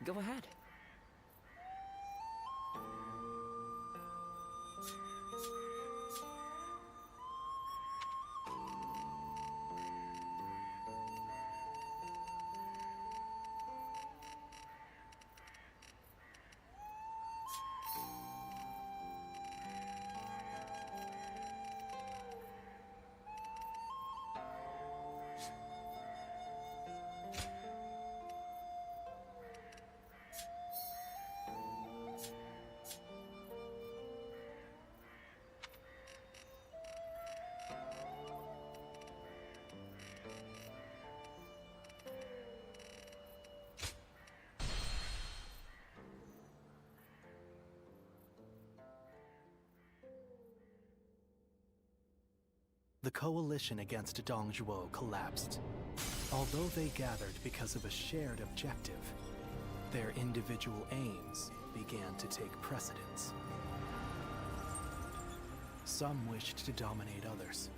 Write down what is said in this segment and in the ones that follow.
Go ahead. The coalition against Dongzhuo collapsed. Although they gathered because of a shared objective, their individual aims began to take precedence. Some wished to dominate others,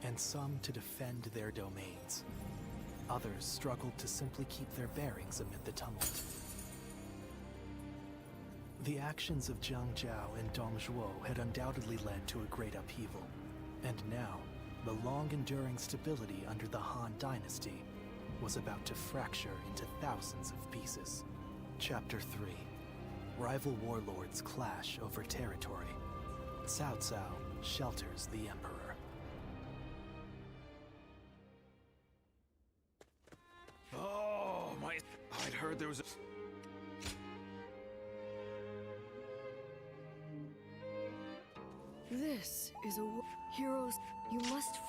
and some to defend their domains. Others struggled to simply keep their bearings amid the tumult. The actions of Zhang Jiao and Dongzhuo had undoubtedly led to a great upheaval, and now, the long-enduring stability under the Han Dynasty was about to fracture into thousands of pieces. Chapter 3. Rival warlords clash over territory. Cao Cao shelters the Emperor. Oh, my... I'd heard there was a... This is a heroes. You must.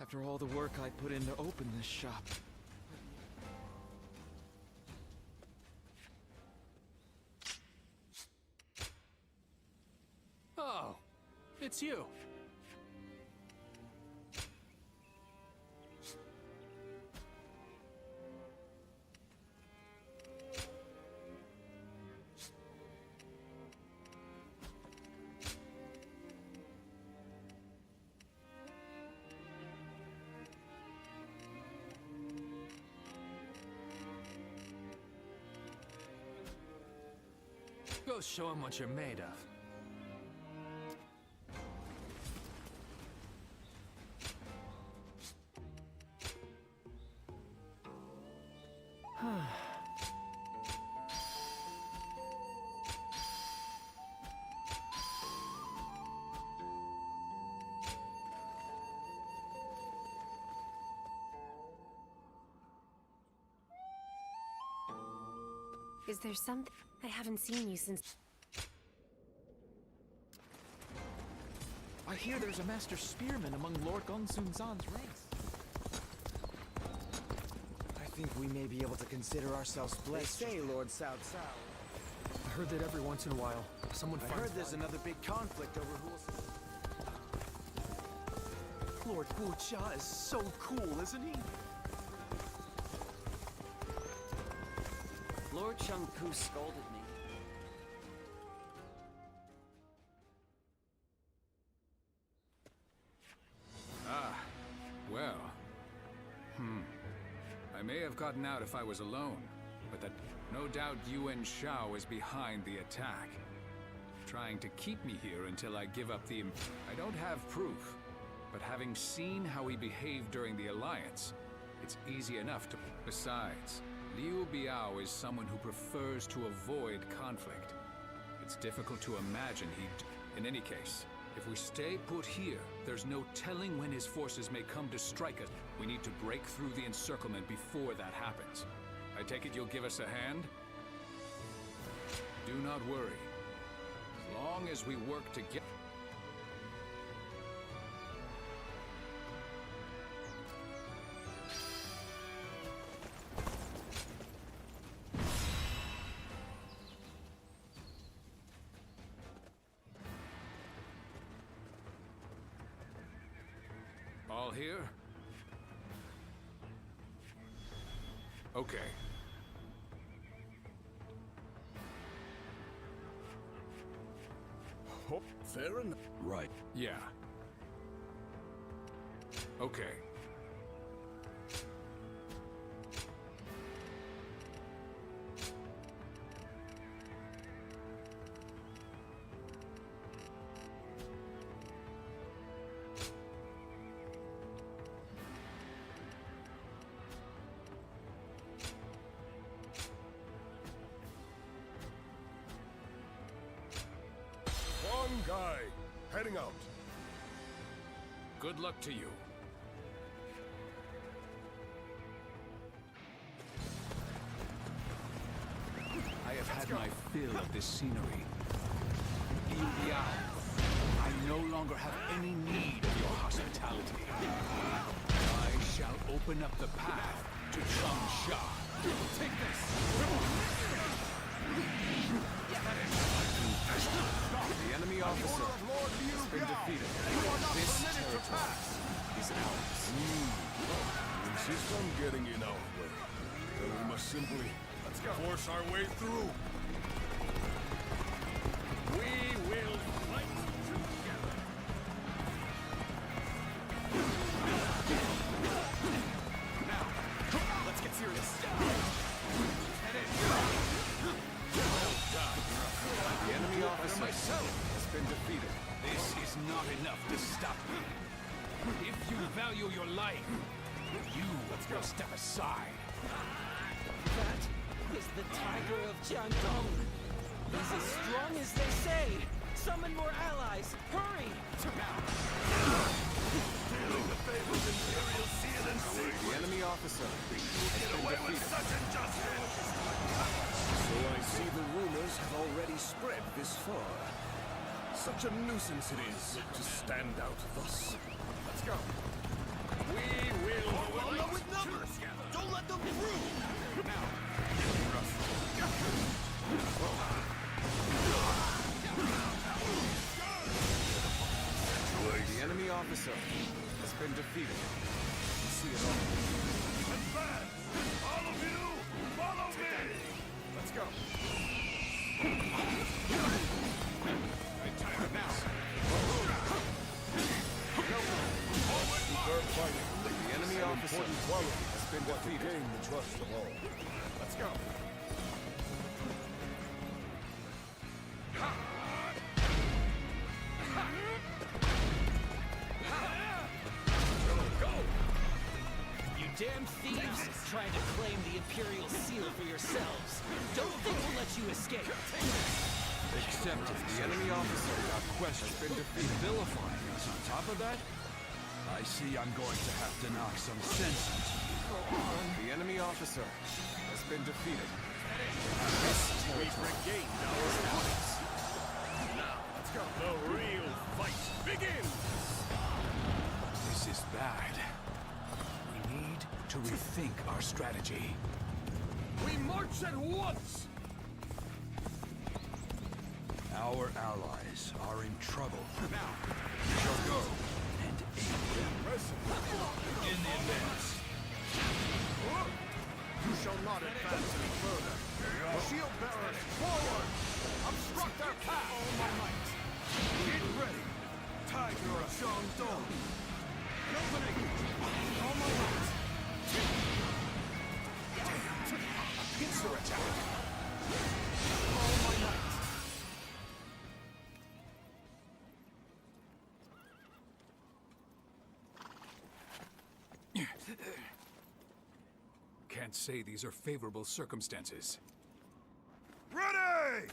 After all the work I put in to open this shop. Oh, it's you. Go show him what you're made of. Is there something? I haven't seen you since. I hear there's a master spearman among Lord Gongsun Zan's ranks. I think we may be able to consider ourselves blessed. They say, Lord Cao Cao. I heard that every once in a while, someone I finds heard there's another big conflict over who'll... Lord Guojia is so cool, isn't he? Lord Shangpu scolded me. Well. I may have gotten out if I was alone, but that no doubt Yuan Shao is behind the attack. Trying to keep me here until I give up the... I don't have proof, but having seen how he behaved during the Alliance, it's easy enough to... Besides, Liu Biao is someone who prefers to avoid conflict. It's difficult to imagine he'd... In any case, if we stay put here, there's no telling when his forces may come to strike us. We need to break through the encirclement before that happens. I take it you'll give us a hand? Do not worry. As long as we work together... All here? Okay. Oh, fair enough. Right. Yeah. Okay. One guy, heading out. Good luck to you. I have had my fill of this scenery. Liao, I no longer have any need of your hospitality. I shall open up the path to Changsha. Take this! The enemy officer has been defeated. This territory is ours. Insist on getting in our way. Then we must simply force our way through. We will fight together. Now, let's get serious. The enemy officer has been defeated. This is not enough to stop me. If you value your life, you will step aside. That is the Tiger of Jiangdong. He's as strong as they say. Summon more allies. Hurry! Feeling the favor of Imperial seal and seal. The enemy officer has been defeated. Such injustice! So I see the rumors have already spread this far. Such a nuisance it is to stand out thus. Let's go. We will fight with numbers. Don't let them through. Now. The enemy officer has been defeated. You see it all. Advance! All of you, follow me! Let's go. Now. Superb fighting. The enemy officer has been defeated. Gain the trust of all. Let's go. You damn thieves! Trying to claim the Imperial seal for yourselves. Don't think we'll let you escape. Accepted. The enemy officer without question has been defeated. Vilifying us. On top of that, I see I'm going to have to knock some sense into you. The enemy officer has been defeated. We've regained our points. Now, let's go. The real fight begins! This is bad. We need to rethink our strategy. We march at once! Our allies are in trouble. Now, We shall go and aid them. in the advance. You shall not advance any further. Shield bearers, forward! Obstruct our path! All my might. Get ready. Tiger of Jiangdong. Opening. All my might. Pincer attack! All my might. Can't say these are favorable circumstances. Ready!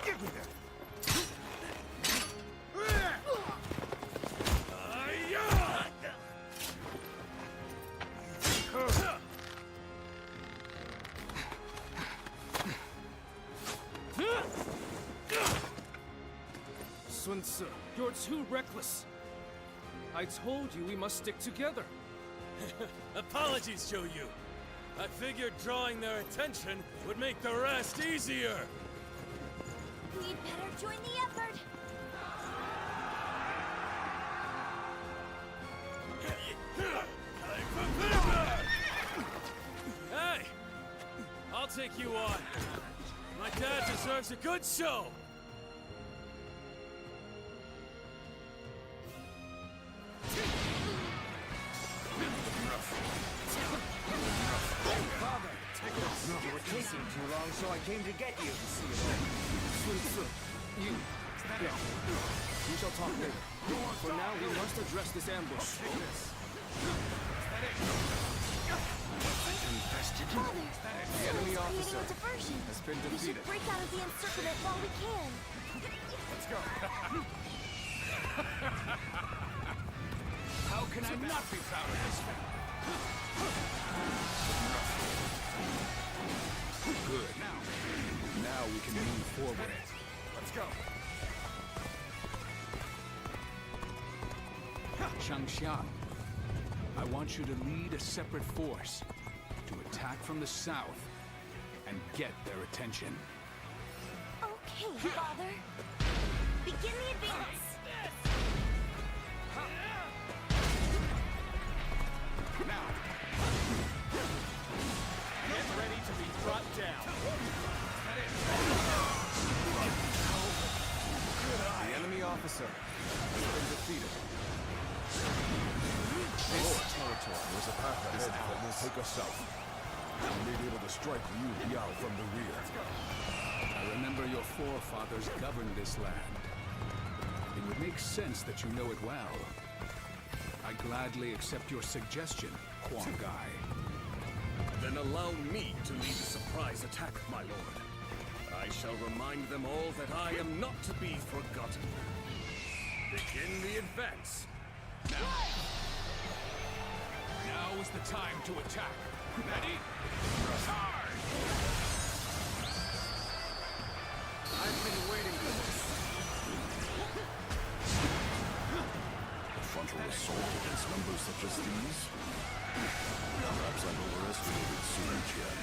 Give me that! Sun-sir, you're too reckless. I told you we must stick together. Apologies, Yu. I figured drawing their attention would make the rest easier. We'd better join the effort. Hey! I'll take you on. My dad deserves a good show. Father, you were taking too long, so I came to get you. We shall talk later. For now, we must address this ambush. The enemy officer has been We should break out of the encirclement while we can. Let's go. How can I not be proud of this? Good. Now we can move forward. Let's go. Changshan, I want you to lead a separate force to attack from the south and get their attention. Okay, Father. Begin the advance. Now. Get ready to be brought down. The enemy officer has been defeated. This territory was a path ahead that will take us south. We may be able to strike Liu Biao from the rear. I remember your forefathers governed this land. It would make sense that you know it well. I gladly accept your suggestion, Huang Gai. Then allow me to lead the surprise attack, my lord. I shall remind them all that I am not to be forgotten. Begin the advance. Now is the time to attack. Ready? Charge! I've been waiting for this. A frontal assault against numbers such as these? Perhaps I've overestimated Sun Jian.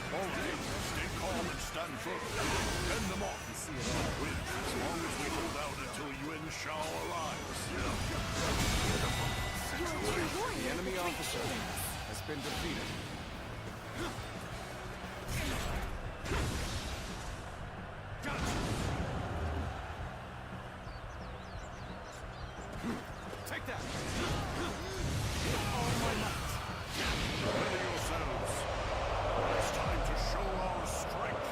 All right, stay calm and stand firm. Fend them off. We'll win as long as we hold out until Yuan Shao arrives. The enemy officer has been defeated. Take that! Ready yourselves. It's time to show our strength.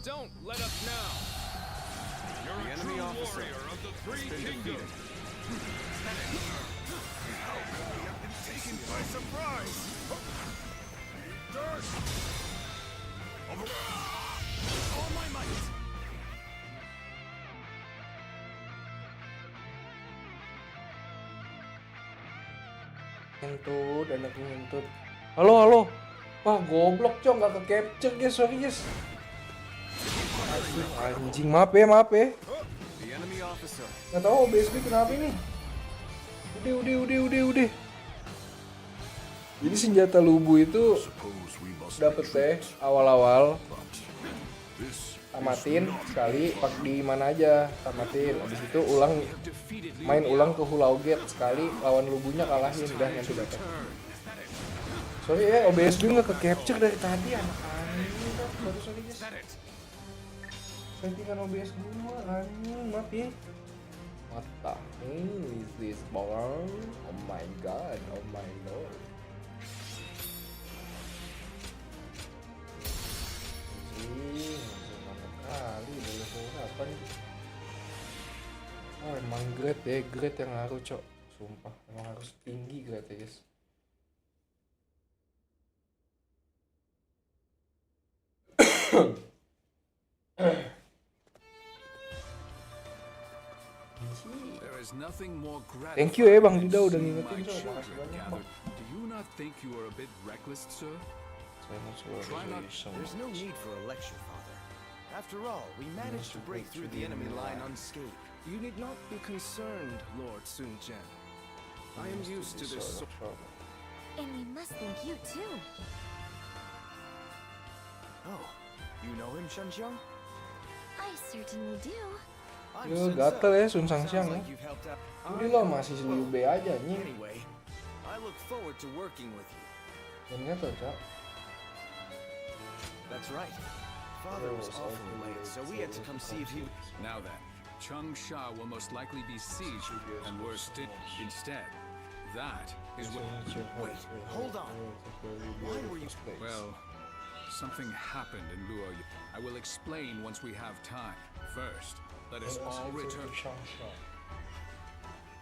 Don't let up now! You're the enemy officer of the Three Kingdoms. How could we have been taken by surprise? All my might! Ngentut, anaknya ngentut. Halo, halo. Wah, goblok, Cok, nggak ke capture, guys. Sorry, guys. Aduh, anjing, maaf ya. The enemy officer. Nggak tahu OBS gue kenapa ini. Udah. Jadi senjata lubu itu dapet teh awal-awal. Tamatin sekali, pak di mana aja tamatin. Habis itu main ulang ke Hulau Gate sekali, lawan lubunya kalahin, udah nanti dapat. Sorry ya, OBS gue nggak ke capture dari tadi, anak anjing. Baru sorry guys. Settingan OBS gua anjing mati. What the hell is this bang? Oh my god, oh my lord. Anjing, mana kali udah level berapa nih? Oh emang grade yang harus cok. Sumpah, emang harus tinggi grade ya guys. Thank you ya Bang Dida udah ngingetin cok. Makasih banyak Bang. Do you not think you are a bit reckless, sir? There's no need for a lecture, Father. After all, we managed to break through the enemy line unscathed. You need not be concerned, Lord Sun Jian. I am used to this. And we must thank you too. Oh, you know him, Shenxiang? I certainly do. Yo gatel ya Sun Sangxiang ya. Udah lo masih Liu Bei aja nih. Anyway, I look forward to working with you. Dan nggak cok. That's right. Father was awfully late, so we had to come see if he... Now then, Changsha will most likely be sieged, and worse instead. That is what... Wait, hold on. Why were you... Well, something happened in Luoyang. I will explain once we have time. First, let us all return...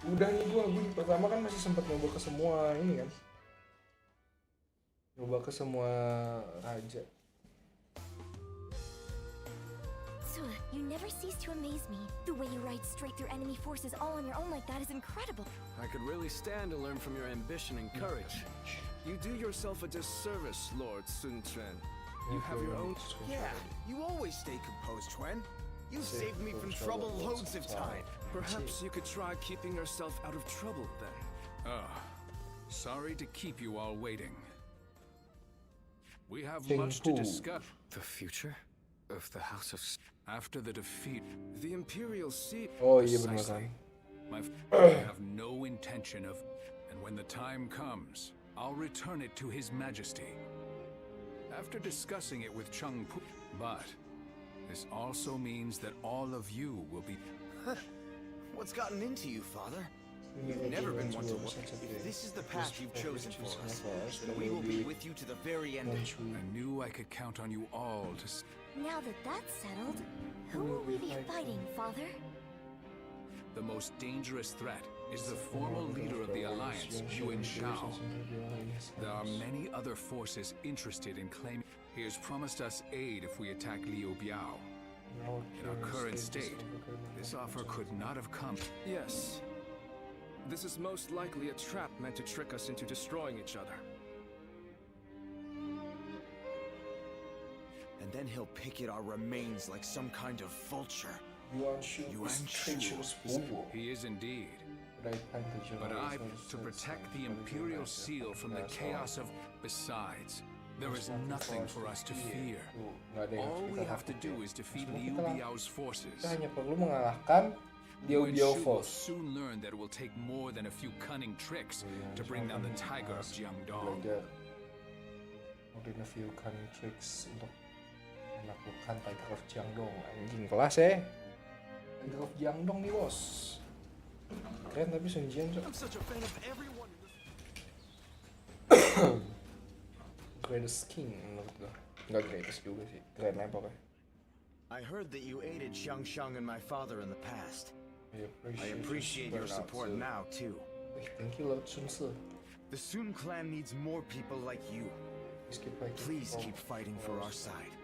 Udah nih gua pertama kan masih sempat nyoba ke semua ini kan. Nyoba ke semua raja. So, you never cease to amaze me. The way you ride straight through enemy forces all on your own like that is incredible. I could really stand to learn from your ambition and courage. You do yourself a disservice, Lord Sun Quan. You have your own... Yeah, you always stay composed, Quan. You saved me from trouble loads of time. Perhaps you could try keeping yourself out of trouble then. Sorry to keep you all waiting. We have King much to Pu. discuss. The future of the House of... After the defeat, The Imperial Seat... Oh iya bener kan. I have no intention of... And when the time comes, I'll return it to His Majesty. After discussing it with Cheng Pu... But this also means that all of you will be... What's gotten into you, Father? You've never been one to work. If this is the path you've chosen for us, then we will be with you to the very end. I knew I could count on you all to... Now that that's settled, who will we be fighting, Father? The most dangerous threat is the former leader of the Alliance, Yuan Shao. There are many other forces interested in claiming... He has promised us aid if we attack Liu Biao. In our current state, this offer could not have come... Yes. This is most likely a trap meant to trick us into destroying each other. And then he'll pick at our remains like some kind of vulture. Yuan Shu is treacherous fool. He is indeed. But I, to protect the Imperial Seal from the chaos of... Besides, there is nothing for us to fear. All we have to do is defeat Liu Biao's forces. Kita hanya perlu mengalahkan Liu Yuan Biao Shu will force. soon learn that it will take more than a few cunning tricks to bring down the Tiger of Jiangdong. More than a few cunning tricks untuk menaklukkan Tiger of Jiangdong. Anjing kelas ya. Tiger of Jiangdong nih bos. Keren tapi Sun Jian cok. I'm such a fan of everyone. Greatest king menurut gue. Enggak greatest juga sih. Keren apa pokoknya. I heard that you aided Xiangxiang and my father in the past. I appreciate your support now too. Thank you Lord Sun Ce. The Sun clan needs more people like you. Please keep fighting for our side.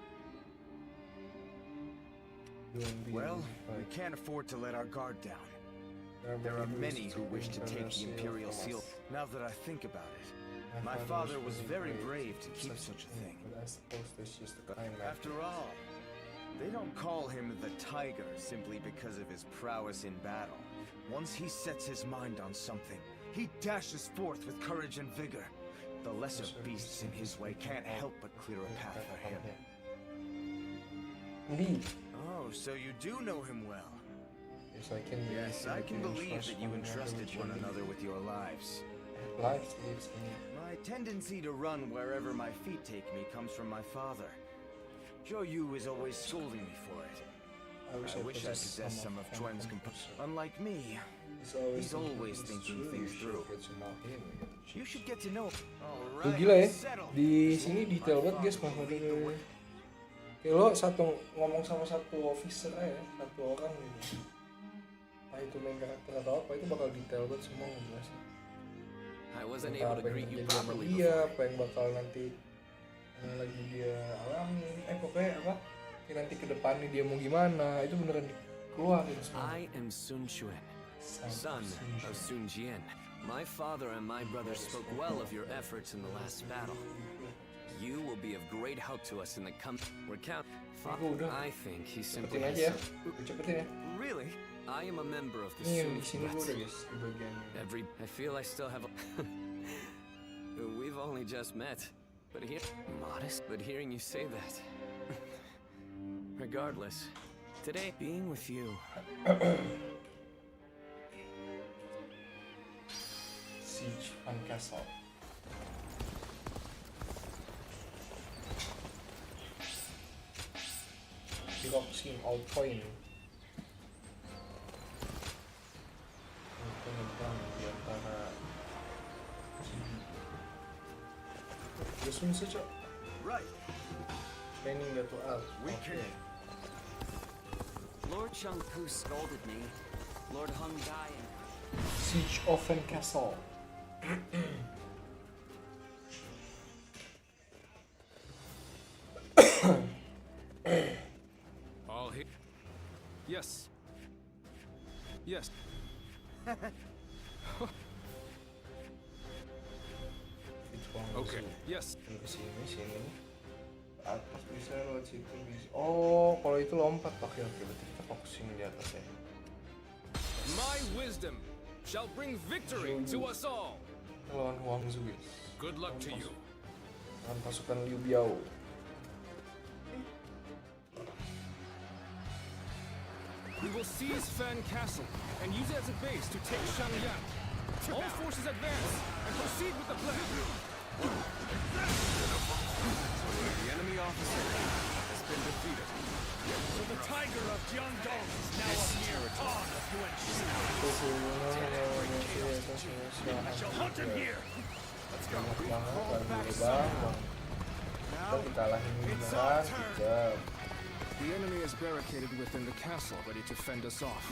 Well, we can't afford to let our guard down. There are many who wish to take the Imperial Seal. Now that I think about it, my father was very brave to keep such a thing. After all, they don't call him the Tiger simply because of his prowess in battle. Once he sets his mind on something, he dashes forth with courage and vigor. The lesser beasts in his way can't help but clear a path for him. Oh, so you do know him well. Yes, I can believe that you entrusted one another with your lives. My tendency to run wherever my feet take me comes from my father. Zhou Yu is always scolding me for it. I wish I possessed some of Chuan's composure. Unlike me, he's always thinking things through. You should get to know. Tuh gila ya, di sini detail banget guys maksudnya. Kayak lo ngomong sama satu officer aja, satu orang gitu. Nah itu main karakter atau apa itu bakal detail banget semua ngejelasin. Apa yang terjadi sama dia, apa yang bakal nanti lagi dia alami. Pokoknya apa? Nanti ke depannya dia mau gimana, itu beneran dikeluarin semua. I am Sun Quan, son of Sun Jian. My father and my brother spoke well of your efforts in the last battle. You will be of great help to us in the recount. I think he simply has Really? I am a member of the Sun. I feel I still have a We've only just met. But hearing you say that. Regardless, today being with you. Siege on Castle. Diroxin all point. Itu ngebrang di antara Resmi saja. Right. Training to out. We can. Lord Chengpu scolded me. Lord Hung Dai and Siege of Castle. All hit. Yes. Yes. Okay. Yes. Sini. Atas bisa lewat situ bisa. Oh, kalau itu lompat pakai berarti kita fokusin di atas ya. My wisdom shall bring victory to us all. Lawan Huang Zui. Good luck to you. Lawan pasukan Liu Biao. We will seize Fan Castle and use it as a base to take Shangyang. All forces advance and proceed with the plan. The enemy officer has been defeated. So the Tiger of Jiangdong is now a mere pawn of Yuan Shao. I shall hunt him here. Let's go. The enemy is barricaded within the castle, ready to fend us off.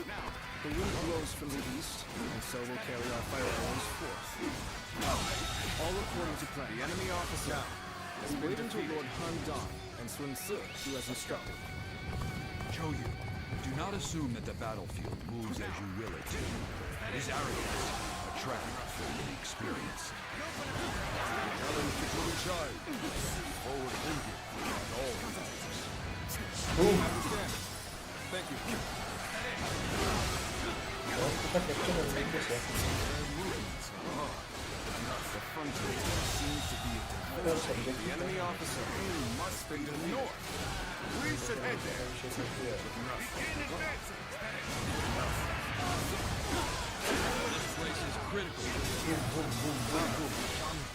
The wind blows from the east, and so will carry our firearms forth. All according to plan. The enemy officer has been defeated. Lord Han Dan and Sun Ce, who has instructed. Zhou Yu, do not assume that the battlefield moves as you will it to. His arrogance, a track record and experience. Challenge to Zhou Chai. Forward thinking on all fronts. Understand. Thank you. Kita capture dan bebas ya. The frontier seems to be the enemy officer must be to the north. We should head there. Begin advancing. This place is critical.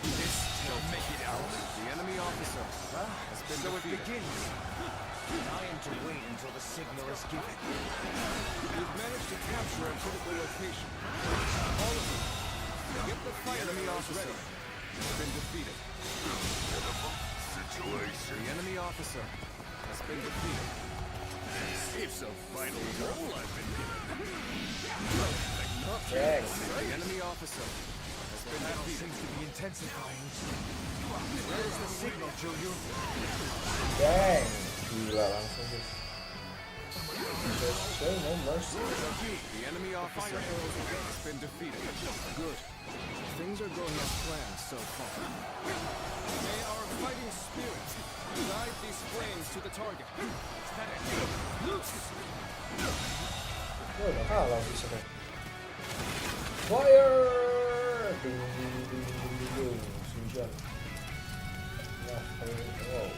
This shall make it out. The enemy officer has been So it defeated. begins. I am to wait until the signal is given. We've managed to capture a critical location. All of them. Get the enemy officer has been defeated. Situation. The enemy officer has been defeated. It's a vital role I've been given. The enemy officer has been defeated. Seems to be intensifying. Where is the signal, Zhou Yu? Dang, gila langsung guys. Show no mercy. The enemy officer has been defeated. Good. Things are going as planned so far. May our fighting spirit guide these flames to the target. Loose! Oh, udah kalah bisa kan. Fire! Dung dung dung dung dung. Sunjan. Wow.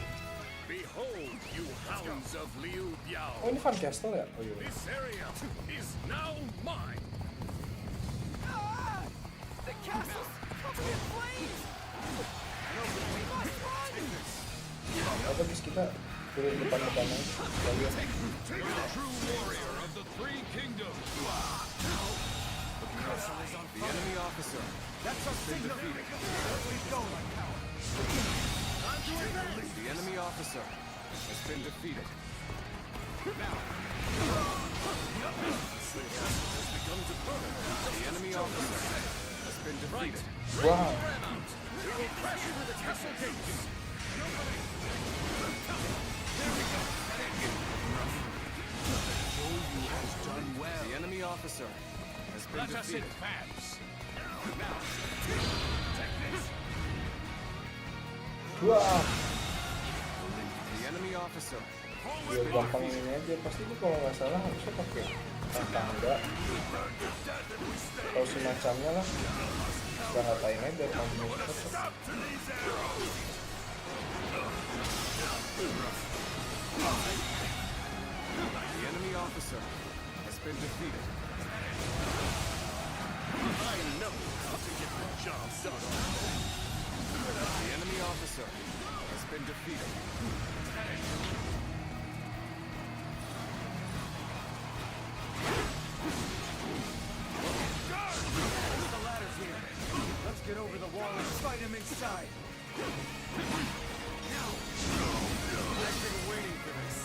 Behold, you hounds of Liu Biao. Oh ini Fan Castle ya? Oh iya. This area is now mine. The castle's covered in flames! We must run! Apa guys kita turun depan-depan aja. Kalian. True warrior of the three kingdoms. The enemy officer. That's our signal. The enemy officer has been defeated. Now. The enemy officer has been defeated. Wow. We will crash through the castle gates. Has done well. The enemy officer has been defeated. Now. Take this. Wah. The enemy officer. Biar gampang ini aja, pasti itu kalau nggak salah harusnya pakai tangga atau semacamnya lah. Kita ngatain aja biar majunya cepet. The enemy officer has been defeated. I know how to get the job done. The enemy officer has been defeated. The ladder's here. Let's get over the wall and fight him inside. I've been waiting for this.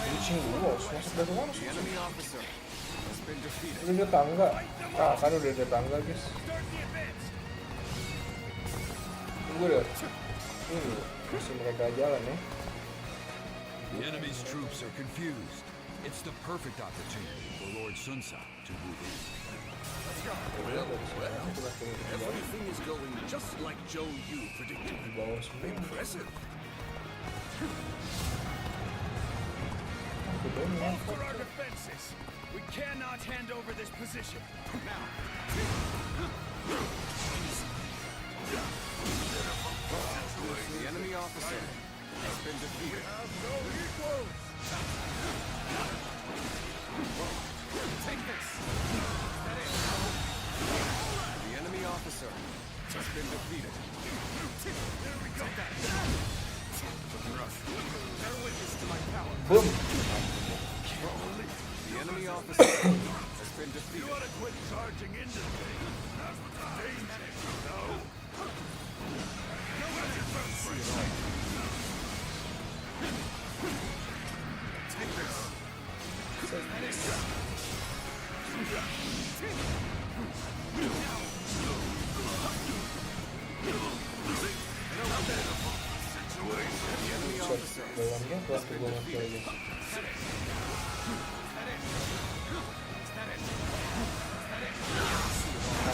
Kucing dulu, masuk dari mana sih? The enemy officer has been defeated. Ini ada tangga. Nah, kan udah ada tangga, guys. Tunggu deh. Ini masih mereka jalan ya. The enemy's troops are confused. It's the perfect opportunity for Lord Sun Sa to move in. Everything is going just like Zhou Yu predicted. Di bawah semua. Impressive. For our defenses. We cannot hand over this position. Now. The enemy officer has been defeated. Take this. The enemy officer has been defeated. There we go. Bear witness to my power. Boom. The enemy officer has been defeated. You ought to quit charging into things. Danger, no. Take this. The enemy officer Dalamnya kelas banget kayaknya.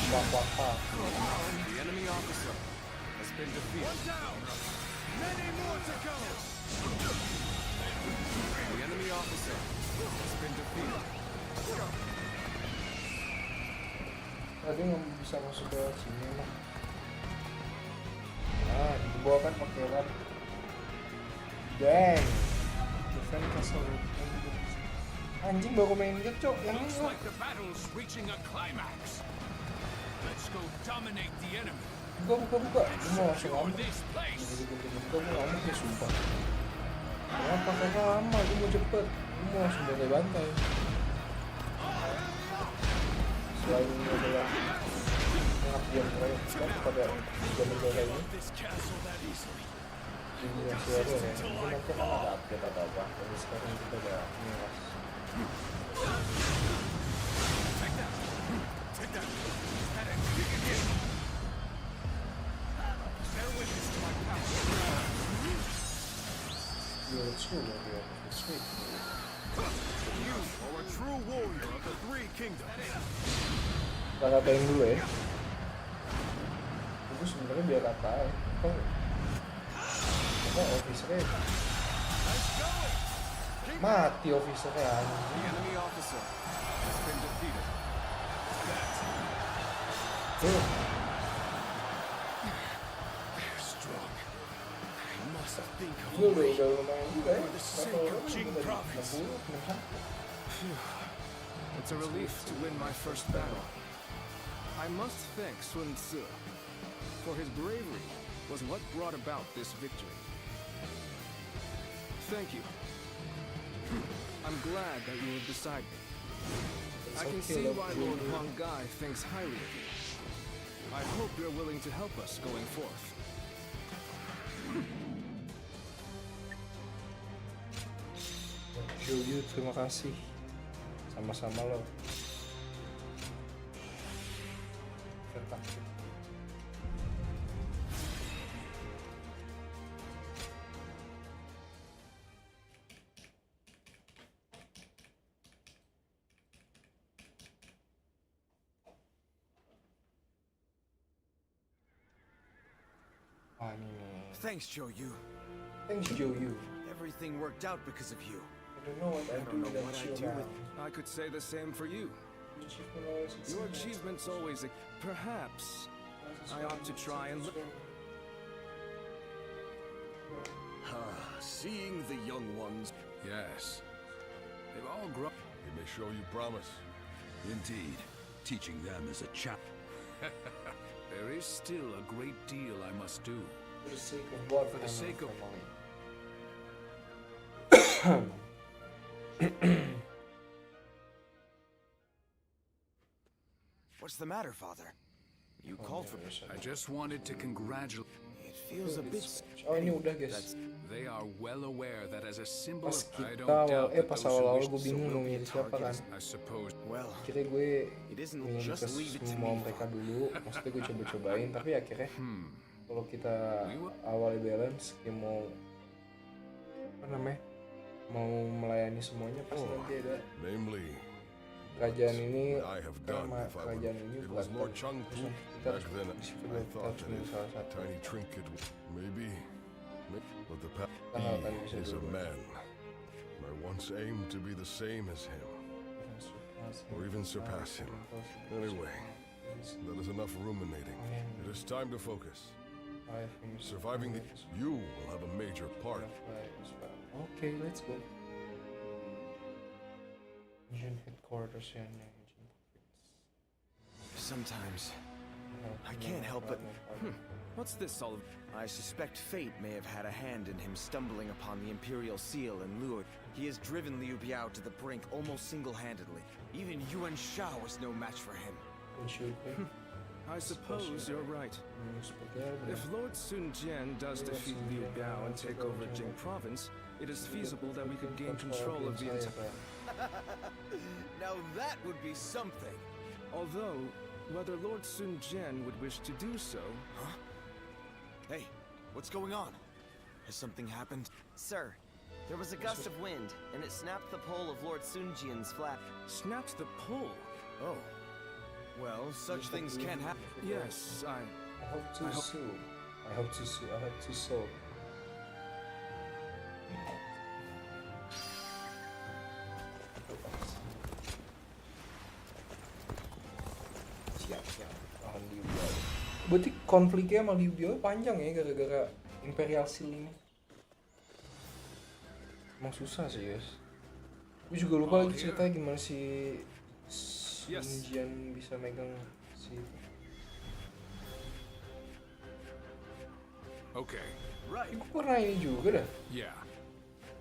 Apa-apa. The enemy officer has been defeated. Down. Many more to go. The enemy officer has been defeated. Tadi nggak bisa masuk ke sini mah. Nah, di bawah kan pakai rap. Dang. Defend castle. Anjing baru main gecok yang ini lah. Like the battle's reaching a climax. Let's go dominate the enemy. Buka. Ini mau langsung ngamuk. This place. Buka mau ngamuk ya sumpah. Kenapa kan lama? Gue mau cepet. Gue mau langsung mulai bantai. Selain ini adalah pengabdian mereka kepada negara ini. Dunia Saweria ya. Mungkin nanti akan ada update atau apa. Tapi sekarang kita udah ngeras. You're a true warrior of the three kingdoms. You are a true warrior of the three kingdoms. Kita katain dulu ya. Itu sebenarnya biar apa ya? Kok officernya mati officernya The anjing. enemy officer has been defeated. Tuh. They're strong. I must think of Itu udah lumayan juga ya. the sake of Jing province. 60, 60. It's a relief to win my first battle. I must thank Sun Tzu, for his bravery was what brought about this victory. Thank you. I'm glad that you have decided. I can see why Lord Huang Gai thinks highly of you. I hope you're willing to help us going forth. Joyu, terima kasih. Sama-sama lo. Thanks, Joyu. Thanks, Joyu. Everything worked out because of you. I don't know what I don't know what I'd do with. I could say the same for you. Your achievements always. Perhaps I ought to try and. Seeing the young ones. Yes. They've all grown. They may show you promise. Indeed. Teaching them is a challenge. There is still a great deal I must do. For the sake of what? For the sake of... What's the matter, Father? You called for me. I just wanted to congratulate... It feels a bit... Oh, ini udah, guys. They are well aware that as a symbol Pas of... I kita don't doubt that pas those who awal-awal wish gue bingung mau milih siapa kan. I suppose... Well, Akhirnya gue it isn't milih just ke leave it to semua me. mereka dulu. Maksudnya gue coba-cobain, tapi akhirnya kalau kita awalnya balance, kayak mau apa namanya, mau melayani semuanya pasti nanti ada. Namely, Kerajaan ini, I have done. karena If I kerajaan were, ini it bukan was Lord Chengpu. kita Back then, I thought that milih if salah a satu. tiny trinket, maybe, but the path Kita nggak akan bisa is a dua-duanya. man. I once aimed to be the same as him, or even surpass him. Anyway, that is enough ruminating. It is time to focus. Surviving the... You will have a major part. Okay, let's go. Engine headquarters and engine Sometimes I can't help but. What's this all? I suspect fate may have had a hand in him stumbling upon the Imperial Seal and lured. He has driven Liu Biao to the brink almost single-handedly. Even Yuan Shao was no match for him. I suppose you're right. If Lord Sun Jian does defeat Liu Biao and take over Jing Province, it is feasible that we could gain control of the entire... Now that would be something. Although, whether Lord Sun Jian would wish to do so... Huh? Hey, what's going on? Has something happened? Sir, there was a gust of wind, and it snapped the pole of Lord Sun Jian's flag. Snapped the pole? Oh. Well, such things can happen. Yes, I hope to sue. I hope to sue. I hope to sue. Siap. Tahan Liu Biao. Berarti konfliknya sama Liu Biao panjang ya gara-gara Imperial Seal ini. Emang susah sih, guys. Gue juga lupa lagi ceritanya gimana si Jian bisa megang si. Okay. Right. Gue pernah ini juga dah. Yeah.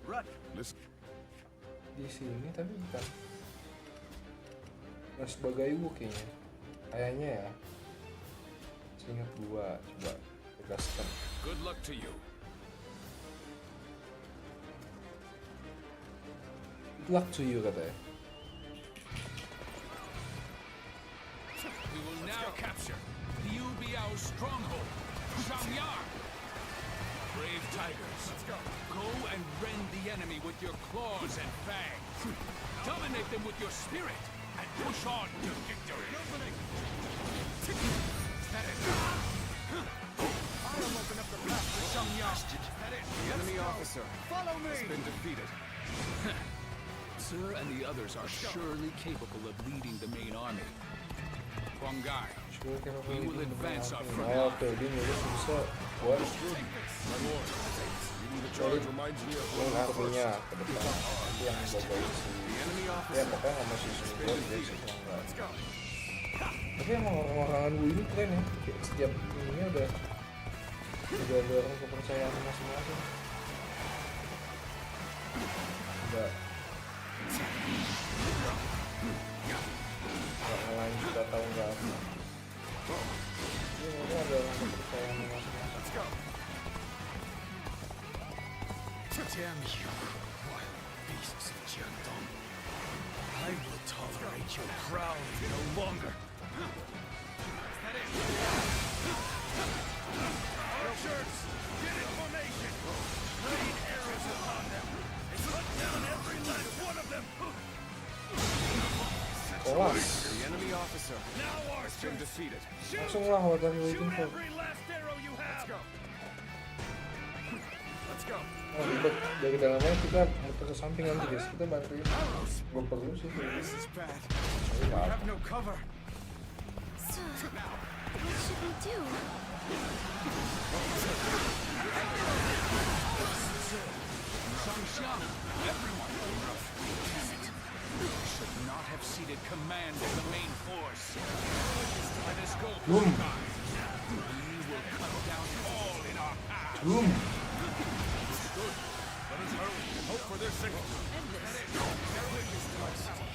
Right. Di sini tapi bukan. Nah sebagai gue kayaknya. Kayaknya ya. Seingat gua coba tegaskan. Good luck to you. Good luck to you katanya. We will now capture Liu Biao's stronghold, Shangyar. Brave tigers, go and rend the enemy with your claws and fangs. Dominate them with your spirit and push on to victory. I'll open up the path to Shangyar. The enemy officer has been defeated. Sir and the others are surely capable of leading the main army. Huang Gai, we will advance our front line. Oke, dia nyuruh bisa buat My lord, leading the charge reminds me of one of the artinya first. ke depan. Nanti yang bagai si ya pokoknya sama si Sungo dia sih enggak. Tapi emang orang-orangan gue ini keren ya. Kayak setiap ininya udah dorong kepercayaan masing-masing. Nggak ngalahin kita tahu nggak apa. Ini mereka ada kepercayaan masing-masing. Damn you, wild beasts of Jiangdong. I will tolerate your growling no longer. Archers, get in formation! Rain arrows upon them! And cut down every last one of them! Kelas. The enemy officer now has been defeated. Langsung lah what are you waiting for? Every last arrow you have! Let's go! Nah, untuk dari dalamnya kita muter ke samping nanti guys, kita bantuin. Gue perlu sih. We have no cover. So, what should we do? Everyone. Damn it. We should not have ceded command of the main force. Let us go. Boom. We will cut down all in our path. Boom. Let us hurry. Hope for their safety.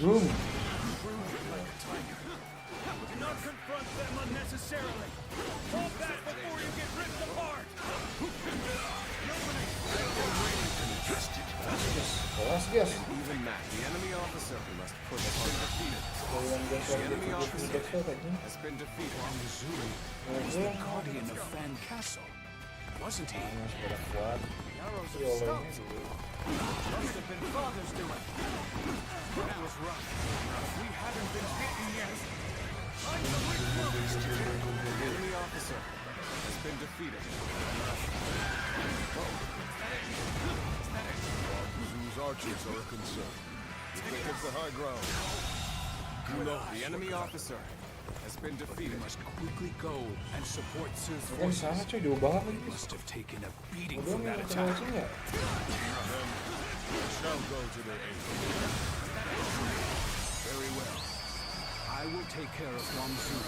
Boom. Do not confront them unnecessarily. Fall back before you get ripped apart. Kelas guys. Even that, the enemy officer must push on defeated. The enemy officer has been defeated. Was the guardian of Fan Castle, wasn't he? Arrows of stone. Must have been father's doing. That was rough. We haven't been beaten yet. The enemy officer has been defeated. Whose archers are a concern. You think it's the high ground? The enemy officer has been defeated. We must quickly go and support Su's Di sana forces. cuy, jauh banget lagi. Must have taken a beating Udah from that nih, attack. terus ya. Shall go to their aid. Very well. I will take care of Guangzhou.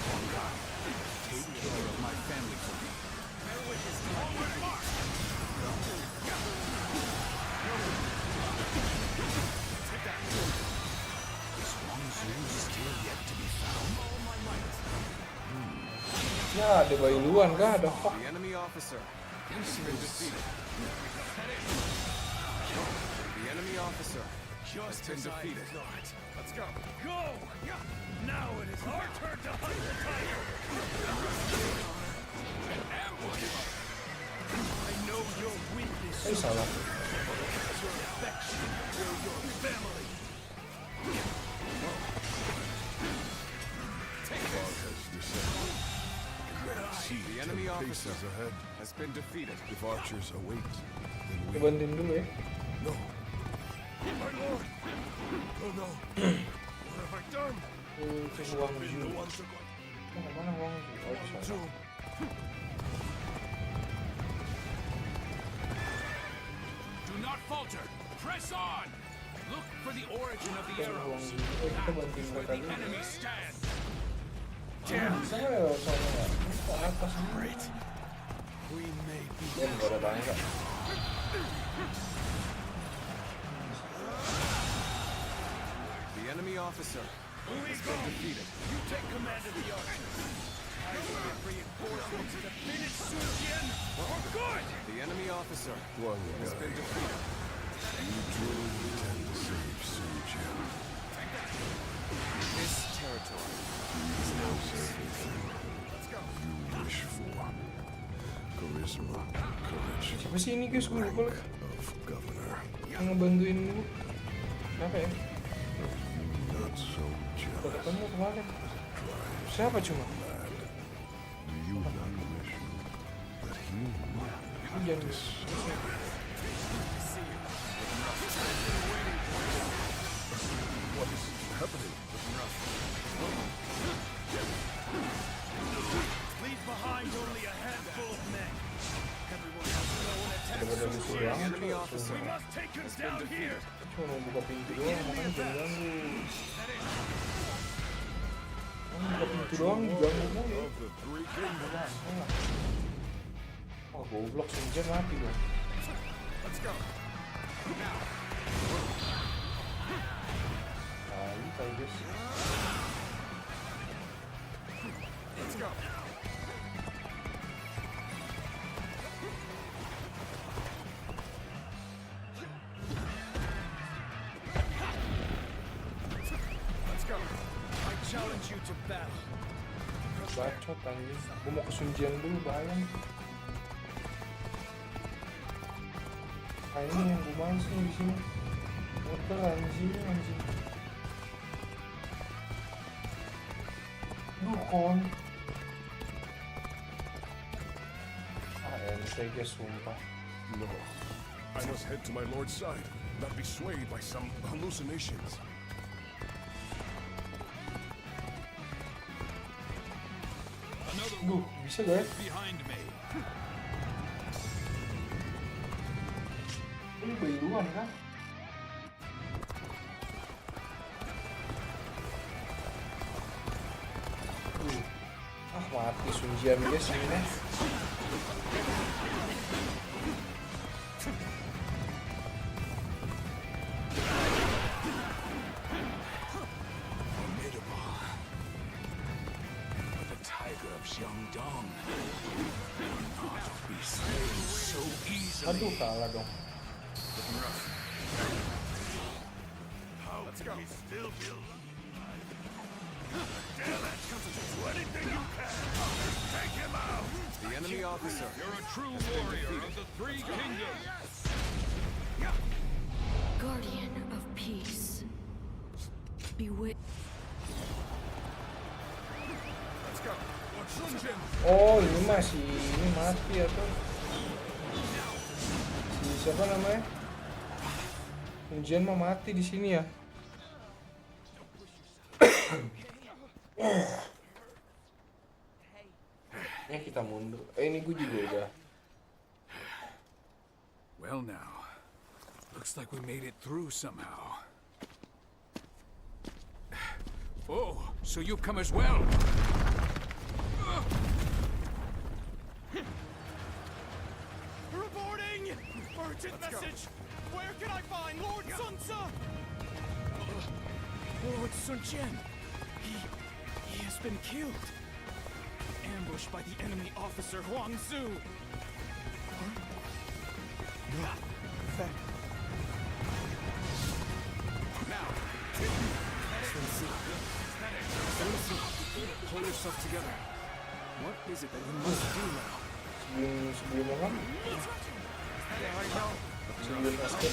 Guanggai, take care of my family for me. Is Guangzhou still yet to be found? Ya, ada bayi luan kah? Ada fuck. The enemy officer has been defeated. The enemy officer has been defeated. Let's go. Go! Now it is our turn to hunt the tiger. I know your weakness. Salah. Your affection for your family. The enemy officer ahead. has been defeated. If archers await, then we... Bantuin dulu ya. No. My lord! Oh no! What have I done? Itu Guangzhou. Mana Guangzhou? Oh, di sana. Do not falter. Press on. Look for the origin of the arrows. Kita bantuin Where mereka the dulu. enemy stand. Bisa nggak ya sana ya? Ke atas nih. We may be Ya, nggak ada tangga. the enemy officer has been defeated. You take command of the archers. I will get reinforcements to finish Sun Jian for good! The enemy officer has been defeated. You truly intend to save Sun Jian. This territory is You now knows everything you wish for. Charisma, courage, Siapa sih ini guys? Gue lupa lah. of governor. Yang ngebantuin lu. Siapa ya? Not so jealous. Ketemu kemarin. Siapa cuma? Lad, do you not wish that he would Jangan. What is happening? leave behind only a handful of men. Everyone has to know an attack Ada Sun musuh Jian. banget. Enemy officer. We must take him down here. Cuma mau buka pintu doang, makanya jangan ganggu. Buka pintu doang, ganggu mulu. Of the three kingdoms. Oh, goblok senja mati dong. Let's go. guys. Let's go. Let's go. I challenge you to battle. Bacot anjing. Gue mau ke Sunjian dulu, bahaya nih. Nah ini yang gue main sih di sini. Motor anjing. Duh kon. Ente guys, sumpah. No. I must head to my lord's side, not be swayed by some hallucinations. Duh, bisa guys. Ini bailuan kan? Mati Sunjian guys ini. Aduh, kalah dong. Let's go. Take him out. The enemy officer. You're a true warrior of the Three Kingdoms. Guardian of peace. Beware. Let's go. Oh, ini mati ya tuh. Siapa namanya? Sunjian mah mati di sini ya. Ya kita mundur. Ini gue juga udah. Well now, looks like we made it through somehow. Oh, so you've come as well. Reporting! Urgent message! Where can I find Lord Sun Tzu? Lord Sun Jian. He has been killed. Ambushed by the enemy officer Huang Zu. Now, pull yourself together. What is it that you must do now? Sebelum apa? Sebelum basket,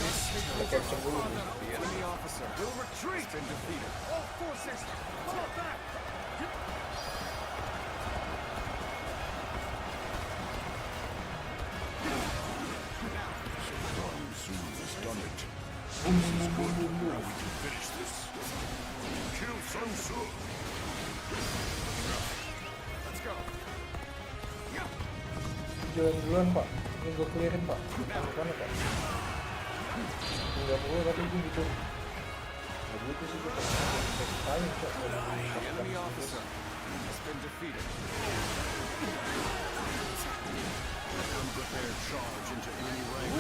capture dulu. The enemy officer will retreat and defeated. All forces, fall back! Kill Sun Tzu. Let's go. Jalan duluan pak, ini gue clearin pak. Bukan pak. Enggak boleh tapi gue gitu. Nah gitu sih gue pengen cok. The enemy officer has been defeated. Unprepared charge into enemy ranks.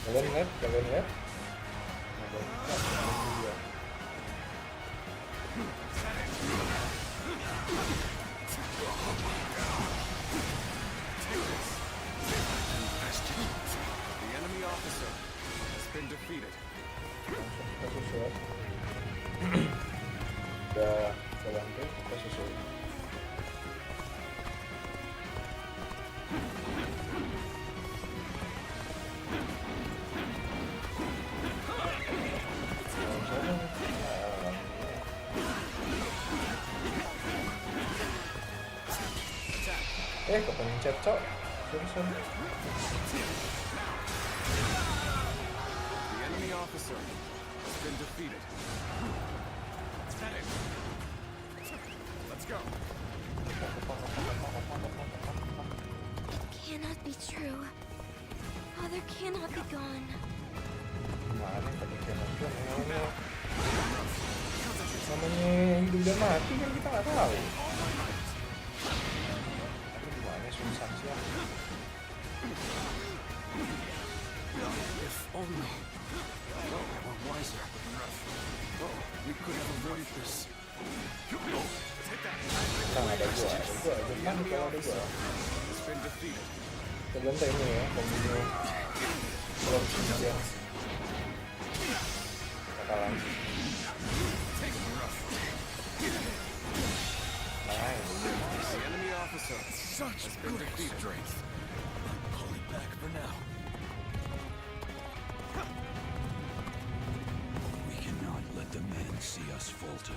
Kalian lihat. The enemy officer has been defeated. Udah jalan deh, kita susul. Kepencet cok. Sorry. The enemy officer has been defeated. Let's go. It cannot be true. Father cannot be gone. Mana namanya hidup dan mati kan kita nggak tahu. Saksian. If only were wiser. We could have avoided this. Nah, ada gua. Gimana kalau ada gua? Kalian tanya ya, pembunuh Lord Sunjian. Bakalan. Nice. The enemy officer. Such great strength. I'm pulling back for now. We cannot let the men see us falter.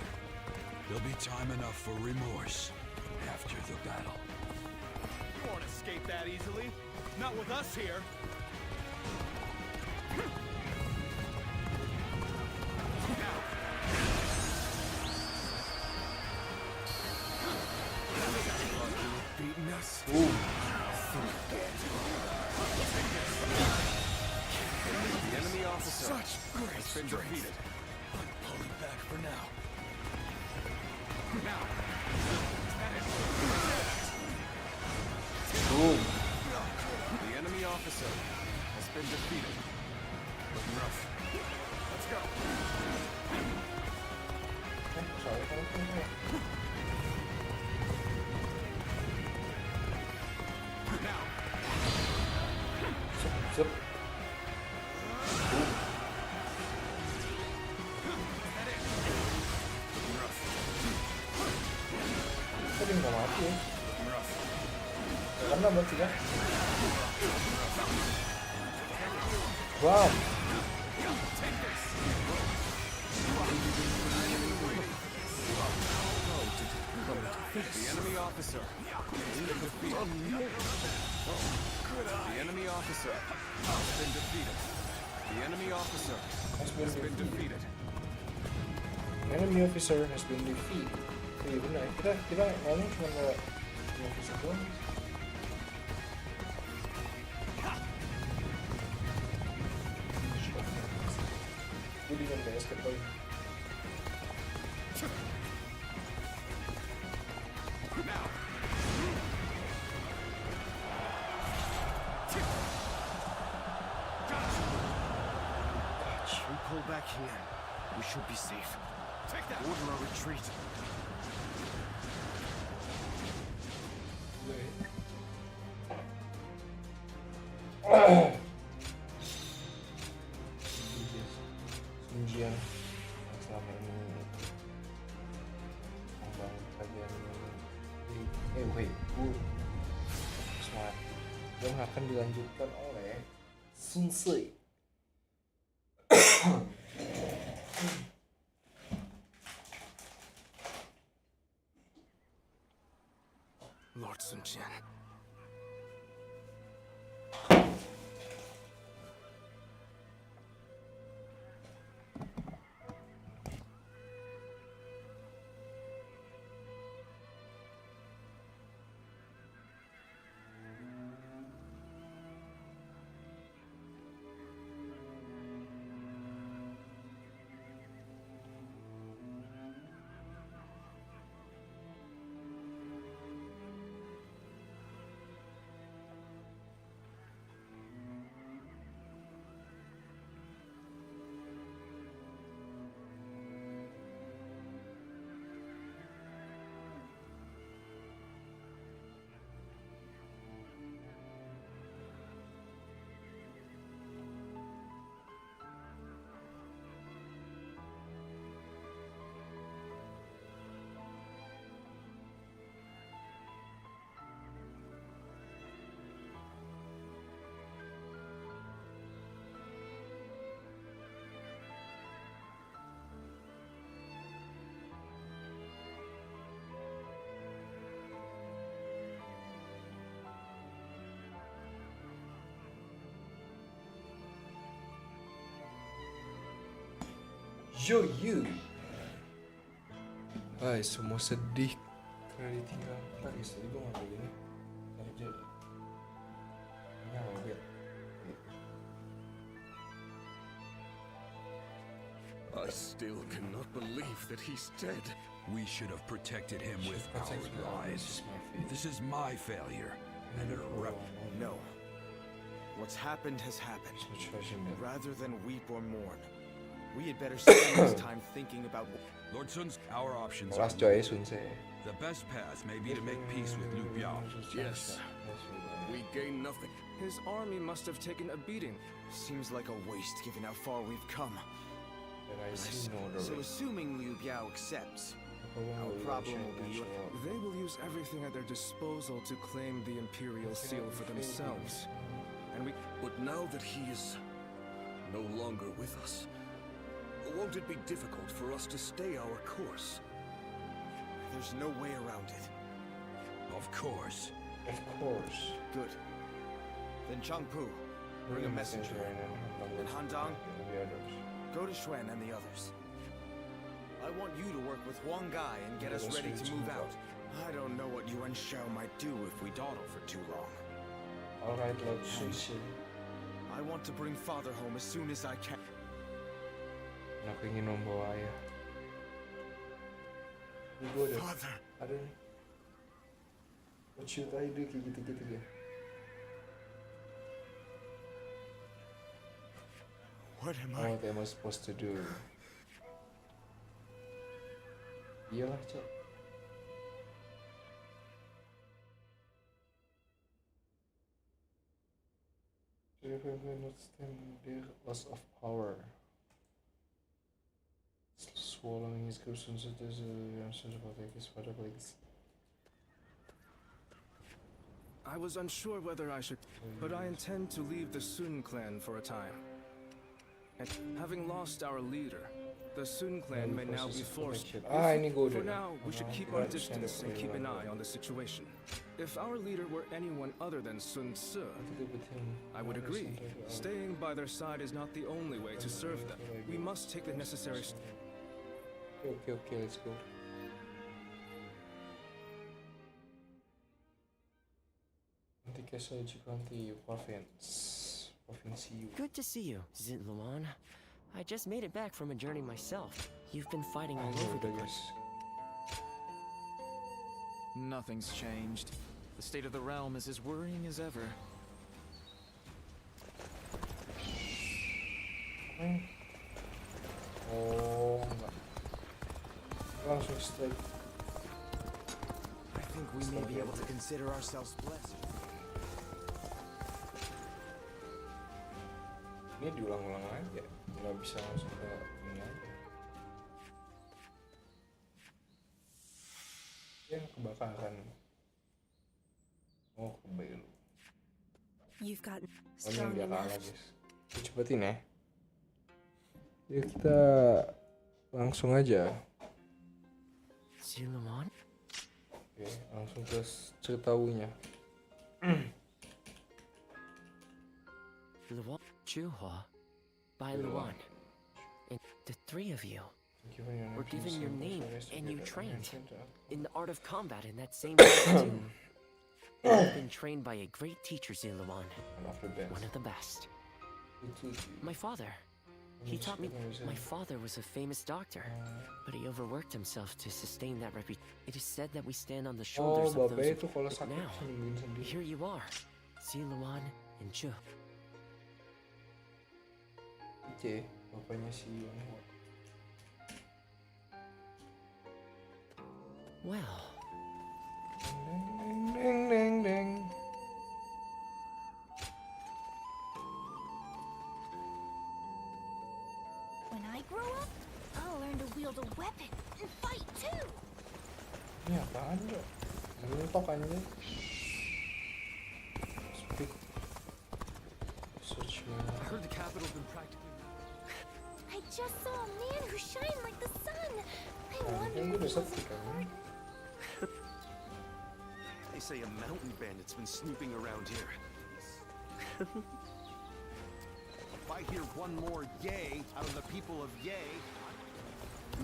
There'll be time enough for remorse after the battle. You won't escape that easily. Not with us here. Beaten us. Ooh. The enemy officer. Such great has been defeated. I'm pulling back for now. Now. Boom. The enemy officer has been defeated. Looking rough. Let's go. Sorry, Now. Zip. Boom. Looking rough. Kok dia nggak mati ya? Looking rough. Karena mati kan? Wow. The enemy officer has been defeated. The enemy officer has been defeated. The enemy officer has been defeated. Enemy officer has been defeated. Iya benar. Kita ngomong cuma lewat officer doang. Gue dengan basket boy. Now. We pull back here. We should be safe. Take that. Order a retreat. Sunjian yang selama ini membangun kerajaan semangat yang akan dilanjutkan oleh Sun Ce. Lord Sun Jian. Yo you. Hai, semua sedih karena ditinggal. Guys, tadi gue ngambil ini. Kerja. Ini apa ya? I still cannot believe that he's dead. We should have protected him with our lives. This is my failure. No. What's happened has happened. Rather than weep or mourn, we had better spend this time thinking about Lord Sun's, our options are Last choice Sun Se. the best path may be to make peace with Liu Biao. Yes. We gain nothing. His army must have taken a beating. Seems like a waste given how far we've come. I see no So assuming Liu Biao accepts, our problem will be They will use everything at their disposal to claim the Imperial Seal for themselves. And we... But now that he is no longer with us, won't it be difficult for us to stay our course? There's no way around it. Of course. Of course. Good. Then Changpu, bring a messenger. And Handang, go to Xuan and the others. I want you to work with Huang Gai and get us ready to move out. I don't know what Yuan Shao might do if we dawdle for too long. Alright, Lord Sun Se. I want to bring father home as soon as I can. Aku ingin membawa ayah. Ini gue ada nih. What should I do? Kayak gitu-gitu dia. What am What am I supposed to do? Iyalah, Cok. If I not stand there, loss of power. Swallowing his person such as his father legs. I was unsure whether I should, but I intend to leave the Sun clan for a time. And having lost our leader, the Sun clan may now be forced. For now, we should keep our distance and keep an eye on the situation. If our leader were anyone other than Sun Tzu, I would agree. Staying by their side is not the only way to serve them. We must take the necessary steps. Okay, let's go. Good to see you, Zitluan. I just made it back from a journey myself. You've been fighting all over the place. Nothing's changed. The state of the realm is as worrying as ever. Oh, enggak. Langsung straight. I think we may be able to consider ourselves blessed. Ini diulang-ulang aja, nggak bisa langsung ke ini aja. Ya kebakaran. Oh kebelu. You've got Oh ini strong dia kalah enough. guys. Kita cepetin ya. Ya kita langsung aja. Zitluan? Oke, langsung ke ceritaunya. Luan, Chuhua, Bai Luan, and the three of you were given your name and you trained in the art of combat in that same too. You've been trained by a great teacher, Zitluan, one of the best. My father, he taught me. My father was a famous doctor, but he overworked himself to sustain that reputation. It is said that we stand on the shoulders of those. But now, here you are, Zitluan and Chu. Oke, bapaknya si Yuan. Well. Deng deng deng deng. When I grow up, I'll learn to wield a weapon and fight too. Ini apaan tuh? Ngetok aja. Speak. Search me. I heard the capital's been practically... I just saw a man who shined like the sun. I wonder Ini if udah he was... sepi kan? They say a mountain bandit's been snooping around here. If I hear one more yay out of the people of yay...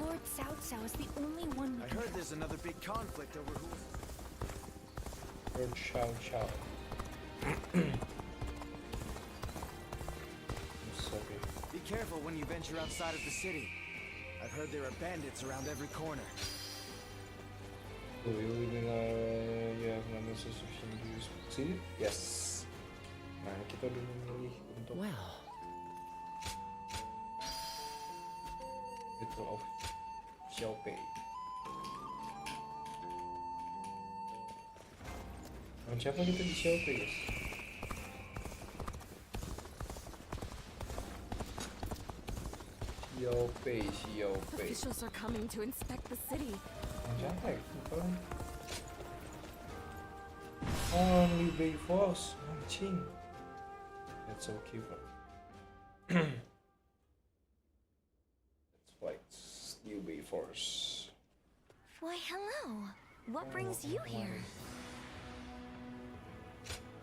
Lord Cao Cao is the only one we I heard there's another big conflict over who... Lord Cao Cao. Sorry. Be careful when you venture outside of the city. I've heard there are bandits around every corner. You have numbers of sini. Yes. Nah, kita udah memilih untuk Battle of Xiaopei. Siapa kita di Xiaopei, guys? Xiaopei. Officials are coming to inspect the city. Siapa ya? Bukan. Only Bay Force, mancing. That's okay, bro. Let's fight Liu Bay Force. Why, hello. What brings you here?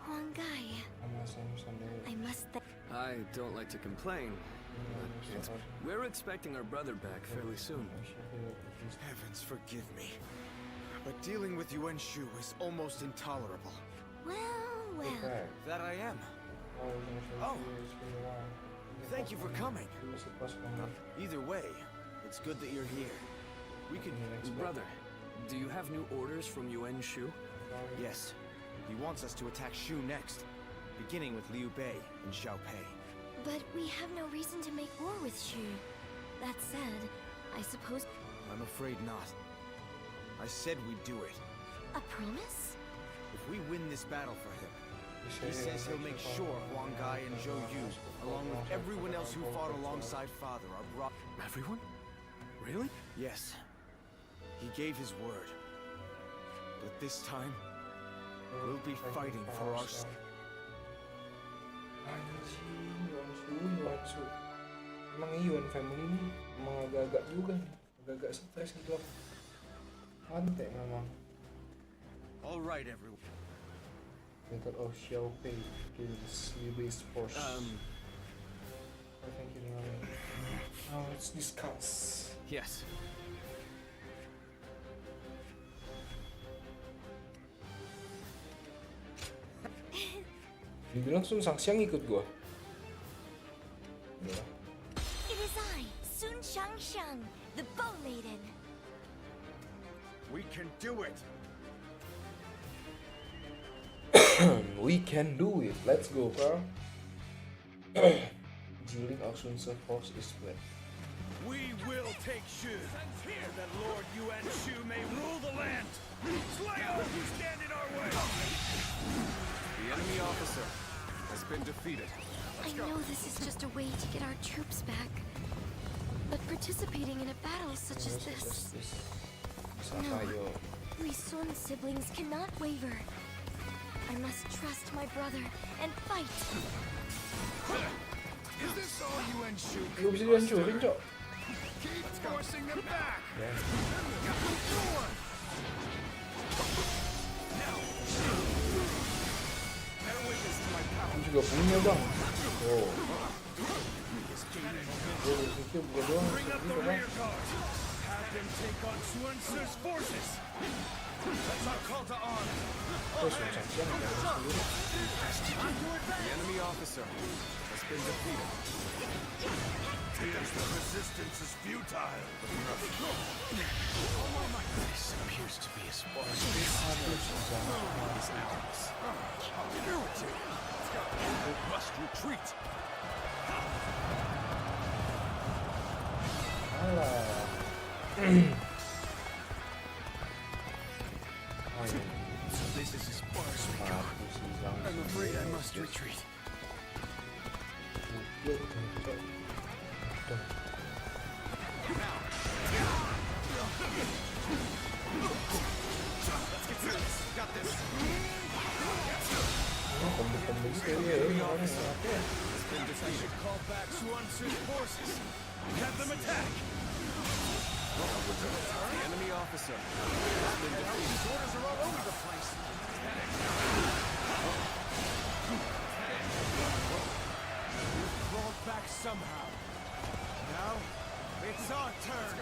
Huang Gai. I must I don't like to complain, but we're expecting our brother back fairly soon. Heavens forgive me, but dealing with Yuan Shu is almost intolerable. Well. That I am. Oh, thank you for coming. Either way, it's good that you're here. We could... Brother, do you have new orders from Yuan Shu? Yes. He wants us to attack Shu next, beginning with Liu Bei and Xiaopei. But we have no reason to make war with Shu. That said, I suppose... I'm afraid not. I said we'd do it. A promise? If we win this battle for him, he says he'll make sure Huang Gai and Zhou Yu, along with everyone else who fought alongside Father, are brought... Everyone? Really? Yes. He gave his word. But this time, we'll be fighting for our... Yuan Shu. Emang Yuan family ini emang agak-agak juga nih. Agak-agak stres gitu. Mantek memang. All right, everyone. Battle of Xiaopei against Liu Bei's force. Thank you. Now let's discuss. Yes. Dibilang Sun Shangxiang ikut gua. It is I, Sun Shangxiang, the Bow Maiden. We can do it. We can do it. Let's go, bro. Dueling of Sun's force is split. We will take Shu, and that Lord Yuan Shu may rule the land. Slay all who stand in our way. The enemy officer has been defeated. I know this is just a way to get our troops back, but participating in a battle such as this... No, we Sun siblings cannot waver. I must trust my brother and fight. Is this all Yuan Shu? Lu bisa dihancurin, Cok. Keep forcing them back. Aku juga punya, Bang. Oh. Itu bukan doang. Bring up the rear guard. Have them take on Yuan Shu's forces. That's our call to arms. The enemy officer has been defeated. The resistance is futile. This appears to be as far as We must retreat. So this is as far as we go. I'm afraid I must retreat. Let's get through this. Got this. We should call back Yuan Shu's forces. Have them attack. The enemy officer has been defeated. These orders are all over the place. We've crawled back somehow. Now, it's our turn.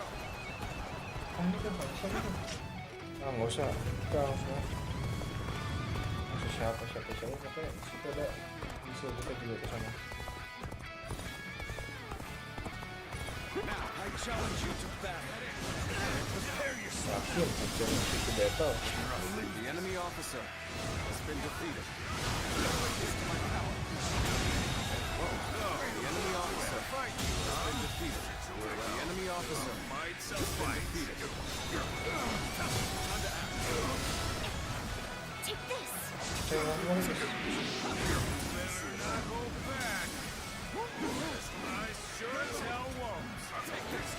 Nggak usah. Kita langsung. Siapa situ ada bisa kita juga ke sana. challenge you to battle. Prepare yourself. The enemy officer has been defeated. The enemy officer has been defeated. The enemy officer has been defeated. Take this. I sure as hell won't. Take this.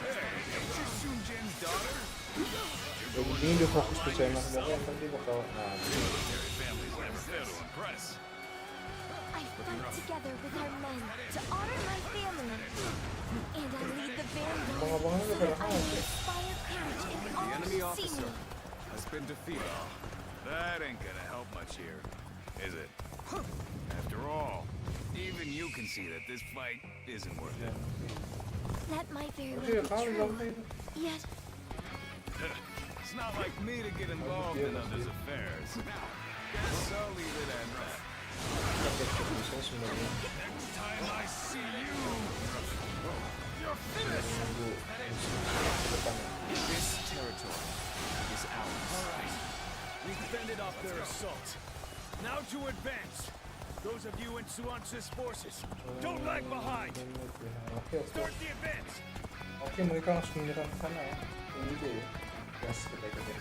Hey, ain't you Sun Jian's daughter? Ini udah fokus ke channel sebenarnya nanti bakal Families never fail to impress. I fight together with our men to honor my family. And I lead the vanguard so that I may inspire courage in The all enemy who see officer me. has been defeated. That ain't gonna help much here, is it? After all, even you can see that this fight isn't worth it. That might very well be true. Yet, It's not like me to get involved in others' affairs. Guess I'll leave it at that. Next time I see you, you're finished. This territory is ours. All right, we've fended off their assault. Now to advance. Those of you in Suance's forces, don't lag behind. Start the advance. Oke, mereka langsung menyerang ke sana ya. Ini deh ya. Gas gede-gede.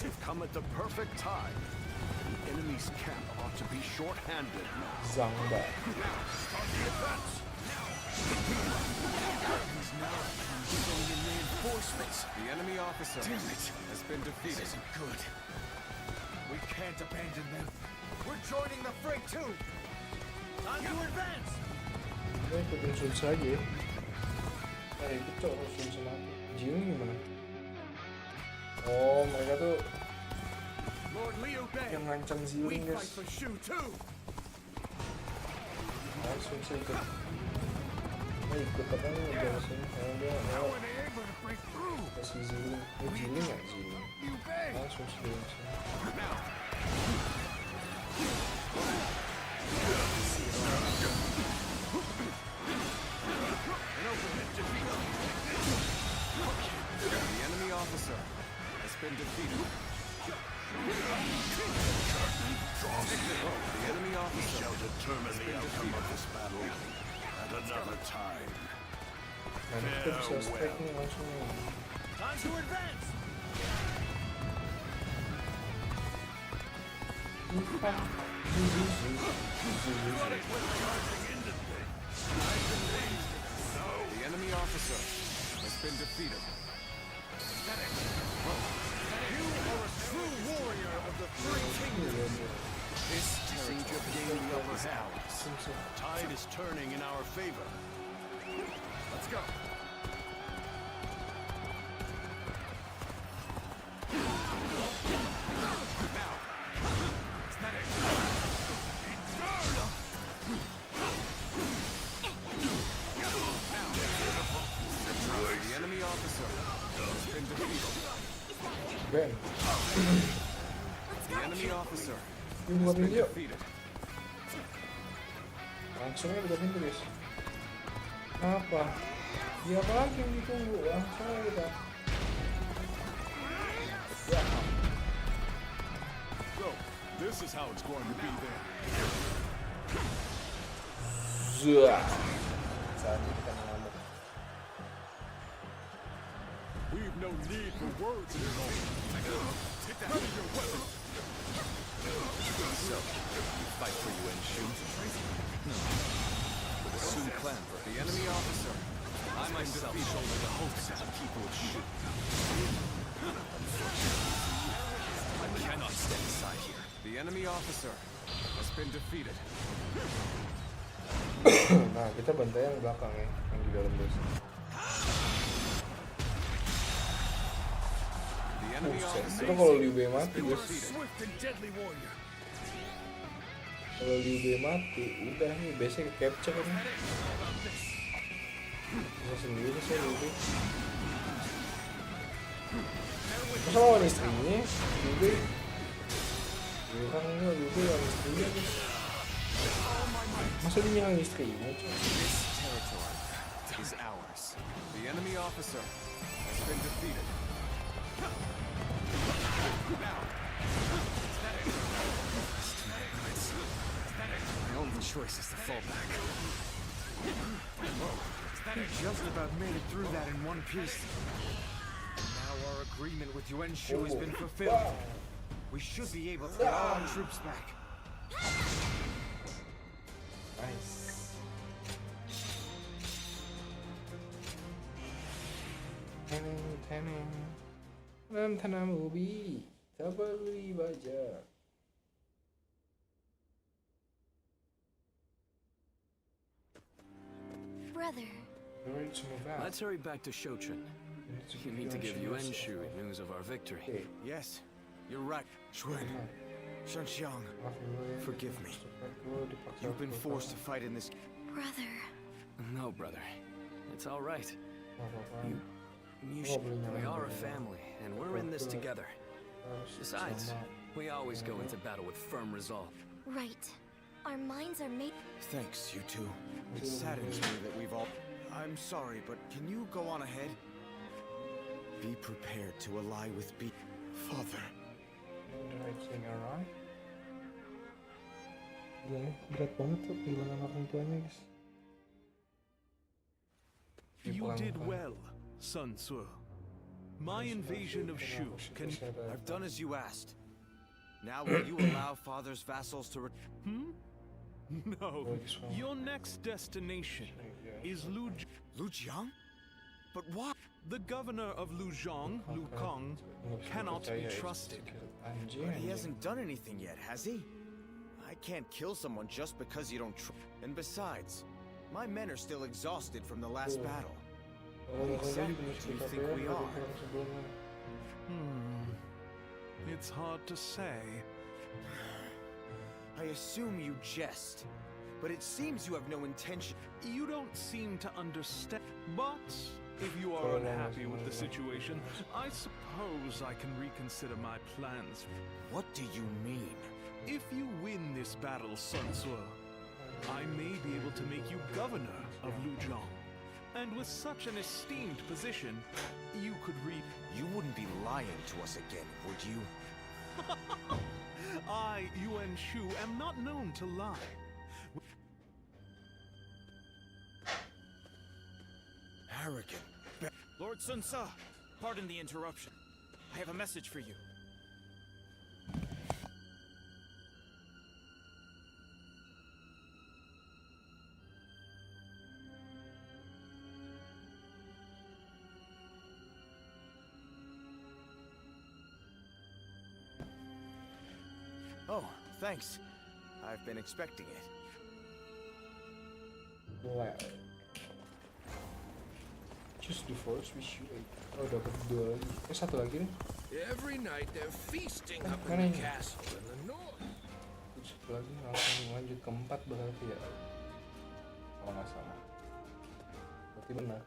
You've come at the perfect time. The enemy's camp ought to be short-handed now. Zangba. Reinforcements. The enemy officer has been defeated. This isn't good. We can't abandon them. We're joining the fray too. Time to advance. Kita ikutin Sun saja ya. Nah, ikut cok Sun sama aku. Jin gimana? Oh, mereka tuh Lord Liu Bei, yang ngancam we Ziling fight guys. for Shu too. Nah, Sun saya ikut. Nah, ikut apa nih? Udah sini. Dia How are they able to break through? kasih Ziling. Ini Ziling nggak Ziling? Liu Bei. Langsung sini. The enemy officer has been defeated. The enemy officer Shall determine the outcome of this battle at another time. Nah, kita bisa strike nih langsung. Time to advance. The enemy officer has been defeated. You are a true warrior of the Three Kingdoms. This seems to have gained the upper hand. Tide is turning in our favor. Let's go. The enemy officer has been defeated. Ben. The enemy officer Ini buka has been pintu yuk. defeated. Langsung aja buka pintu guys. Apa? Dia apa lagi yang ditunggu? Langsung aja kita. So, this is how it's going to be then. Zah. Saatnya kita mengamuk. We've no need for words anymore. Get that out of your weapon. So, you fight for Yuan Shu? No. For the Sun clan, for the enemy officer. I myself shoulder the hopes of the people of Shu. I cannot stand aside here. The enemy officer has been defeated. Nah, kita bantai yang belakang ya, yang di dalam base. The enemy Buset, officer itu kalau Liu Bei mati guys. Swift and deadly warrior. Kalau Liu Bei mati, udah nih biasanya ke capture nih. Bisa sendiri sih Liu Bei. Masa lawan istrinya? Liu Bei. Orang enggak Liu Bei lawan istrinya nih. Masa dia nyerang istrinya? This territory is ours. The enemy officer has been defeated. Now, my only choice is to fall back. Whoa, we just about made it through that in one piece. Now our agreement with Yuan Shu has been fulfilled. We should be able to get all our troops back. Nice. Tanam ubi, tak beli baja. Brother. Let's hurry back to Shotren. You need to give Yuan Shu news of our victory. Yes, you're right. Xuan, Shanxiang, forgive me. You've been forced to fight in this... Brother. No, brother. It's all right. We are a family, and we're in this together. Besides, we always go into battle with firm resolve. Right. Our minds are made... Thanks, you two. It saddens me that we've all... I'm sorry, but can you go on ahead? Be prepared to ally with Father. Berat banget tuh kehilangan orang tuanya, guys. You did well, Sun Tzu. My invasion of Shu can... I've done as you asked. Now will you allow Father's vassals to... No. Your next destination is Lujiang? But why? The governor of Lujiang, Lu Kong, cannot be trusted. But he hasn't done anything yet, has he? I can't kill someone just because you don't And besides, my men are still exhausted from the last battle. What exactly do you think we are? It's hard to say. I assume you jest, but it seems you have no intention. You don't seem to understand, but if you are unhappy with the situation, I suppose I can reconsider my plans. What do you mean? If you win this battle, Sun Tzu, I may be able to make you governor of Lujiang. And with such an esteemed position, you could reap... You wouldn't be lying to us again, would you? I, Yuan Shu, am not known to lie. Arrogant. Lord Sun Tzu, pardon the interruption. I have a message for you. Oh, thanks. I've been expecting it. Wow. Just the force we shoot. Oh, dapat dua lagi. Satu lagi nih. Every night they're feasting up in the castle in the north. Satu lagi langsung lanjut ke 4 berarti ya. Kalau nggak salah. Berarti benar.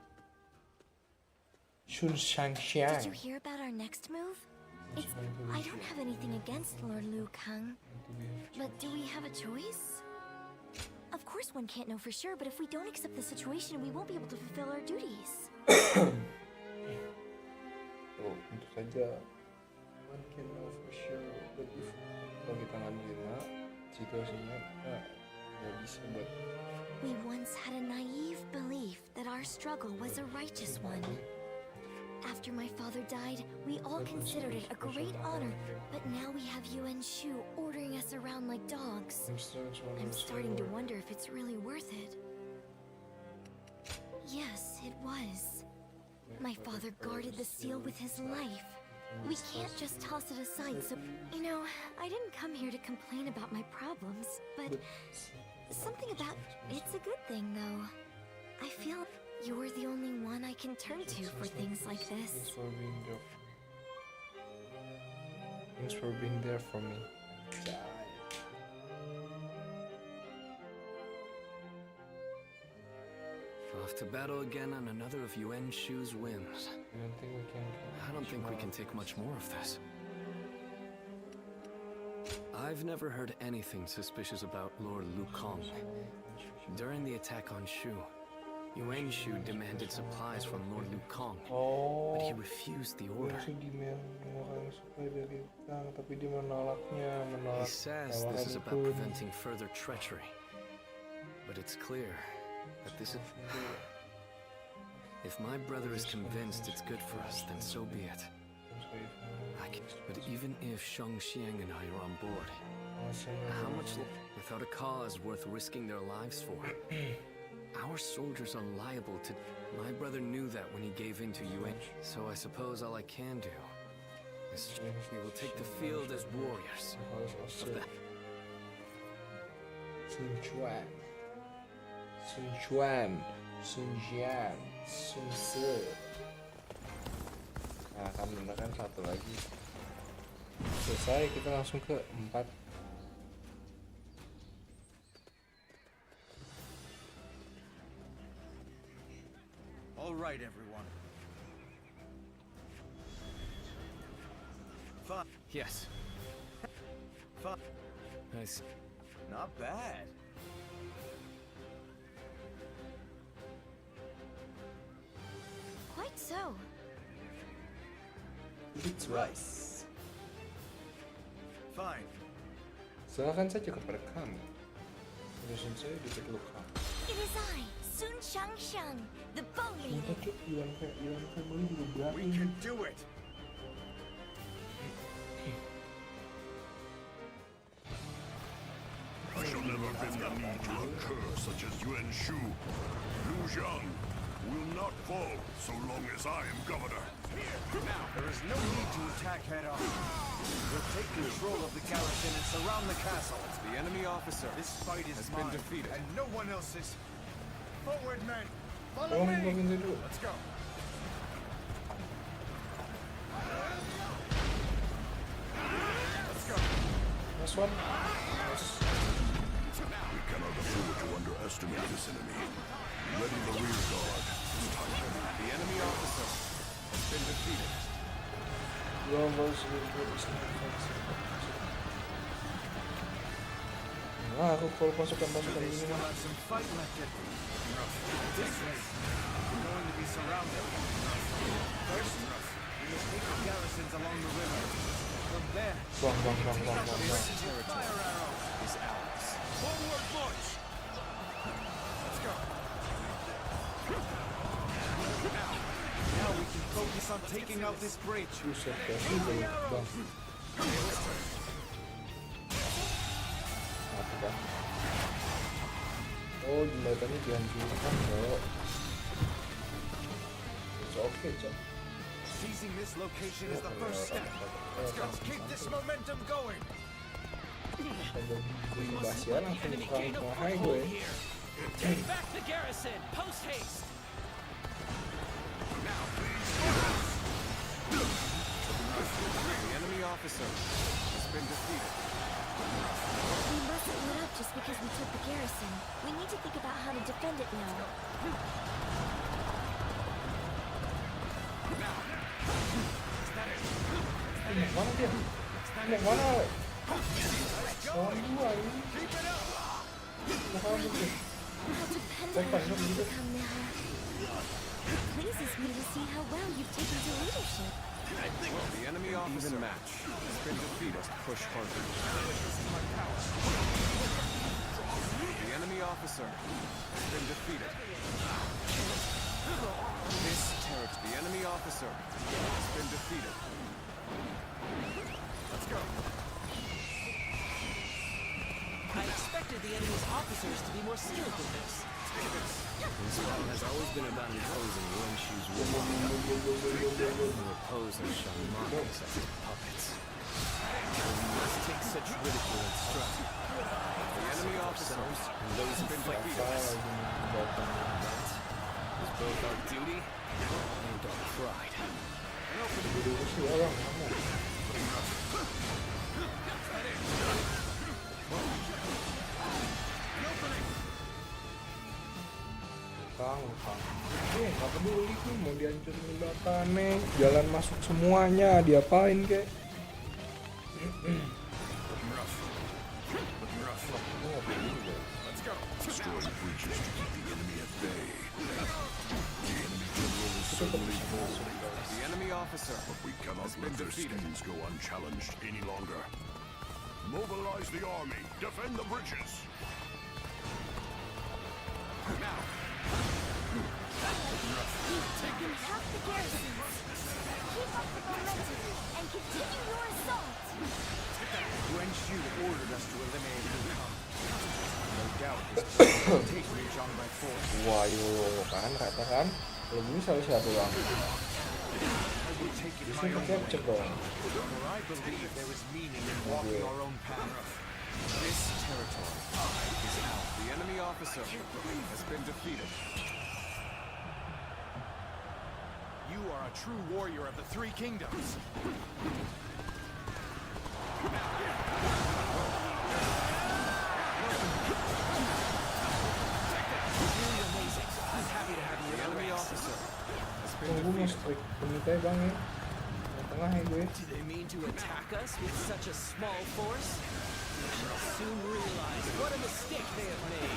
Shun Shangxiang. Did you hear about our next move? I don't have anything against Lord Lu Kang, but do we have a choice? Of course one can't know for sure, but if we don't accept the situation, we won't be able to fulfill our duties. Oh, tentu saja. One can know for sure, but if kalau kita nggak menerima situasinya, nggak bisa buat. We once had a naive belief that our struggle was a righteous one. After my father died, we all considered it a great honor, but now we have Yuan Shu ordering us around like dogs. I'm starting to wonder if it's really worth it. Yes, it was. My father guarded the seal with his life. We can't just toss it aside, so... You know, I didn't come here to complain about my problems, but... Something about... It's a good thing, though. I feel... You're the only one I can turn to for things like this. Thanks for being there for me. To battle again on another of Yuan Shu's whims. I don't think we can take much more of this. I've never heard anything suspicious about Lord Lu Kong. During the attack on Shu, Yuan Shu demanded supplies from Lord Lu Kong, but he refused the order. He says this is about preventing further treachery, but it's clear that this is... If my brother is convinced it's good for us, then so be it. But even if Shang Xiang and I are on board, how much without a cause worth risking their lives for? Our soldiers are liable to... My brother knew that when he gave in to Yuan, so I suppose all I can do is we will take the field as warriors of the... Sun Quan, Sun Quan, Sun Jian, Sun Se. Nah, akan menggunakan satu lagi. Selesai, kita langsung ke 4. All right, everyone. Fun. Yes. Fun. Nice. Not bad. Quite so. It's rice. Fine. Serahkan saja kepada kami. Urusan saya diperlukan. It is I, Sun Shang, the bow lady. We can do it. I shall never bend the knee to a cur such as Yuan Shu. Lu Jiang will not fall so long as I am governor. Now, there is no need to attack head on. We'll take control of the garrison and surround the castle. The enemy officer This fight has been defeated. and no one else's. Forward, men! Follow me! Let's go. Let's go. Last one. We cannot afford to underestimate this enemy. Ready the rear guard. It's time. The enemy officer has been defeated. Nah, aku kalau pasukan They ini still mah. have some fight left in them. This way, we're going to be surrounded. First, we must take the garrisons along the river. From there, Bang. this fire arrow Is ours. Forward march! Let's go. Now we can focus on taking out this bridge. Buset, kasih bang. Mati kan? Oh, jembatannya dihancurkan kok. It's okay, Cok. Seizing this location is the first step. Let's keep this momentum going. We must let the enemy gain a foothold here. Take back the garrison! Post haste! The enemy officer has been defeated. We mustn't let up just because we took the garrison. We need to think about how to defend it now. Mana dia? Mana? Lawan dua ini. How dependable you've become now. It pleases me to see how well you've taken to leadership. The enemy officer match has been defeated. Push harder. The enemy officer has been defeated. This territory. The enemy officer has been defeated. Let's go. I expected the enemy's officers to be more skilled than this. This battle has always been about imposing Yuan Shu's will. You oppose and shun monarchs as his puppets. We must take such ridicule and strut. The enemy officers And those who fight for us. That is both our duty and our pride. Kang. Nggak peduli tuh mau dihancurin jembatannya, jalan masuk semuanya, diapain kek? Destroying breaches to keep the enemy at bay. The enemy general is certainly falling. The enemy officer. But we cannot let their schemes go unchallenged any longer. Mobilize the army. Defend the bridges. Now. Taken half the garrisons. Keep up the momentum and continue your assault. Yuan Shu ordered us to eliminate Lucan. No doubt this plan will take Lijiang by force. Wah, kan kata kan, belum bisa siapa bang? Bisa capture dong. For I believe there is meaning in walking our own path. This territory is ours. The enemy officer has been defeated. You are a true warrior of the Three Kingdoms. Tunggu mas trik penitanya bang ya, tengah ya gue. Do they mean to attack us with such a small force? We shall soon realize what a mistake they have made.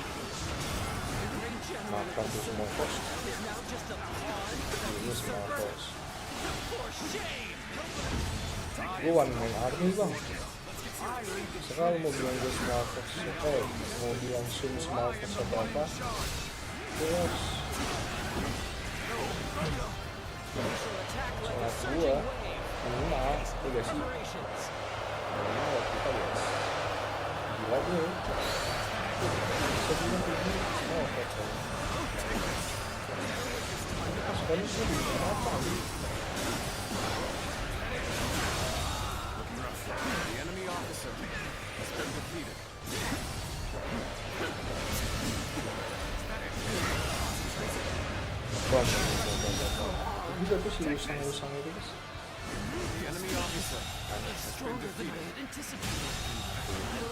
Makan tuh semua kos. Is now just a pawn for Ini semua kos. For shame! Gue one man army bang. Sekarang mau bilang gue small fox, mau bilang zoom small fox atau apa? Terus salah gua, minimal, gak sih? Minimal waktu kita guys. Gila gue. Bisa bilang ini small fox aja. Pasukannya sih apa nih? The enemy officer has been defeated. Bom. Juga tuh si usang-usang itu guys. The enemy officer has been defeated.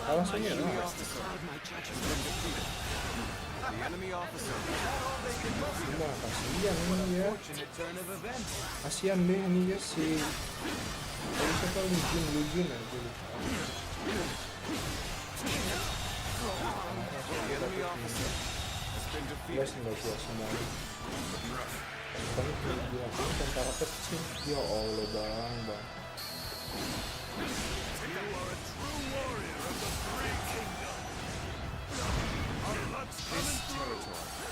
Langsung ya. The enemy officer. Cuma kasihan ini ya. Kasihan deh ini ya si. Kalau siapa Lujin aja. The enemy officer has been defeated. Yes, nggak kuat semua. Kan bilang tentara kecil. Ya Allah bang.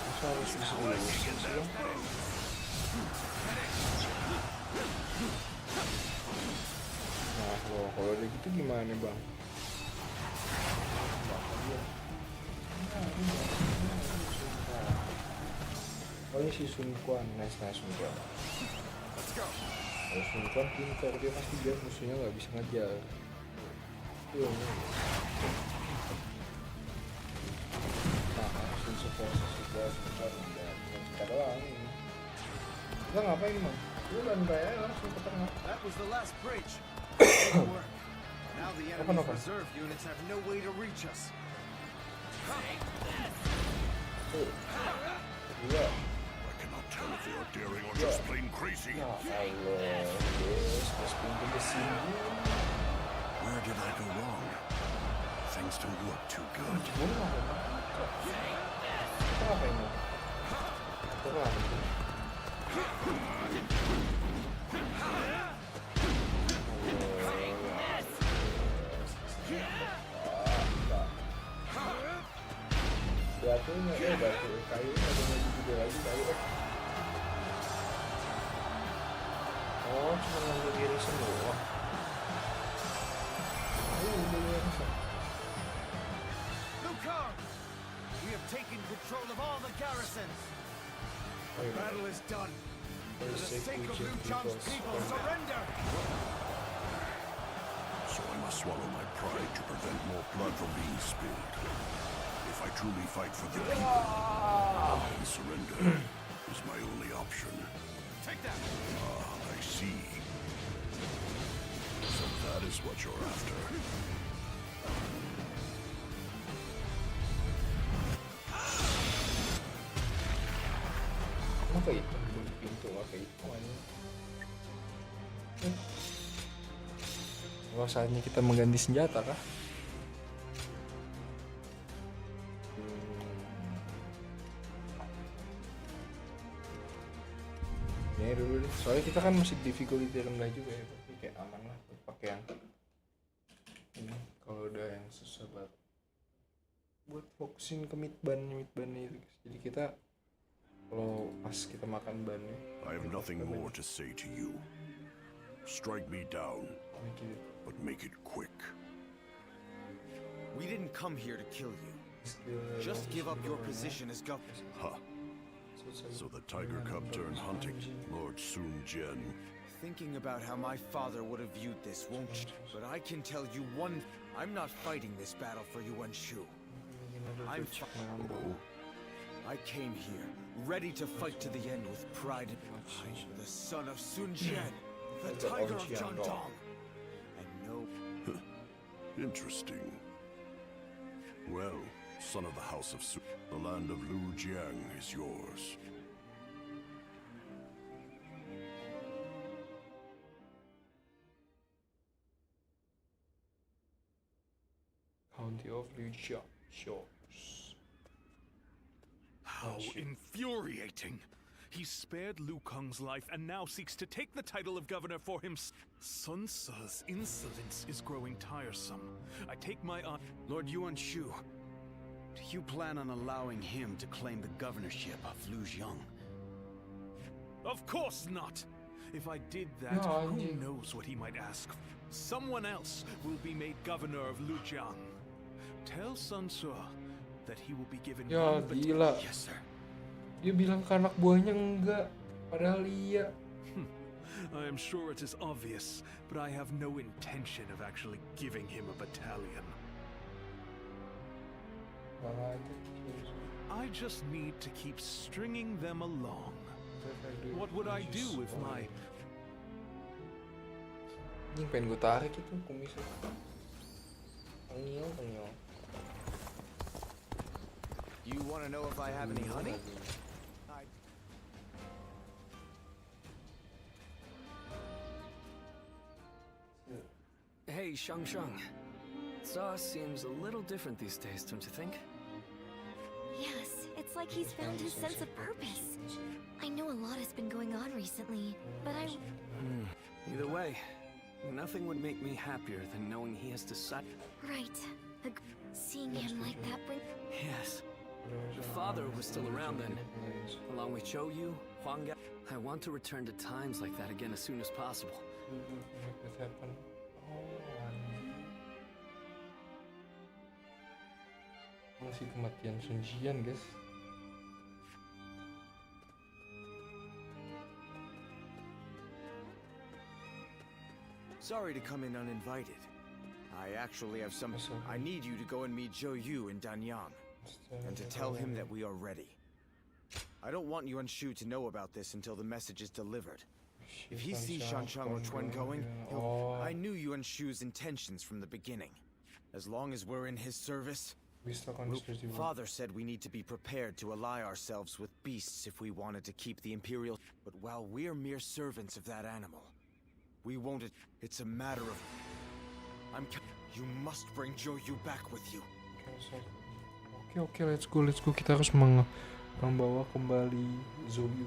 Masa harus diseriusin sih bang? Nah kalau udah gitu gimana bang? Oh ini si Sun Quan, nice Sun Quan. Kalau Sun Quan pintar, dia pasti biar musuhnya nggak bisa ngejar. Nah, Sun Quan udah kita doang ini. Kita ngapain bang? Lu lantai aja langsung ke tengah. That was the last bridge. Now the enemy's reserve units have no way to reach us. Iya. I cannot tell if they are daring or just plain crazy. Ya Allah, terus pintu ke sini. Where did I go wrong? Things don't look too good. Kita ngapain bang? Terang. Batunya, batu kayunya ada lagi juga lagi kayu. Oh, cuma ngambil diri semua. Lucan! We have taken control of all the garrisons. The battle is done. For the sake of Lijiang's people, surrender! So I must swallow my pride to prevent more blood from being spilled. If I truly fight for the people, then surrender is my only option. Take that! I see. So that is what you're after. kehitung di pintu nggak kehitung aja. Kalau saatnya kita mengganti senjata kah? Ini dulu deh. Soalnya kita kan masih difficulty rendah juga ya, tapi kayak aman lah buat pakai yang ini. Kalau udah yang susah banget buat fokusin ke mid-ban itu. Jadi kita kalau pas kita makan bannya. I have nothing more to say to you. Strike me down, but make it quick. We didn't come here to kill you. Just give up your position as governor. Huh. So the Tiger Cub turned hunting, Lord Sun Jian. Thinking about how my father would have viewed this, won't you? But I can tell you one, I'm not fighting this battle for Yuan Shu. I came here, ready to fight to the end with pride. I am the son of Sun Jian, the Tiger of Jiangdong. And no... Interesting. Well, son of the House of Su, the land of Lu Jiang is yours. County of Lu Jiang, yours. How infuriating! He spared Liu Kang's life and now seeks to take the title of governor for him. Sun Tzu's insolence is growing tiresome. I take my Lord Yuan Shu, do you plan on allowing him to claim the governorship of Lujiang? Of course not! If I did that, who knows what he might ask? Someone else will be made governor of Lujiang. Tell Sun Tzu that he will be given Ya gila. Yes, sir. Dia bilang ke anak buahnya enggak, padahal iya. I am sure it is obvious, but I have no intention of actually giving him a battalion. I just need to keep stringing them along. What would I do if my... Ini pengen gue tarik itu kumisnya. Tengil. You want to know if I have any honey? Hey, Shang. Za seems a little different these days, don't you think? Yes, it's like he's found his sense of purpose. I know a lot has been going on recently, but Either way, nothing would make me happier than knowing he has decided. Right. Seeing him like that brings... Yes. Your father was still around then, along with Zhou Yu, Huang Ga. I want to return to times like that again as soon as possible. Masih kematian Sun Jian, guys. Sorry to come in uninvited. I actually have some... I need you to go and meet Zhou Yu in Danyang, and to tell him that we are ready. I don't want Yuan Shu to know about this until the message is delivered. If he sees Shanshang or Chuan going, he'll... I knew Yuan Shu's intentions from the beginning. As long as we're in his service... Father said we need to be prepared to ally ourselves with beasts if we wanted to keep the Imperial... But while we're mere servants of that animal, we won't... It's a matter of... You must bring Zhou Yu back with you. Oke, let's go. Kita harus membawa kembali Zhou Yu.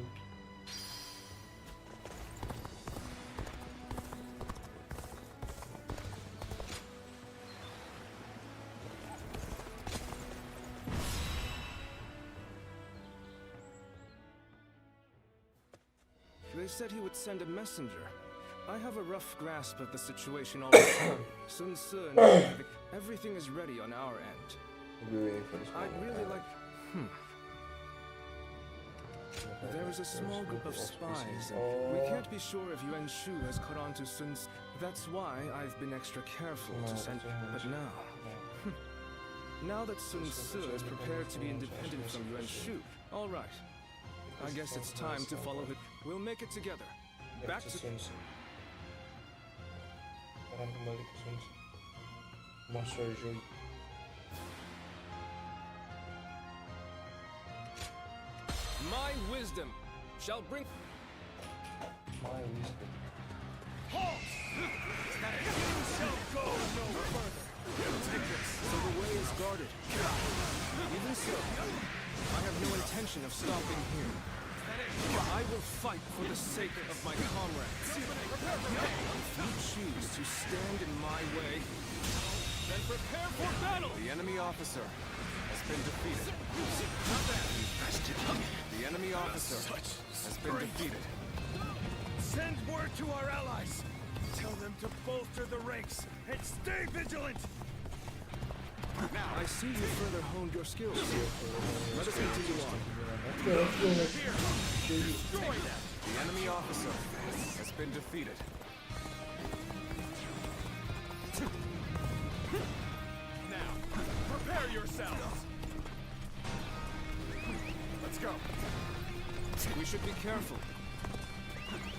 They said he would send a messenger. I have a rough grasp of the situation already. Sun Tzu and everything is ready on our end. I'd really like... There is a small group of spies, and we can't be sure if Yuan Shu has caught on to Sun Tzu. That's why I've been extra careful to send... But now... Now that Sun Tzu is prepared to be independent from Yuan Shu, all right. I guess it's time to follow it. We'll make it together. Back to... Akan kembali ke Sun Tzu. Monster Zhou Yu. My wisdom shall bring. My wisdom. Halt! You shall go no further. Take this. So the way is guarded. Even so, I have no intention of stopping here. I will fight for the sake of my comrades. If you choose to stand in my way, then prepare for battle! The enemy officer has been defeated. The enemy officer has been defeated. Send word to our allies. Tell them to bolster the ranks and stay vigilant. Now, I see you further honed your skills. Let us continue on. Destroy them. The enemy officer has been defeated. Now, prepare yourselves. Let's go. We should be careful.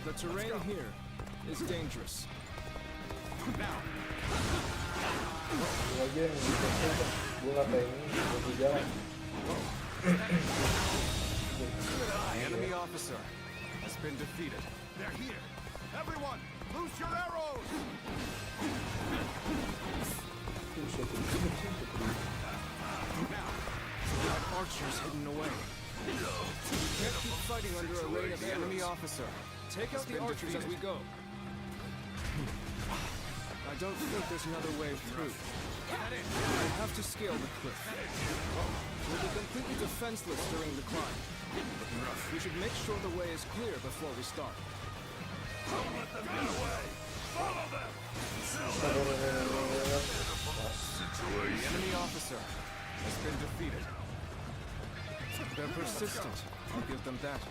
The terrain here is dangerous. Now. The enemy officer has been defeated. They're here. Everyone, loose your arrows. Now, we have archers hidden away. We can't keep fighting under a rain of the enemy officer. Take out the archers as we go. I don't think there's another way through. I have to scale the cliff. We'll be completely defenseless during the climb. We should make sure the way is clear before we start. Don't let them get away! Follow them! The enemy officer has been defeated. They're persistent. I'll give them that.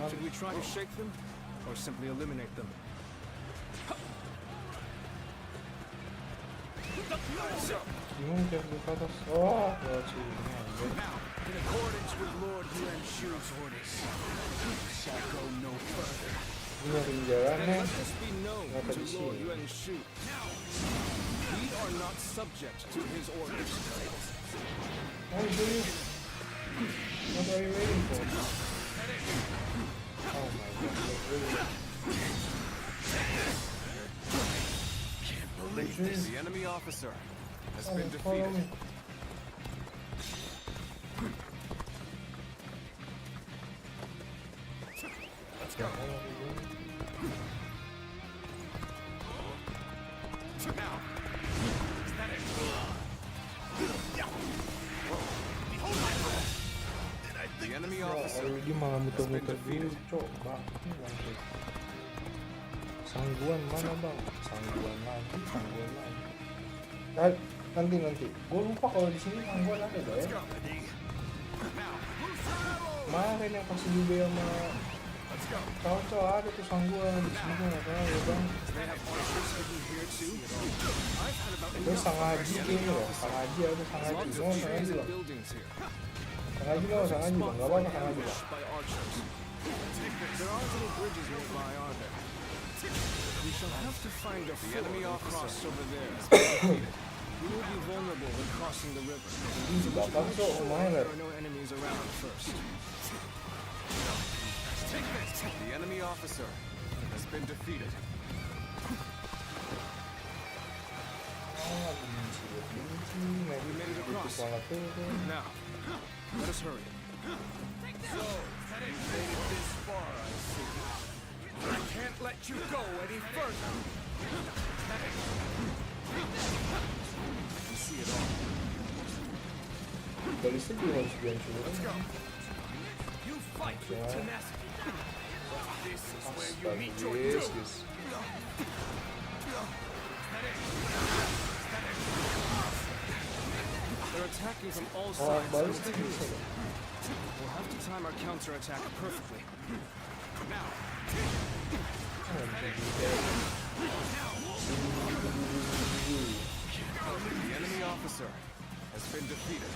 Should we try to shake them, or simply eliminate them? Now, in accordance with Lord Yuan Shu's orders, we shall go no further. Then let this be known to Lord Yuan Shu. We are not subject to his orders. What are you waiting for? Oh my god, The enemy officer has been defeated. Let's go. Now. Is that it? Behold my wrath. The enemy officer dia malah muter-muter dulu, coba. Sangguan mana bang? Sangguan lagi. Nanti. Gue lupa kalau di sini sangguan ada gak ya? Kemarin yang pas juga sama cowok ada tuh sangguan di sini nggak tahu ya bang. Terus sangaji kayaknya ya, sangaji ada sangaji, mau sangaji bang. Sangaji mau sangaji bang, nggak apa-apa sangaji bang. There aren't any bridges nearby, are there? We shall have to find a ford across over there. We will be vulnerable when crossing the river. There are no enemies around first. The enemy officer has been defeated. We made it across. Now, let us hurry. So, that ain't made it this far, I see. I can't let you go any further. You see it all. Let's go. You fight with tenacity. This is where you meet your doom. They're attacking from all sides. We'll have to time our counterattack perfectly. Now. The enemy officer has been defeated.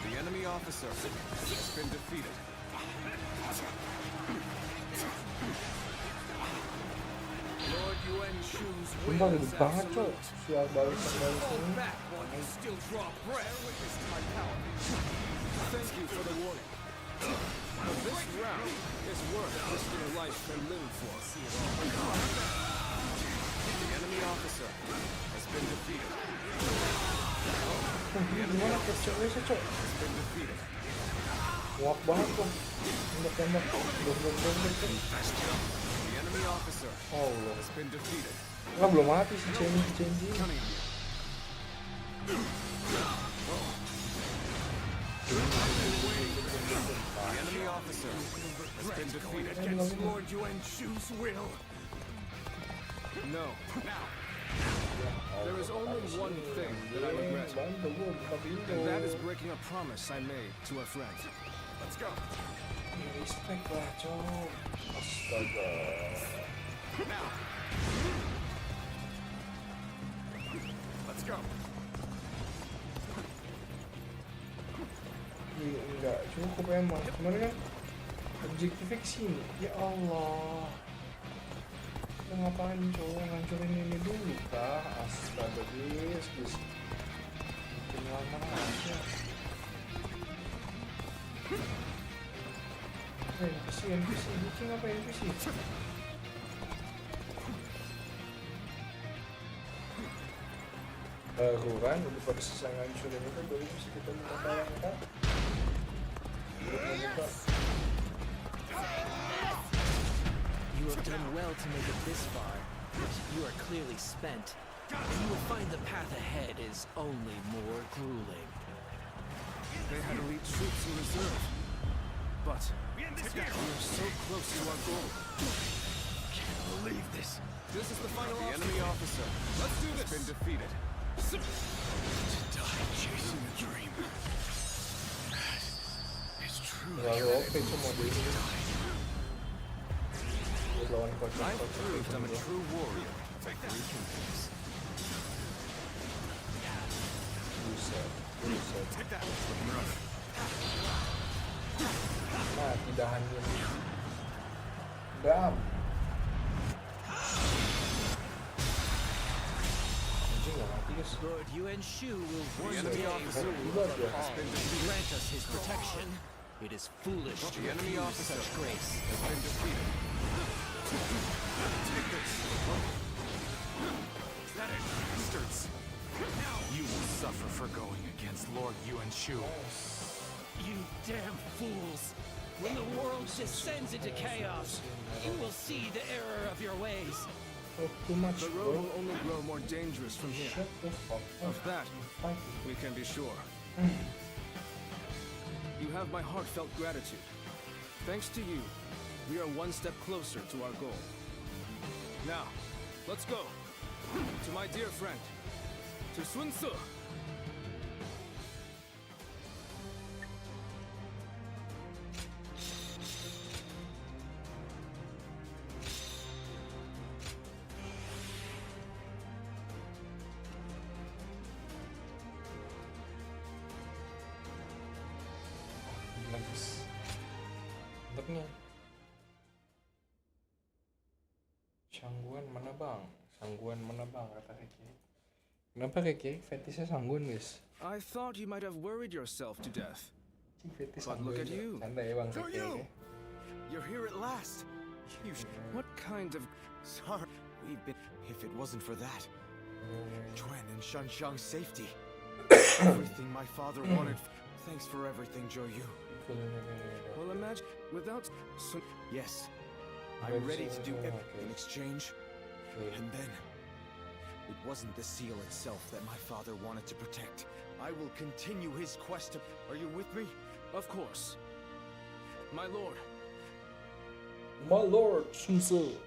The enemy officer has been defeated. Lord Yuan Shu's Sumpah will gede is banget cok. absolute. Sial barisan Fall ini. back while you still draw breath. Witness to my power. Thank you for the warning. But this round is worth risking life and limb for. The enemy officer has been defeated. The enemy officer has been defeated. Muak banget kok. Tembak-tembak. The enemy officer has been defeated. Enggak, belum mati si Chenji. The enemy officer has been defeated against Lord Yuan Shu's will. No. Now. There is only one thing that I regret, and that is breaking a promise I made to a friend. Let's go. Respect lah cok. Astaga. Now. Let's go. Enggak cukup emang. Kemarin kan objektifnya kesini. Ya Allah. Kita ngapain cowok ngancurin ini dulu kah? Astaga guys. Bikin lama aja. NPC, bikin apa NPC? Baru kan, udah pada selesai ngancurin itu, baru bisa kita minta tolong kan? You have done well to make it this far, but you are clearly spent. You will find the path ahead is only more grueling. They had elite troops in reserve, but we are so close to our goal. Can't believe this. This is the final The enemy officer. Let's do this. Has been defeated. To die chasing a dream. It's true. Lalu oke cuma di ini. Lawan I proved I'm a true warrior. Take that. Buset. Take that. Looking rough. Nah, tidak hanya dam. Anjing gak mati guys. Lord Yuan Shu will The enemy officer has grant us his protection. It is foolish to The enemy refuse officer such grace. has been defeated. Take this. Is that it? Bastards. You will suffer for going against Lord Yuan Shu. You damn fools! When the world descends into chaos, you will see the error of your ways. Too much, The road will only grow more dangerous from here. Shut the fuck up. Of that, we can be sure. You have my heartfelt gratitude. Thanks to you, we are one step closer to our goal. Now, let's go. To my dear friend, to Sun Ce. Untuknya Sangguan menebang kata Reki. Kenapa Reki? Fetisnya sangguan guys. I thought you might have worried yourself to death. Fetis But look at you. Canda ya bang Reki. You're here at last. What kind of... Sorry, we've been... If it wasn't for that, Quan and Shanshang's safety, everything my father wanted. Thanks for everything, Joyu. Well, imagine without Sun... Yes, I'm ready to do everything in exchange. And then, it wasn't the seal itself that my father wanted to protect. I will continue his quest to... Are you with me? Of course. My lord. My lord, Sun Ce.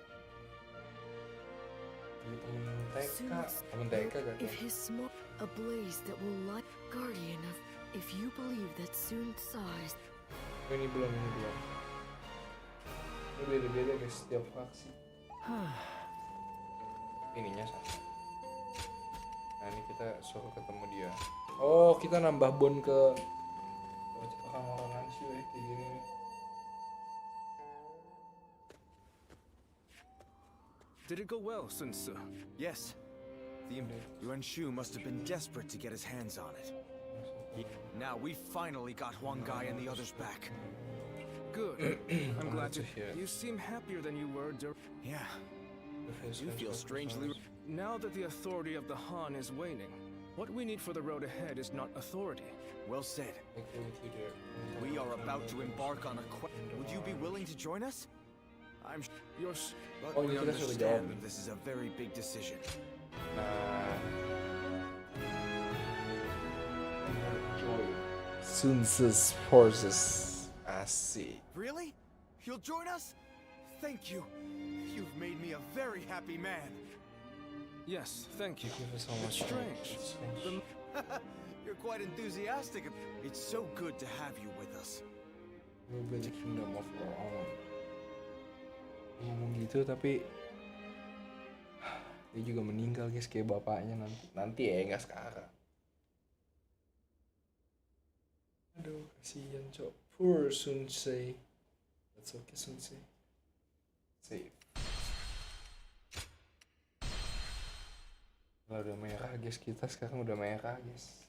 Temen TK kan? If his smoke a blaze that will light guardian of... If you believe that Sun Ce... Ini belum. Ini beda-beda guys setiap faksi. Ininya sama. Nah ini kita suruh ketemu dia. Oh kita nambah bond ke orang-orangan sih kayak gini nih. Did it go well, Sun Tzu? Yes. The Yuan Shu must have been desperate to get his hands on it. Now we finally got Huang Gai and the others back. Good. I'm glad to hear. You seem happier than you were during... Yeah. You feel strangely... Now that the authority of the Han is waning, what we need for the road ahead is not authority. Well said. We are about to embark on a quest. Would you be willing to join us? I'm sure. But we understand that this is a very big decision. Sun Tzu's forces. I see. Really? You'll join us? Thank you. You've made me a very happy man. Yes, thank you. So it's strange. You're quite enthusiastic. It's so good to have you with us. We'll be the kingdom of our own. Ngomong gitu tapi dia juga meninggal guys kayak bapaknya nanti ya nggak sekarang. Aduh kasihan cok. Poor Sun Tzu. That's okay Sun Tzu. Save. Udah merah guys, kita sekarang udah merah guys.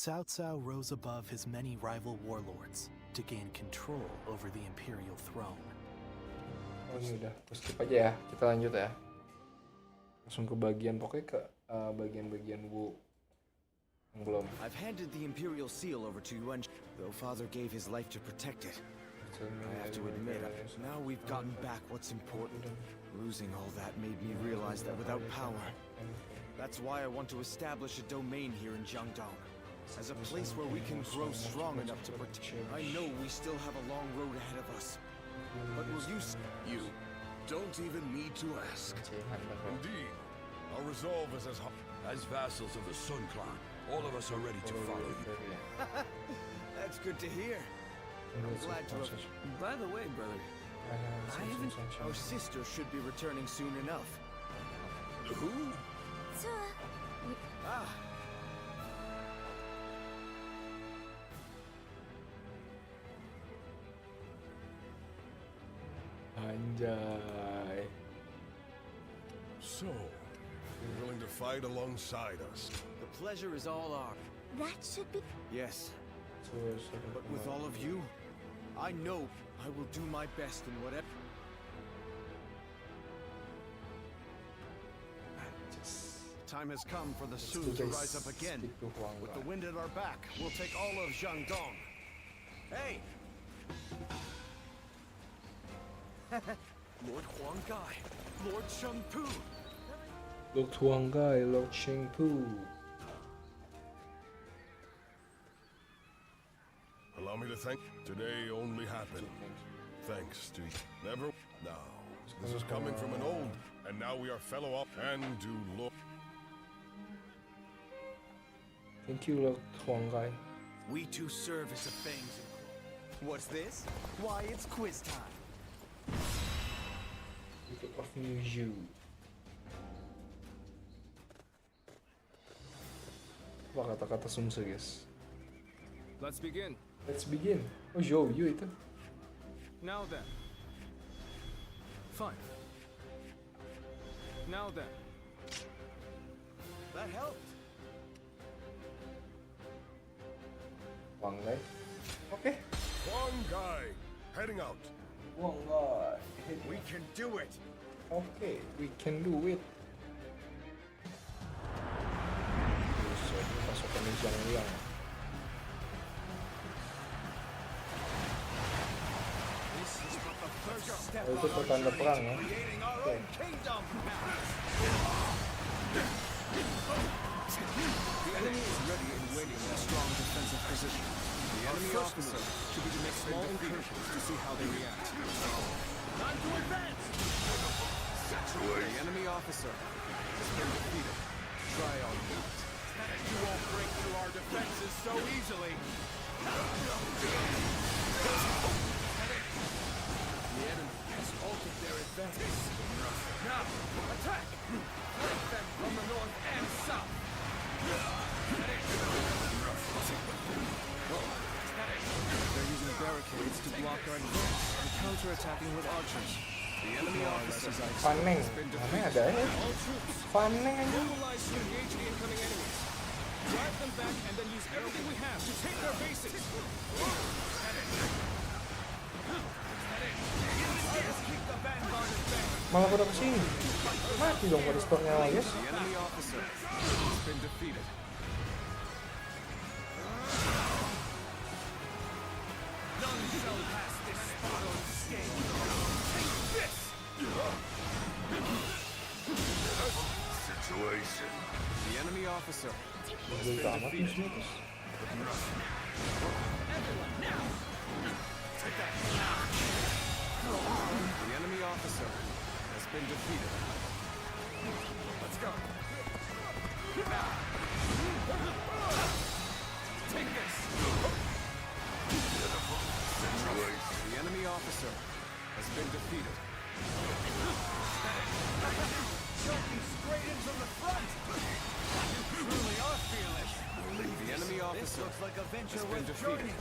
Cao Cao rose above his many rival warlords to gain control over the imperial throne. Oh ini udah, skip aja ya, kita lanjut ya. Langsung ke bagian, pokoknya ke bagian-bagian Wu yang belum. I've handed the imperial seal over to Yuan, though father gave his life to protect it. I have to admit, now we've gotten back what's important. Losing all that made me realize that without power, that's why I want to establish a domain here in Jiangdong, as a place where we can grow strong enough to protect. I know we still have a long road ahead of us, but will you... You don't even need to ask. Indeed, our resolve is as hard. As vassals of the Sun Clan, all of us are ready to follow you. That's good to hear. I'm glad to have... By the way, brother, I haven't... Our sister should be returning soon enough. Who? Ah. Anjay. So, you're willing to fight alongside us? The pleasure is all ours. That should be... Yes. But with all of you, I know I will do my best in whatever... Time has come for the Sun to rise up again. With the wind at our back, we'll take all of Jiangdong. Hey! Lord Huang Gai, Lord Sheng Pu. Lord Huang Gai, Lord Sheng Pu. Allow me to thank. Today only happened. Thanks to never. Now, this is coming from an old, and now we are fellow up and do Lord. Thank you, Lord Huang Gai. We two serve as the fangs. What's this? Why, it's quiz time. Look of New You. Apa kata-kata Sun Tzu, guys? Let's begin. Let's begin. Oh, Zhou Yu itu. Now then. Fine. Now then. That helped. Huang Gai. Okay. Huang Gai, heading out. Huang Gai. We can do it. Okay, we can do it. Pasukan Jiang. Oh, itu pertanda perang ya. Okay. The enemy is ready and waiting in a strong defensive position. The enemy officer should be to make small incursions to see how they react. Time to advance! The enemy officer has been defeated. Try on that. You won't break through our defenses so easily. The enemy has altered their advantage. Now, attack! Flank them from the north and south. They're using barricades to block our advance and counter-attacking with archers. Faneng, mana ada ya? Faneng aja. Malah pada kesini. Mati dong pada sportnya lah, guys. Situation. The enemy officer. Amat nih sini, guys. The enemy officer has been defeated. Let's go. Take this. The enemy officer has been defeated. Straight into the front. You truly are fearless. The enemy officer looks like a venture worth joining.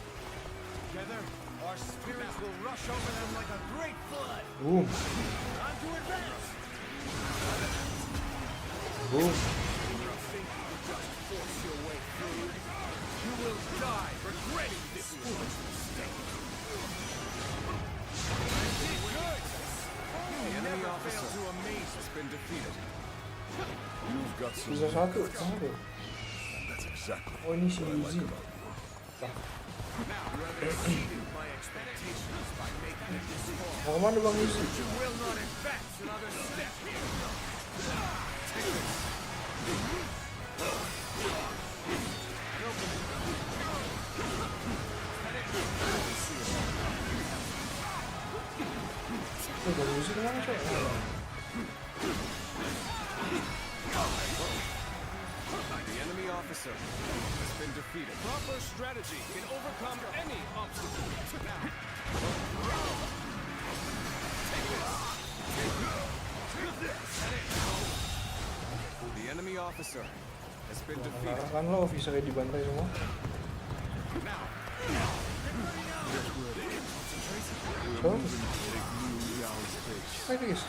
Together, our spirits will rush over them like a great flood. Boom. Time to advance. Boom. You think you can just force your way through? You will die regretting this foolish mistake. Good. The enemy officer to amaze has been defeated. You've got some. Bisa satu, ada. That's exactly Oh ini si Yuzi. Mau kemana Bang Yuzi? Bang Yuzi kemana coy? The enemy officer has been defeated. Proper strategy can overcome any obstacle. The enemy officer has been defeated. Kan lo officernya dibantai semua. So, like this.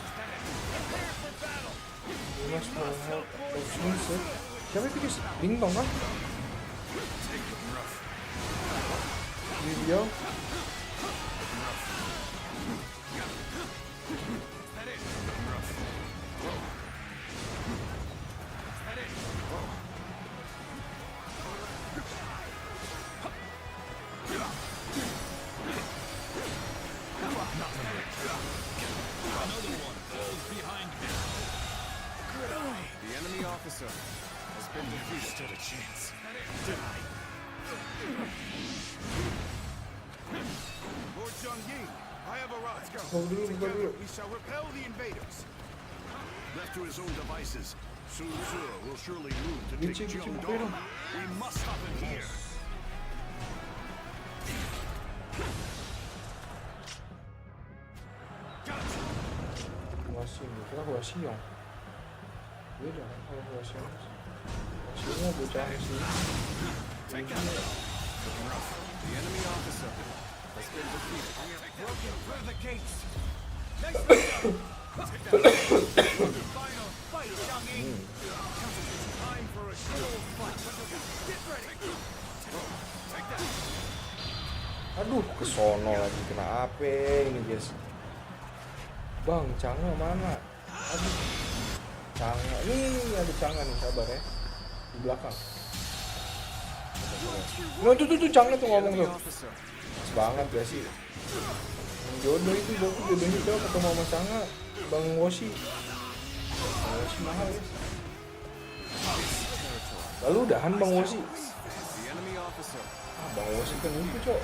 You must help options. Siapa itu guys? Ding dong kan? Video. The enemy officer has been defeated. Stood a chance. Did I? Lord Zhongyi, I have arrived. Together we shall repel the invaders. left to his own devices. Sun Tzu will surely move to take Jiangdong. We must stop him here. Kira Hwasiyong. Beda kan kalau Hwasiyong. Hwasiyongnya bocah sih. The enemy officer has been defeated. We have broken through the gates. Final fight, Zhongyi. Time for a good old fight. Get ready. Take that. Aduh, kesono lagi kena apa ini guys? Bang, Canga mana? Aduh, Canga. Ini ada Canga nih, sabar ya. Di belakang. Nah, tuh Canga tuh ngomong tuh. Pas banget gak sih? Jodoh itu, jodohnya coba ketemu sama Canga. Bang Woshi. Bang Woshi mahal guys. Lalu udahan Bang Woshi. Ah, Bang Woshi kan itu cok.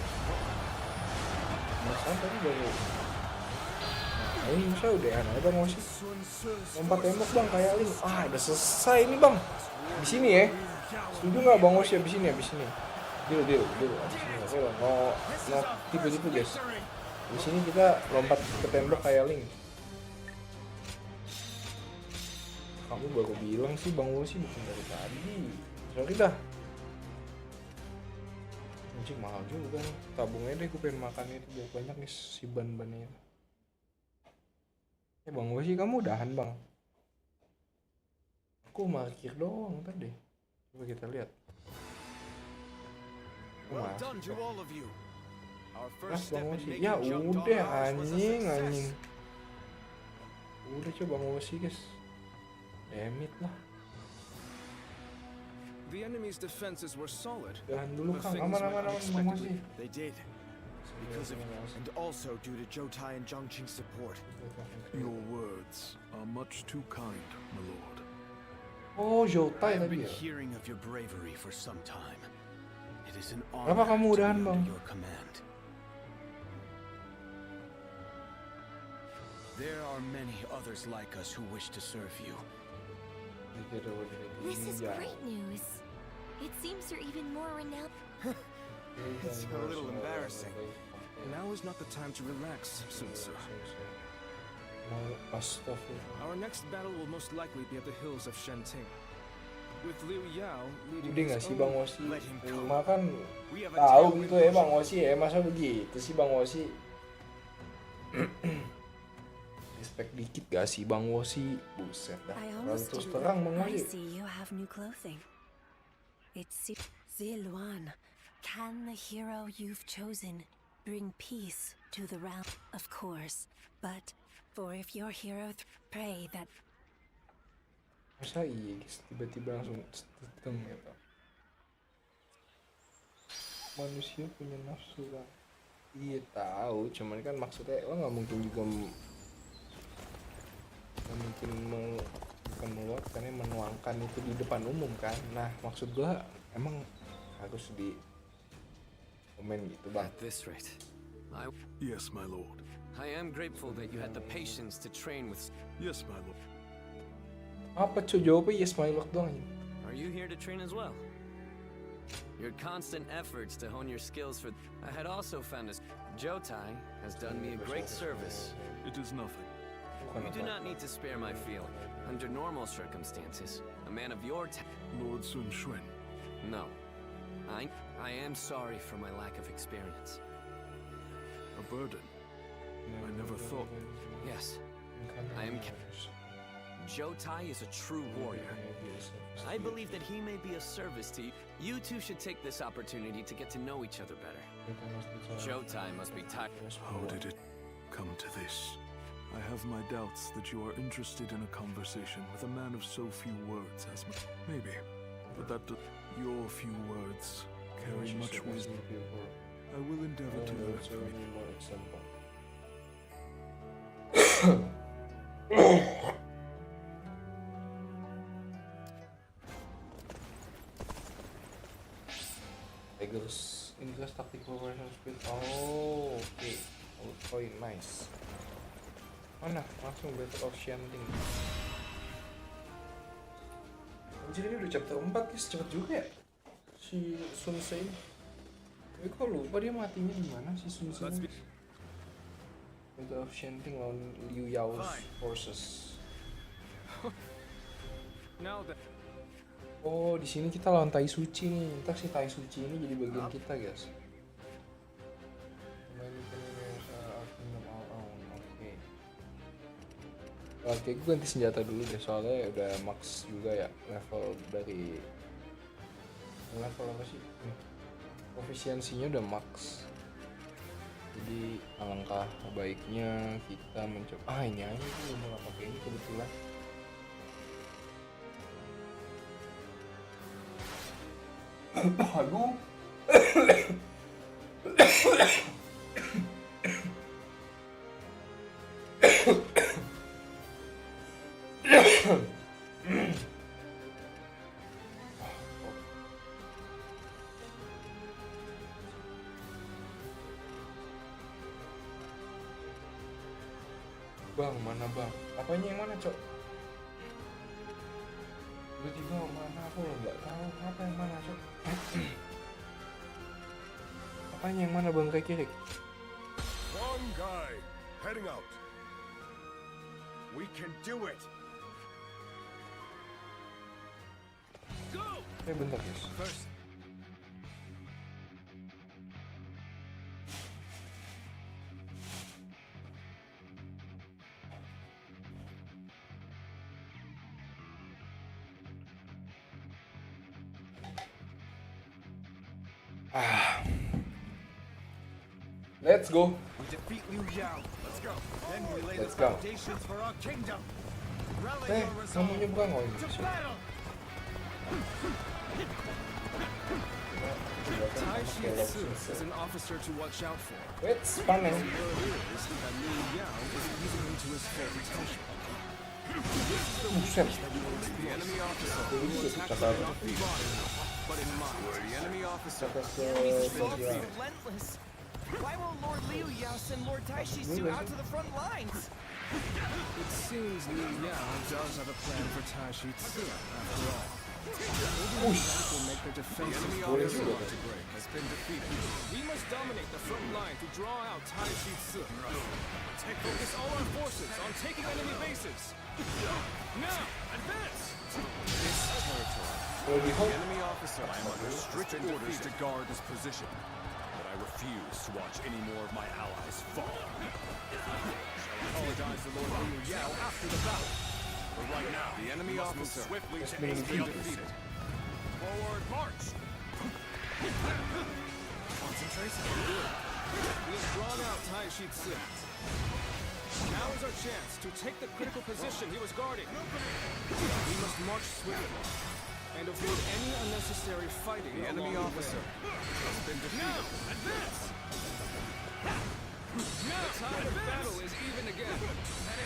Masa tadi baru. Nah, ini masa udahan aja Bang Woshi. Lompat tembok bang kayak Ling. Ah, udah selesai ini bang. Di sini ya. Setuju nggak Bang Woshi abis ini? Abis ini. Deal. Abis ini. Oke bang. No, tipe guys. Di sini kita lompat ke tembok kayak Ling. Kamu baru bilang sih Bang Woshi bukan dari tadi. Sorry dah. Anjing mahal juga nih. Tabungnya deh, gue pengen makan ini biar banyak nih si ban-bannya. Bang Wosi, kamu udahan bang? Aku markir doang tadi. Coba kita lihat. Well done to all of you. Our first Bang step in Wosi. making Ya Jung udah Dong was a success. anjing. Udah coba Bang Wosi guys. Demit lah. The enemy's defenses were solid. Udahan dulu but Kang. things Aman went Bang Wosi. unexpectedly. They did. Because of you, and also due to Jotai and Zhongqing's support. Your words are much too kind, my lord. Oh, I Jotai have tadi been ya. hearing of your bravery for some time. It is an Kenapa honor kamu to be udahan, under Bang? your command. There are many others like us who wish to serve you. This is great news. It seems you're even more renowned. It's a little embarrassing. Now is not the time to relax, Sun Tzu. Astagfirullah. Our next battle will most likely be at the hills of Shenting. With Liu Yao leading Udah nggak his sih own. Bang Wosi? Let him go. Makan We have a tahu tailwind gitu ya Bang pushing. Wosi ya. Masa begitu sih Bang Wosi? Respect dikit gak sih Bang Wosi? Buset dah. I Kalau almost terus didn't terang know. Bang I Wosi. see you have new clothing. It's Ziluan. Can the hero you've chosen bring peace to the realm? Of course, but for if your hero pray that Masa iya guys, tiba-tiba langsung seteng gitu. Manusia punya nafsu kan? Iya tahu, cuman kan maksudnya lo nggak mungkin juga nggak mungkin bukan meluapkan, menuangkan itu di depan umum kan? Nah maksud gua emang harus di komen gitu bang. At this rate, Yes, my lord. I am grateful that you had the patience to train with. Yes, my lord. Apa cuy jawabnya yes my lord doang ya? Are you here to train as well? Your constant efforts to hone your skills for. I had also found a. Jotai has done me a great service. It is nothing. You do not need to spare my feeling. Under normal circumstances, a man of your Lord Sun Xuan. No. I am sorry for my lack of experience. A burden. I never thought. Yes. I am. Jotai is a true warrior. I believe that he may be of service to you. You two should take this opportunity to get to know each other better. Jotai must be tired. How did it come to this? I have my doubts that you are interested in a conversation with a man of so few words as maybe, but that your few words carry much wisdom. I will endeavor to learn from you. Increase tactical version speed. Oh, oke. Point nice. Mana? Langsung Battle of Shenting. Anjir ini udah chapter 4 guys, cepet juga ya. Si Sun Tzu. Tapi kok lupa dia matinya di mana si Sun Tzu? Battle of Shenting lawan Liu Yao's forces. Now that Oh, di sini kita lawan Tai Suci nih. Ntar si Tai Suci ini jadi bagian kita, guys. Oke, gue ganti senjata dulu deh, soalnya udah max juga ya level dari level apa sih? Efisiensinya udah max. Jadi alangkah baiknya kita mencoba. Ini aja belum mau pakai ini kebetulan. Aduh. Bang, mana bang? Apanya yang mana, Cok? Tiba-tiba mana aku nggak tahu apa yang mana, Cok. Apanya yang mana bang kayak kiri? One guy heading out. We can do it. go. Bentar guys. First. Let's go. We defeat Liu Yao. Let's go. Then we lay Let's the go. foundations for our kingdom. Rally your Namanya resolve bukan to battle. Tai Shi Tzu is an officer to watch out for. It's fun. The word is that Liu Yao is using him to his full potential. Buset. The enemy officer will attack the not in body, but in mind. The enemy officer relentless. Why won't Lord Liu Yao send Lord Tai Shi Tzu out to the front lines? It seems Liu Yao does have a plan for Tai Shi Tzu, after all. Will make their defense. The enemy officer has been defeated. We must dominate the front line to draw out Tai Shi Tzu. Focus all our forces on taking enemy bases. Now, advance! This territory. The enemy officer. I am under strict orders to guard this position, but I refuse to watch any more of my allies fall. Apologize to Lord Liu Yao after the battle. But right now, The enemy must move officer swiftly has to been aid the defeated. undefeated. Forward march! Concentrate. We have drawn out Tai Shi Tzu. Now is our chance to take the critical position he was guarding. We must march swiftly and avoid any unnecessary fighting. The enemy officer has been defeated. Now, advance! Now, the tide of battle is even again.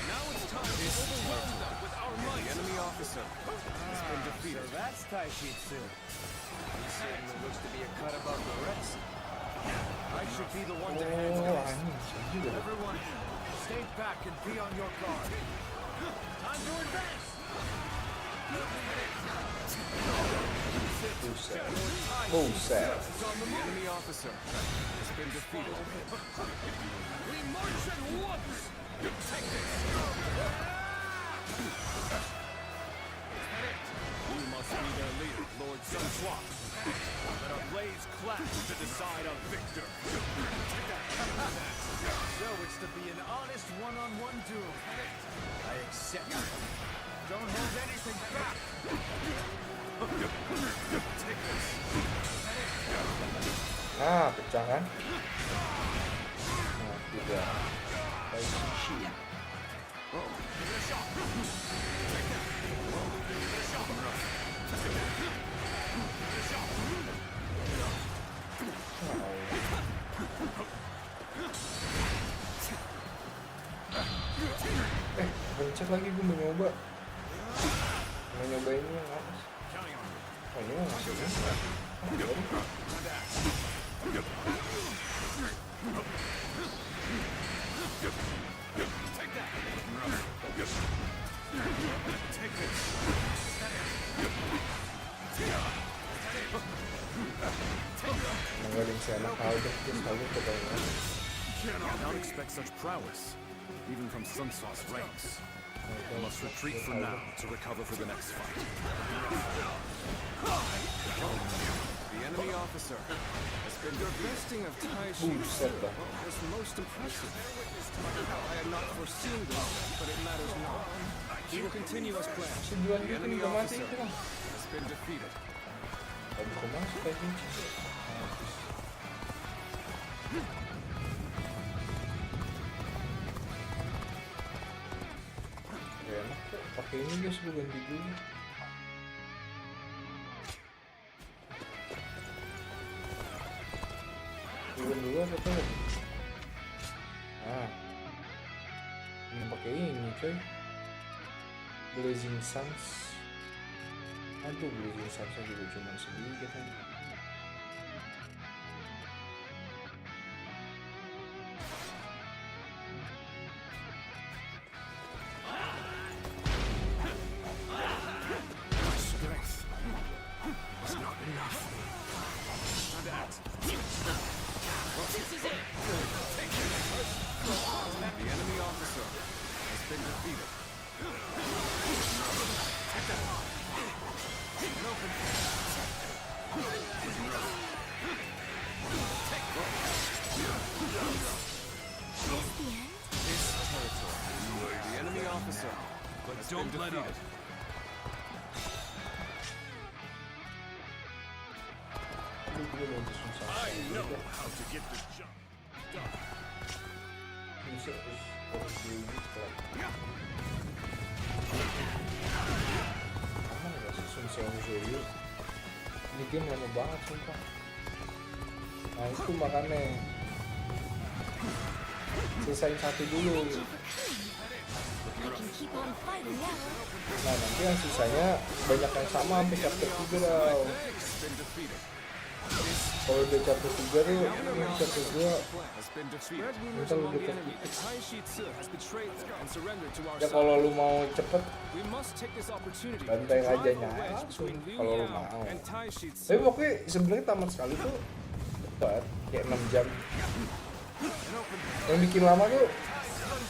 Now it's time to overwhelm them with our might. The enemy officer has been defeated. So that's Tai Shi Tzu. He certainly looks to be a cut above the rest. I should be the one to handle this. Everyone, stay back and be on your guard. Time to advance! Buset. The enemy officer has been defeated. We march at once! Take this! You must be their leader, Lord Sun Hua. Let our blades clash to decide a victor. So it's to be an honest one-on-one duel. I accept. Don't hold anything back. Take this. Ah, pecah kan? Nah, tidak. Baik. Pencet lagi gue mau nyoba. Mau nyobain ini yang atas. Oh ini mah masih bisa. Nanggalin si anak kau deh, dia selalu kebanyakan. Cannot expect such prowess, even from Sun Tzu's ranks. I must retreat for now to recover for the next fight. The enemy officer has been your besting of Tai Shi Tzu was most impressive. I had not foreseen this, but it matters not. He will continue as planned. The enemy officer has been defeated. Pakai ini guys, gue ganti dulu. Turun dulu apa tuh? Ah, ini pakai ini coy. Blazing Suns. Aduh, Blazing Sunsnya juga cuma sedikit kan. Don't let up. I know how to get the job done. bisa terus aman gak sih Sun Seonggyu? Ini game lama banget sumpah. Nah itu makanya selesain satu dulu. Nah nanti yang sisanya banyak yang sama sampai chapter 3 dah. Kalau udah chapter 3 tuh ini chapter 2 kita udah tertitik. Ya kalau lu mau cepet bantai rajanya langsung kalau lu mau. Tapi pokoknya sebenarnya tamat sekali tuh cepet kayak 6 jam. Yang bikin lama tuh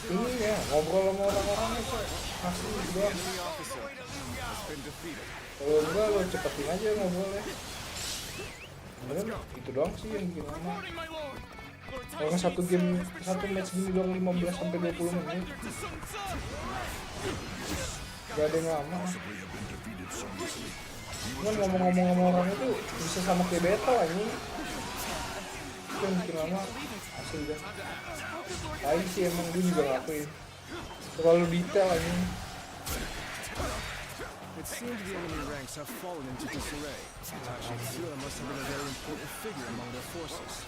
ini ya ngobrol sama orang-orangnya coy asli doang. Kalau enggak lo cepetin aja ngobrolnya. Bener itu doang sih yang bikin lama. Kalau satu game satu match gini doang 15 sampai 20 menit. Gak ada yang lama. Cuman ngomong-ngomong sama orang itu bisa sama kayak battle anjing. Itu yang bikin lama asli dah. Lain sih emang dia juga ngakuin terlalu detail anjing. It seems the enemy ranks have fallen into disarray. Tashitsura must have been a very important figure among their forces.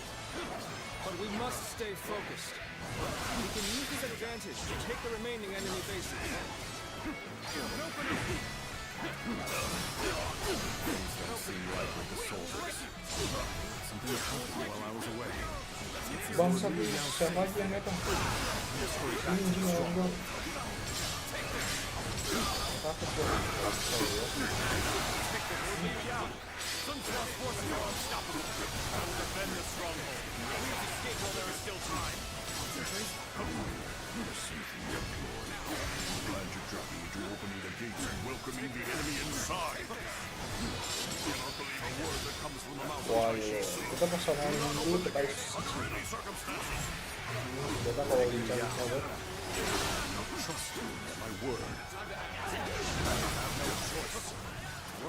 But we must stay focused. We can use this advantage to take the remaining enemy bases. Bangsa siapa aja yang datang? Ini juga takut tuh. Wah, kita personalin dulu kita kita kalau dicari sahabat.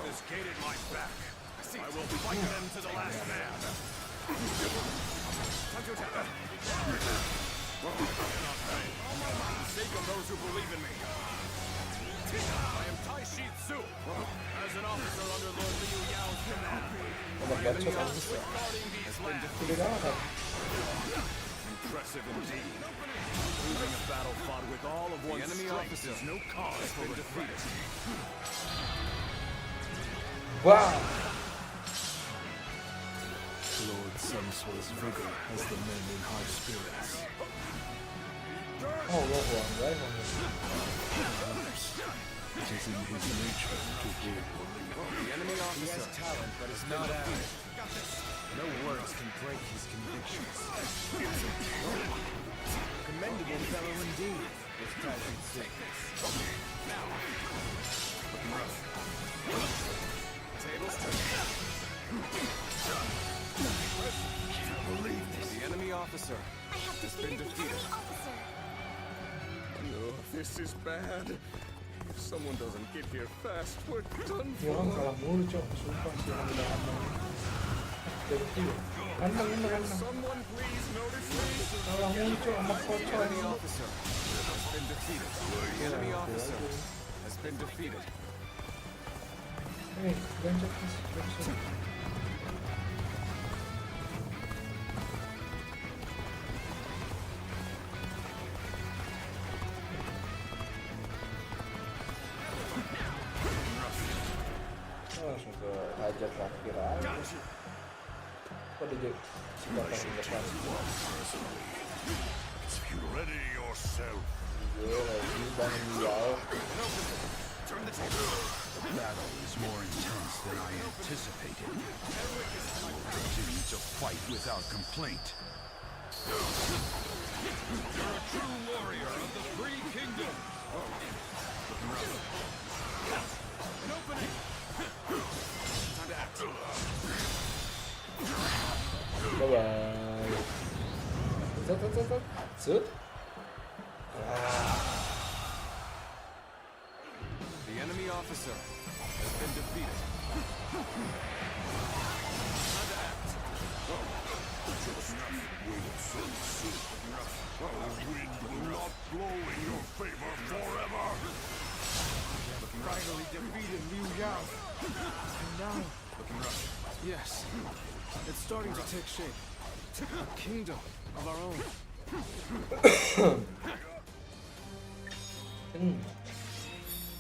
Has gated my back. I will fight them to the last man. Time to attack. For the sake of those who believe in me. I am Taishitsu. As an officer under Lord Liu Yao's command. Impressive indeed. Losing a battle fought with all of one's strength is no cause for defeat. Wow! Lord Sunsua's vigor has the men in high spirits. Oh, wow, right? It is in his nature to rule. The enemy officer has talent, but is not average. No words can break his convictions. Commendable fellow indeed, this Taishitsu. Now, looking rough. Tables turned. Can't believe this. The enemy officer has been defeated. No, this is bad. If someone doesn't get here fast, we're done Ini orang kalah mulu cok, sumpah sih yang udah aman. Jadi, anteng. Someone please notice me. Kalah mulu cok, sama kocok ini. The enemy officer has been defeated. Hei, gancet mas, gancet. Langsung ke raja terakhir aja. Kok ada senjata di depan? Ready yourself. Gue lagi bangun Liao. The battle is more intense than I anticipated. Continue to fight without complaint. You're a true warrior of the Three Kingdoms. An opening. Time to act. Bye-bye. Set. The enemy officer has been defeated. Time to act. wind will not blow in your favor forever. Finally defeated Liu Yao. And now, yes, it's starting to take shape. A kingdom of our own.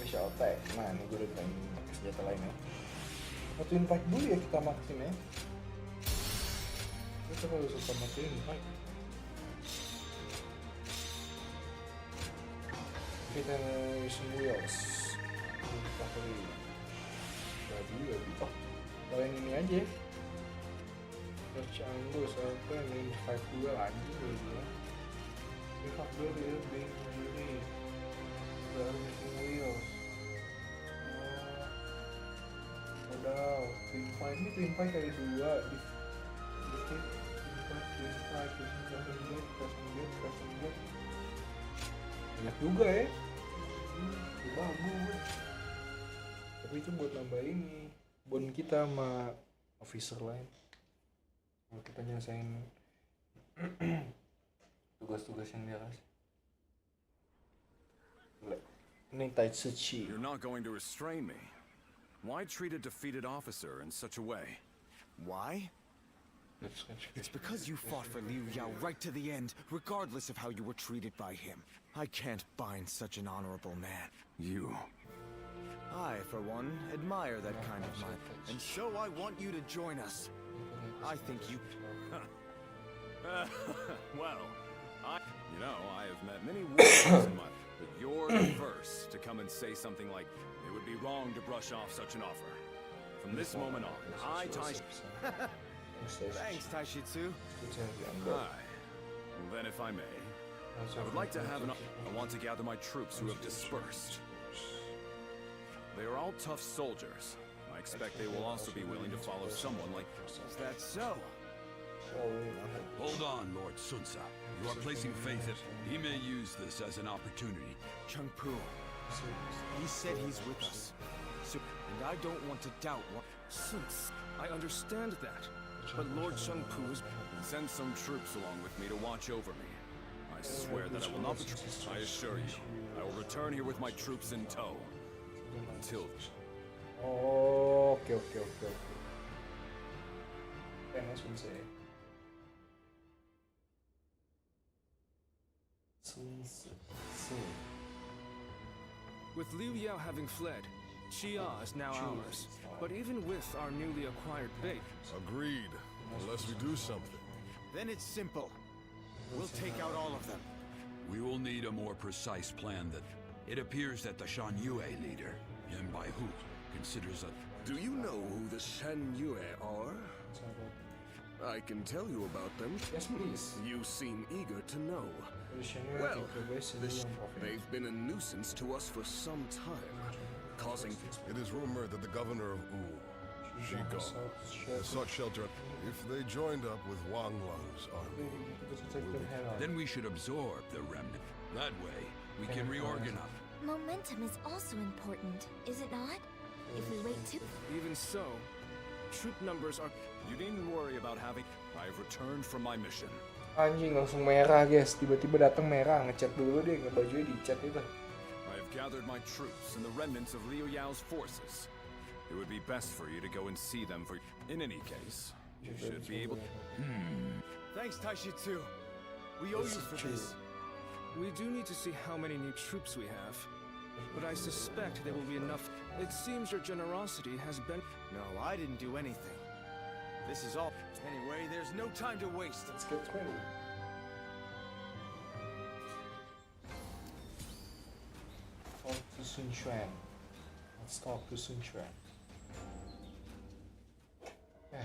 Special attack. Nah, ini gue udah pakai senjata lain ya. Twin Pike dulu ya kita makin ya. Kita harus sama Twin Pike. Kita Resmi wheels. Kita beli. Jadi oh, kalau yang ini aja. Kerajaan gue sampai main 5-2 lagi dulu. 5-2 dia bing ini. Baru Resmi wheels. Udah, Twin Pike ada 2 di banyak juga ya. Bagus. Tapi itu buat nambah ini bon kita sama officer lain. Kalau kita nyelesain tugas-tugas yang dia kasih. Ini Taitsuchi. You're not going to restrain me. Why treat a defeated officer in such a way? Why? It's because you fought for Liu Yao right to the end, regardless of how you were treated by him. I can't bind such an honorable man. You... I, for one, admire that kind of mind. And so I want you to join us. I think you... well, you know, I have met many warriors in my... But you're the first to come and say something like, it would be wrong to brush off such an offer. From this moment on, I, Thanks, Taishitsu. Aye. Well, then, if I may, I would like to have an... I want to gather my troops who have dispersed. They are all tough soldiers. I expect they will also be willing to follow someone like... Is that so? Hold on, Lord Sunsa. You are placing faith in... He may use this as an opportunity. Chengpu. He said he's with us. And I don't want to doubt what... Since I understand that, but Lord Chengpu is... Send some troops along with me to watch over me. I swear that I will not betray... I assure you, I will return here with my troops in tow. Until... Okay. Thanks, With Liu Yao having fled, Xia is now ours. But even with our newly acquired bait... Agreed. Unless we do something. Then it's simple. We'll take out all of them. We will need a more precise plan that... It appears that the Shan Yue leader, Yan Baihu, considers a... Do you know who the Shan Yue are? I can tell you about them. Yes, please. You seem eager to know. Well, they've been a nuisance to us for some time, causing... It is rumored that the governor of Wu, Shigong, has sought shelter. If they joined up with Wang Lang's army... Then we should absorb the remnant. That way, we can reorganize. Momentum is also important, is it not? If we wait too... Even so, troop numbers are... You needn't worry about having... I have returned from my mission. Anjing langsung merah guys, tiba-tiba datang merah, ngechat dulu deh, ngebajunya dicat itu. I have gathered my troops and the remnants of Liu Yao's forces. It would be best for you to go and see them for... In any case, you should be able... Thanks, Taishitsu. We owe you for this. We do need to see how many new troops we have. But I suspect there will be enough. It seems your generosity has been... No, I didn't do anything. This is all... Anyway, there's no time to waste. Let's get ready. Talk to Sun Quan. Let's talk to Sun Quan. Yeah.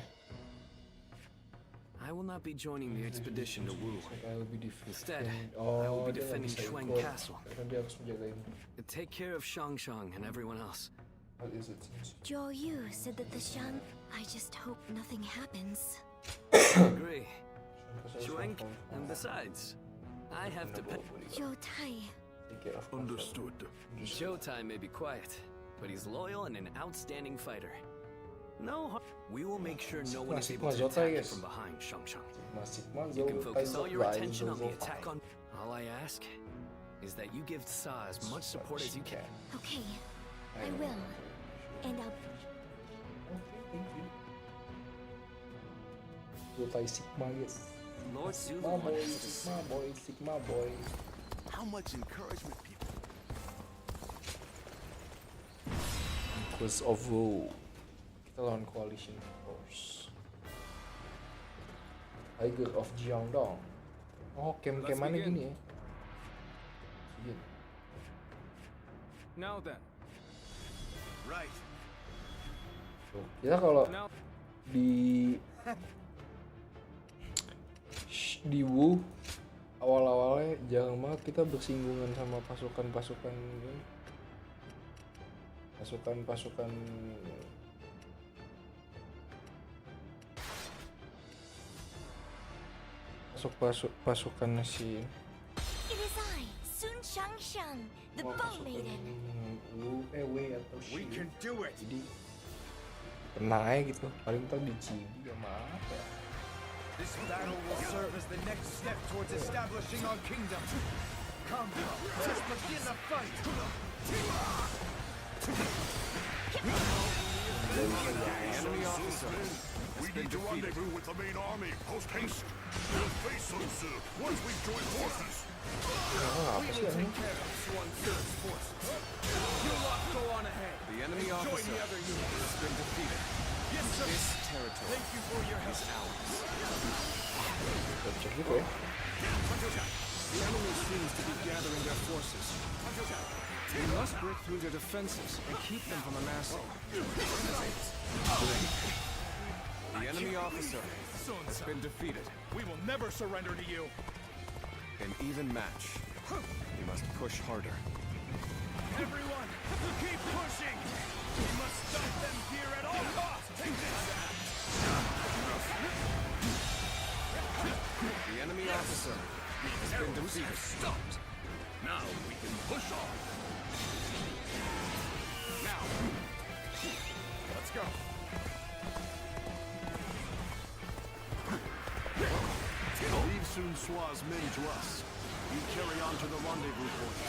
I will not be joining the expedition to Wu. Instead, I Oh, will be dia nggak defending bisa Chuang ikut, Castle. karena dia harus menjagain. And take care of Shang and everyone else. What is it? Zhou Yu said that the Shan... I just hope nothing happens. Agree. Chuang, and besides, I have to pay... Zhou Tai. Understood. Zhou Tai may be quiet, but he's loyal and an outstanding fighter. No, we will make sure no one is able to attack you from behind, Shang-Shang. You can focus all your attention on the attack on... All I ask is that you give Sa as much support as you can. Okay, I will. And I'll... Sigma, yes. Lord Sigma boy, Sigma boy, Sigma boy. How much encouragement people... Conquest of Wu. Kita lawan coalition force. Tiger of Jiangdong. Oh, camp-campannya gini ya. Iya. Now then. Right. Kita kalau di Wu awal-awalnya jarang banget kita bersinggungan sama pasukan-pasukan pasukan si It is I, Sun Shang, the bow maiden. Wei atau Shi. We can do it. Jadi pernah aja gitu, paling tau di Cibi sama apa ya. This battle will serve as the next step towards establishing our kingdom. Come, let's begin the fight. Enemy officer. We need to rendezvous with the main army. Post haste. We'll face Sun Tzu once we've joined forces. We will take care of Sun Tzu's forces. You lot go on ahead. The enemy Join officer the other units. has been defeated. Yes, sir. This territory Thank you for your help. is ours. Cocok gitu ya. The enemy seems to be gathering their forces. We must break through their defenses and keep them from amassing. The enemy officer has been defeated. We will never surrender to you. An even match. You must push harder. Everyone, keep pushing. We must stop them here at all costs. Take this. The enemy officer has been defeated. Stopped. Now we can push on. Now, let's go. Leave Sun Tzu's men to us. We carry on to the rendezvous point.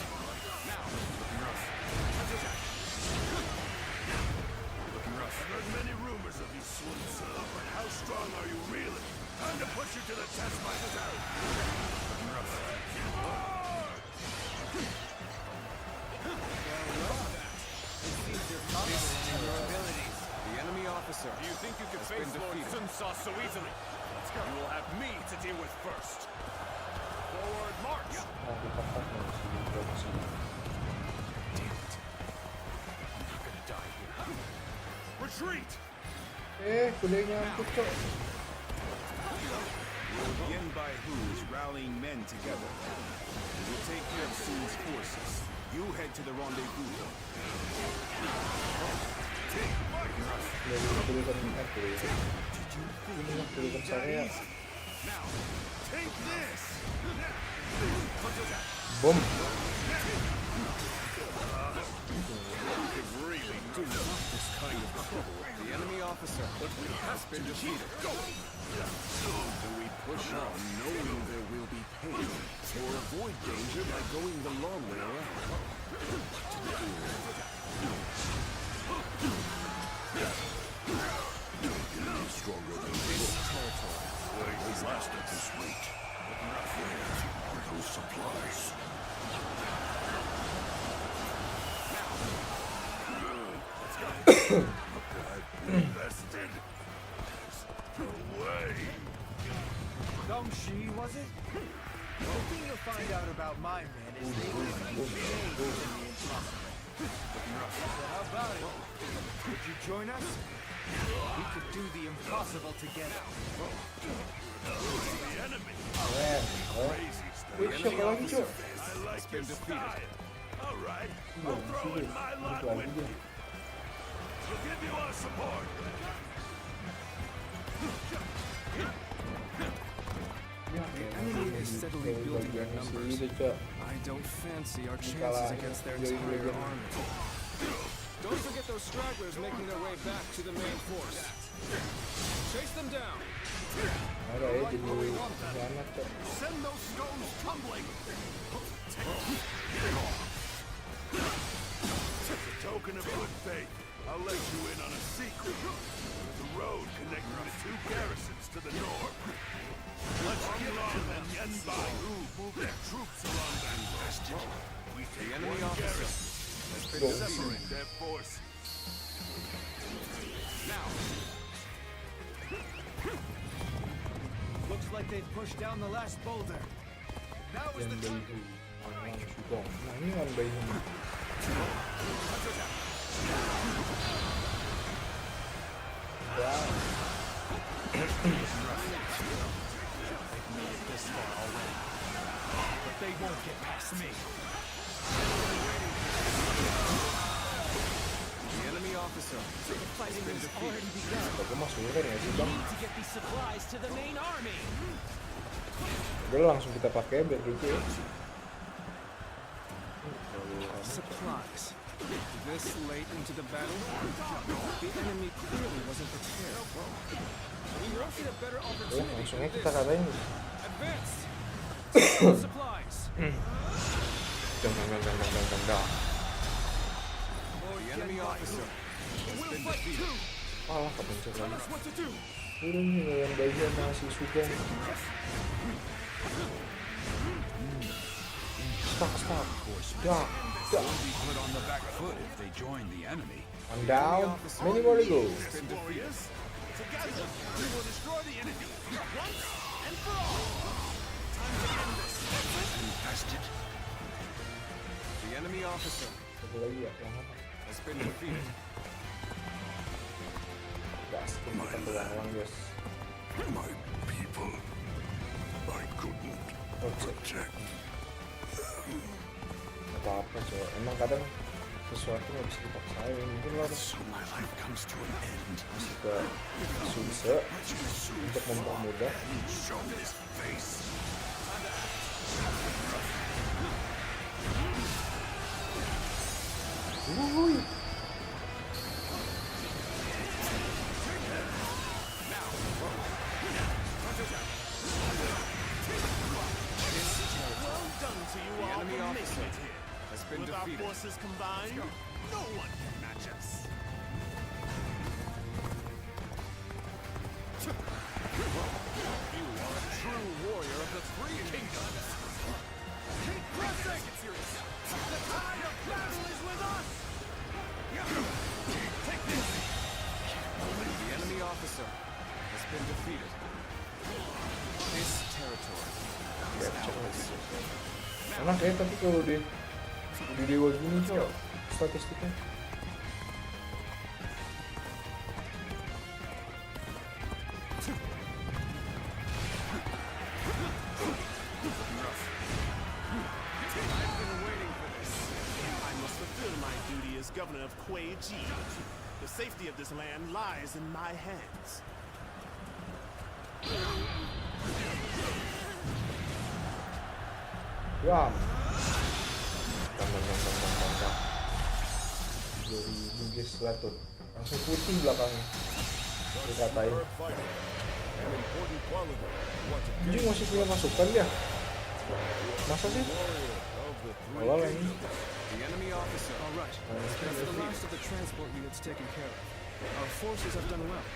Now, looking rough. Looking rough. I've heard many rumors of these Sun Tzu, but how strong are you really? Time to push you to the test, my child. Looking rough. The enemy officer. Do you think you can face Lord Sun Tzu so easily? Let's go. You will have me to deal with first. Forward march. Retreat. Kudanya angkut kok. We'll begin by who's rallying men together. We'll take care of Sun's forces. You head to the rendezvous. Now, take this. Boom. Really do not this kind of trouble. The enemy officer has been defeated. Do we push on knowing there will be pain, or avoid danger by going the long way around? Stronger than this territory. Wait, last at this rate. Where are those supplies? Invested. Away. Dongxi, was it? The thing you'll find out about my men is they will be in the impossible. So how about it? Would you join us? We could do the impossible together. The enemy. Crazy stuff. I like your style. All right. I'll throw in my lot with you. We'll give you our support. The enemy is steadily building their numbers. I don't fancy our chances against their entire army. Don't forget those stragglers making their way back to the main force. Chase them down. Ada ya jadi anak tuh. Send those stones tumbling. As a token of good faith, I'll let you in on a secret. There's a road connecting the two garrisons to the north. Let's get on and end by who move their troops along that bastion. We take the enemy officer has been separate their forces. Now. Looks like they've pushed down the last boulder. Now is the time. Nah, ini kan bayi. Wow. This far already, but they won't get past me. The enemy officer. The fighting has already begun. We need to get these supplies to the main army. Udah langsung kita pakai biar gitu ya. Supplies. This late into the battle, the enemy clearly wasn't prepared. We won't get a better opportunity. Langsungnya kita katain. Advance. Supplies. The enemy officer has been defeated. Alah, kepencet lagi. Udah nih lawan bagian masih Sugeng. Stop. Put on the back foot if they join the enemy. I'm down. Many more to go. Together, we will destroy the enemy once and for all. Time to end this. Contested. The enemy officer has been defeated. My people, I couldn't protect them. Apa-apa coba, emang kadang sesuatu nggak bisa dipaksain. Mungkin lo harus masih ke Sunse untuk mempermudah. With our forces combined, no one can match us. You are a true warrior of the three kingdoms. Keep pressing! The tide of battle is with us! Take this! The enemy officer has been defeated. This territory is ours. Enak ya, tapi kalau di dewa gini coba statistiknya. Governor of geyz. The safety of this land lies in my hands. Wah. Dari Bugis Selatan langsung putih belakangnya dikatain. Anjing masih punya masukan dia. Masa sih? Malah lah ini. The enemy officer. All right. After the last of the transport units taken care of, our forces have done well.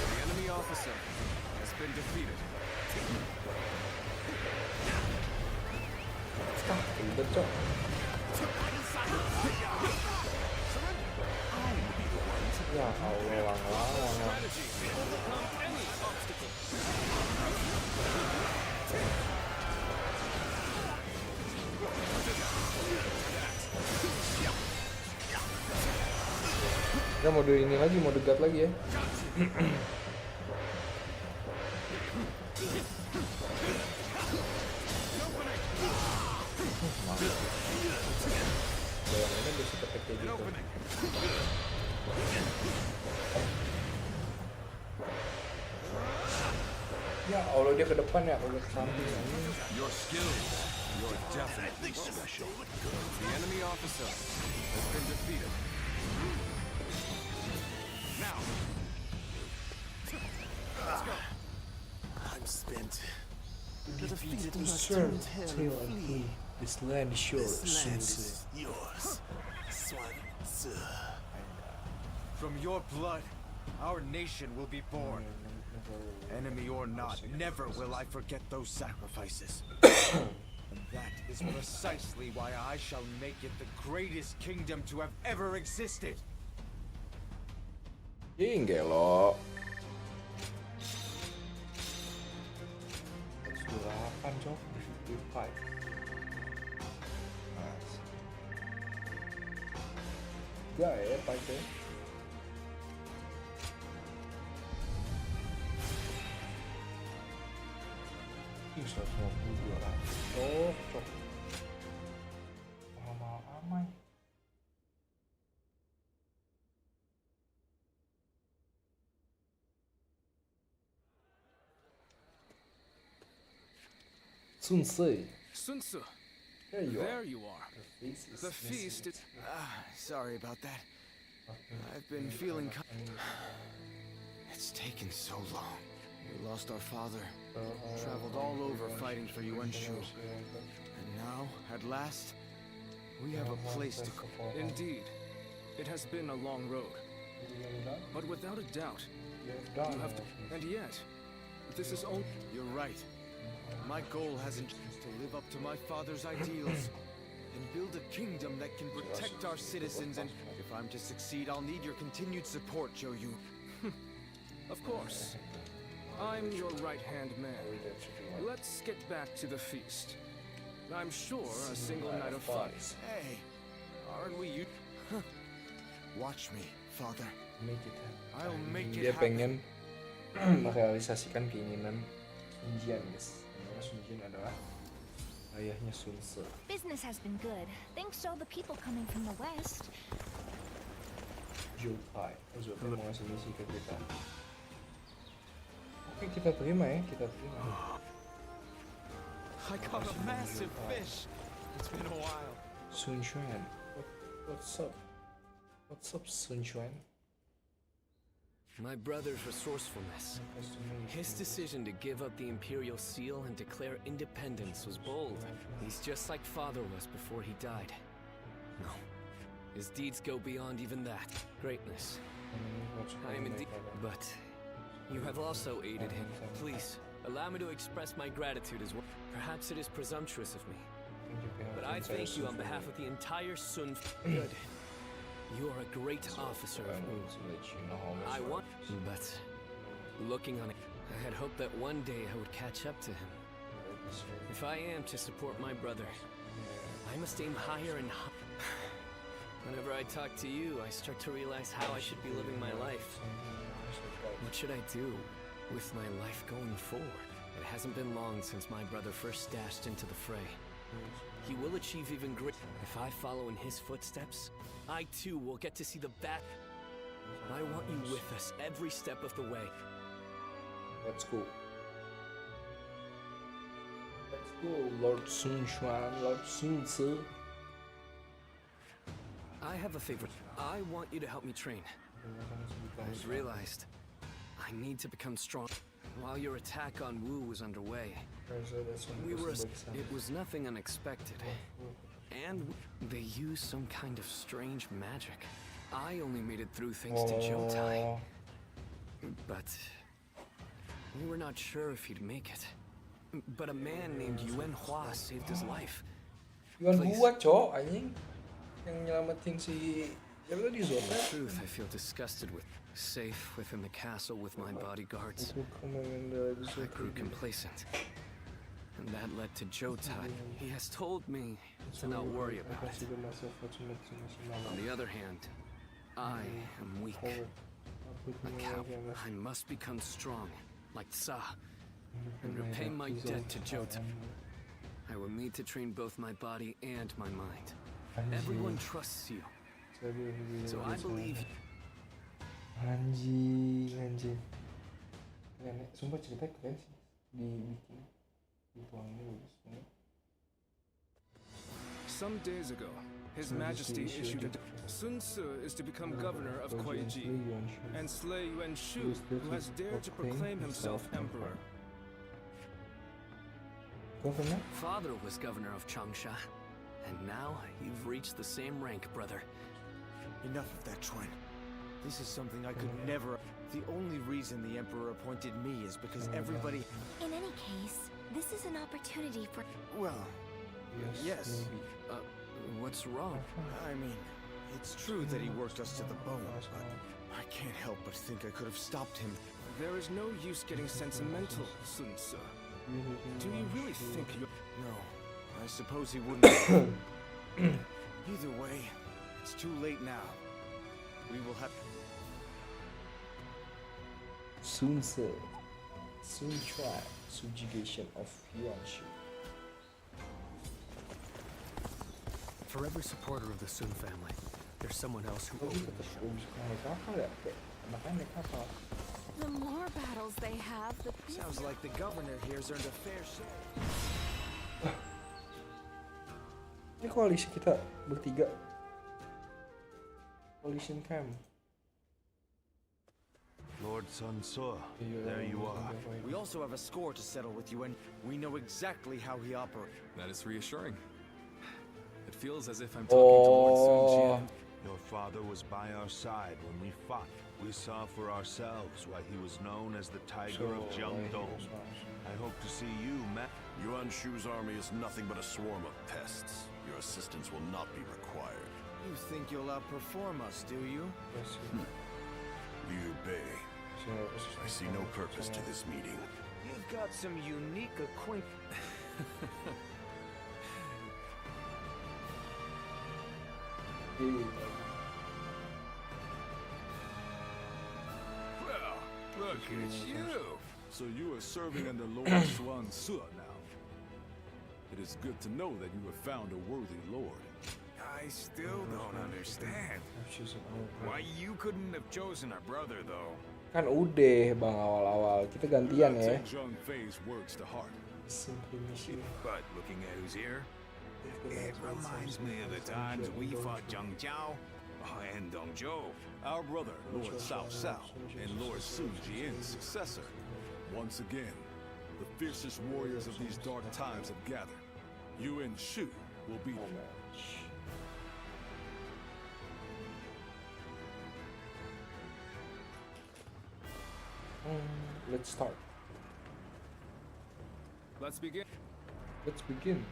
The enemy officer has been defeated. Ribet cok. Ya Allah, lang. Kita mode ini lagi, mode guard lagi ya. Bayangannya bisa ketek kayak gitu. Ya Allah, dia ke depan ya, kalau ke samping. Your skills, you're definitely special. The enemy officer has been defeated. Now, let's go. I'm spent. The defeated must turn tail and flee. This land is yours, This land Sun Tzu. is yours, Sun Tzu. From your blood, our nation will be born. Enemy or not, never will I forget those sacrifices. And that is precisely why I shall make it the greatest kingdom to have ever existed. Gelo. 8 cok, defeat 5. Ya ya, 5 ya. Ih, 152 lah. Cok. Mahal amai. Sun Tzu. Sun Tzu. There you There are. you are. The feast is... sorry about that. I've been feeling... It's taken so long. We lost our father. Traveled all over fighting for Yuan Shu. And now, at last, we have a place to call. Indeed. It has been a long road. But without a doubt, you have to... And yet, this is all... You're right. My goal hasn't been to live up to my father's ideals and build a kingdom that can protect our citizens, and if I'm to succeed, I'll need your continued support, Zhou Yu. Of course. I'm your right-hand man. Let's get back to the feast. I'm sure a single night of fun. Hey, aren't we you? Watch me, father. I'll make it Dia happen. pengen merealisasikan keinginan Sun Jian, guys. Karena Sun Jian adalah ayahnya Sun Tzu. Business has been good. Thanks to all the people coming from the west. Zhou Tai. Zhou Tai mau ngasih misi ke kita. Oke, kita terima ya, kita terima. I caught a massive fish. It's been a while. Sun Quan. What's up? What's up, Sun Quan? My brother's resourcefulness. His decision to give up the Imperial Seal and declare independence was bold. He's just like father was before he died. No, his deeds go beyond even that. Greatness. I am indeed... But you have also aided him. Please, allow me to express my gratitude as well. Perhaps it is presumptuous of me, but I thank you on behalf of the entire Sun... Good. You are a great officer of Wu. I want... But, looking on it, I had hoped that one day I would catch up to him. If I am to support my brother, I must aim higher and higher. Whenever I talk to you, I start to realize how I should be living my life. What should I do with my life going forward? It hasn't been long since my brother first dashed into the fray. He will achieve even greater. If I follow in his footsteps, I too will get to see the bat. I want you with us every step of the way. Let's go. Let's go, Lord Sun Quan, Lord Sun Tzu. I have a favor. I want you to help me train. I've realized I need to become strong. While your attack on Wu was underway, it was nothing unexpected. And they used some kind of strange magic. I only made it through thanks to Jotai. But we were not sure if he'd make it. But a man named Yuan Hua saved his life. Yuan Hua, cok, anjing. Yang nyelamatin si... In truth, I feel disgusted with... Safe within the castle with my bodyguards, I grew complacent. And that led to Jotai. He has told me to not worry about it. On the other hand, I am weak. A coward. I must become strong, like Sa, and repay my debt to Jotai. I will need to train both my body and my mind. Everyone trusts you, so I believe. Anjing. Keren, sumpah cerita keren sih. Some days ago, His Majesty issued a... Sun Ce is to become governor of Geyz and slay Yuan Shu, who has dared to proclaim himself emperor. Governor? Father was governor of Changsha, and now you've reached the same rank, brother. Enough of that, Chuan. This is something I could never... The only reason the Emperor appointed me is because everybody... In any case, this is an opportunity for... Well, yes. What's wrong? I mean, it's true that he worked us to the bone, but I can't help but think I could have stopped him. There is no use getting sentimental, Sun Ce. Do you really think you... No, I suppose he wouldn't. Either way, it's too late now. We will have... Sun Ce. Sun Trial. Subjugation of Yuan Shu. For every supporter of the Sun family, there's someone else who opened the show. The more battles they have, the... Sounds like the governor here's earned a fair share. Ini koalisi kita bertiga. Coalition camp. Lord Sun Ce, there you are. We also have a score to settle with you, and we know exactly how he operates. That is reassuring. It feels as if I'm talking to Lord Sun Jian. Your father was by our side when we fought. We saw for ourselves why he was known as the Tiger of Jiangdong. I hope to see you, Matt. Yuan Shu's army is nothing but a swarm of pests. Your assistance will not be required. You think you'll outperform us, do you? Liu Bei, I see no purpose to this meeting. You've got some unique acquaintance. Well, look at you. So you are serving under Lord Sun Ce now. It is good to know that you have found a worthy lord. I still don't understand. Why you couldn't have chosen a brother, though? Kan udah bang awal-awal kita gantian ya. Works the heart. But looking at who's here, it reminds me of the times we fought Zhang Jiao and Dong Zhou. Our brother, Lord Cao Cao, and Lord Sun Jian's successor. Once again, the fiercest warriors of these dark times have gathered. Yuan Shu will be... Let's start. Let's begin. Let's begin.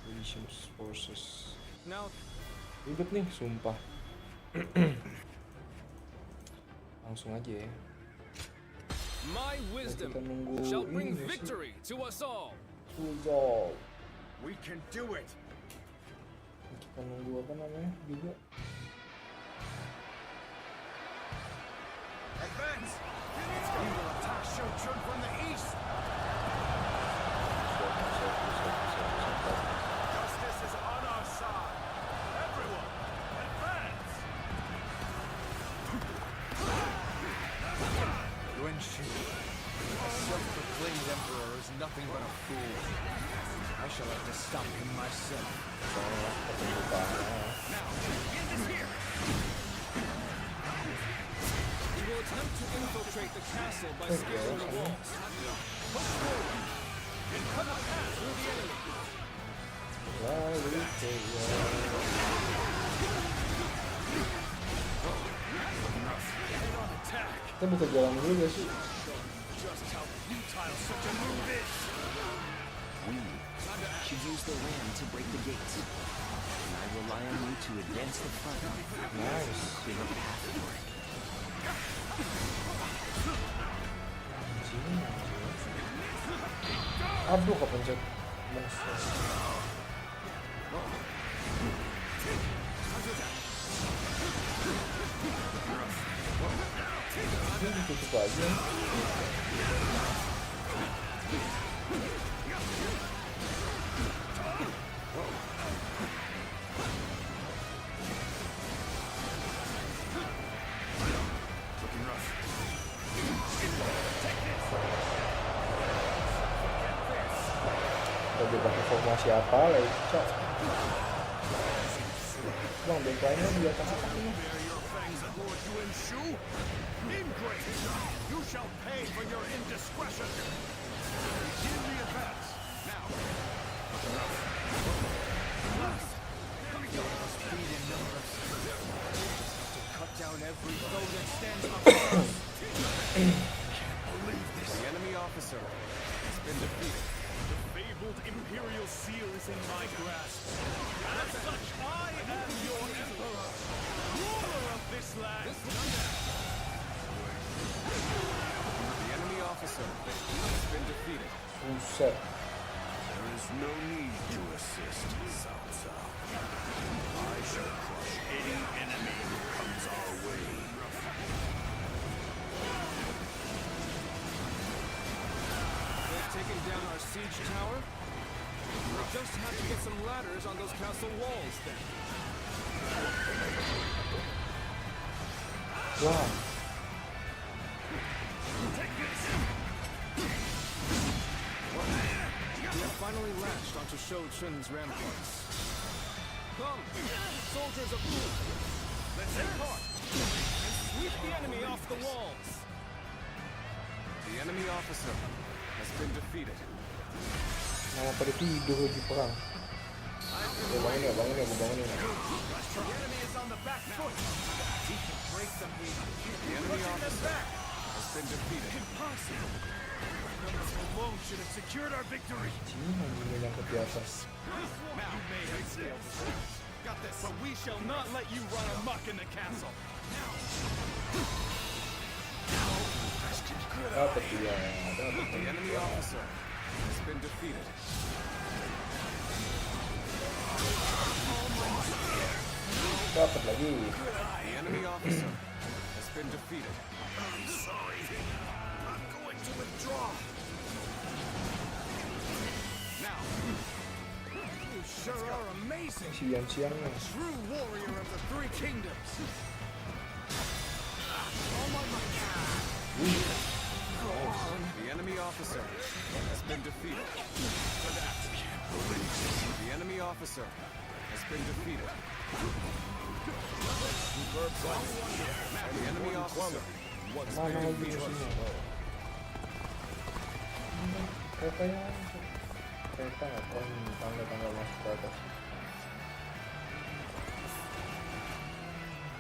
Coalition's forces. Now, ribet nih, sumpah. Langsung aja ya. My wisdom shall bring victory to us all. We can do it. Kita nunggu apa namanya juga. Advance! We will attack Shochun from the east! Justice is on our side! Everyone, advance! Yuan Shu, a self-proclaimed emperor, is nothing but a fool. I shall have to stop him myself. Now, end this here! We will attempt to infiltrate the castle by scaling the walls. Push forward and cut a path through the enemy. Kita buka jalan dulu gak sih? Just how futile such a move is. We should use the ram to break the gates. And I rely on you to advance the front line. Nice. Clear a path for it. Aduh, kepencet. Ini ditutup aja. masih apa lagi, cok. Bang, backline-nya di atas apa ini? You shall pay for your indiscretion. Begin the advance. Now. Speed in numbers. To cut down every foe that stands before us. The enemy officer has been defeated. The fabled Imperial Seal is in my grasp. As such, I am your emperor, ruler of this land. The enemy officer has been defeated. Buset. There is no need to assist, Cao Cao. I shall crush any enemy who comes our way. They've taken down our siege tower. We'll just have to get some ladders on those castle walls then. Wow. We have finally latched onto Shou Chun's ramparts. Come, soldiers of Wu, let's take part and sweep the enemy off the walls. The enemy officer has been defeated. Malah pada tidur di perang. Bangun ya, bangun ya, gue bangunin ya. The enemy is on the back foot. We can break them here. The enemy officer has been defeated. Impossible. Numbers alone should have secured our victory. Ini yang ke atas. Now, you may have failed. Got this. But we shall not let you run amok in the castle. Dapat dia, dapat. The enemy officer has been defeated. Dapat lagi. The enemy officer has been defeated. I'm sorry. I'm going to withdraw. Now, you sure are amazing. Siang-siangnya. True warrior of the three kingdoms. Oh my God. The enemy officer has been defeated. The enemy officer has been defeated. The enemy officer once Mana been lagi defeated. musuhnya? Keretanya, kereta nggak tahu tangga-tangga masuk ke atas.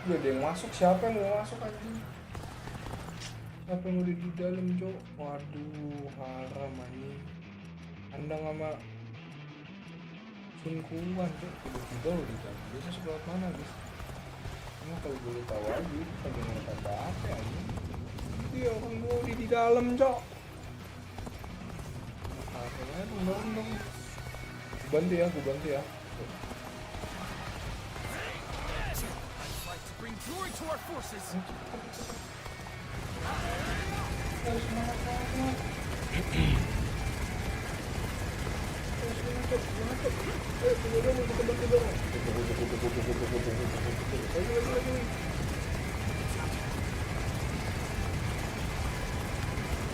Udah ada yang masuk, siapa yang mau masuk anjing? Siapa yang udah di dalam, Cok? Waduh, haram anjing. Andang sama Sun Kuan, Cok. Tiba-tiba udah di dalam. Dia masuk lewat mana, guys? Emang kalau boleh tahu aja, itu lagi ngeliat apa anjing? Iya, orang gua udah di dalam, Cok. Makanya dong. Bantu ya, gue bantu ya. Bring glory to our forces.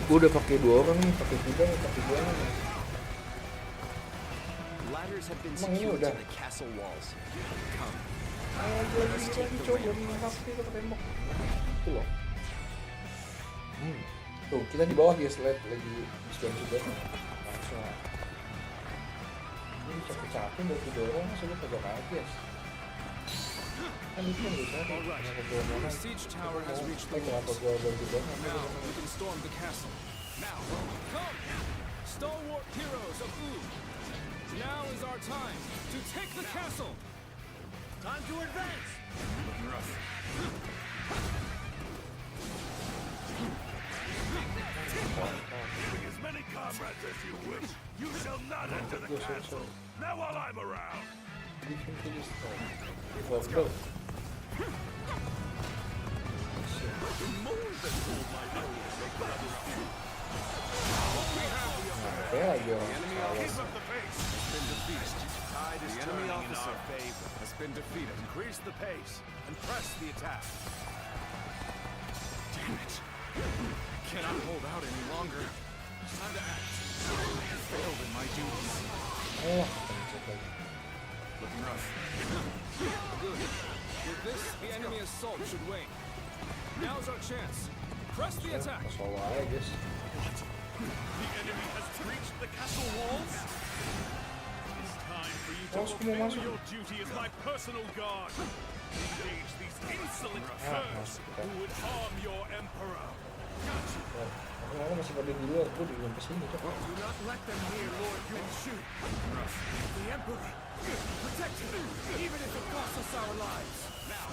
Gue udah pakai 2 orang nih, pakai kuda, pakai gua nih. Ladders have been secured to the castle walls. Come. Let's take the ramparts. Itu loh. Tuh, kita di bawah guys, lihat lagi sudah langsung. Ini capek-capek bantu dorong, sudah kagak guys. Kan itu yang bisa nih, kenapa gua mau The siege tower has reached the kenapa walls. gua bantu dorong. Now we can storm the castle. Now, come, stalwart heroes of Wu. Now is our time to take the castle. Time to advance. Bring as many comrades as you wish. You shall not enter the castle. Now while I'm around. Let's go. The enemy officer has been defeated. Tide is turning in our favor. Has been defeated. Increase the pace and press the attack. Damn it. I cannot hold out any longer. It's time to act. I failed in my duties. Oh, pencet lagi. Looking rough. Good. With this, the enemy assault should wane. Now's our chance. Press the attack. Solo aja, guys. What? The enemy has breached the castle walls? It's time for you to fulfill your duty as my personal guard. Engage these insolent curs who would harm your emperor. Aku masih pada di luar, gue di sampai sini tuh. Do not let them near Lord Yuan-Shu. The emperor. Protect him, even if it costs us our lives. Now.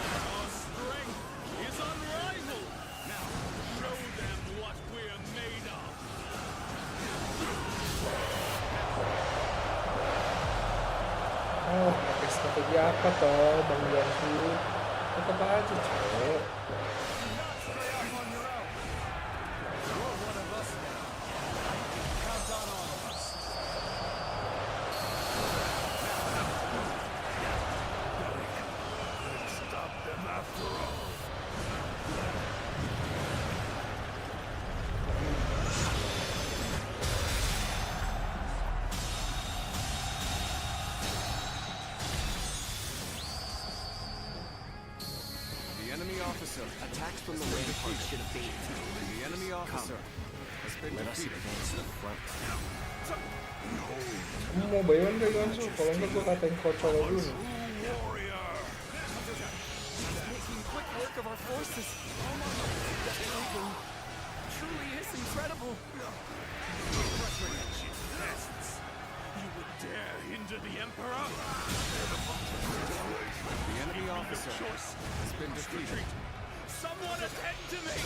Our strength is unrivaled. Now, show them what we're made of. Oh, pakai strategi apa toh, Bang Yuan-Shu? Tetap aja, cewek. Attacks from the rampart should abate. The enemy officer has been defeated. Advance to the front. Kamu mau bayaran gak Yuan-Shu? Kalau enggak gue katain kocok dulu nih. Making quick work of our forces. Truly is incredible. You would dare hinder the emperor? The enemy officer has been defeated. Someone attend to me!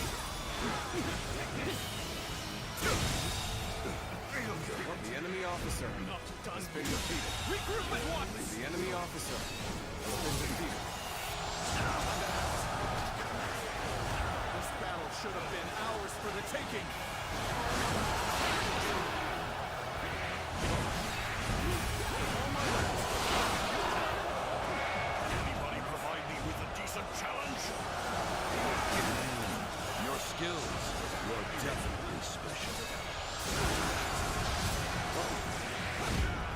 The enemy officer has been defeated. Regroup at once! The enemy officer has been defeated. This battle should have been ours for the taking. Anybody provide me with a decent challenge? Your skills were definitely special.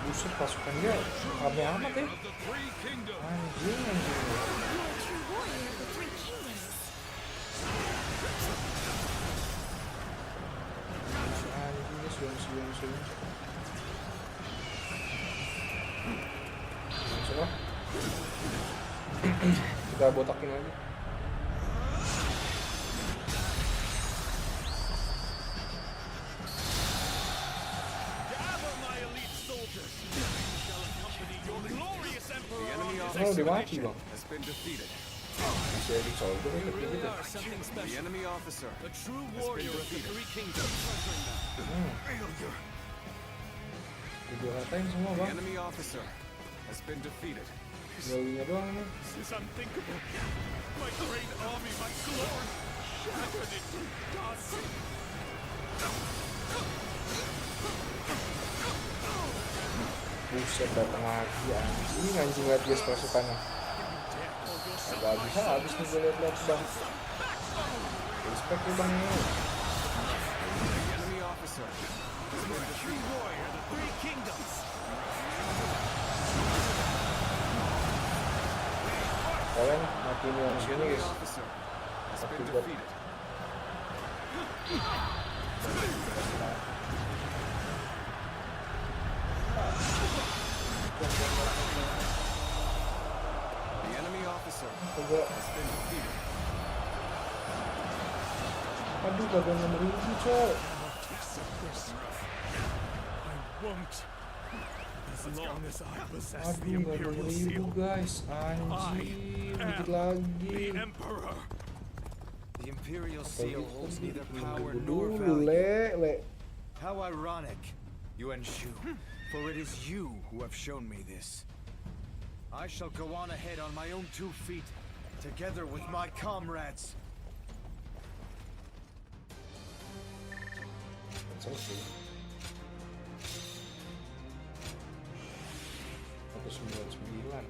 Buset, pasukan dia rame amat ya. Anjing. Anjing, Masuk lah. Kita botakin lagi. Oh, dia mati bang. Masih ada soldier kan tapi gitu. The enemy officer a true warrior of the Three Kingdoms. Gue katain semua The bang. enemy officer has been defeated. Galinya doang nih. This is unthinkable. My great army, my glory, shattered into dust. Buset, datang lagi anjing liat guys pasukannya. Agak habis nih gue liat bang. Respect ya bang. The enemy officer has been defeated. Warrior, the Three Kingdoms. Kalian matiin yang The sini enemy guys. officer has been Tapi buat defeated. The enemy officer has been defeated. Aduh, kagak 6.000 cok. I won't. As long as I possess the Aduh, gak Imperial 6.000 Seal. guys. Anjir, dikit lagi. The Emperor. The Imperial Seal holds neither power Dulu, nor value. le. How ironic, Yuan-Shu, for it is you who have shown me this. I shall go on ahead on my own 2 feet, together with my comrades. Selesai. 199.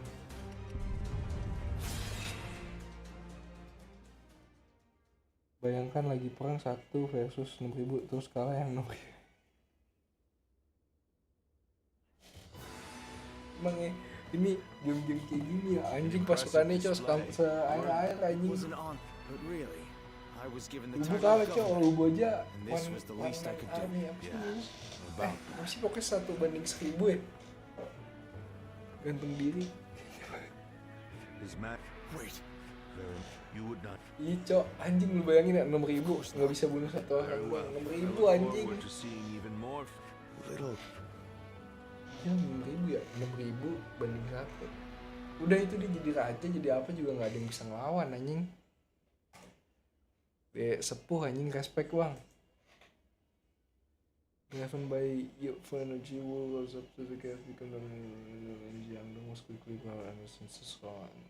Bayangkan lagi perang 1 versus 6.000 terus kalah yang 6.000. Emang ya, ini game-game kayak gini ya anjing pasukannya cos se-air anjing. Ubu kalah cok, Ubu aja army apa sih? Masih pokoknya 1 banding 1000 ya. Gantung diri. Ih cok, anjing lu bayangin ya 6.000 nggak bisa bunuh 1 orang doang. 6.000 anjing. Ya 6.000 ya, 6.000 banding 1. Udah itu dia jadi raja jadi apa juga nggak ada yang bisa ngelawan anjing. Sepuh anjing respect bang. Given by you for energy will rose up to the gas because of energy and the most quickly grow and since gone.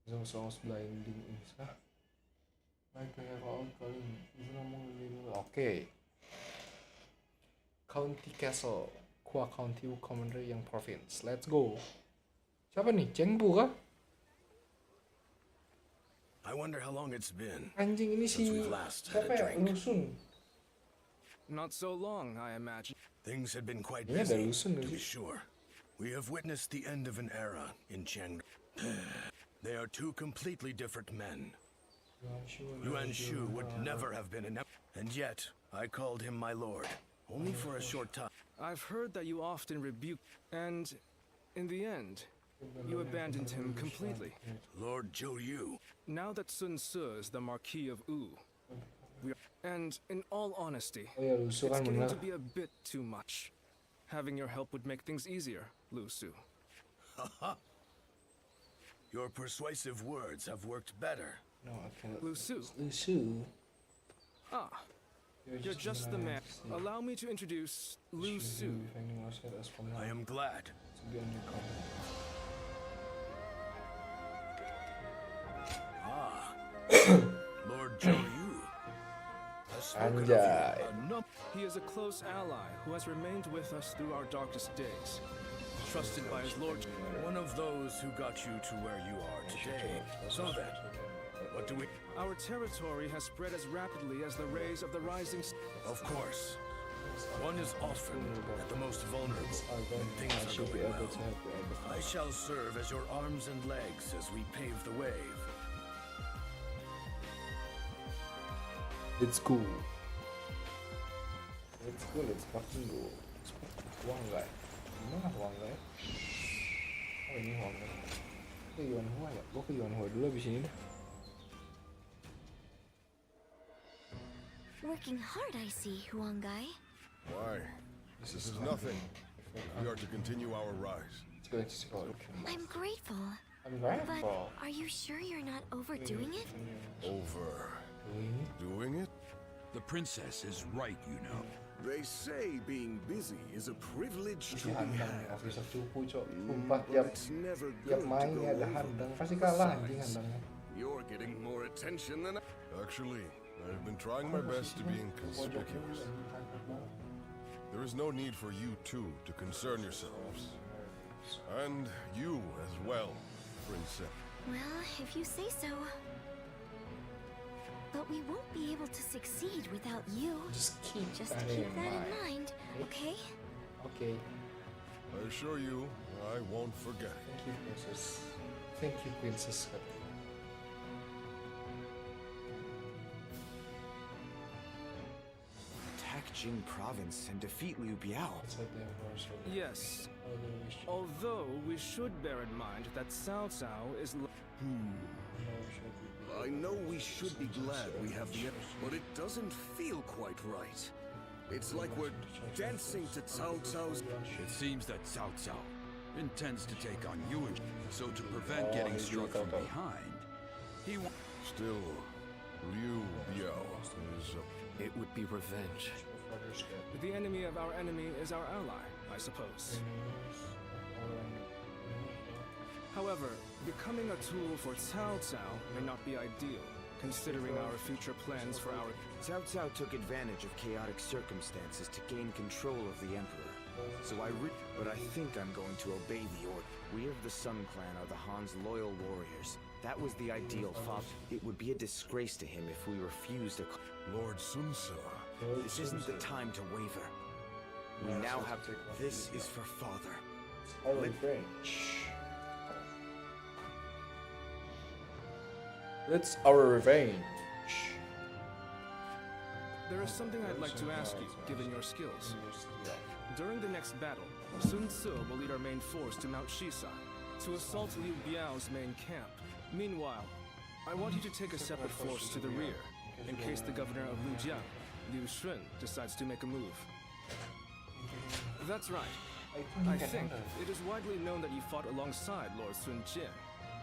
Some songs blinding insah. Like I all calling even among the okay. County Castle, Kua County Commander yang province. Let's go. Siapa nih? Chengbu kah? I wonder how long it's been. Anjing ini si siapa ya? Lusun. Not so long, I imagine. Things had been quite busy, to be sure. We have witnessed the end of an era in Chengdu. They are 2 completely different men. Yuan Shu would never have been enough, and yet I called him my lord, only for a short time. I've heard that you often rebuke, and in the end, you abandoned him completely. Lord Zhou Yu. Now that Sun Ce is the Marquis of Wu, and in all honesty, it's getting to be a bit too much. Having your help would make things easier, Lu Su. Haha. Your persuasive words have worked better. No, I cannot. Lu Su. Lu Su. Ah, you're just the man. Allow me to introduce Lu Su. I am glad. Ah, Lord Zhou Yu. Anjay. He is a close ally who has remained with us through our darkest days. Trusted by his lord, one of those who got you to where you are today. So then, what do we... Our territory has spread as rapidly as the rays of the rising sun. Of course. One is often at the most vulnerable when things are going well. I shall serve as your arms and legs as we pave the way. Let's go. Let's go, let's fucking go. Uang nggak? Gimana uang nggak ya? Oh ini uang nggak? Ke Yuan Hua ya? Gue ke Yuan Hua dulu abis ini dah. Working hard, I see, Huangai. Why? This is nothing. We are to continue our rise. I'm grateful. I'm grateful. But are you sure you're not overdoing it? Doing it? The princess is right, you know. They say being busy is a privilege to be had. Sumpah tiap mainnya ada handang pasti kalah anjing handangnya. You're getting more attention than Actually, I've been trying my best to be inconspicuous. There is no need for you two to concern yourselves. And you as well, princess. Well, if you say so. But we won't be able to succeed without you. Just keep that in mind, okay? Okay. I assure you, I won't forget. Thank you, princess. Thank you, princess. Attack Jing province and defeat Liu Biao. Yes. Although we should bear in mind that Cao Cao is... I know we should be glad we have the but it doesn't feel quite right. It's like we're dancing to Cao Cao's... It seems that Cao Cao intends to take on Yuan, so to prevent getting struck from behind, he Still, Liu Biao is... It would be revenge. The enemy of our enemy is our ally, I suppose. However, becoming a tool for Cao Cao may not be ideal, considering our future plans for our... Cao Cao took advantage of chaotic circumstances to gain control of the Emperor. So but I think I'm going to obey the order. We of the Sun Clan are the Han's loyal warriors. That was the ideal father. It would be a disgrace to him if we refused to... Lord Sun Ce. This isn't the time to waver. We now have to... This is for father. Our revenge. It's our revenge. There is something I'd like to ask you, given your skills. During the next battle, Sun Ce will lead our main force to Mount Shisa, to assault Liu Biao's main camp. Meanwhile, I want you to take a separate force to the rear, in case the governor of Lujiang, Liu Shun, decides to make a move. That's right. I think it is widely known that you fought alongside Lord Sun Jian.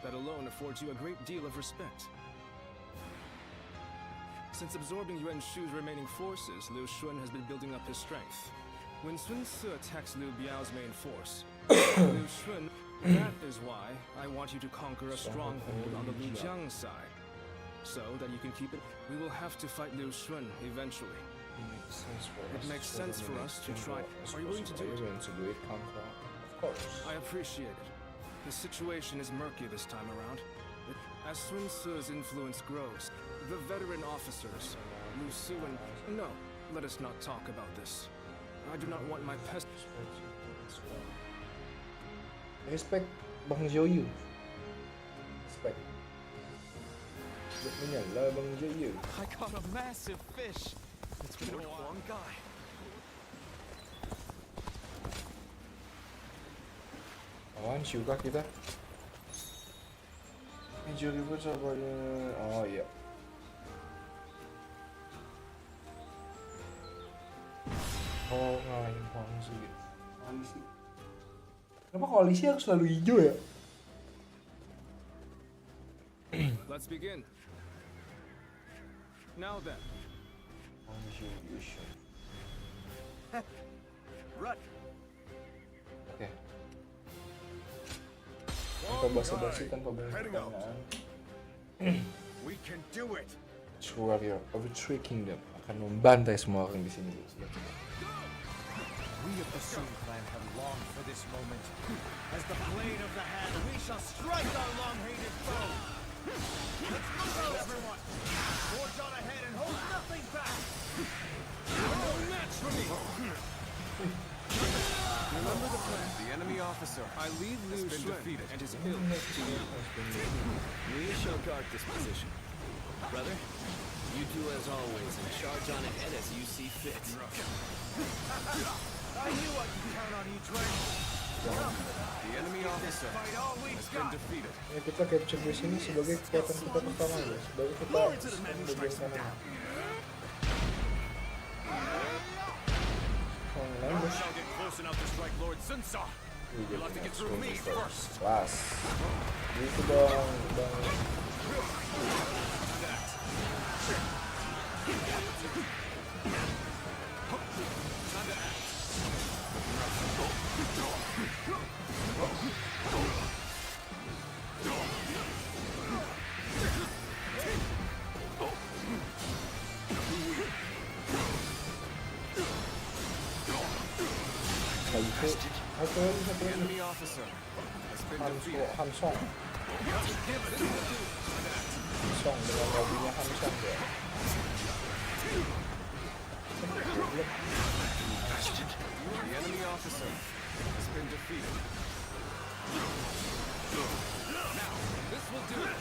That alone affords you a great deal of respect. Since absorbing Yuan Shu's remaining forces, Liu Shun has been building up his strength. When Sun Ce attacks Liu Biao's main force, Liu Shun, that is why I want you to conquer a stronghold on the Lujiang side, so that you can keep it. We will have to fight Liu Shun eventually. It makes sense for us to try. Are you willing to do it? Of course. I appreciate it. The situation is murky this time around. As Sun Ce's influence grows, the veteran officers, Lu Su and... No, let us not talk about this. I do not want my pest... Respect Bang Joyu. Respect. Bang Joyu. I caught a massive fish. It's been a long guy. Awan, juga kita. Major River coba. Oh iya. Oh, ngalahin koalisi. Koalisi. Kenapa koalisi harus selalu hijau ya? Let's begin. Now then. Rut. Oke. Tanpa basa-basi, tanpa banyak pertanyaan. We can do it. Warrior of the Three Kingdom akan membantai semua orang di sini. We of the Sun Clan have longed for this moment. As the blade of the hand, we shall strike our long-hated foe. Let's move out, everyone! Forge on ahead and hold nothing back! You're no match for me! Remember the plan. The enemy officer. I lead Liu Shun and his ilk to you. We shall guard this position. Brother, you do as always and charge on ahead as you see fit. I knew I could count on you, Trey. The enemy officer has been defeated. Ya, kita capture di sini sebagai kekuatan kita pertama ya, sebagai kita bagian kanan. We shall get close enough to strike Lord Sun Ce. You'll have to get through me first. Kelas. Gitu dong, bang. Satu lagi. Enemy officer has been defeated. Hansong dengan mobilnya Hansong ya. The enemy officer has been defeated. Now, this will do it.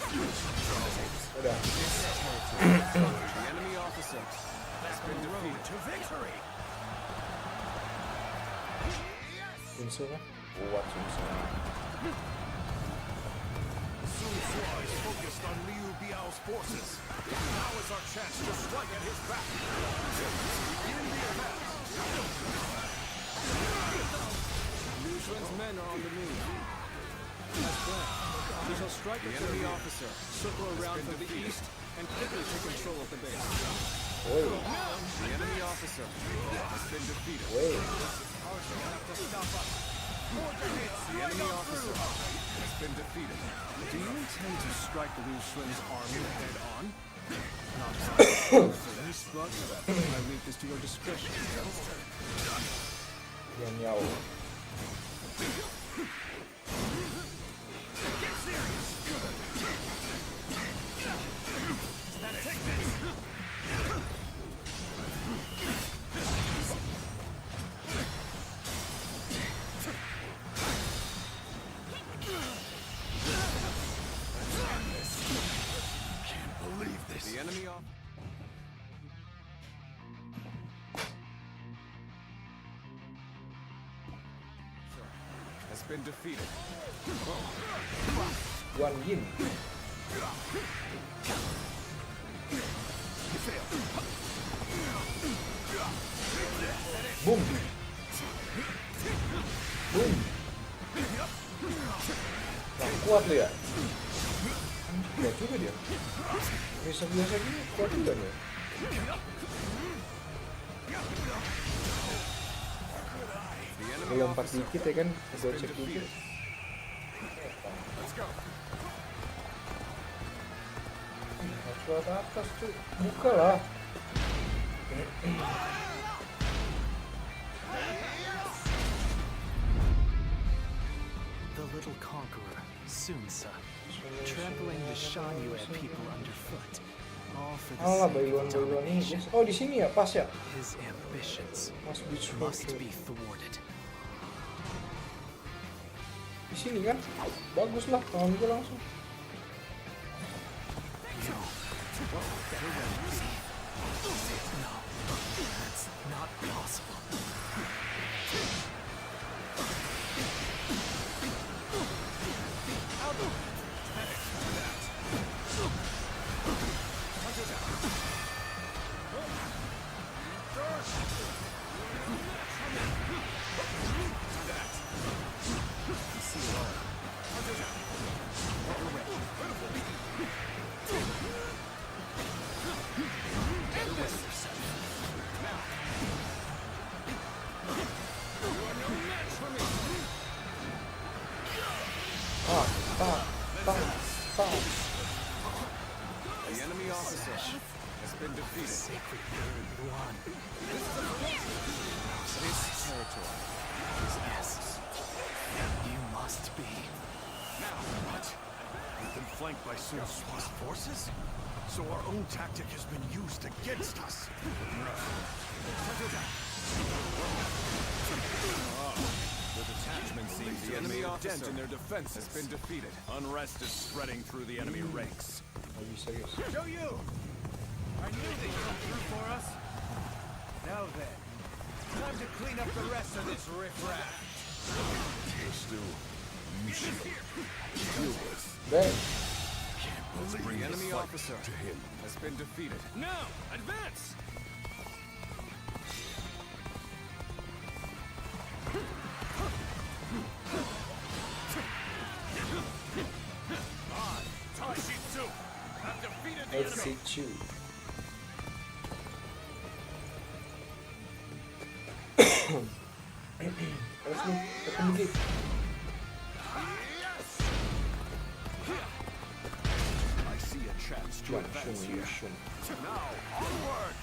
Udah. The enemy officer has been defeated. To victory! Sunsu kan? Kuat Sunsu. Sun Ce is focused on Liu Biao's forces. Now is our chance to strike at his back. Begin the attack. Liu Shun's men are on the move. As planned, we shall strike The at enemy their officer circle around from the east, and quickly take control of the base. The enemy officer has been defeated. The enemy officer has been defeated. Do you intend to strike Liu Shun's army head on? Not things, but I leave this to your discretion. Yang Yao. been defeated. Guan Yin. Boom. Boom. Nah, kuat lu ya. Kuat juga dia. Biasa-biasa gini kuat juga nih. Lompat dikit ya kan, gocek dikit. Lewat atas tuh, buka lah. The little conqueror, Sunsa, trampling the Shanyue people underfoot, all for the sake of domination. Oh, di sini ya, pas ya. His ambitions must be thwarted. Di sini kan, bagus lah, kawan gue langsung. No, that's not possible. The enemy officer has been defeated. Sacred bird, Luan. This territory is ours. You must be. Now what? We've been flanked by Sun Tzu's forces? So our own tactic has been used against us. The detachment seems The to have enemy made a officer dent in their defense has been defeated. Unrest is spreading through the enemy ranks. Show you! I knew they'd come through for us. Now then, time to clean up the rest of this riffraff. Still, you should deal with. Let's bring the enemy officer to him. has been defeated. Now, advance! Let's see you. Resmi, ketemu dikit. I see a chance to advance here. Now, onward!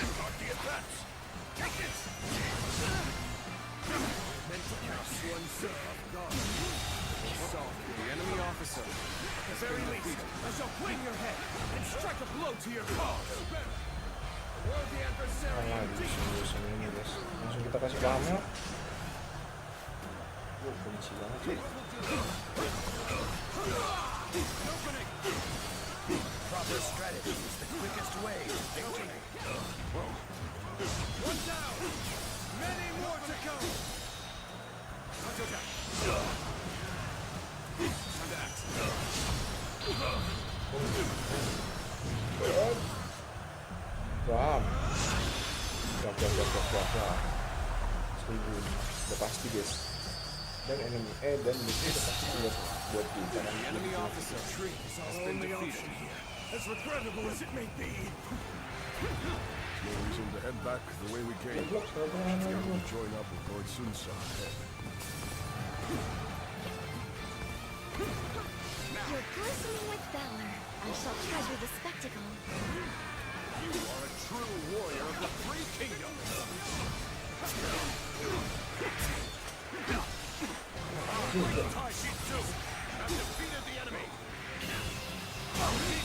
Start the advance! Take it! Meant to catch one off guard. The enemy officer At the very least, I shall fling your head and strike a blow to your cause. Or the adversary. Ini guys. Langsung kita kasih pahamnya. Benci banget sih. Proper strategy is the quickest way to victory. One down. Many more to come. Bam. Gak. 1000. Udah pasti guys. Dan enemy dan musuh udah pasti buat kita. The enemy officer has been defeated. As regrettable as it may be. No reason to head back the way we came. We'll join up with Lord Sunsa ahead. You're glistening with valor. I shall treasure the spectacle. You are a true warrior of the Three Kingdoms. Taishitsu have defeated the enemy.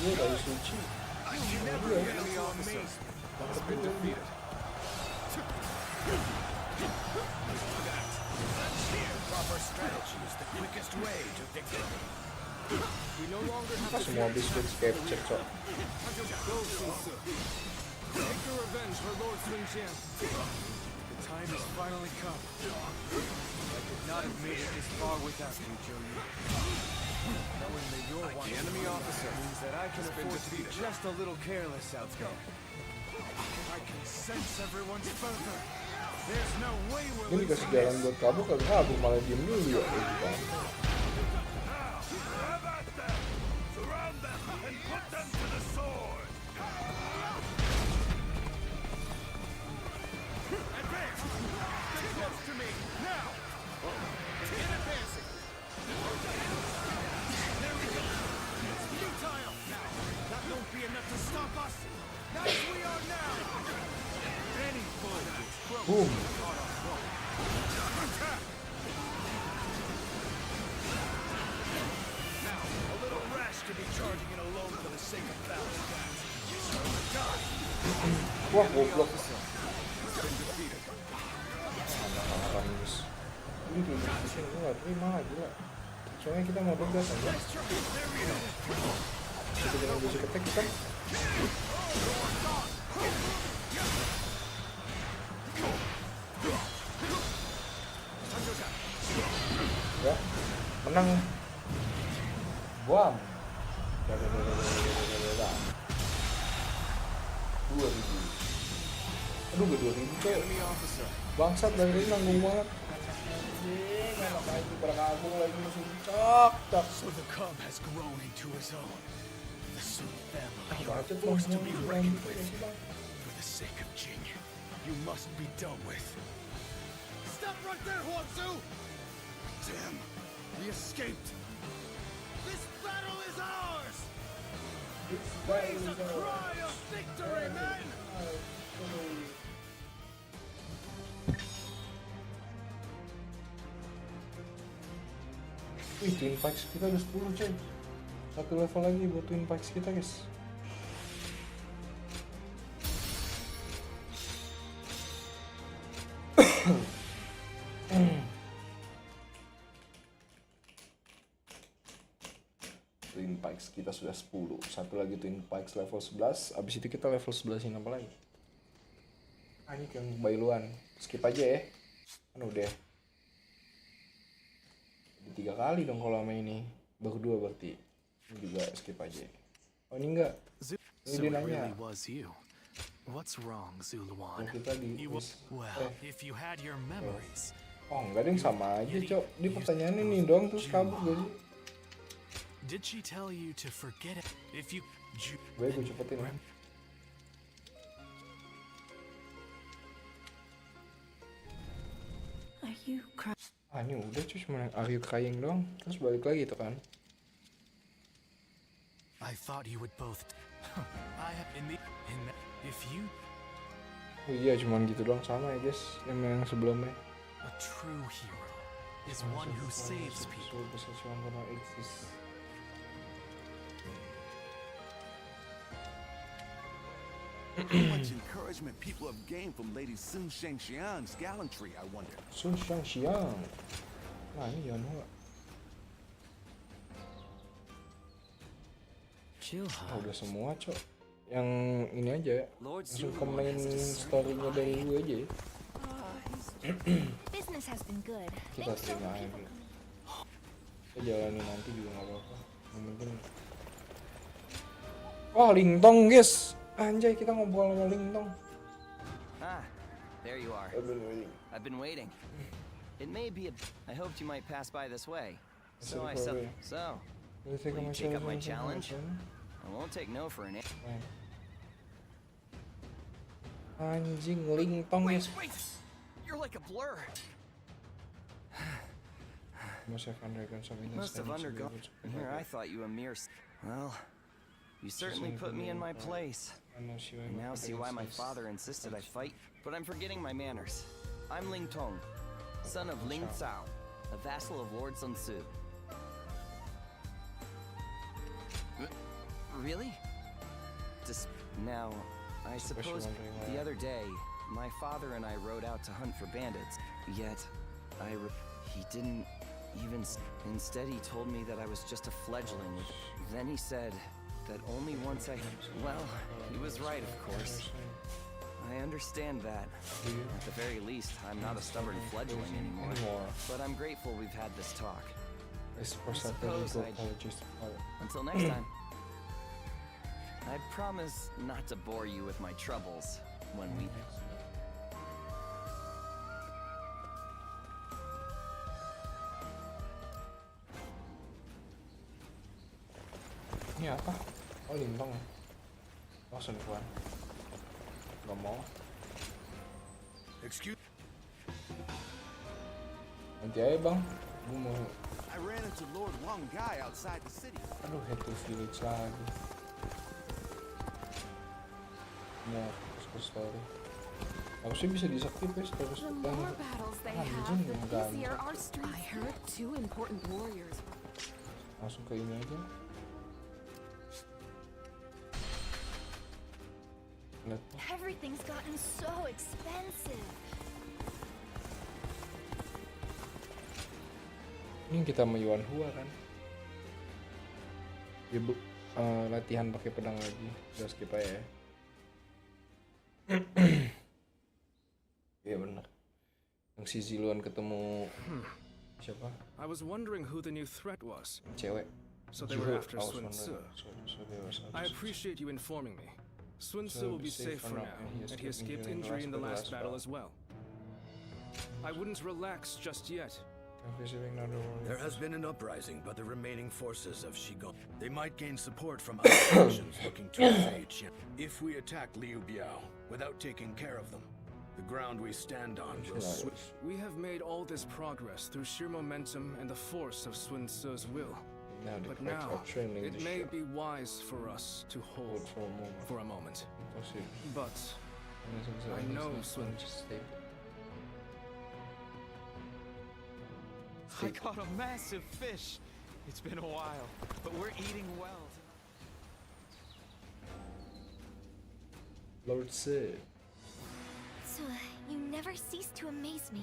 Dia dari suci. The enemy officer has been defeated. Proper strategy is the quickest way to victory. We no longer have Pas semua habis capture cok. Go, Sunsa. Take your revenge for Lord Sun Jian. time has finally come. I could not have made it this far without you, Joey. Knowing that you're one The enemy officer means that I can afford to be just a little careless out there. I can sense everyone's fervor. There's no way we're Ini dikasih jalan buat kabur, kagak kabur malah diem dulu ya. Surround them and put them to the sword! Advance! Get close to me, now! Get advancing! There we go! It's futile! Now, that won't be enough to stop us! Not as we are now! Any foe gets close. Boom! Attack! Now, a little rash to be charging it alone for the sake of battle. Wah, goblok. Ini disini gue gak terima gila. Soalnya kita mau bergas aja. Kita jangan bisa ketek kan. Ya, menang. Buam. 2000. Aduh, gue 2000 coy. Bangsat dari ini nanggung banget. Enak lagi berkabung lagi musuh. Cak. So the cub has grown into his own. The Sun family are Bacot forced to dong, be bang. reckoned with. For the sake of Jing, you must be dealt with. Stop right there, Huangzu! Damn! We escaped! This battle is ours! Raise Raise a cry of victory, men! Wih, Twin Pikes kita udah 10 coy. Satu level lagi buat Twin Pikes kita guys. Twin Pikes kita sudah 10. Satu lagi Twin Pikes level 11. Abis itu kita level 11 apa lagi? Ini yang bailuan. Skip aja ya. Kan udah 3 kali dong kalau sama ini. Baru 2 berarti. Ini juga skip aja. Oh ini enggak. Ini dia nanya. What's wrong, Zuluan? Kita di Well, if you had your memories. Oh enggak deh, sama aja cok. Dia pertanyaannya ini doang terus kabur gak sih? Did she tell you to forget it? If you Baik, gue cepetin ya. Are you crying? Ini udah cuy, cuma are you crying doang. Terus balik lagi tuh kan. I thought you would both. If you. Oh iya, cuman gitu doang sama ya guys. Yang sebelumnya. A true hero is one who saves people. How much encouragement people have gained from Lady Sun Shangxiang's gallantry, I wonder. Sun Shangxiang. Nah ini jangan lupa. Oh, udah semua cok. Yang ini aja ya. Langsung ke main story-nya dari gue aja ya. Business has been good. Kita terima aja. Kita jalani nanti juga gak apa-apa. Yang penting. Oh, Lingtong guys. Anjay, kita ngobrol sama Lingtong. Ah, there you are. I've been waiting. It may be I hoped you might pass by this way. So I said, so, will you take up my challenge? I won't take no for an answer. Anjing, Lingtong guys. Wait! You're like a blur. Must have undergone. Here, I thought you a mere. Well, you certainly put me in my place. I now see why my father insisted I fight. But I'm forgetting my manners. I'm Ling Tong, son of Ling Cao, a vassal of Lord Sun Tzu. Really? Now, I suppose the other day, my father and I rode out to hunt for bandits. Yet, he didn't even. Instead, he told me that I was just a fledgling. Then he said that only once well, he was right, of course. I understand that. At the very least, I'm not a stubborn fledgling anymore. But I'm grateful we've had this talk. Until next time. I promise not to bore you with my troubles when we... Ini apa? Oh, lintang. Oh, sentuhan. Gak mau. Excuse. Nanti aja bang. Gue mau. I ran into Lord Wang Gai outside the city. Aduh, head to village lagi. Mau ke story. Harusnya bisa di skip ya terus kita. Anjing enggak. I heard 2 important warriors. Langsung ke ini aja. Everything's gotten so expensive. Ini kita sama Yuan Hua kan. Dia latihan pakai pedang lagi. Udah skip aja ya. Iya benar. Yang si Ziluan ketemu siapa? I was wondering who the new threat was. Cewek. So they were after Sun Tzu. I appreciate you informing me. Sun Tzu will be safe for now, and he escaped injury in the last battle as well. I wouldn't relax just yet. There has been an uprising by the remaining forces of Shigon. They might gain support from other factions looking to invade Shin. If we attack Liu Biao without taking care of them, the ground we stand on will switch. We have made all this progress through sheer momentum and the force of Sun Tzu's will. But now, it may be wise for us to hold for a moment. But I know Sun Tzu. I caught a massive fish. It's been a while, but we're eating well. Lord Sid. So, you never cease to amaze me.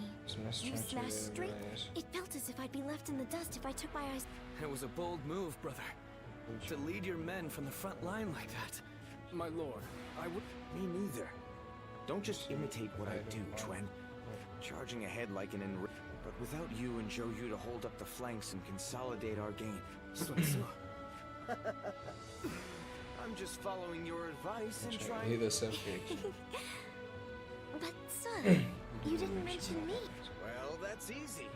You smashed straight. It felt as if I'd be left in the dust if I took my eyes. It was a bold move, brother. To lead your men from the front line like that. My lord, I would... Me neither. Don't just imitate what I do, Twen. Charging ahead like an but without you and Zhou Yu to hold up the flanks and consolidate our gain. Sun Tzu. I'm just following your advice and trying... He does self-cake. But, son, you didn't mention me. Well, that's easy.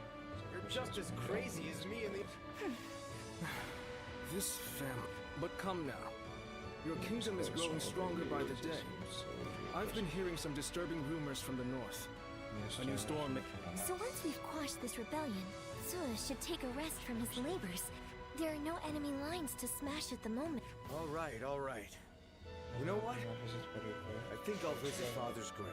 You're just as crazy as me and the... This family... But come now. Your kingdom is growing stronger by the day. I've been hearing some disturbing rumors from the north. A new storm... So once we've quashed this rebellion, Tzu should take a rest from his labors. There are no enemy lines to smash at the moment. All right, all right. You know what? I think I'll visit Father's grave.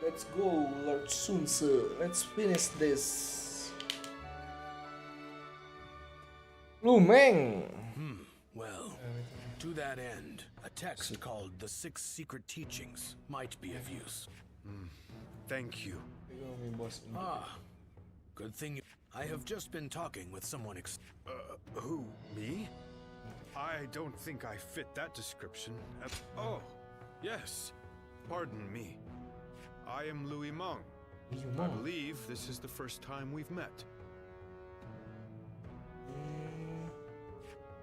Let's go, Lord Sun Tzu. Let's finish this. Lu Meng. Well, to that end, a text called The 6 Secret Teachings might be of use. Thank you. Good thing I have just been talking with someone Who? Me? I don't think I fit that description. Oh, yes. Pardon me. I am Louis Meng. I believe this is the first time we've met.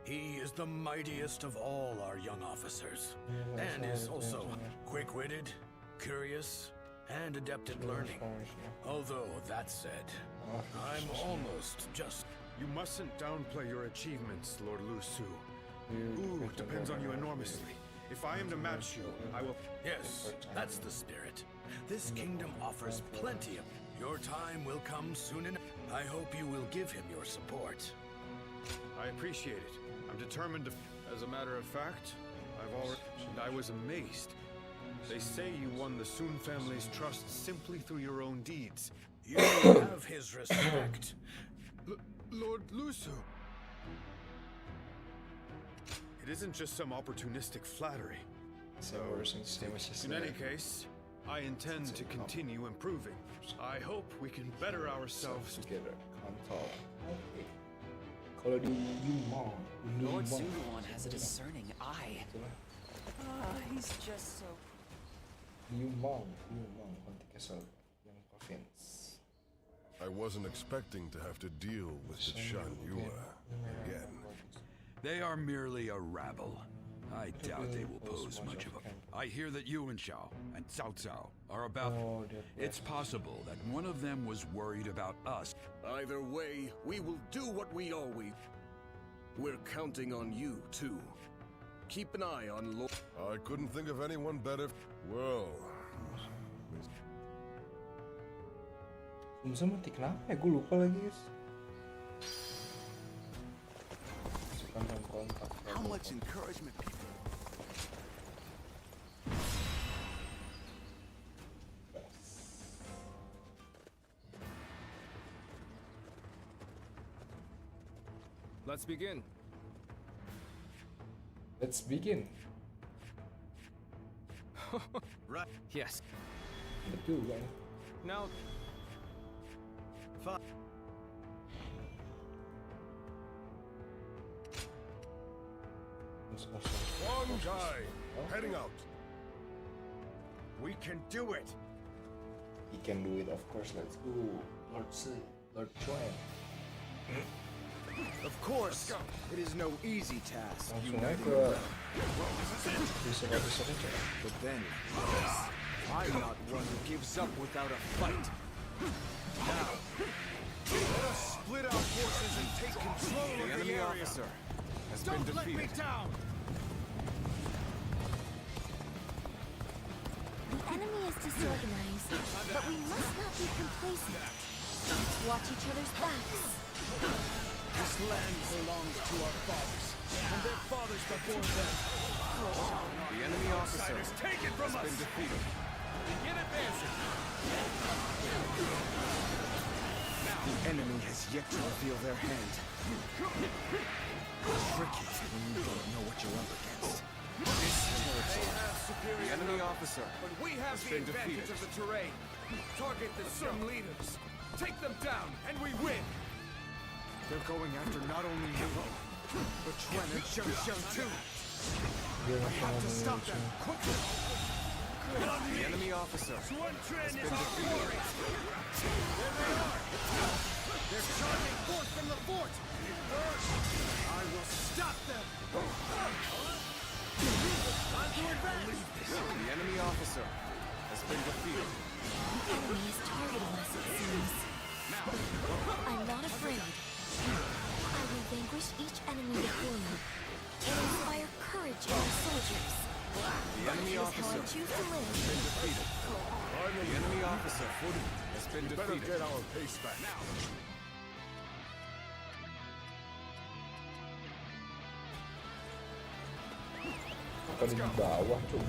He is the mightiest of all our young officers, and is also quick-witted, curious, and adept at learning. Although, that said, I'm almost just... You mustn't downplay your achievements, Lord Lu Su. Ooh, depends on you enormously. If I am to match you, I will... Yes, that's the spirit. This kingdom offers plenty of... Your time will come soon enough. I hope you will give him your support. I appreciate it. I'm determined to... As a matter of fact, I was amazed. They say you won the Sun family's trust simply through your own deeds. You have his respect. Lord Lu Su. It isn't just some opportunistic flattery. In any case, I intend to continue improving. I hope we can better ourselves together. Lord Zuluan has a discerning eye. He's just so Yumong, County Castle, yang province. I wasn't expecting to have to deal with the Shan Yue again. They are merely a rabble. I doubt they will pose much of a... I hear that Yuan Shao and Cao Cao are about... It's possible that one of them was worried about us. Either way, we will do what we always... We're counting on you, too. Keep an eye on Lord... I couldn't think of anyone better. Well... Mati kenapa ya? Gue lupa lagi, guys. How much encouragement people... Let's begin. Let's begin. Right. Yes. Betul kan? Now. Fine. One guy, heading out. We can do it. He can do it, of course. Let's go, Lord Chuan. Of course, it is no easy task. But then, I'm not one who gives up without a fight. Now, let us split our forces and take control of the enemy officer has been defeated. Don't let me down! The enemy is disorganized, but we must not be complacent. Watch each other's backs. This land belongs to our fathers, and their fathers before them. The enemy officer has been defeated. Begin advancing. The enemy has yet to reveal their hand. Tricky when you don't know what you're up against. This territory. The enemy officer But we have has the been advantage defeated. of the terrain. Target the Sun leaders. Take them down, and we win. They're going after not only you, but Chuan and Shang too. Dia We masih have mau to stop them menyusun. quickly. The enemy officer has been defeated. There they are. They're charging forth from the fort. I will stop them. Time to advance. The enemy officer has been defeated. The enemy is targeting us, it seems. I'm not afraid. I will vanquish each enemy before me and inspire courage in our soldiers. The enemy That is how officer I choose to live. has been defeated. The enemy officer has been Better defeated. get our pace back. Apa di bawah tuh?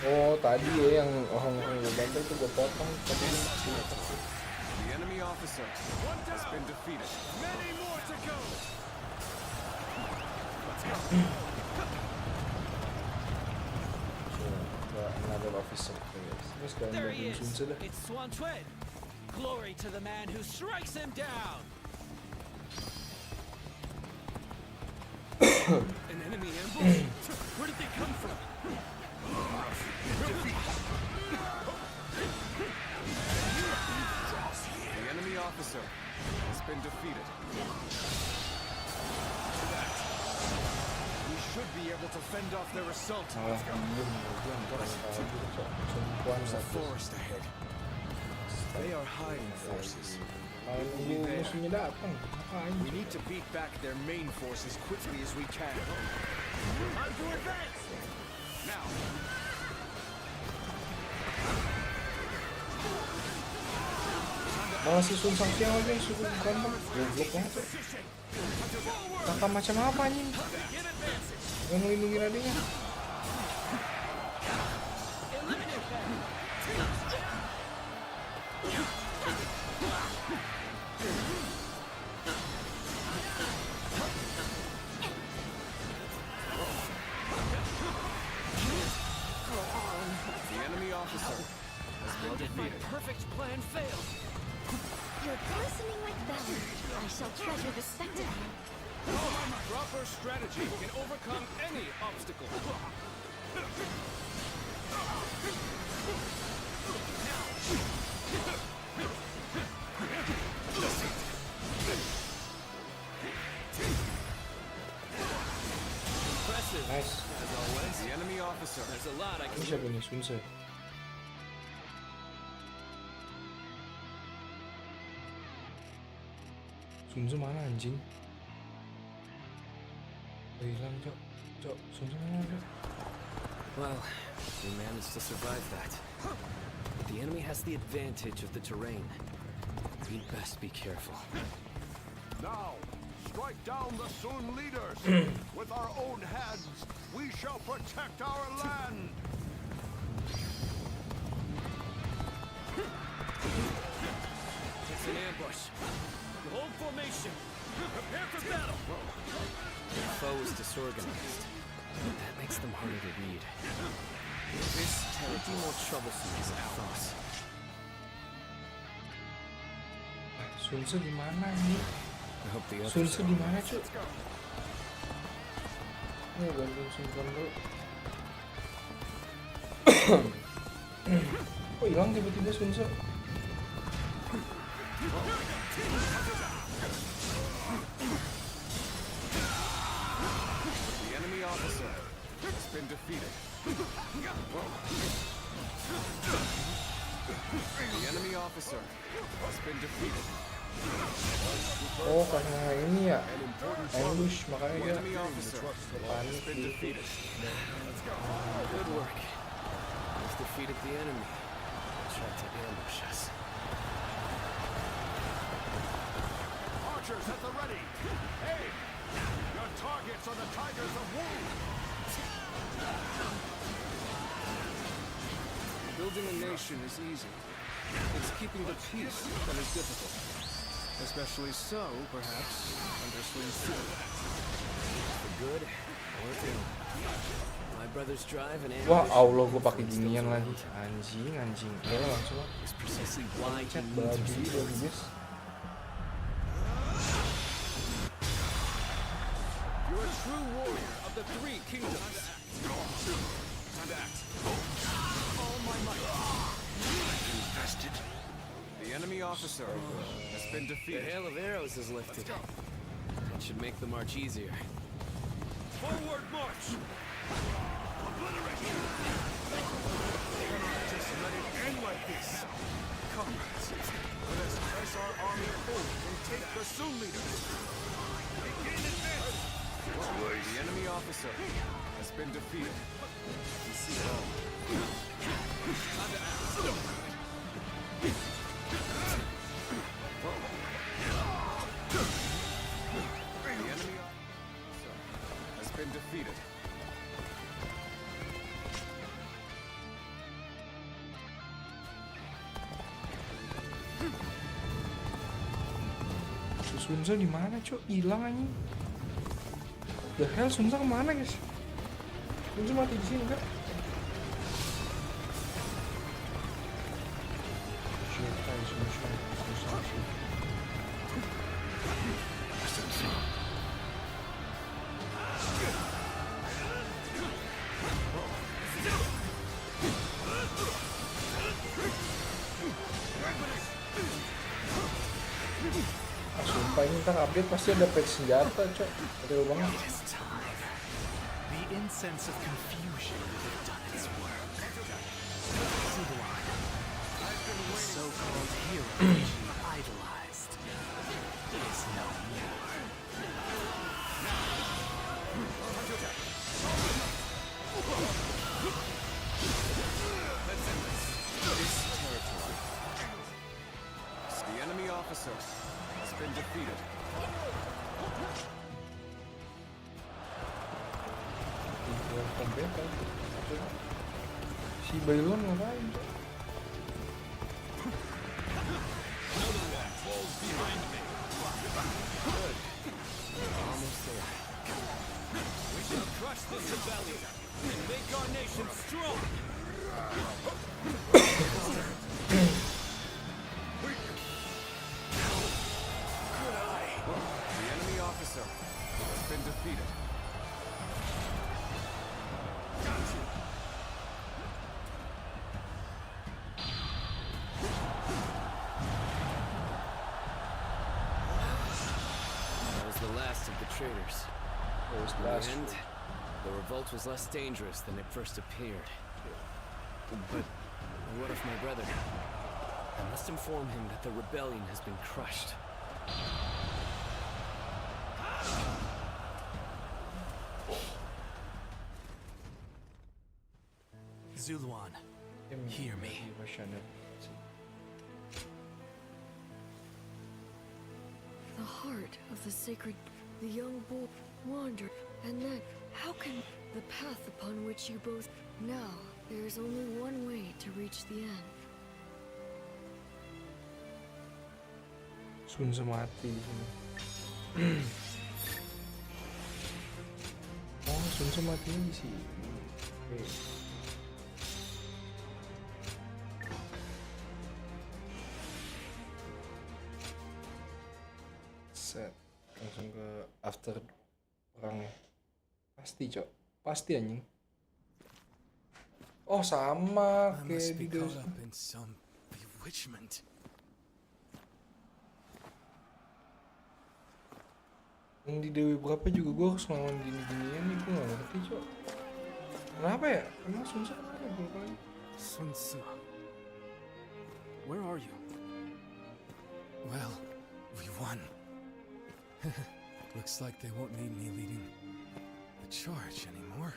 Oh tadi ya yang orang-orang yang bantai tuh gue potong tapi The enemy officer has been defeated. Many more to go. another officer. Terus kalian There he is. sudah. It's Swan Chuan. Glory to the man who strikes him down. An enemy ambush. Where did they come from? The enemy officer has been defeated. We should be able to fend off their assault. Malah diem There's a forest ahead. They are hiding forces. Kalau musuhnya datang, We need to beat back their main force as quickly as we can. Time to advance. Now, malah si Sun Sang Tiang lagi yang suruh gampang. Goblok banget. Kakak macam apa anjing? Yang ngelindungin adiknya. The enemy officer has been How did my defeated. perfect plan fail? You're glistening with valor. I shall treasure the spectacle. Proper strategy can overcome any obstacle. Nice. As always, the enemy officer. There's a lot I can. Ini siapa nih? Sunse. Sunse mana anjing? Hilang, Cok. Cok, Sunse mana, Cok? Well, we managed to survive that. But the enemy has the advantage of the terrain. We'd best be careful. Now, strike down the Sun leaders. With our own hands, we shall protect our land. It's an ambush. Hold formation. Prepare for battle. The foe is disorganized. That makes them harder to read. This would be more troublesome as I thought. Sunse di mana ini? I hope the others Sunse are di all mana, right. Cok? Ini bantuin Sunse dulu. Kok hilang tiba-tiba Sunse? The enemy officer has been defeated. The enemy officer has been defeated. Oh, karena ini ya, ambush, makanya dia Enemy officer panik has been gitu. defeated. Good work. We've defeated the enemy. They tried to ambush us. Archers at the ready. Hey, your targets are the Tigers of Wu. Building a nation is easy. It's keeping the peace that is difficult. Especially so, perhaps, under Sun Tzu. For good or ill. My brothers drive and Wah, ambush. Allah, gue pakai ginian lagi. Anjing. Udah lah, langsung lah. Is precisely why he Chat needs babi us. dari guys. You're a true warrior of the three kingdoms. Time to act. All my might. Invested. The enemy officer has been The defeated. hail of arrows is lifted. That should make the march easier. Forward march! Just let it end like this. Comrades, let us press our army forward and take the Sun leaders. Gain advantage. The enemy officer has been defeated. You see it all. Time to act. The enemy officer has been defeated. Sunse di mana, Cok? Hilang anjing. The hell, Sunse kemana, guys? Sunse mati di sini enggak? Sumpah ini ntar update pasti ada patch senjata, Cok. Real banget. It is time. The incense of confusion would have done its work. See the line. The so-called hero which you idolized is no more. This territory. The enemy officer has been defeated. Si Bailon ngapain, Cok? Falls behind me. Good. Almost there. We shall crush this rebellion and make our nation strong. The enemy officer last of the traitors. In the end, the revolt was less dangerous than it first appeared. But what of my brother? I must inform him that the rebellion has been crushed. Zuluan, hear me. The heart of the sacred, the young boy wandered, and then, how can the path upon which you both... Now, there is only one way to reach the end. Sun mati. Oh, Sun mati di sini. Set langsung ke after perangnya. Pasti, Cok. Pasti anjing. Oh, sama kayak di bewitchment. Yang di Dewi berapa juga gue harus ngelawan gini-ginian nih, gue gak ngerti, Cok. Kenapa ya? Emang Sun Tzu ada gue lagi? Sun Tzu. Where are you? Well, we won. Looks like they won't need me leading the charge anymore.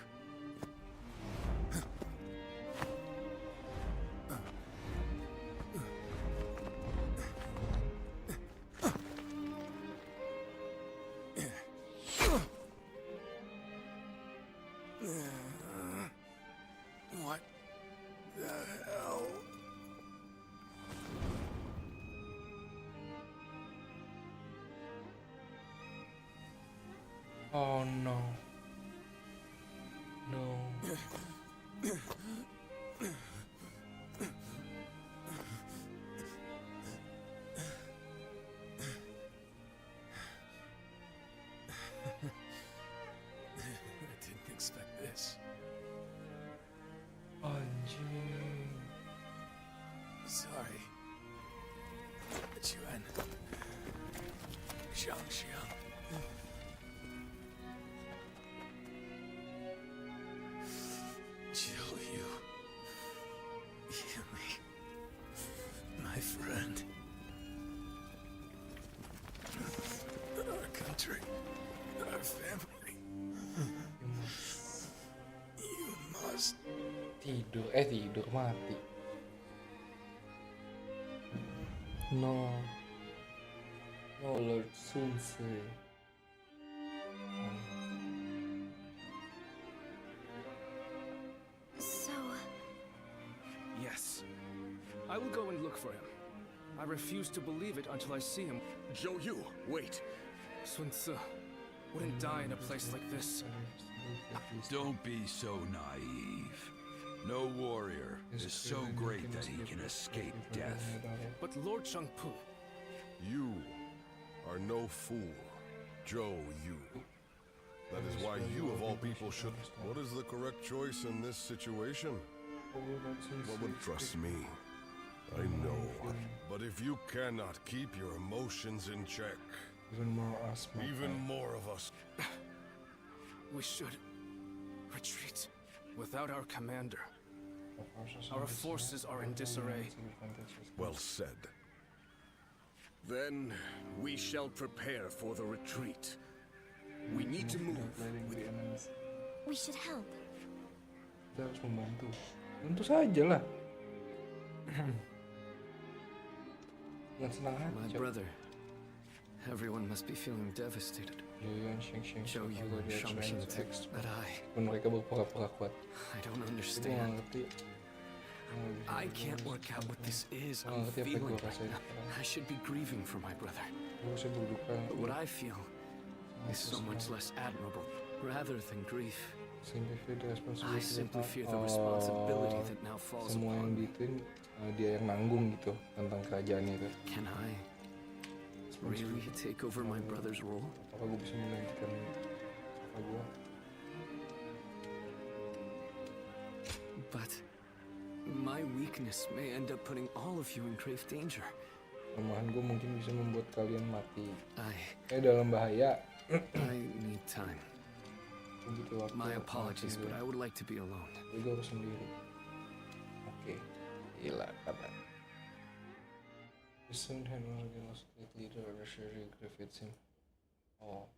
What the hell? Oh no. No. I didn't expect this. Anjing. Sorry. Yuan. Xiang. Jill, you hear me, my friend. Our country, our family. You must. Tidur mati. No, Lord Sun Tzu. So... Yes. I will go and look for him. I refuse to believe it until I see him. Zhou Yu, wait. Sun Tzu wouldn't die in a place like this. Don't be so naive. No warrior is so great that he can escape death. But Lord Shangpu... You are no fool, Zhou Yu. That is why you of all people should... What is the correct choice in this situation? What would trust me? I know. But if you cannot keep your emotions in check... Even more of us. We should retreat without our commander. Our forces are in disarray. Well said. Then we shall prepare for the retreat. We need to move. We should help. Kita harus membantu. Tentu saja lah. Dengan senang hati. My brother. Everyone must be feeling devastated. Zhou Yu and Shang-Xin but mereka berpura-pura kuat. I don't understand. I can't work out what this is I'm feeling right now. I should be grieving for my brother. But what I feel is so much less admirable. Rather than grief, I simply fear the responsibility that now falls upon me. Dia yang nanggung gitu tentang kerajaan itu. Can I really take over my brother's role? Apakah gue bisa menggantikan kakak gue? But my weakness may end up putting all of you in grave danger. Kelemahan gue mungkin bisa membuat kalian mati. Dalam bahaya. I need time. My apologies, but I would like to be alone. Gue harus sendiri. Oke, gila kata. The soon had already lost great leader of the Shuri Griffiths him. Oh,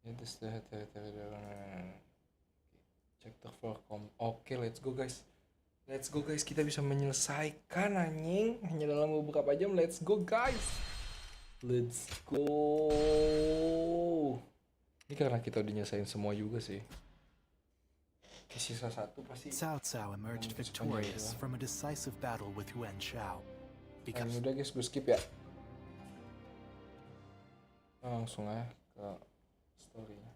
yeah, this the check the for Oke, let's go guys. Let's go guys, kita bisa menyelesaikan anjing hanya dalam beberapa jam. Let's go guys. Let's go. Ini karena kita udah nyelesain semua juga sih. Sisa satu pasti. Cao Cao emerged victorious from a decisive battle with Yuan Shao. Because udah guys, gue skip ya. Langsung aja ke story-nya.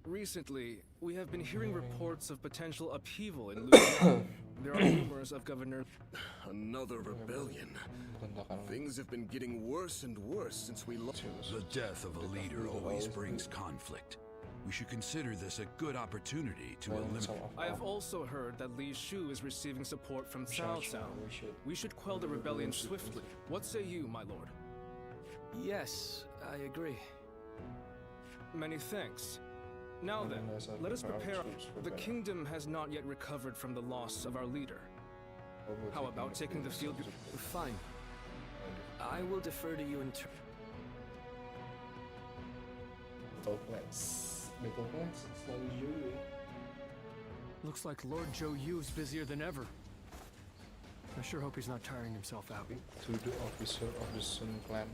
Recently, we have been hearing reports of potential upheaval in Lucian. There are rumors of Governor... Another rebellion. Things have been getting worse and worse since we lost... The death of a leader always brings conflict. We should consider this a good opportunity to eliminate... I have also heard that Li Shu is receiving support from Cao Cao. We should quell the rebellion swiftly. What say you, my lord? Yes, I agree. Many thanks. Now then, let us prepare. The kingdom has not yet recovered from the loss of our leader. How about taking the field? Fine. I will defer to you in turn. Battle plans. Selalu Zhou. Looks like Lord Zhou Yu's busier than ever. I sure hope he's not tiring himself out. To the officer of the Sun Clan.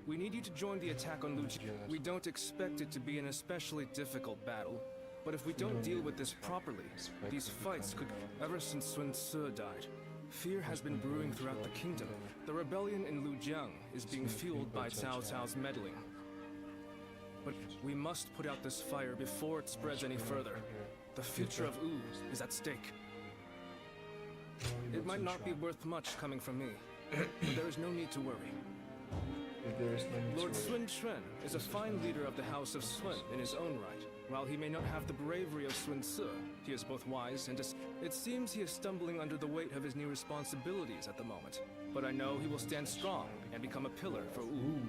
We need you to join the attack on Lucian. We don't expect it to be an especially difficult battle, but if we don't deal with this properly, these fights could... Ever since Sun Ce died, fear has been brewing throughout the kingdom. The rebellion in Lujiang is being fueled by Cao Cao's meddling. But we must put out this fire before it spreads any further. The future of Wu is at stake. It might not be worth much coming from me, but there is no need to worry. Lord Sun Quan is a fine leader of the House of Sun in his own right. While he may not have the bravery of Sun Ce, he is both wise and it seems he is stumbling under the weight of his new responsibilities at the moment. But I know he will stand strong and become a pillar for Wu.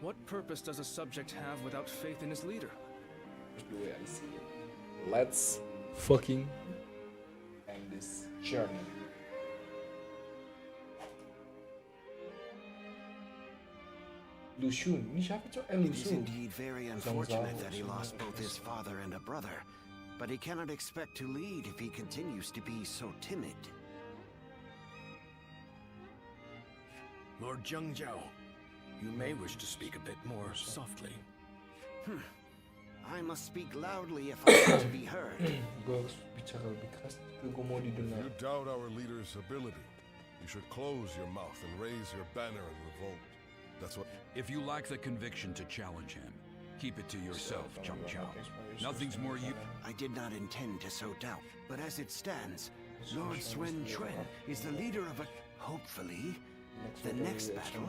What purpose does a subject have without faith in his leader? Let's fucking end this journey. Lucian, ini siapa cok? It is indeed very unfortunate that he lost both his father and a brother, but he cannot expect to lead if he continues to be so timid. Lord Zhengjiao, you may wish to speak a bit more softly. I must speak loudly if I want to be heard. You doubt our leader's ability. You should close your mouth and raise your banner in revolt. That's what... If you lack the conviction to challenge him, keep it to yourself, Zheng Jiao. Nothing's more you... I did not intend to sow doubt, but as it stands, Lord Sun Quan is the leader of a... Hopefully, the next battle...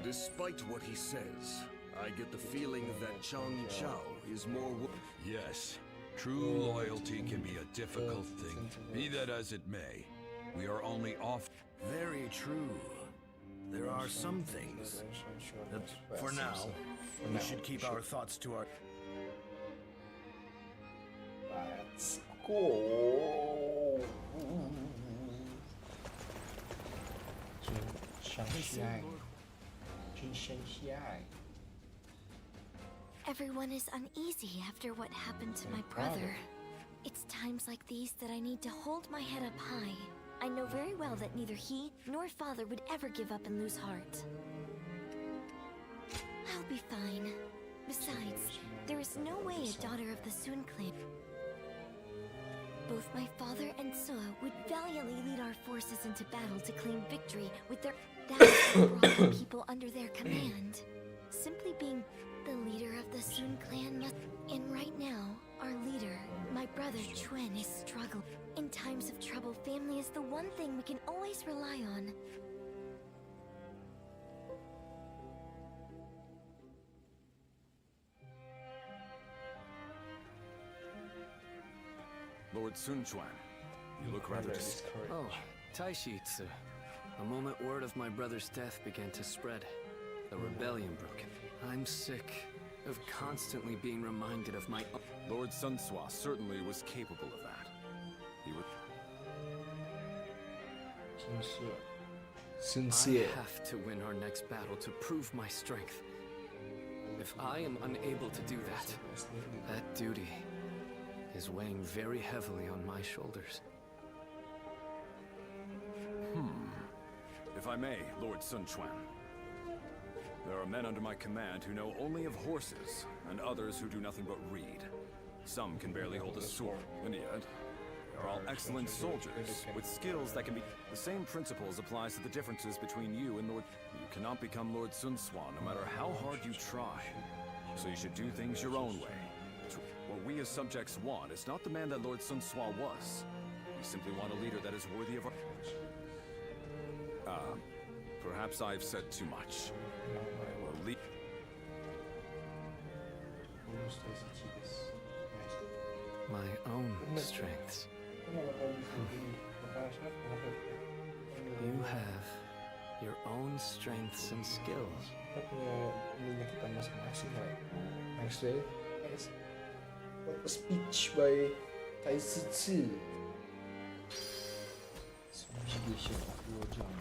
Despite what he says, I get the feeling that Zheng Jiao is more... Yes, true loyalty can be a difficult thing. Be that as it may, we are only off... Very true. There are some things that, for now, we should keep our thoughts to our... Let's go. Everyone is uneasy after what happened to my brother. It's times like these that I need to hold my head up high. I know very well that neither he nor father would ever give up and lose heart. I'll be fine. Besides, there is no way a daughter of the Sun clan... Both my father and Suo would valiantly lead our forces into battle to claim victory with their... That is what brought the people under their command. Simply being the leader of the Sun clan must... And right now, our leader, my brother Quan, is struggling. In times of trouble, family is the one thing we can always rely on. Lord Sun Quan, You look rather discouraged. Oh, Taishitsu. The moment word of my brother's death began to spread, the rebellion broke. I'm sick of constantly being reminded of my... Lord Sunswa certainly was capable of that. He would... Sincere. I have to win our next battle to prove my strength. If I am unable to do that, that duty is weighing very heavily on my shoulders. If I may, Lord Sun Quan. There are men under my command who know only of horses, and others who do nothing but read. Some can barely hold a sword, and yet they're all excellent soldiers with skills that can be... The same principles applies to the differences between you and Lord... You cannot become Lord Sun Swan no matter how hard you try. So you should do things your own way. What we as subjects want is not the man that Lord Sun Swan was. We simply want a leader that is worthy of our... Perhaps I've said too much. We'll leave... My own strengths. You have your own strengths and skills. Next day, a speech by Taishitsu. Subjugation of Lojang.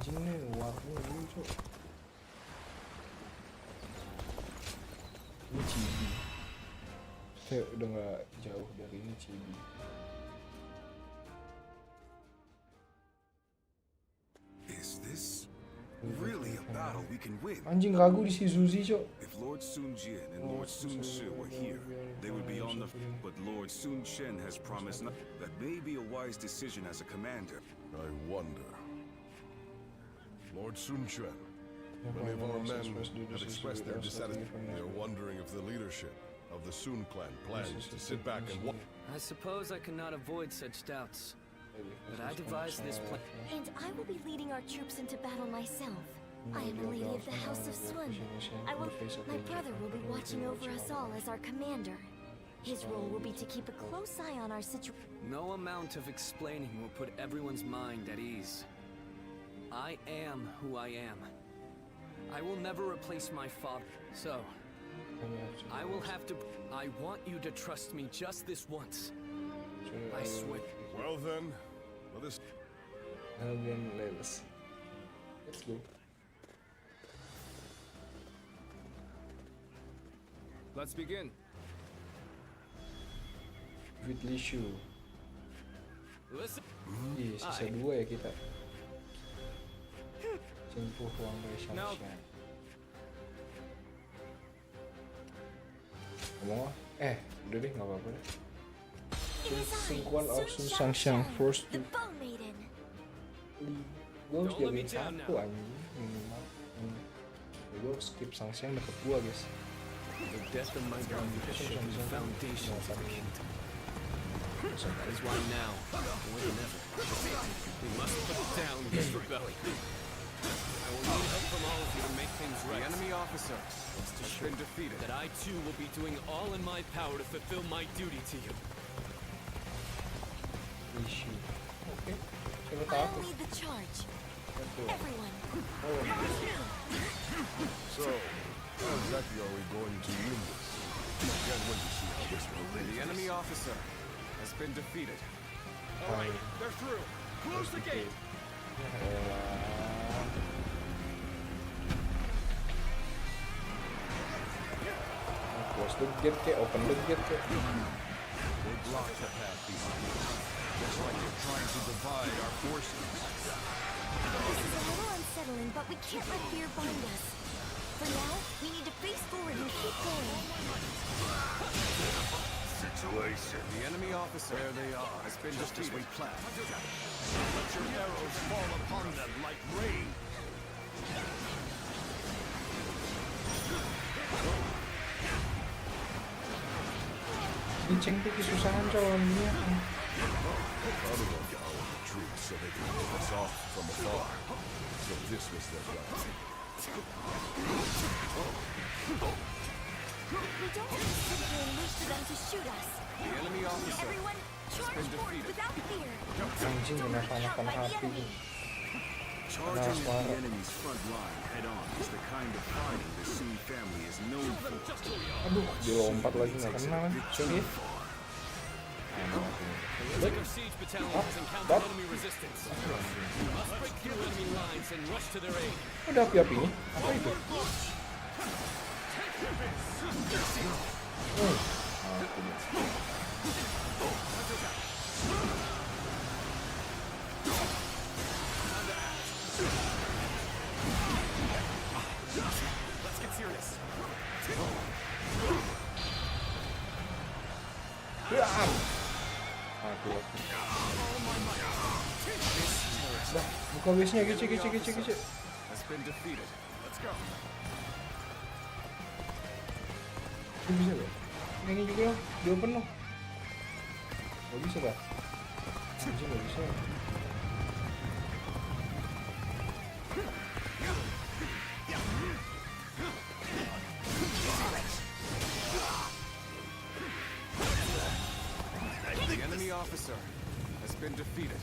Anjingnya warna lucu. Ini chibi. Saya udah nggak jauh dari ini chibi. Is this really a battle we can win? Anjing ragu di si Zuzi, Cok. If Lord Sun Jian and Lord Sun Shi were here, they would be on the... But Lord Sun Shen has promised that may be a wise decision as a commander. I wonder. Lord Sun Quan, many of our men have expressed their dissatisfaction. They are wondering if the leadership of the Sun clan plans to sit back and watch. I suppose I cannot avoid such doubts, but I devised this plan. And I will be leading our troops into battle myself. I am a lady of the House of Sun. My brother will be watching over us all as our commander. His role will be to keep a close eye on our situation. No amount of explaining will put everyone's mind at ease. I am who I am. I will never replace my father, so I will have to... I want you to trust me just this once. I swear. Well then, let us... Let's go. Let's begin. Whitley Shoe. Listen. Ih, sisa 2 ya kita. Jempuh Huang Wei Shangshan. Ngomong udah deh, nggak apa-apa deh. Singkuan Sun Shangshan forced to... Gue harus jagain satu anjing minimal. Gue skip Shangshan deket gua guys. The death of my brother should be the foundation of the kingdom. That is why now, more than ever, we must put down this rebellion. I will need help from all of you to make things right. The enemy officer has been defeated. That I too will be doing all in my power to fulfill my duty to you. Okay. I will lead the charge. Everyone. So, how exactly are we going to win this? Can't wait to see how this will end. The enemy officer has been defeated. All right, they're through. Close the gate. Close the gate, open the gate. They blocked the path behind us, just like they're trying to divide our forces. This is a little unsettling, but we can't let fear bind us. For now, we need to face forward and keep going. Situation. The enemy officer, there they are, has been Just as we defeated. planned. Let your arrows fall upon them like rain. Ceng tuh kesusahan cowoknya. Other one got all the troops so they could pick us off from afar. So this was their plan. We don't have to sit here and wish for them to shoot us. The enemy officer Everyone, has charge been forth defeated. without fear. Anjing kenapa makan hati. Charging at the enemy's front line head-on is the kind of fighting the Sun family is known for. Aduh, dilompat lagi nggak kena kan? Sini. Looks like our siege battalion has encountered enemy resistance. We must break through enemy lines and rush to their aid. Ada api-apinya? Apa itu? Let's get serious. Dah, buka base-nya, kece. Has been defeated. Let's go. Ini bisa gak? Ini juga loh, di open loh. Gak bisa gak? Anjing gak bisa. The enemy officer has been defeated.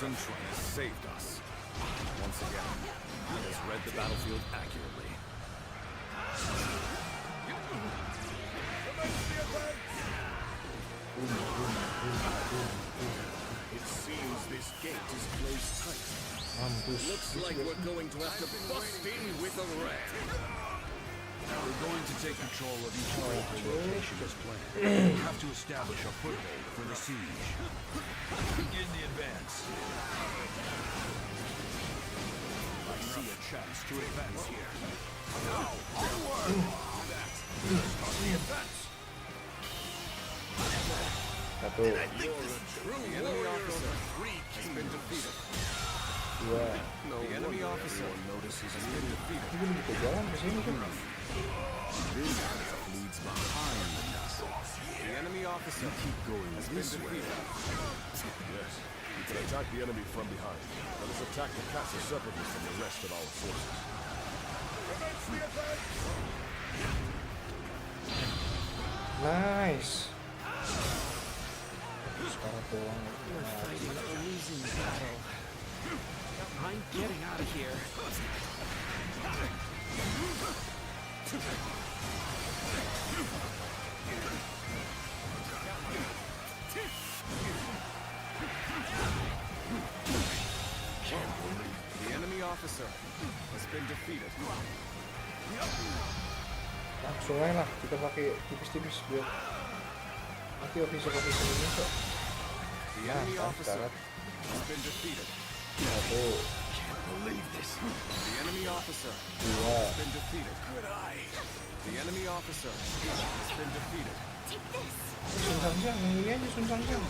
Sun has saved us. Once again, he has read the battlefield accurately. It seems this gate is closed tight. Looks like we're going to have to bust in with a ram. We're going to take control of each local location as planned. We have to establish a foothold for the siege. Begin the advance. I see a chance to advance here. Now, onward! Start the advance. Satu. The enemy officer has been defeated. Dua. The enemy officer has been defeated. Ini bisa jalan ke sini kan? This path leads behind the castle. The enemy officer Keep going has been this way. defeated. Yes, we can attack the enemy from behind. Let us attack the castle separately from the rest of our forces. Nice. Sekarang pulang. We're fighting a losing battle. I'm getting out of here. The enemy officer has been defeated. Langsung aja lah, kita pakai tipis-tipis biar nanti officer-officer ini kok. The enemy officer has been defeated. Satu. Believe this. The enemy officer Dua. has been defeated. Good eye. The enemy officer has been defeated. Take this. Sun Sangjang, yang ini aja Sun Sangjang.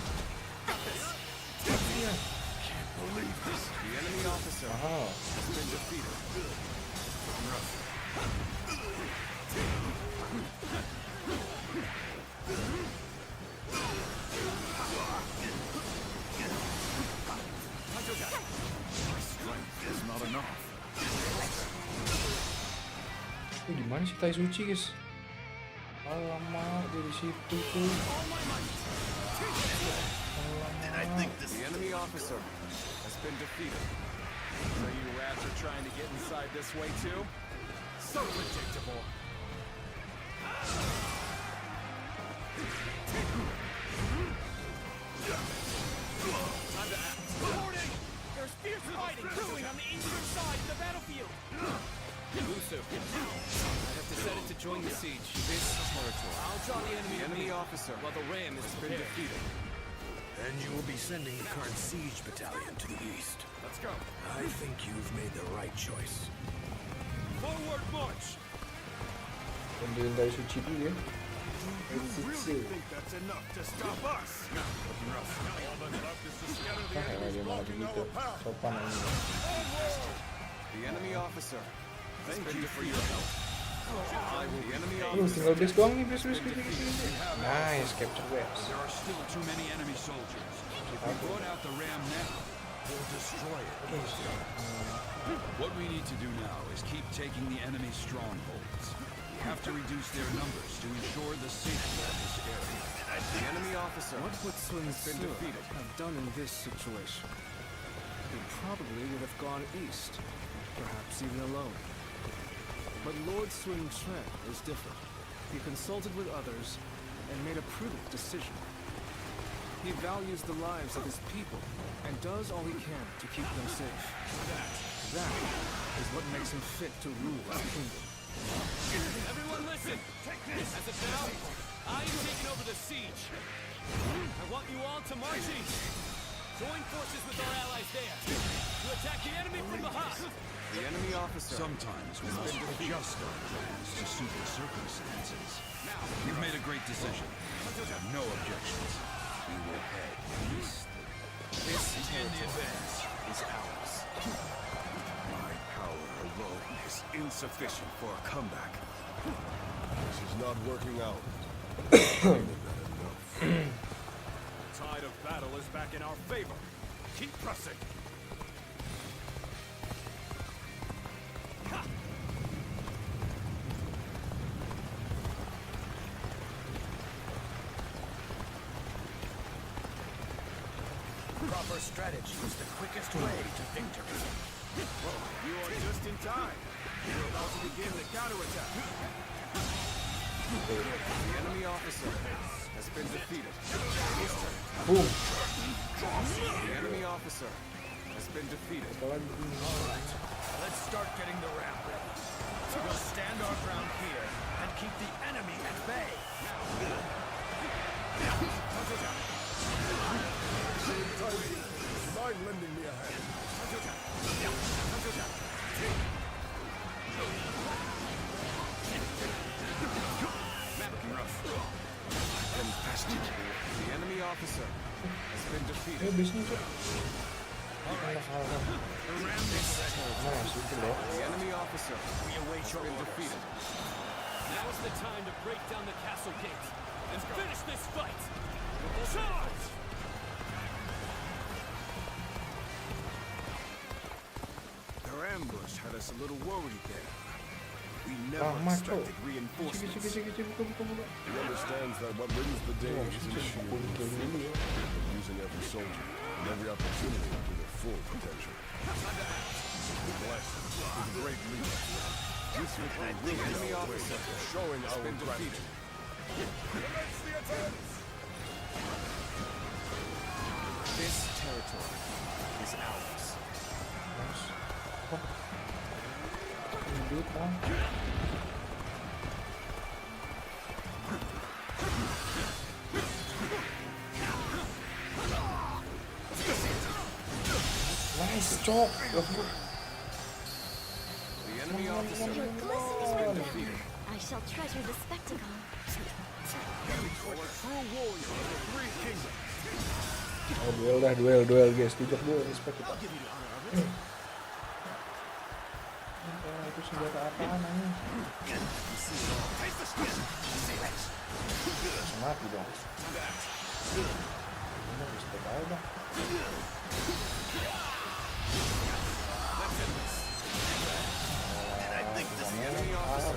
Iya. Can't believe this. The enemy officer has been defeated. My strength is not enough. Ini gimana sih Tai Suci, guys? Alamak, dia di situ tuh. The enemy officer has been defeated. So you rats are trying to get inside this way too? So predictable. fighting brewing on the eastern side of the battlefield. Busu, I have to set it to join the siege. This territory. I'll draw the enemy officer while the ram has been defeated. Then you will be sending the current siege battalion to the east. Let's go. I think you've made the right choice. Forward march. Ambilin dari suci dulu ya. Really think that's enough to stop us? No, all that's left is to scatter the enemies blocking our path. Sopan ini. The enemy officer. Thank you for your help. The enemy Tinggal base doang nih, base. Nice, capture webs. There are still too many enemy soldiers. If we brought out the ram now, we'll destroy it. What we need to do now is keep taking the enemy strongholds. We have to reduce their numbers to ensure the safety of this area. The enemy officer. What would Sun Tzu have done in this situation? He probably would have gone east, perhaps even alone. But Lord Sun Quan is different. He consulted with others and made a prudent decision. He values the lives of his people and does all he can to keep them safe. That is what makes him fit to rule our kingdom. Everyone listen! As of now, I am taking over the siege. I want you all to march east. Join forces with our allies there to attack the enemy from behind. The enemy officer. Sometimes we must adjust our plans to suit the circumstances. You've made a great decision. I have no objections. We will head east. This advance is ours. My power alone is insufficient for a comeback. This is not working out. The tide of battle is back in our favor. Keep pressing. Proper strategy is the quickest way to victory. You are just in time. We're about to begin the counterattack. The enemy officer has been defeated. Boom. The enemy officer has been defeated. All right, let's start getting the ram ready. We'll stand our ground here and keep the enemy at bay. Mind lending me a hand? Looking rough. Infested. The enemy officer has been defeated. Ayo bisnya tuh. The enemy officer has been defeated. Now is the time to break down the castle gate and finish this fight. Charge! Their ambush had us a little worried there. We never expected reinforcements. He understands that what wins the day is in sheer using every soldier and every opportunity to their full potential. Bless him. He's a great leader. This will be enemy officer showing has our been defeated. Commence the attacks! This territory is ours. Nice job. The enemy officer Your has glistening been red defeated. I shall treasure the spectacle. A true warrior of the three kingdoms. Oh, duel guys, tujak duel, respect kita. Itu senjata apaan ini? Mati dong. Ini respect aja dah.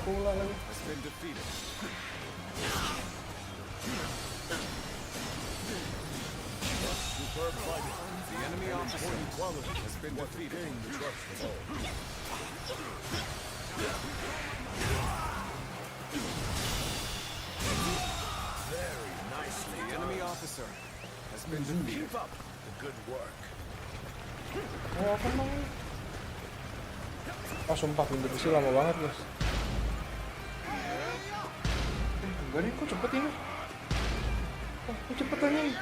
Pula lagi. Has been defeated. Superb fighting. The enemy officer has been defeated. Very nicely. The enemy officer has been defeated. Keep up the good work. Oh, apa namanya? Oh, sumpah pintu besi lama banget, guys. Enggak nih, kok cepet ini? Kok cepetan nih?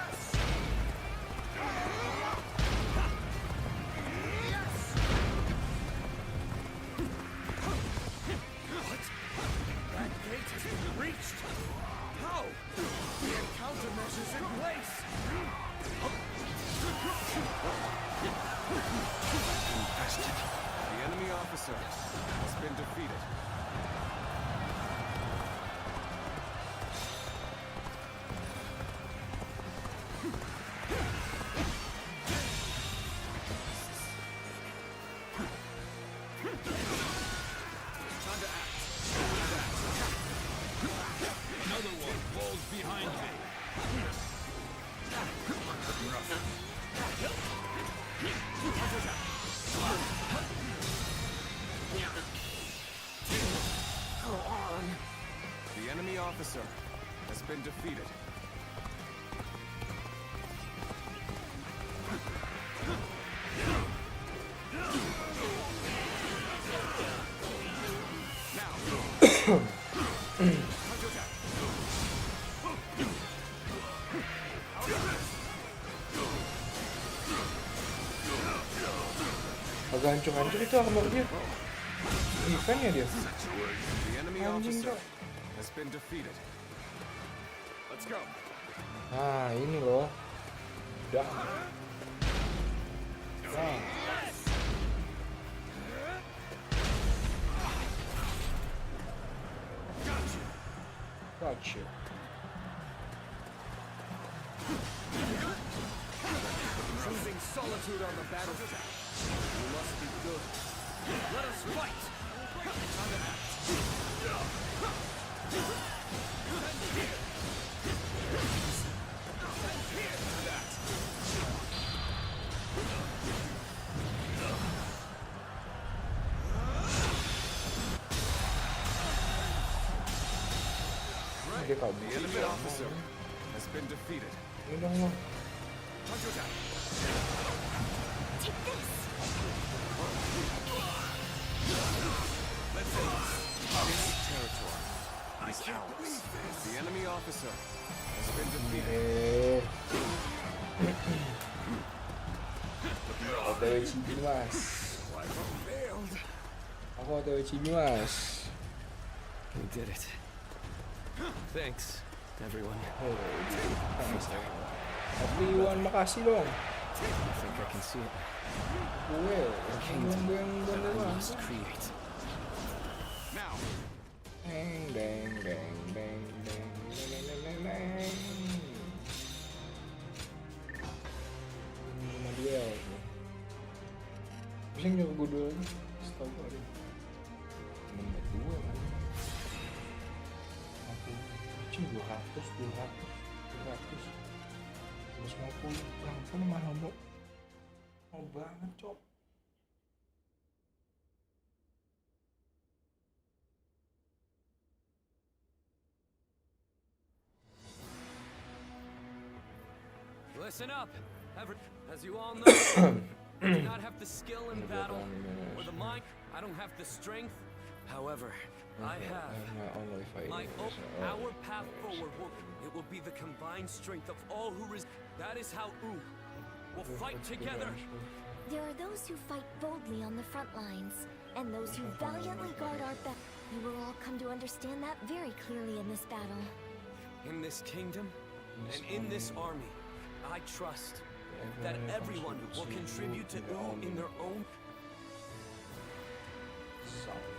Officer has been defeated. Agak hancur-hancur itu armor dia. Defend ya dia. Anjing kok. Has been defeated. Let's go. Nah, ini loh. Udah. Nah. Gotcha. Choosing solitude on the battlefield. You must be good. Let us fight. Dia kabur. The enemy officer has been defeated. Ini dong lo. Take this. Let's end this territory. I can't believe this. The enemy officer has been defeated. OTW Cibi mas. Aku OTW Cibi mas. We did it. Thanks, everyone. Everyone, makasih dong. I think I can see it. Gue, The kingdom that I mas. must create. Now. Deng deng deng deng deng deng deng. Nama duel. Bisa nyuruh gue duel aja. Setahu gue ada. Nomor 2 kan. Cuma 200 250 langsung mahal mau banget cok. Listen up, as you all know, I do not have the skill in battle or the mind. I don't have the strength. However, I have our path forward. It will be the combined strength of all who that is how will fight together. There are those who fight boldly on the front lines, and those who valiantly guard our back. You will all come to understand that very clearly in this battle. In this kingdom, and in this army, I trust that everyone will contribute to in their own.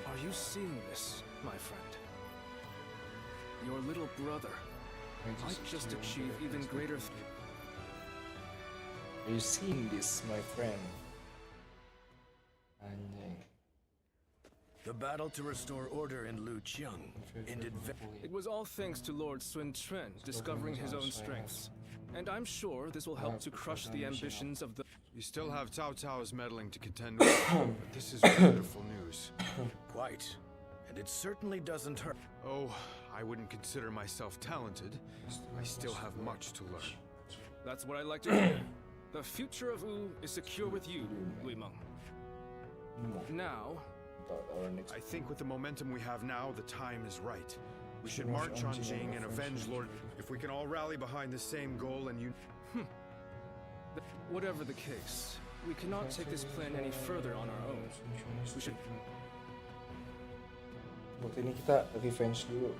Are you seeing this, my friend? Your little brother might just achieve even greater Are you seeing this, my friend? Anjing. The battle to restore order in Luqiang ended. It was all thanks to Lord Sun Quan discovering his own strengths. And I'm sure this will help to crush the ambitions of the... You still have Cao Cao's meddling to contend with, but this is wonderful news. Quite. And it certainly doesn't hurt. Oh, I wouldn't consider myself talented. I still have much to learn. That's what I like to hear. The future of Wu is secure with you, Guimeng. Now, I think with the momentum we have now, the time is right. We should march on Jing and avenge Lord... If we can all rally behind the same goal and you... Whatever the case, we cannot take this plan any further on our own. We should... Waktu ini kita revenge dulu.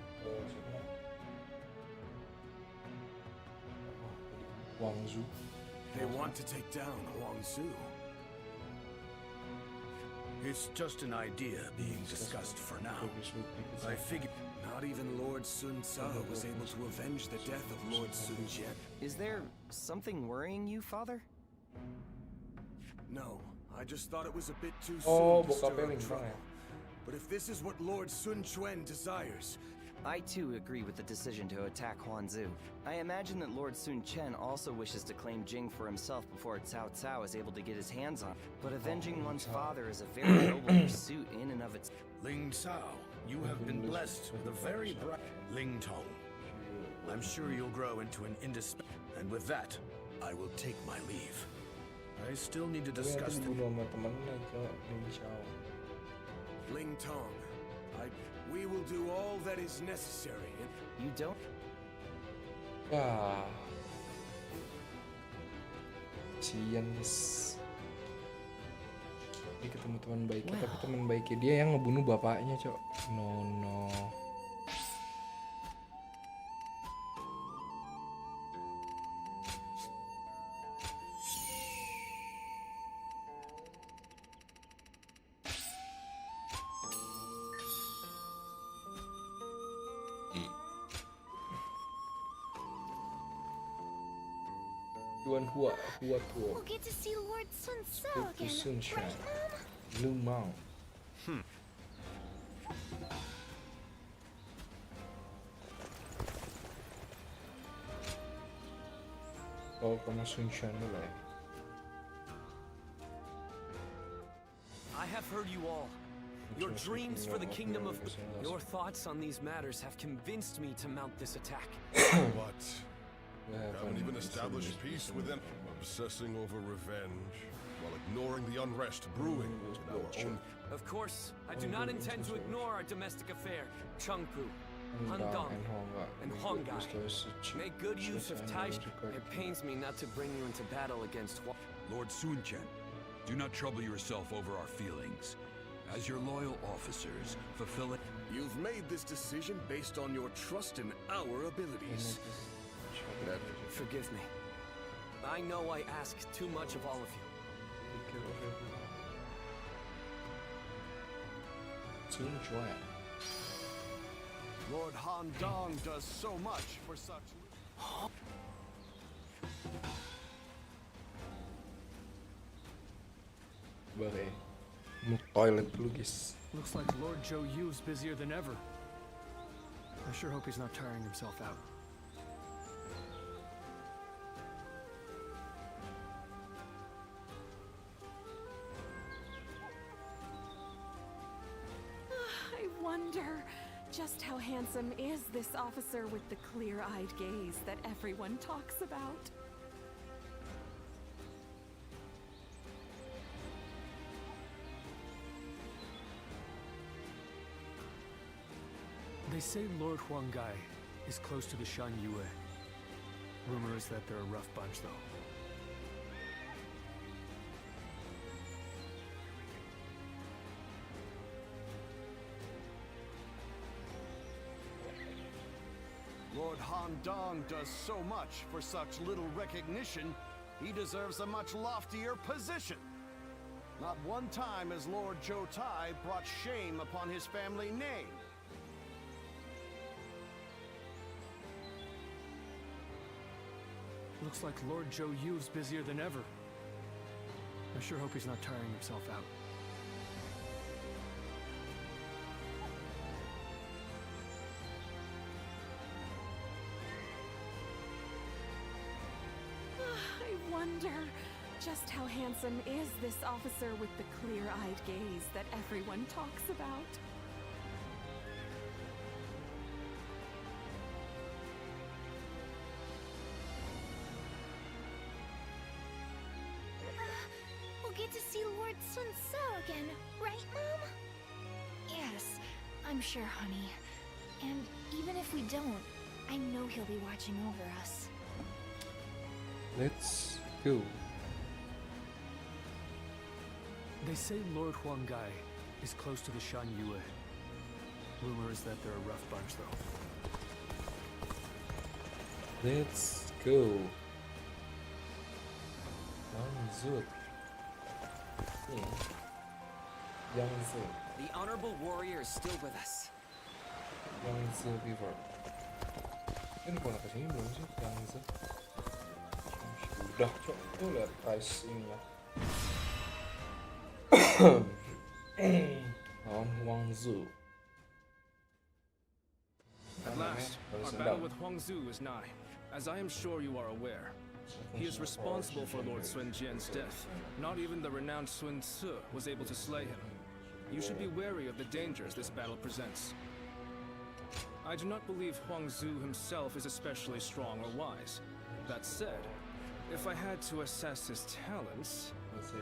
Huangzu. They want to take down Huangzu. It's just an idea being discussed for now. I figure not even Lord Sun Ce was able to avenge the death of Lord Sun Jian. Is there something worrying you, Father? No, I just thought it was a bit too soon to stir up trouble. But if this is what Lord Sun Quan desires... I too agree with the decision to attack Huangzu. I imagine that Lord Sun Quan also wishes to claim Jing for himself before Cao Cao is able to get his hands on it. But avenging one's father is a very noble pursuit in and of itself. Ling Cao, you have been blessed with a very bright... Ling Tong. I'm sure you'll grow into an indispensable... And with that, I will take my leave. I still need to discuss the... Ling Tong, we will do all that is necessary. You don't? Ya. Sian guys. Dia ketemu teman baiknya, tapi teman baiknya dia yang ngebunuh bapaknya, Cok. No. We'll get to see Lord Sun Ce again, right, Mom? Oh, karena Sun Quan dulu ya. I have heard you all. Your dreams for the kingdom of... Your thoughts on these matters have convinced me to mount this attack. What? Haven't even established peace with them. Obsessing over revenge, while ignoring the unrest brewing in our own... Of course, I do not intend to ignore our domestic affair. Chengpu, Handong, and Hongai. Make good use of Tai. It pains me not to bring you into battle against Lord Sun Quan, do not trouble yourself over our feelings. As your loyal officers, fulfill it. You've made this decision based on your trust in our abilities. Forgive me. I know I ask too much of all of you. Sun Quan. Lord Handong does so much for such... Bare. Toilet dulu, guys. Looks like Lord Zhou Yu's busier than ever. I sure hope he's not tiring himself out. I wonder, just how handsome is this officer with the clear-eyed gaze that everyone talks about? They say Lord Huanggai is close to the Shan Yue. Rumor is that they're a rough bunch, though. Lord Handong does so much for such little recognition, he deserves a much loftier position. Not one time has Lord Zhou Tai brought shame upon his family name. Looks like Lord Zhou Yu's busier than ever. I sure hope he's not tiring himself out. I wonder, just how handsome is this officer with the clear-eyed gaze that everyone talks about? get to see Lord Sun Tzu again, right, Mom? Yes, I'm sure, honey. And even if we don't, I know he'll be watching over us. Let's go. They say Lord Huanggai is close to the Shan Yue. Rumor is that they're a rough bunch, though. Let's go. Manzut. Yangzi. The honorable warrior is still with us. Yangzi River. Ini pernah kesini belum sih Yangzi? Udah cok, tuh lihat price ininya. Huangzu. At last, our battle with Huangzu is nigh. As I am sure you are aware, he is responsible for Lord Sun Jian's death. Not even the renowned Sun Tzu was able to slay him. You should be wary of the dangers this battle presents. I do not believe Huangzu himself is especially strong or wise. That said, if I had to assess his talents,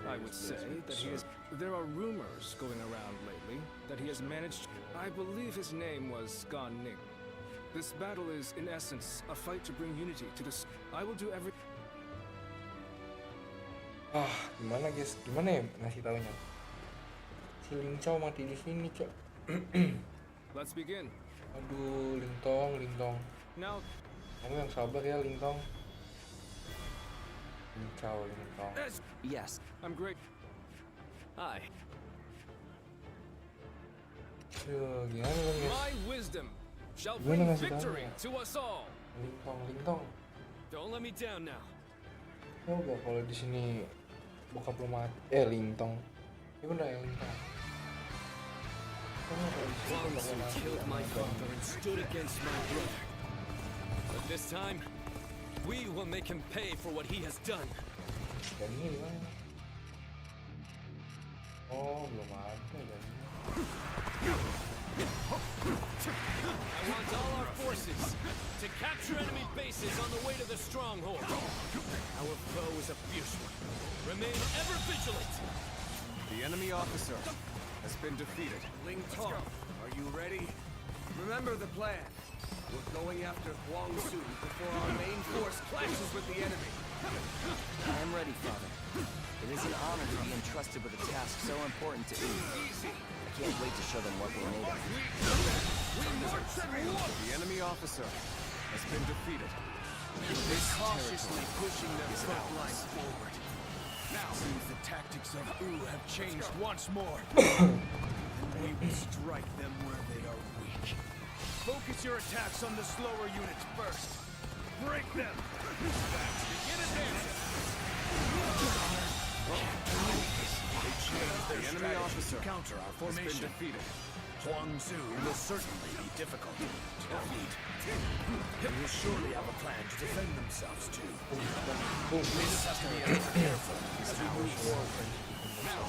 I would say that he is... There are rumors going around lately that he has managed... I believe his name was Gan Ning. This battle is, in essence, a fight to bring unity to the... I will do every... Gimana guys? Gimana ya ngasih taunya? Si Lingcao mati di sini, Cok. Let's begin. Aduh, Lingtong. Now, kamu yang sabar ya, Lingtong. Lingcao. Yes, I'm great. Hi. Aduh, gimana dong guys? My wisdom shall bring victory to us all. Lingtong. Don't let me down now. Ya udah kalau di sini bokap lu mati. Lingtong. Ya bener ya Lingtong. Huangzu killed my father and stood against my brother. But this time, we will make him pay for what he has done. Dan ini gimana? Oh, belum ada dan. I want all our forces to capture enemy bases on the way to the stronghold. Our foe is a fierce one. Remain ever vigilant. The enemy officer has been defeated. Ling Tong, are you ready? Remember the plan. We're going after Huangzu before our main force clashes with the enemy. I am ready, Father. It is an honor to be entrusted with a task so important to me. I can't wait to show them what we're made of. The enemy officer has been defeated. They're cautiously pushing their front line forward. Now, seems the tactics of Wu have changed once more. And we will strike them where they are weak. Focus your attacks on the slower units first. Break them! Begin advancing! The enemy officer counter our has been formation. defeated. Huangzu will certainly be difficult to defeat. They will surely have a plan to defend themselves too. We just have to be extra careful as we move forward. Now,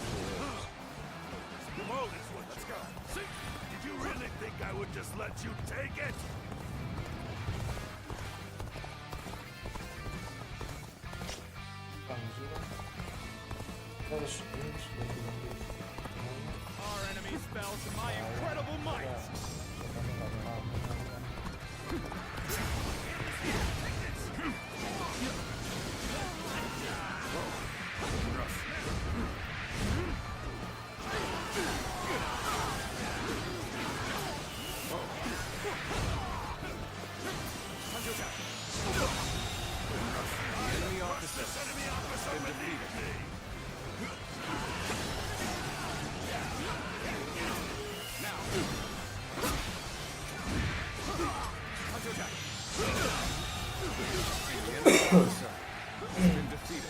come on, let's go. See? Did you really think I would just let you take it? Our enemies fell to my incredible might. Enemy officer has been defeated.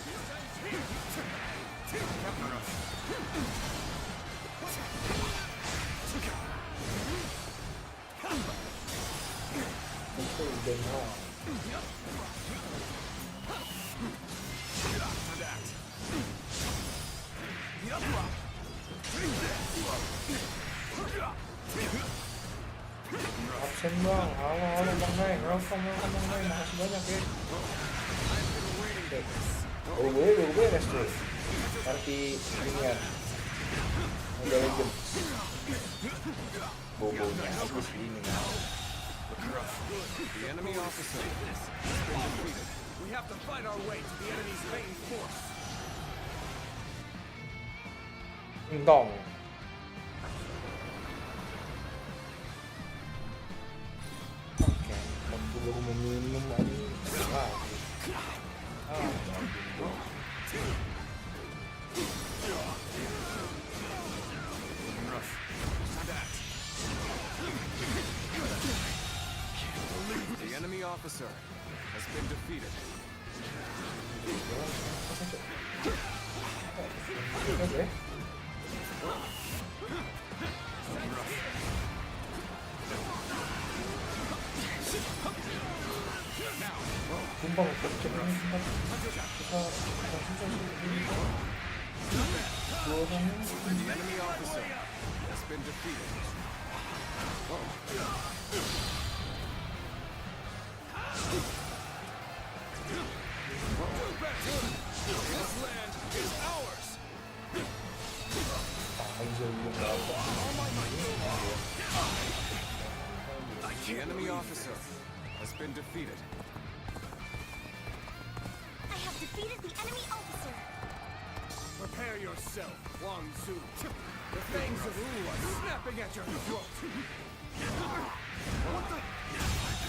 Absen bang, halo Bang Nay, welcome Bang Nay, makasih banyak ya. Oh gue beres tuh. Nanti inian udah legend bobonya habis ini nah. The enemy officer has been defeated. We have to fight our way to the enemy's main force. Entong. Oke, belum meminum lagi. The enemy officer has been defeated. Kumpang The enemy officer has been defeated. This land is ours. The enemy officer has been defeated. I have defeated the enemy officer. Prepare yourself, Wang Su. The fangs of Wu are snapping at your throat. What the?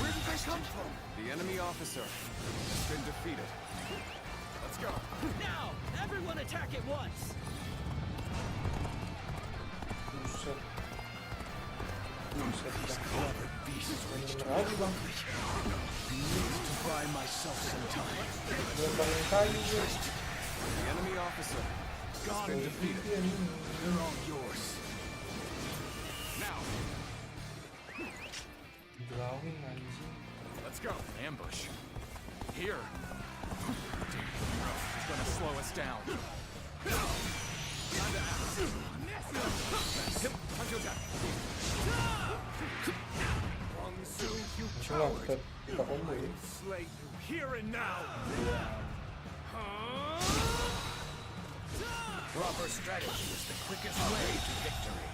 Where did they come from? The enemy officer has been defeated. Let's go. Now, everyone attack at once. These clever beasts reached me quickly. Need to buy myself some time. The enemy officer has been defeated. They're all yours. Now. Let's go. Ambush. Here. It's gonna slow us down. Time to act. Punch attack. Wang Su, you coward. I will slay you here and now. Proper strategy is the quickest way to victory.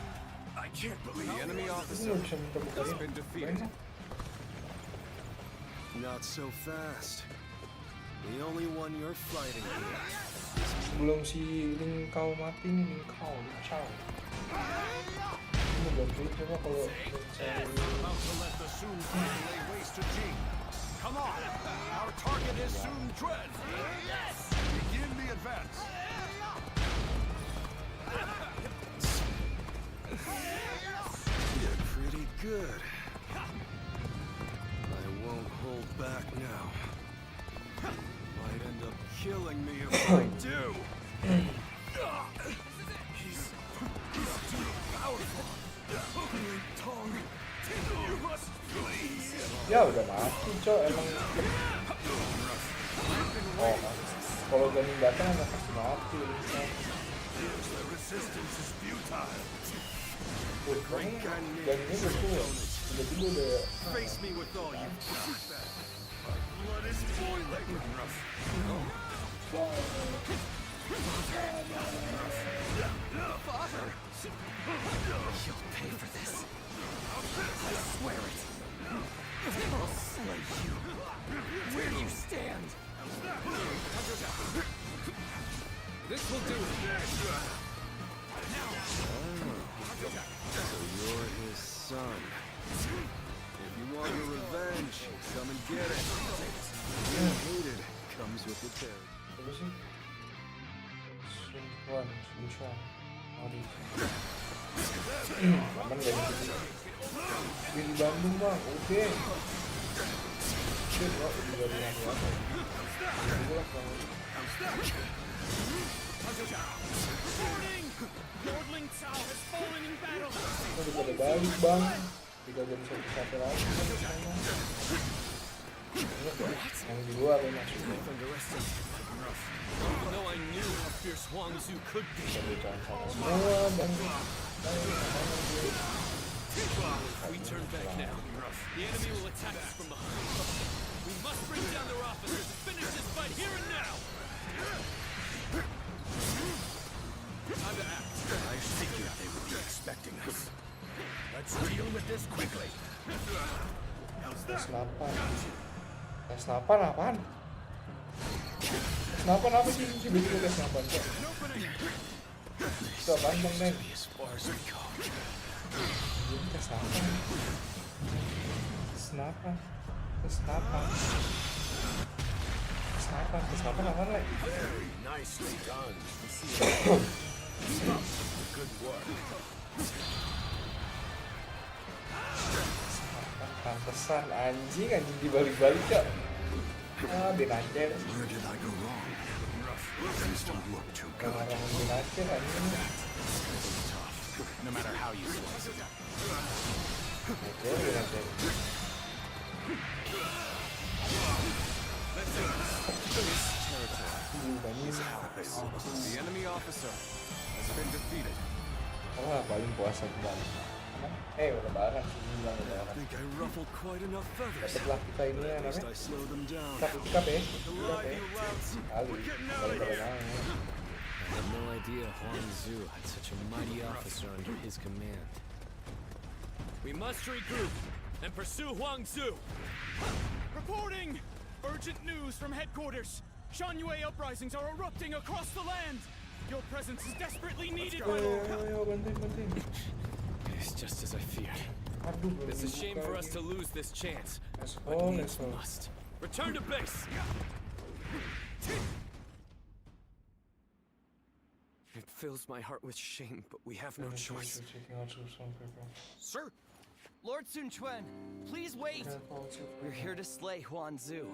I can't believe the enemy officer has been defeated. Not so fast. The only one you're fighting here. Sebelum si Ling Kao mati nih, Ling Chao. Ini bantuin coba kalau about to let the Sun Quan lay waste to Jing. Come on, our target is Sun Quan. Yes! Begin the advance. You're pretty good. I won't hold back now. Might end up killing me if I do. He's too powerful. Tong, you must flee. Ya udah mati cok emang. Oh, kalau Ganing datang emang pasti mati. The resistance is futile. Ganingnya betul. Tiba-tiba udah. Face me with all you've got. Blood is boiling. Father! You'll pay for this. I swear it. I'll slay you. Where you stand. This will do it. So you're his son. If you want your revenge, come and get it. Being hated comes with the territory. Sun Quan. Aman gak di sini? Di Bandung bang, oke. Shit, wah, udah dari yang apa? Itulah bang. Kita udah pada balik bang. 3 jam satu lagi. Yang di luar ya maksudnya. Even though I knew how fierce Wang Su could be. Semua bang. We turn back now. The enemy will attack us from behind. We must bring down their officers and finish this fight here and now. expecting us. Let's deal with this quickly. How's that? Tes 8 apaan? Tes 8 apa sih? Tiba-tiba tes 8 kok. Itu apaan Bang Neng? Tes 8. Tes 8. Tes 8 apaan lagi? Very nicely done. Good work. Pantesan anjing dibalik-balik kok. Dinacer. Where did I go wrong? Things don't look too good. Orang dinacer anjing. No matter how you slice it. Dinacer. This territory is ours. The enemy officer has been defeated. Wah, paling puasa kembali. Udah barang sih bilang udah barang. I think I ruffled quite enough feathers. Dapatlah kita ini ya namanya. I slowed them down. Ikat ya. Kali. I had no idea Huang Zu had such a mighty officer under his command. We must regroup and pursue Huang Zu. Reporting! Urgent news from headquarters. Shan-Yue uprisings are erupting across the land. Your presence is desperately needed, my lord. Bantuin. It's just as I feared. It's a shame for us to lose this chance. But we must. Return to base! It fills my heart with shame, but we have no choice. Sir! Lord Sun Quan, please wait! We're here to slay Huan Zu.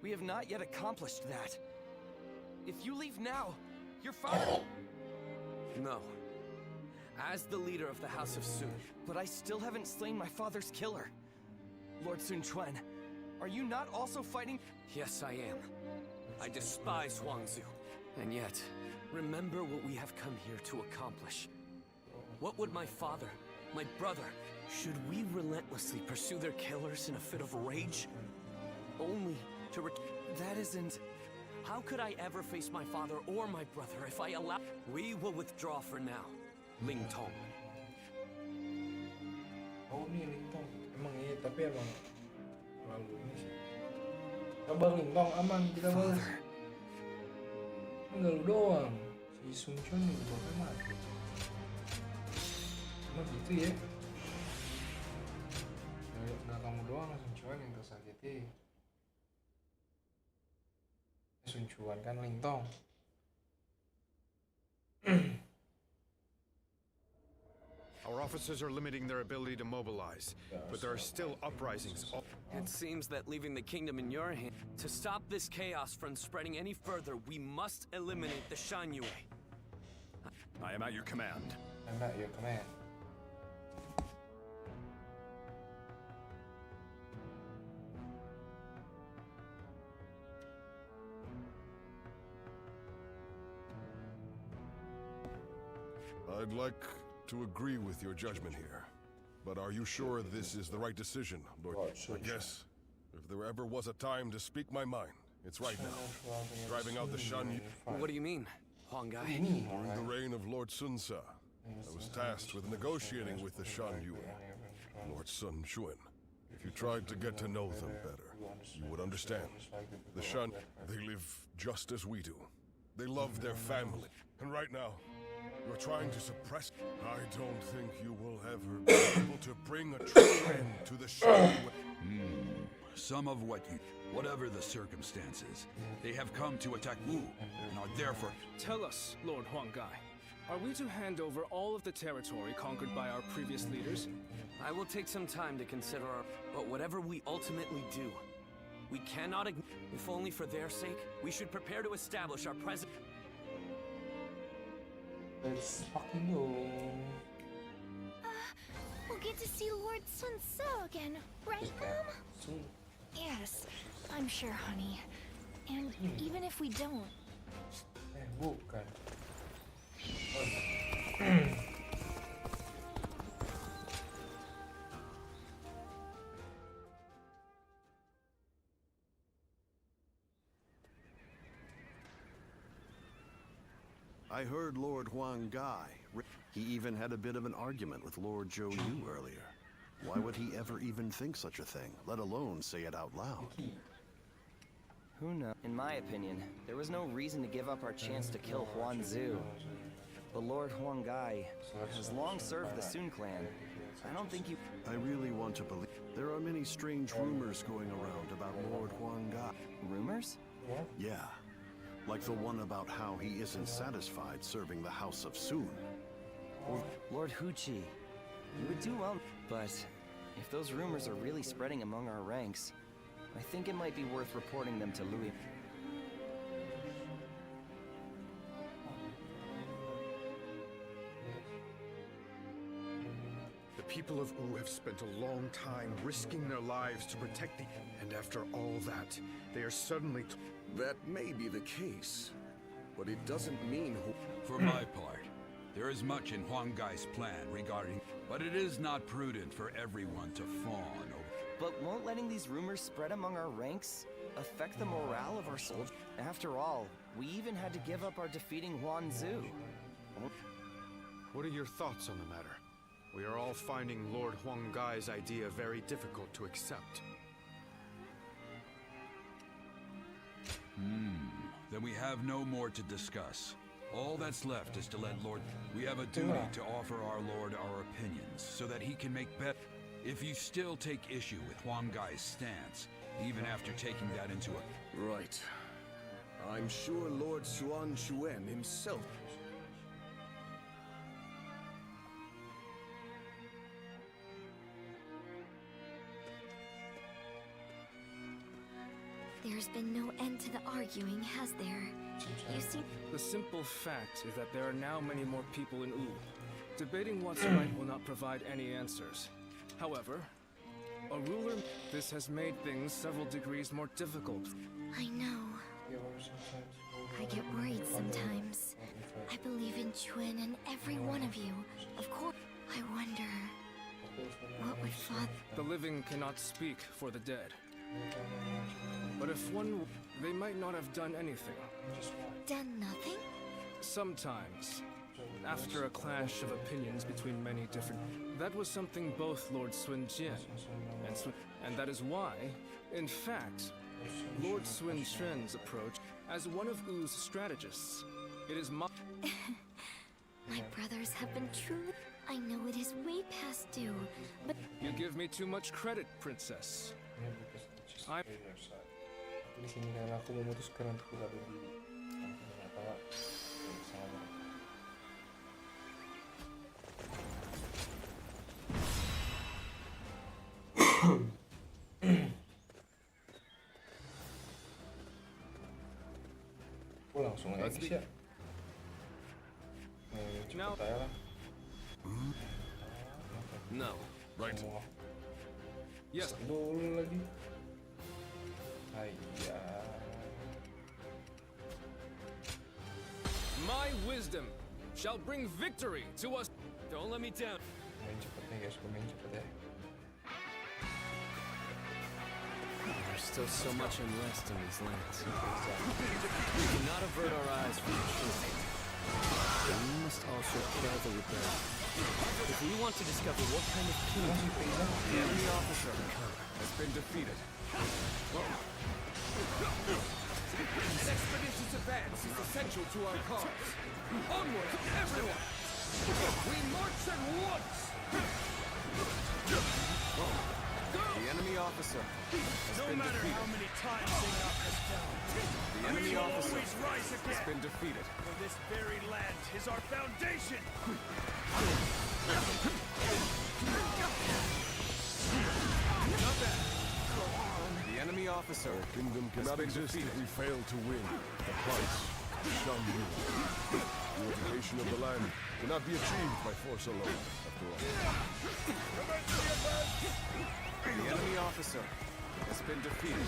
We have not yet accomplished that. If you leave now, your father... No. As the leader of the House of Sun. But I still haven't slain my father's killer. Lord Sun Quan, are you not also fighting? Yes, I am. I despise Huang Zu. And yet, remember what we have come here to accomplish. What would my father, my brother, should we relentlessly pursue their killers in a fit of rage? Only to That isn't... How could I ever face my father or my brother if I allow... We will withdraw for now. Ling Tong. Oh ini Ling Tong. Emang iya, tapi emang lalu ini sih. Kabar Ling Tong aman, kita balas. Enggak lu doang. Si Sun Quan juga bakal mati. Emang gitu ya. Enggak kamu doang Sun Quan yang tersakiti. Sun Quan kan Ling Tong. Our officers are limiting their ability to mobilize, but there are still uprisings. It seems that leaving the kingdom in your hands. To stop this chaos from spreading any further, we must eliminate the Shan-Yue. I am at your command. I'm at your command. I'd like to agree with your judgment here. But are you sure this is the right decision, Lord? I guess if there ever was a time to speak my mind, it's right now. Driving out the Shan-Yue. What do you mean, Huang Gai? During the reign of Lord Sun Ce, I was tasked with negotiating with the Shan-Yue. Lord Sun Quan. If you tried to get to know them better, you would understand. The Shan, they live just as we do. They love their family. And right now, you're trying to suppress... I don't think you will ever be able to bring a true end to the Shan-Yue. Some of what you... Whatever the circumstances, they have come to attack Wu, and are therefore... Tell us, Lord Huang Gai, are we to hand over all of the territory conquered by our previous leaders? I will take some time to consider our... But whatever we ultimately do, we cannot ignore... If only for their sake, we should prepare to establish our present... Let's fucking go. We'll get to see Lord Sun Ce again, right, Mom? Yes, I'm sure, honey. And even if we don't... Bukan. I heard Lord Huang Gai. He even had a bit of an argument with Lord Zhou Yu earlier. Why would he ever even think such a thing, let alone say it out loud? Who knows? In my opinion, there was no reason to give up our chance to kill Huanzu. But Lord Huang Gai has long served the Sun clan. I don't think you... I really want to believe... There are many strange rumors going around about Lord Huang Gai. Rumors? Yeah. Like the one about how he isn't satisfied serving the House of Sun. Lord Huchi, you would do well, but if those rumors are really spreading among our ranks, I think it might be worth reporting them to Louis. The people of Wu have spent a long time risking their lives to protect the... And after all that, they are suddenly... That may be the case, but it doesn't mean... For my part, there is much in Huang Gai's plan regarding... But it is not prudent for everyone to fawn over... But won't letting these rumors spread among our ranks affect the morale of our soldiers? After all, we even had to give up our defeating Huanzu. What are your thoughts on the matter? We are all finding Lord Huang Gai's idea very difficult to accept. Then we have no more to discuss. All that's left is to let Lord... We have a duty to offer our Lord our opinions, so that he can make better... If you still take issue with Huang Gai's stance, even after taking that into a... Right. I'm sure Lord Xuan Xuan himself... There's been no end to the arguing, has there? You see... The simple fact is that there are now many more people in Wu. Debating what's right will not provide any answers. However, a ruler... This has made things several degrees more difficult. I know. I get worried sometimes. I believe in Chuen and every one of you. Of course, I wonder... What would Father... The living cannot speak for the dead. But if one... They might not have done anything. Done nothing? Sometimes. After a clash of opinions between many different... That was something both Lord Sun Jian and that is why, in fact, Lord Sun Quan's approach as one of Wu's strategists. It is my... My brothers have been true. I know it is way past due, but... You give me too much credit, Princess. I'm... Di sini karena aku memutuskan untuk berada di tengah-tengah sama. Langsung aja ya. Cepet aja lah. No. Right. Yes. Dulu lagi. My wisdom shall bring victory to us. Don't let me down. Main cepet nih guys, main cepet ya. There's still so much unrest in these lands. We cannot avert our eyes from the truth. We must also care the rebel. If we want to discover what kind of king the enemy officer has been defeated. An expeditious advance is essential to our cause. Onward, everyone! We march at once! The enemy officer has no been matter defeated. how many times they knock us down, The enemy officer has been defeated. For this very land is our foundation! Not bad. The enemy officer Kingdom cannot exist if we fail to win. The price, Shan Yu. The unification of the land cannot be achieved by force alone, after all. The enemy officer has been defeated.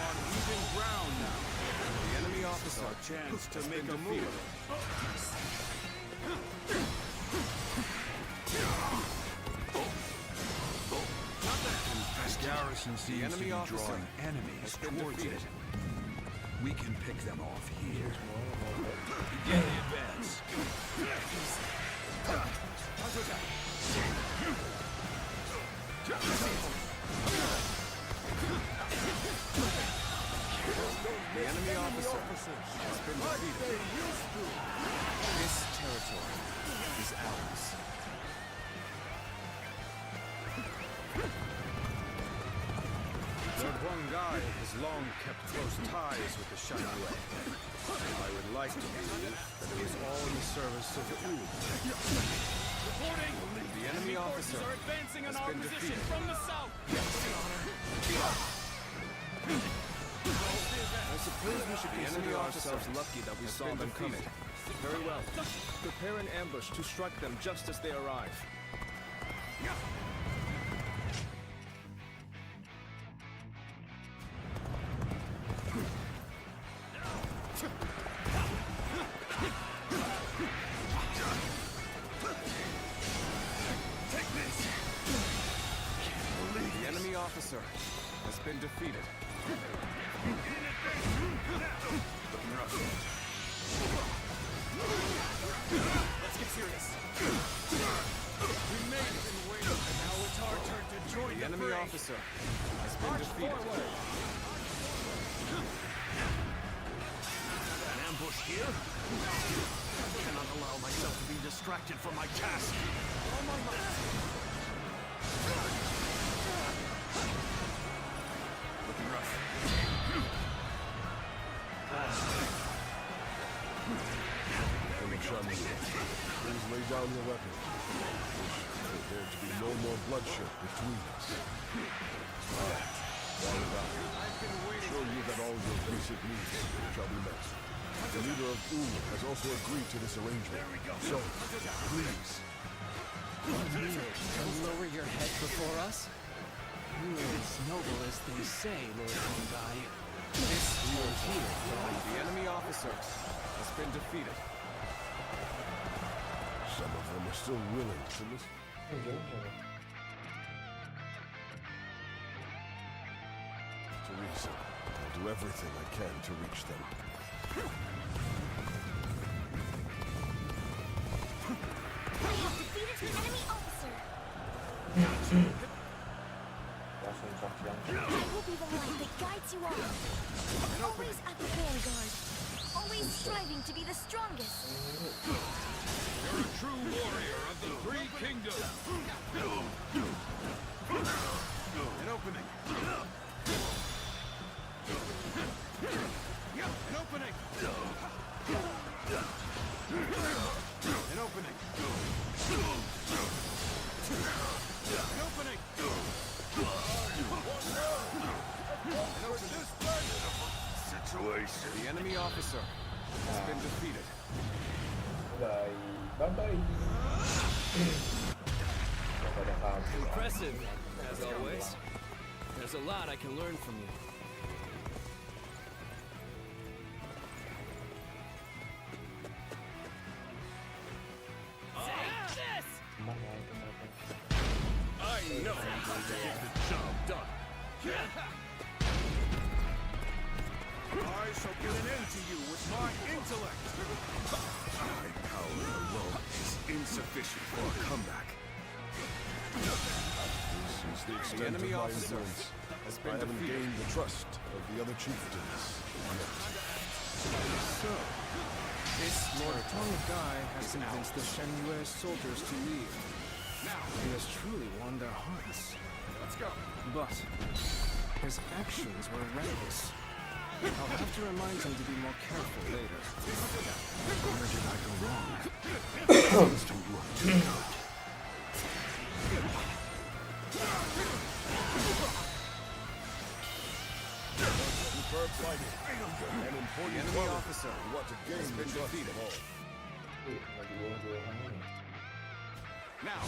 On even ground now. The enemy officer Chance to has make been a defeated. move. The garrison seems to be drawing enemies towards it. We can pick them off here. Begin the advance. The enemy officer has been defeated. This territory is ours. Lord Huangai has long kept close ties with the Shan Yue. I would like to believe that it was all in the service of the Wu. Reporting! The enemy officer are advancing on has our been position defeated. from the south. I suppose we should consider ourselves lucky that we saw them coming. Very well. Prepare an ambush to strike them just as they arrive. The enemy officer has been defeated. Let's get serious. We made it in waiting, and now it's our turn to join The enemy officer has been defeated. An ambush here? I cannot allow myself to be distracted from my task. On my mark. Looking rough. Please lay down your weapon. For there to be no more bloodshed between us. Show you that all your basic needs shall be met. The leader of has also agreed to this arrangement. So, please. Lower your head before us? You are as noble as they say, Lord Huangai. This war here, The enemy officer has been defeated. Some of them are still willing to listen. Teresa, I'll do everything I can to reach them. I have defeated the enemy officer. I will be the light that guides you all. Always at the vanguard. Always striving to be the strongest. You're a true warrior of the Three Kingdoms. An opening. An opening. An opening. An opening. Situation. The enemy officer has been defeated. Bye-bye. Impressive, as always. There's a lot I can learn from you. I know how to get the job done. I shall put an end to you with my intellect. My power alone is insufficient for a comeback. This is the extent of enemy my officer influence. has I been haven't defeated. gained the trust of the other chieftains yet. So, this Lord Huangai has convinced the Shan Yue soldiers to leave. Now, He has truly won their hearts. let's go. But his actions were reckless. I'll have to remind him to be more careful later. Where did I go wrong? Things don't look too good. Superb fighting. An important enemy quality. officer You want to gain has the been trust defeated. of all. Now,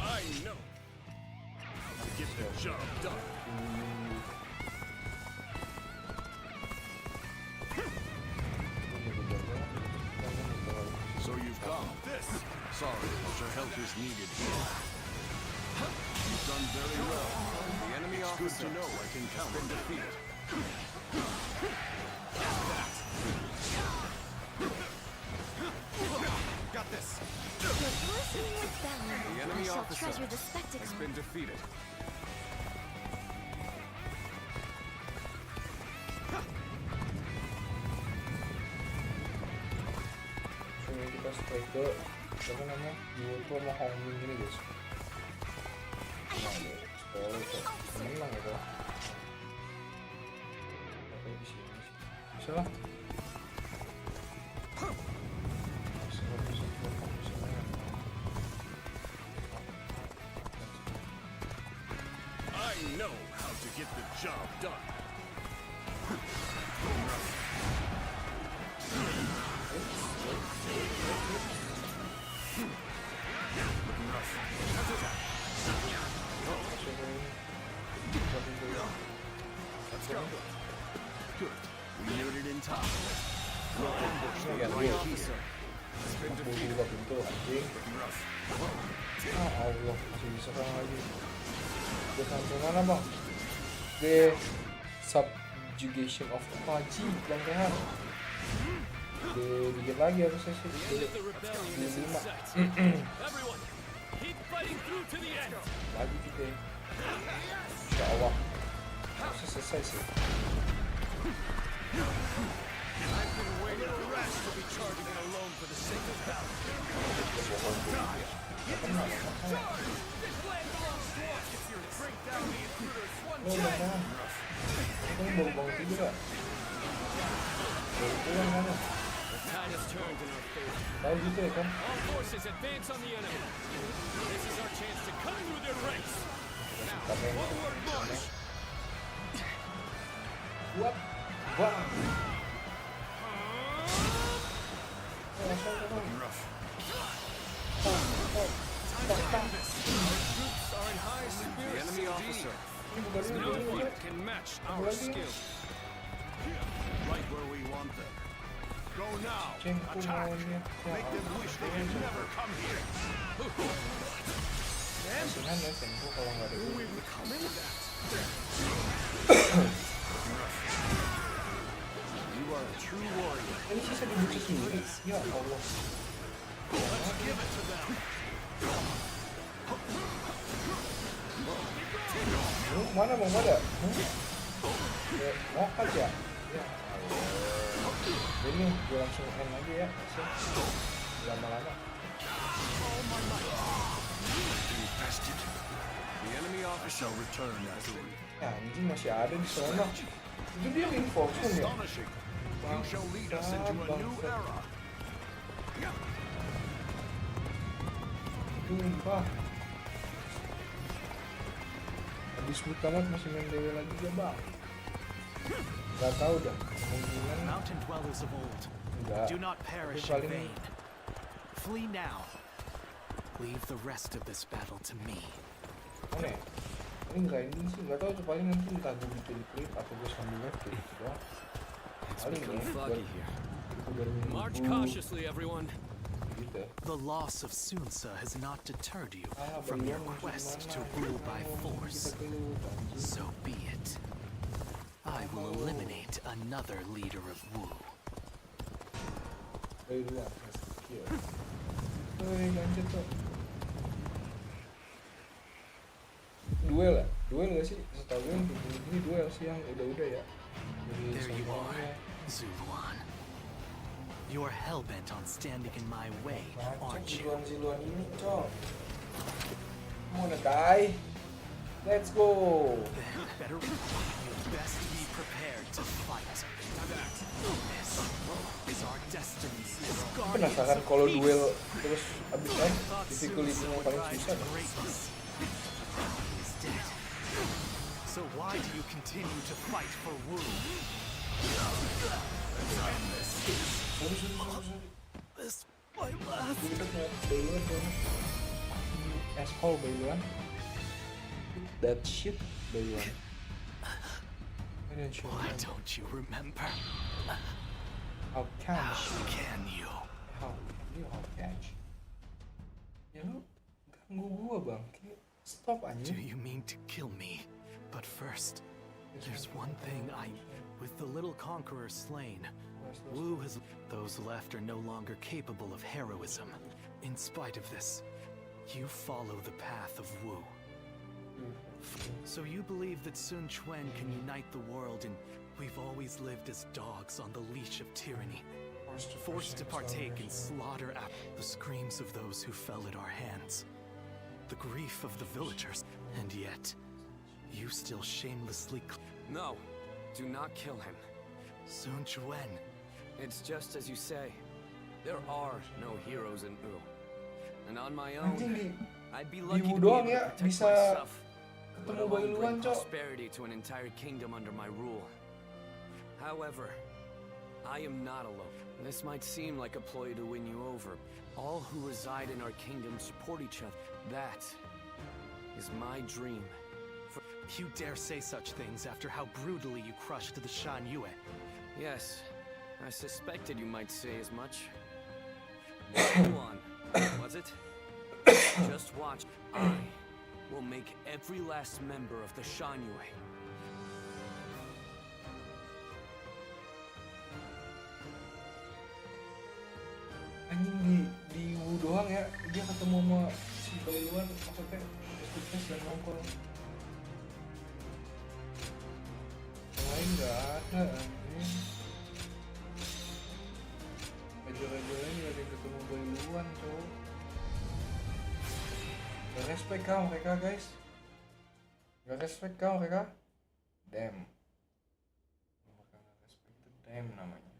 I know how to get the job done. So you've come. Sorry, but your help is needed here. You've done very well. the enemy enemy officer I can count has been defeated. Got this. The enemy officer has been defeated. Kita strike ke apa namanya Yuto sama Hongmin ini guys. Nah, spoiler tuh menang itu. Oke di sini bisa lah. I know how to get the job done. Let's go. Good. We neared it in time. Buka pintu anjing. Allah masih bisa kan lagi. Udah sampai mana bang? The subjugation of Faji bang Rehan. Dikit lagi harusnya sih. Di 5. Lagi kita. Insya Allah harusnya selesai sih. I've been waiting for Rash to be charging it alone for the sake of battle. The tide has turned in our favor. All forces advance on the enemy. This is our chance to cut through their ranks. Now, forward march. What? Wow. Troops are in high spirits. The enemy officer. No one can match our skill. Right where we want them. Go now. Attack. Make them wish they had never come here. Who we would come in that? You are a true warrior. Ya Allah. Let's give it to them. Mana bang ada? Mau aja. Ya. Ini gue langsung end aja ya. Lama-lama. The enemy officer return as Ya anjing masih ada di sana. Itu dia reinforcement ya. You shall lead us into a new era. Sumpah. Habis tamat masih main dewe lagi ya bang. Gak tau dah. Kemungkinan. Mountain dwellers of old. Enggak. Do not perish in vain. Flee now. Leave the rest of this battle to me. Aneh. Ini grinding sih, gak tau tuh paling nanti entah gue bikin clip atau gue sambil nge-clip gitu doang. Paling ya, March cautiously, everyone. Gitu. The loss of Sunsa has not deterred you from your quest to rule by force. So be it. I will eliminate another leader of Wu. Dari luar, kecil. Lanjut tuh. Duel gak sih? Setahu gue ini duel sih yang udah ya. There you are, Zuluan. You're hellbent on standing in my way, aren't you? Zuluan ini, cok. Wanna die? Let's go. Then you'd best be prepared to fight. This is our destiny. Penasaran kalau duel terus abis difficulty yang paling susah. So why do you continue to fight for Wu? This my last. Asshole, Bayuan. That shit, Bayuan. Why don't you remember? How can you? How can you? Ya lu ganggu gua bang. Stop anjing. Do you mean to kill me? But first, there's one thing with the little conqueror slain, Wu has... Those left are no longer capable of heroism. In spite of this, you follow the path of Wu. So you believe that Sun Quan can unite the world, and we've always lived as dogs on the leash of tyranny, forced to partake in slaughter at the screams of those who fell at our hands, the grief of the villagers, and yet, you still shamelessly... No, do not kill him. Sun Quan. It's just as you say. There are no heroes in Wu. And on my own, I'd be lucky to be able to protect myself. But alone bring prosperity to an entire kingdom under my rule. However, I am not alone. This might seem like a ploy to win you over. All who reside in our kingdom support each other. That is my dream. You dare say such things after how brutally you crushed the Shan Yue. Yes, I suspected you might say as much. Go on, was it? Just watch. I will make every last member of the Shan Yue. Anjing di Wu doang ya, dia ketemu sama si Bailuan, maksudnya face dan nongkrong. Yang lain nggak ada anjing. Raja-rajanya nggak ada yang ketemu Bailuan tuh. Gak respect kau mereka guys. Gak respect kau mereka. Damn. Bukan respect itu damn namanya.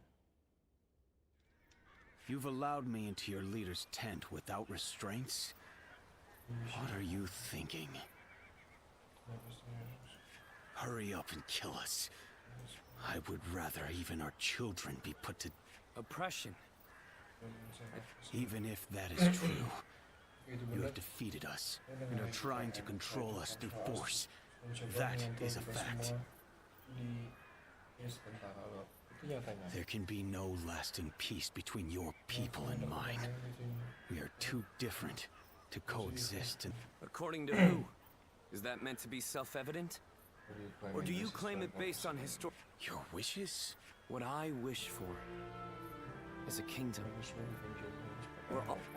You've allowed me into your leader's tent without restraints? What are you thinking? Hurry up and kill us. I would rather even our children be put to oppression. Even if that is true, you have defeated us and are trying to control us through force. That is a fact. There can be no lasting peace between your people and mine. We are too different to coexist. According to who? Is that meant to be self-evident? Or do you claim it based on your wishes? What I wish for is a kingdom.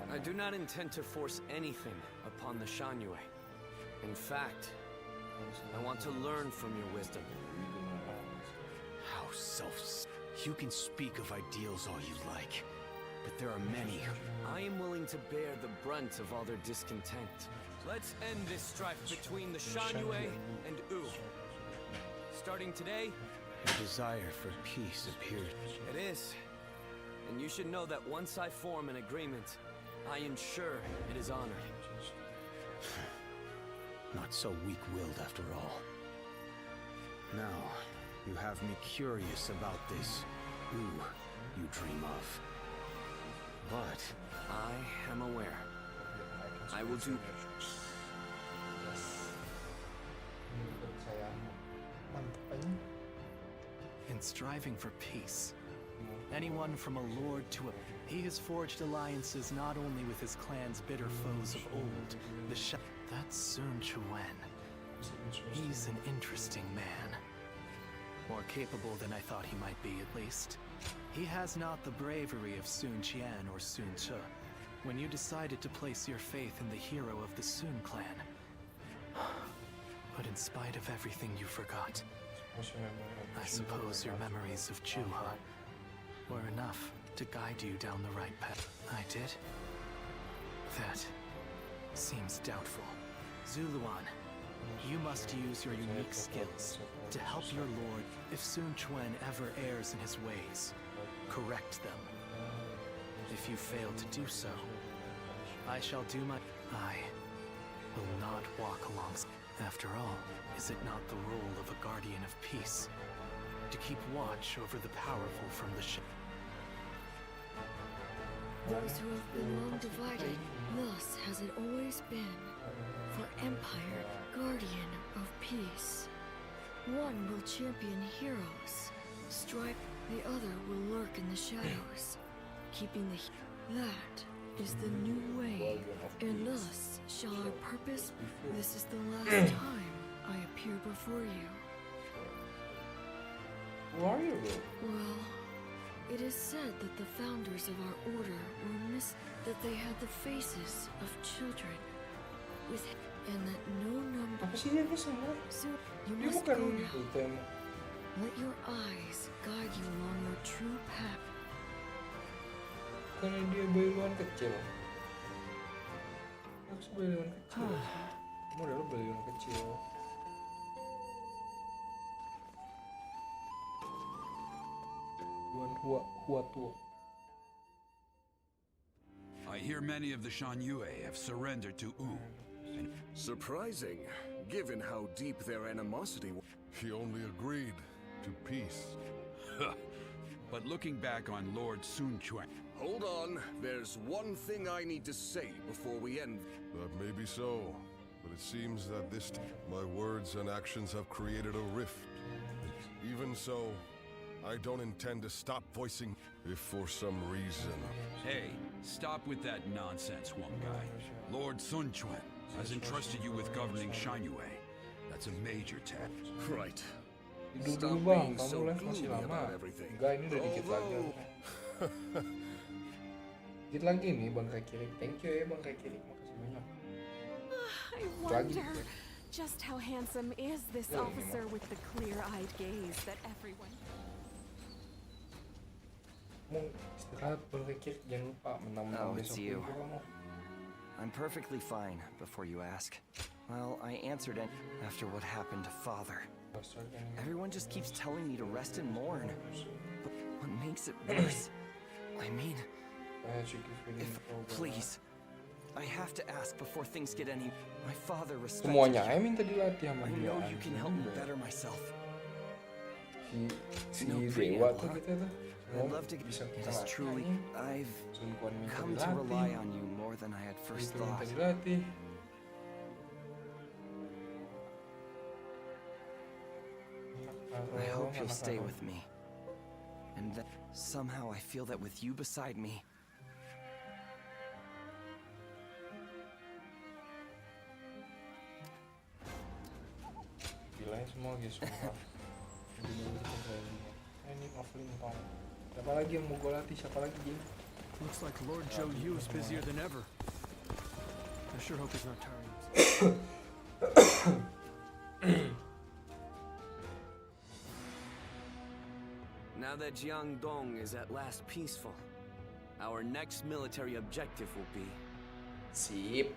I do not intend to force anything upon the Shan Yue. In fact, I want to learn from your wisdom. How You can speak of ideals all you like, but there are many. I am willing to bear the brunt of all their discontent. Let's end this strife between the Shan Yue and Wu. Starting today, the desire for peace appears. It is. And you should know that once I form an agreement, I ensure it is honored. Not so weak-willed after all. Now, you have me curious about this Wu you dream of. But I am aware. I will do... In striving for peace, anyone from a lord to a... He has forged alliances not only with his clan's bitter foes of old, the That's Sun Quan. He's an interesting man. More capable than I thought he might be, at least. He has not the bravery of Sun Qian or Sun Ce. When you decided to place your faith in the hero of the Sun clan. But in spite of everything you forgot, I suppose your memories of Juha were enough to guide you down the right path. I did? That seems doubtful. Zuluan, you must use your unique skills to help your lord. If Sun Quan ever errs in his ways, correct them. If you fail to do so, I shall do my... I will not walk alongside. After all, is it not the role of a guardian of peace to keep watch over the powerful from the ship? Those who have been long divided, thus has it always been. For Empire, guardian of peace. One will champion heroes, strive, the other will lurk in the shadows, keeping the... That is the new way, and thus shall our purpose... This is the last time I appear before you. Who are you? Well, it is said that the founders of our order were that they had the faces of children with and that no number. Apa sih dia bisa? So you Dia must bukan go now. gitu emang. Let your eyes guide you along your true path. Karena dia bayiluan kecil. Aku bayiluan kecil. Model bayiluan kecil. Hua tua. I hear many of the Shan Yue have surrendered to Wu. Surprising, given how deep their animosity was. He only agreed to peace. But looking back on Lord Sun Quan... Hold on, there's one thing I need to say before we end. That may be so, but it seems that my words and actions have created a rift. Even so, I don't intend to stop voicing if for some reason. Hey, stop with that nonsense, one guy. Lord Sun Quan has entrusted you with governing Shan Yue. That's a major task. Right. Dulu bang, kamu les masih lama. Enggak, ini udah dikit lagi. Dikit lagi nih Bang Kiri. Thank you ya Bang Kiri. Makasih banyak. I wonder just how handsome is this officer with the clear-eyed gaze that everyone. Mau istirahat Bang Kiri, jangan lupa menang-menang besok juga kamu. I'm perfectly fine, before you ask. Well, I answered it after what happened to Father. Everyone just keeps telling me to rest and mourn. But what makes it worse? I mean, please, I have to ask before things get any... My father respected Semuanya I minta dilatih sama I dia. know you can help me better myself. Si Dewa tuh kita tuh. I'd love to. It is truly. I've come to rely on you more than I had first thought. I hope you'll stay with me. And that somehow I feel that with you beside me. Bilangin semua guys, sumpah. Ini offline tong. Siapa lagi yang mau gue latih? Siapa lagi Jing? Looks like Lord Zhou Yu is busier than ever. I sure hope he's not tiring. Now that Jiangdong is at last peaceful, our next military objective will be... Sip.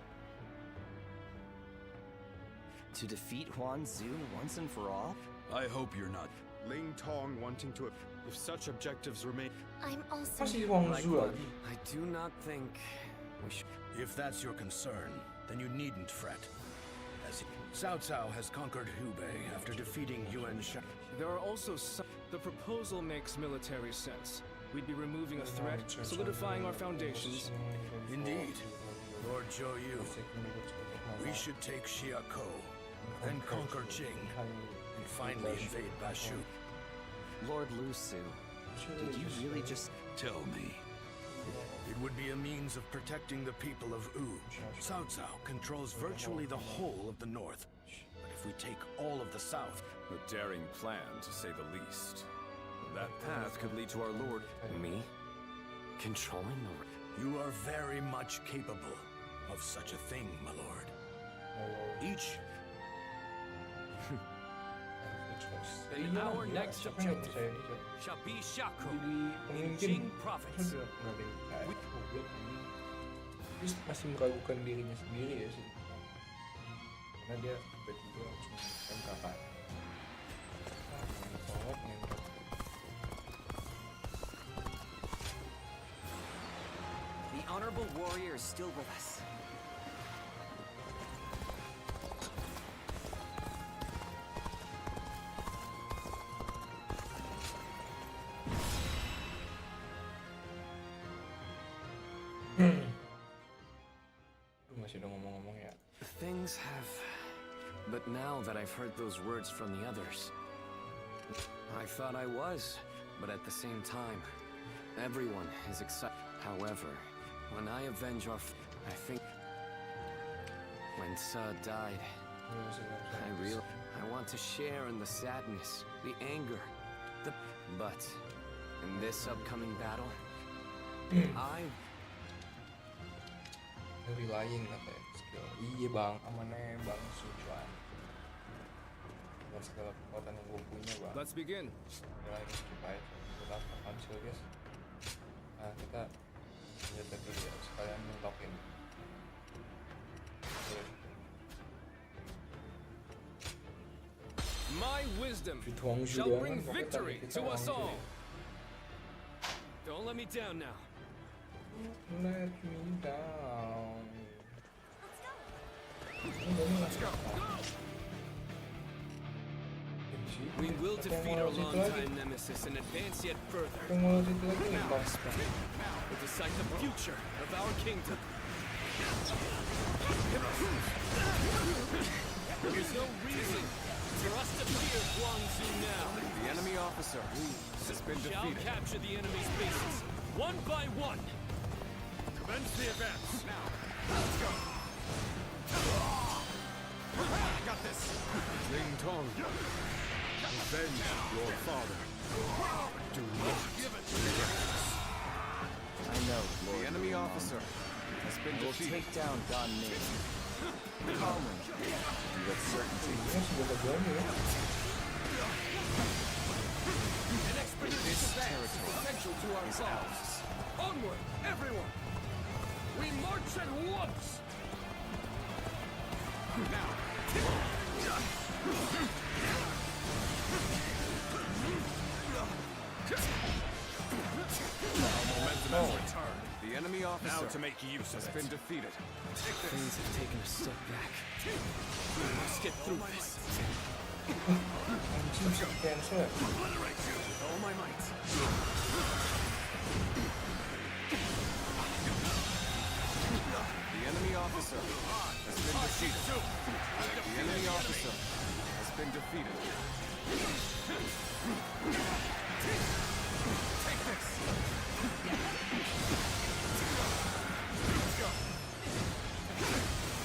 To defeat Huanzu once and for all? I hope you're not. Ling Tong wanting to... If such objectives remain... I'm also... I do not think we should... If that's your concern, then you needn't fret. As Cao Cao has conquered Hubei after defeating Yuan Sha. There are also some... The proposal makes military sense. We'd be removing a threat, solidifying our foundations. Indeed. Lord Zhou Yu, we should take Xiakou, then conquer Jing, and finally invade Bashu. Lord Lu Su, did you really just... Tell me. It would be a means of protecting the people of Wu. Cao Cao controls virtually the whole of the north. But if we take all of the south... A daring plan, to say the least. That path could lead to our lord... Me? Controlling the... You are very much capable of such a thing, my lord. Each... Then our next objective shall be Shaku in Jing province. Dia masih meragukan dirinya sendiri ya sih. Karena dia tiba-tiba langsung kan kakak. The honorable warrior is still with us. Masih udah ngomong-ngomong ya. Things have... But now that I've heard those words from the others, I thought I was, but at the same time, everyone is excited. However, when I avenge our... I think... When Sa died, I realized... I want to share in the sadness, the anger, But in this upcoming battle, Lebih lain katanya skill. Iya bang, amannya bang Sujuan. Dengan segala kekuatan yang gue punya bang. Let's begin. Ya ini skip aja. Kita cancel guys. Nah kita senjata dia sekalian mentokin. My wisdom shall bring victory to us all. Don't let me down now. Let me down. Let's go. We will defeat our longtime nemesis and advance yet further. Now, we'll decide the future of our kingdom. There's no reason for us to fear Guangzhou now. The enemy officer has been defeated. Shall capture the enemy's bases, one by one. Commence the advance. Now, let's go. Got this. Ling Tong, avenge your father. Do not give it to me. I know, Lord. The enemy officer has been defeated. We'll take down Gan Ning. Calmly, and with certainty. An expedition advance is essential to our cause. Onward, everyone! We march at once! Now! Our momentum has returned. The enemy officer now to make use has been defeated. Things have taken a step back. We must get through this. Obliterate you with all my might. The enemy officer has been defeated. The enemy officer has been defeated. Take this! Let's go.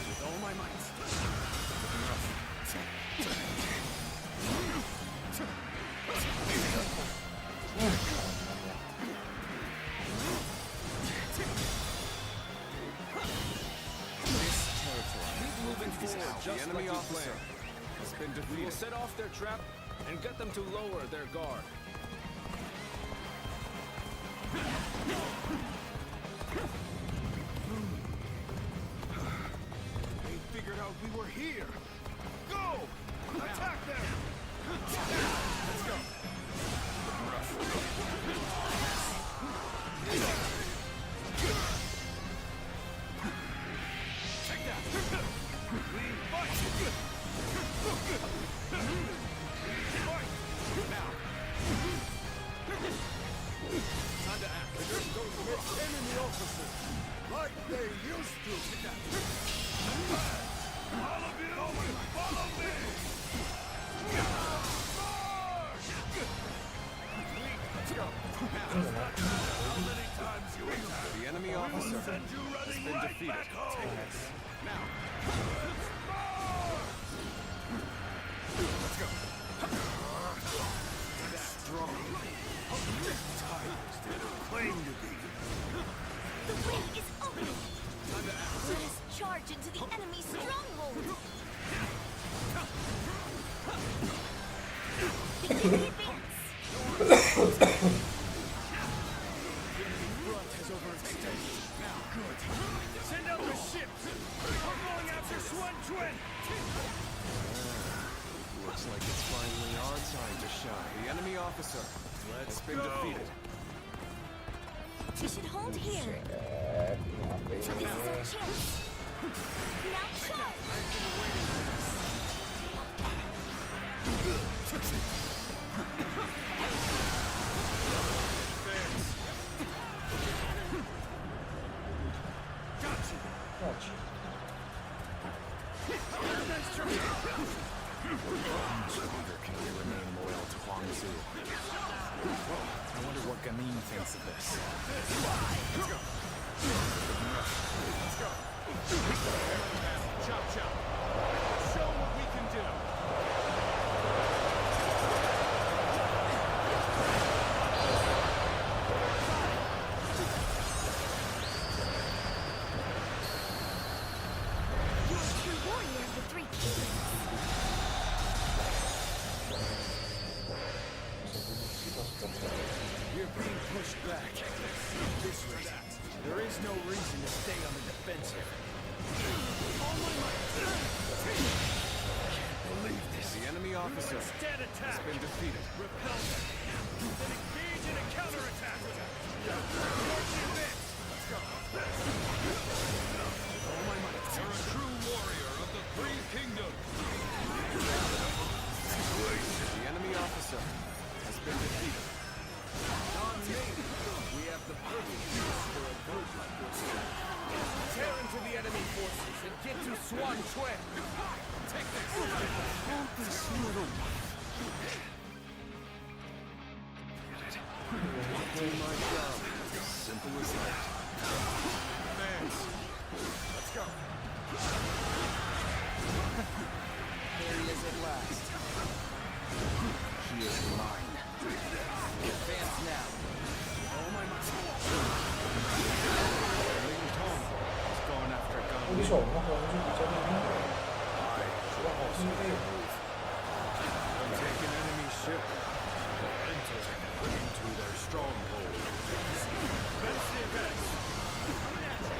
With all my might. Just the enemy like officer has been defeated. We will set off their trap and get them to lower their guard. They figured out we were here. Go! Attack them! Let's go. Take that! We fight! Now! Time to act. Those enemy officers, like they used to. All of you, follow me! Let's go. Now. How many times you attack? The enemy officer has been defeated. Now. Let's go. Strong. Tigers didn't claim to be. The way is open! Let us charge into the enemy's stronghold! Begin the advance! Front has overextended. Now, good. Send out the ships! We're going after Sun Quan! Looks like it's finally our time to shine. The enemy officer has been defeated. We should hold here. This is our chance. Now charge! Gotcha. Longer can we remain loyal to Guangzhou? I wonder what Gamin thinks of this. Let's go. Let's go. Chop chop. Show what we can do. back. This way. There is no reason to stay on the defensive. All my might. Can't believe this. The enemy officer has been defeated. Repel them. Then engage in a counterattack. Let's go. All my might. You're a true warrior of the Three Kingdoms. The enemy officer has been defeated. On me. We have the perfect use for a group like this. Tear into the enemy forces and get to Swan Chuen. Take this. Hold this little one. Do my job. Simple as that. Advance. Let's go. There he is at last. He is mine. Advance now. Oh my God. Ling Tong is going after Gun. They'll take an enemy ship. They'll enter into their stronghold. Fence the events. Coming at you.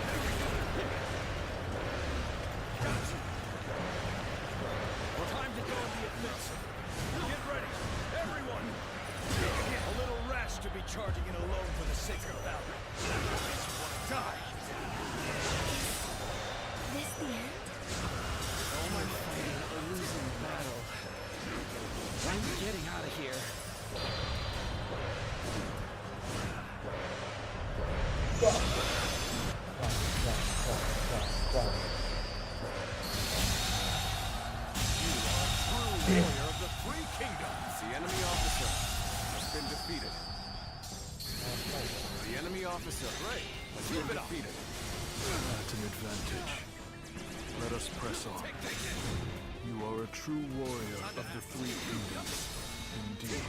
Got you. Time to go on the offensive. Get ready, everyone! A little rash to be charging in alone for the sake of battle. Die! This the end? All my fighting a losing battle. I'm getting out of here. Warrior of the Three Kingdoms. The enemy officer has been defeated. The enemy officer has been defeated. At an advantage. Let us press on. You are a true warrior of the Three Kingdoms. Indeed.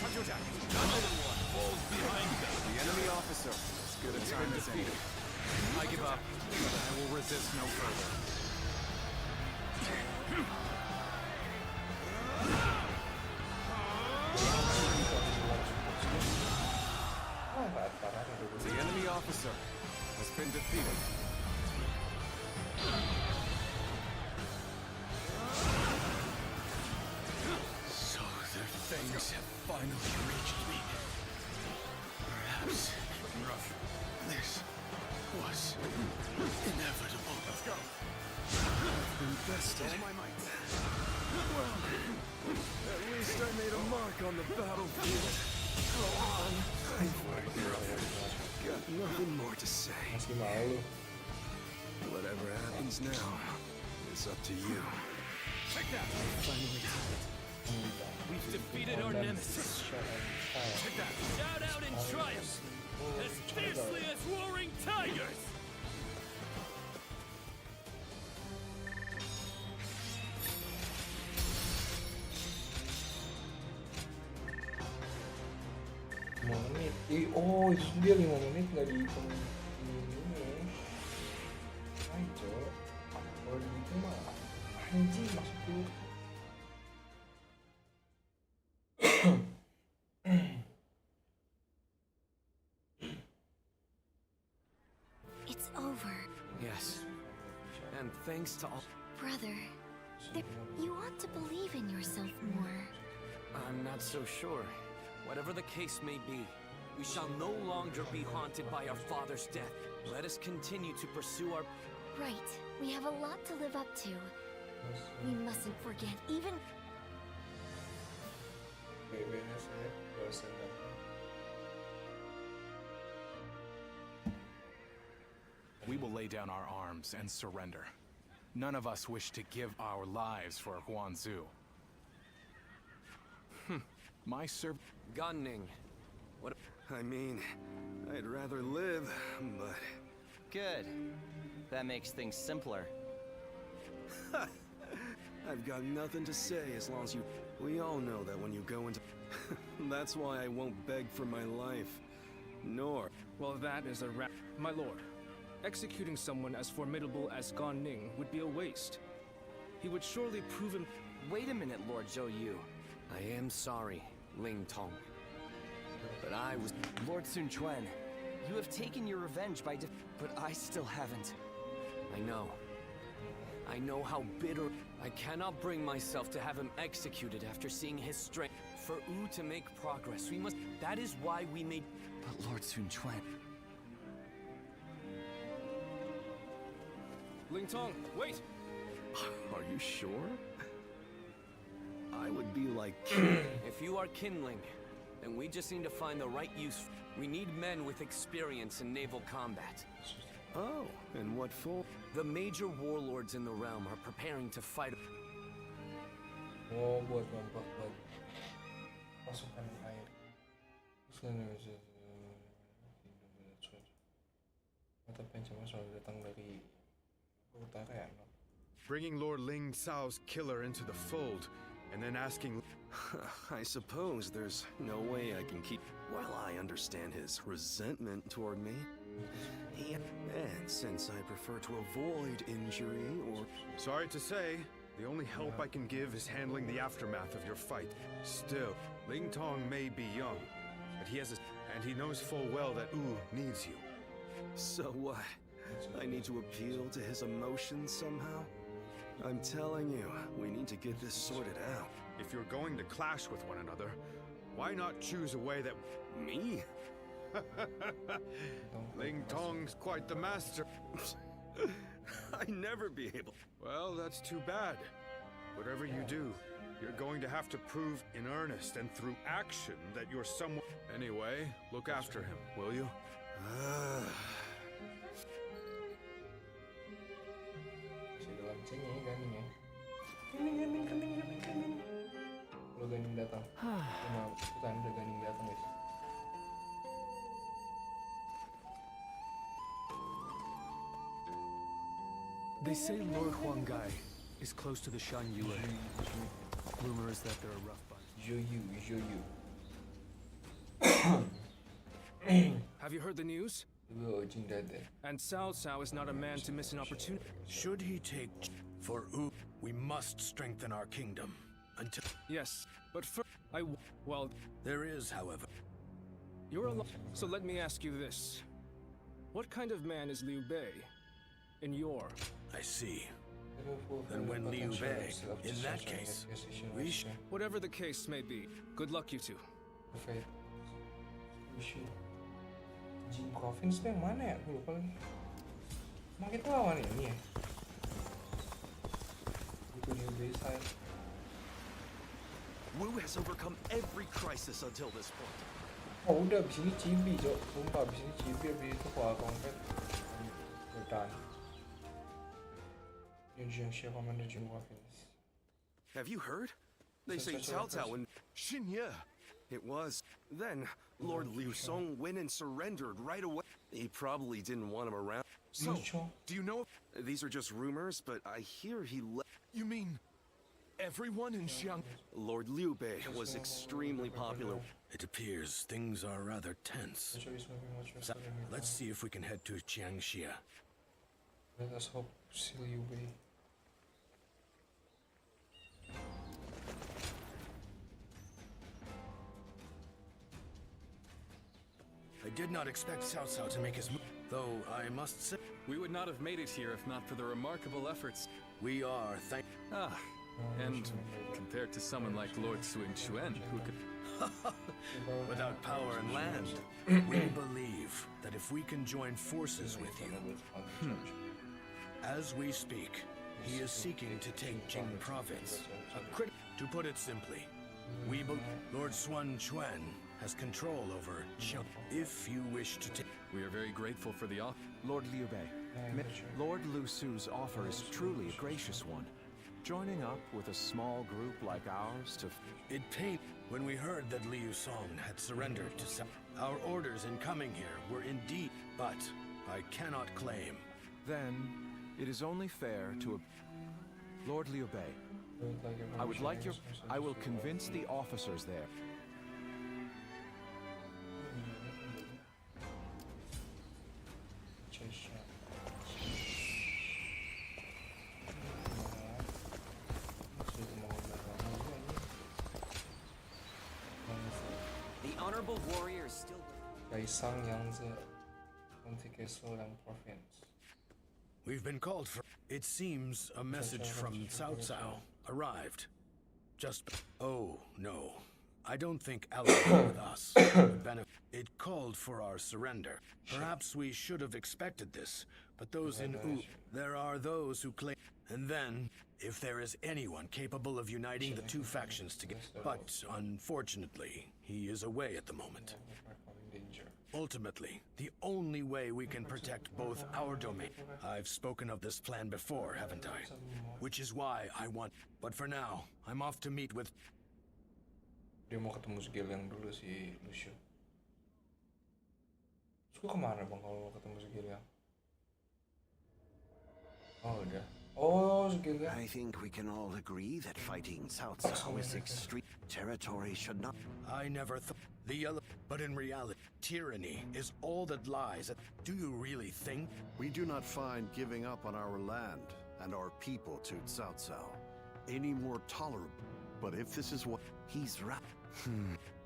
Another one falls behind them. The enemy officer has been defeated. I give up. I will resist no further. The enemy officer has been defeated. So their fangs have finally reached me. Perhaps this was inevitable. Let's go. I've been bested. All my might. Well, at least I made a mark on the battlefield. Go on. Got nothing more to say. Whatever happens now, it's up to you. Take that! Finally did it. We've defeated our nemesis. Take that! Shout out in triumph, as fiercely as roaring tigers! Oh, itu dia 5 menit nggak dihitung ini. Ayo, kalau dihitung mah anjing maksudku. It's over. Yes. And thanks to all... Brother, you ought to believe in yourself more. I'm not so sure. Whatever the case may be, we shall no longer be haunted by our father's death. Let us continue to pursue our... Right. We have a lot to live up to. We mustn't forget even... We will lay down our arms and surrender. None of us wish to give our lives for Huanzu. My Gunning. What? I mean, I'd rather live, but... Good. That makes things simpler. I've got nothing to say as long as you... We all know that when you go into... That's why I won't beg for my life. Nor... Well, that is a wrap. My lord, executing someone as formidable as Gan Ning would be a waste. He would surely prove Wait a minute, Lord Zhou Yu. I am sorry, Ling Tong. But I was... Lord Sun Quan, you have taken your revenge by but I still haven't. I know. I know how bitter... I cannot bring myself to have him executed after seeing his strength. For Wu to make progress, we must... That is why we made... But Lord Sun Quan... Ling Tong, wait! Are you sure? I would be like... If you are kindling, then we just need to find the right use. We need men with experience in naval combat. Oh, and what for? The major warlords in the realm are preparing to fight. Oh, buat pasukan air. Mata pencahaya selalu datang dari utara ya. Bringing Lord Ling Cao's killer into the fold, and then asking... I suppose there's no way I can keep... While I understand his resentment toward me, and since I prefer to avoid injury or... Sorry to say, the only help I can give is handling the aftermath of your fight. Still, Ling Tong may be young, but he has a... And he knows full well that Wu needs you. So what? I need to appeal to his emotions somehow? I'm telling you, we need to get this sorted out. If you're going to clash with one another, why not choose a way that... Me? Ling Tong's quite the master. I'd never be able... Well, that's too bad. Whatever you do, you're going to have to prove in earnest and through action that you're someone... Anyway, look after him, will you? Kalau Ganing datang, cuma tanda Ganing datang guys. They say Lord Huanggai is close to the Shan Yue. Rumor is that there are rough bunch. Have you heard the news? And Cao Cao is not a man to miss an opportunity. Should he take for Wu, we must strengthen our kingdom until... Yes, but first, well... There is, however... You're alone, so let me ask you this. What kind of man is Liu Bei? In your... I see. Then when Liu Bei, in that case, we Whatever the case may be, good luck you two. Jim Coffins itu yang mana ya? Aku lupa lagi. Emang kita lawan ini ya? Itu Liu Bei side. Wu has overcome every crisis until this point. Oh udah, abis ini cibi Cok. Sumpah, abis ini cibi, abis itu kuah konkret. Bertahan. Yang Commander Jim Coffins. Have you heard? They say Cao Cao and Xinye. It was. Then, Lord Liu Song went and surrendered right away. He probably didn't want him around. So, do you know... These are just rumors, but I hear he left... You mean... everyone in Xiang... Lord Liu Bei was extremely popular. It appears things are rather tense. So, let's see if we can head to Jiangxia. Let us hope to see Liu Bei. I did not expect Cao Cao to make his move, though I must say... We would not have made it here if not for the remarkable efforts. We are and compared to someone like Lord Sun Quan, who could... Without power and land, we believe that if we can join forces with you... As we speak, he is seeking to take Jing province. To put it simply, we believe Lord Sun Quan has control over Xiang. If you wish to take... We are very grateful for the offer. Lord Liu Bei, Lord Lu Su's offer is truly a gracious one. Joining up with a small group like ours to... It pained when we heard that Liu Song had surrendered to our orders in coming here were indeed... But I cannot claim. Then, it is only fair to... Lord Liu Bei, I will convince the officers there. The The honorable warrior is still... We've been called for... It seems a message from Cao Cao arrived. Oh, no. I don't think allying with us would benefit. It called for our surrender. Perhaps we should have expected this, but those in there are those who claim... And then, if there is anyone capable of uniting the two factions together... But, unfortunately, he is away at the moment. Ultimately, the only way we can protect both our domain... I've spoken of this plan before, haven't I? Which is why I want... But for now, I'm off to meet with... Dia mau ketemu si Gil yang dulu si Lucio. Terus kemana bang kalau ketemu si Gil yang? Oh udah. Oh si Gil yang. I think we can all agree that fighting Cao Cao is extreme. Territory should not... I never thought... The yellow... But in reality, tyranny is all that lies at... Do you really think? We do not find giving up on our land and our people to Cao Cao any more tolerable. But if this is what... He's right.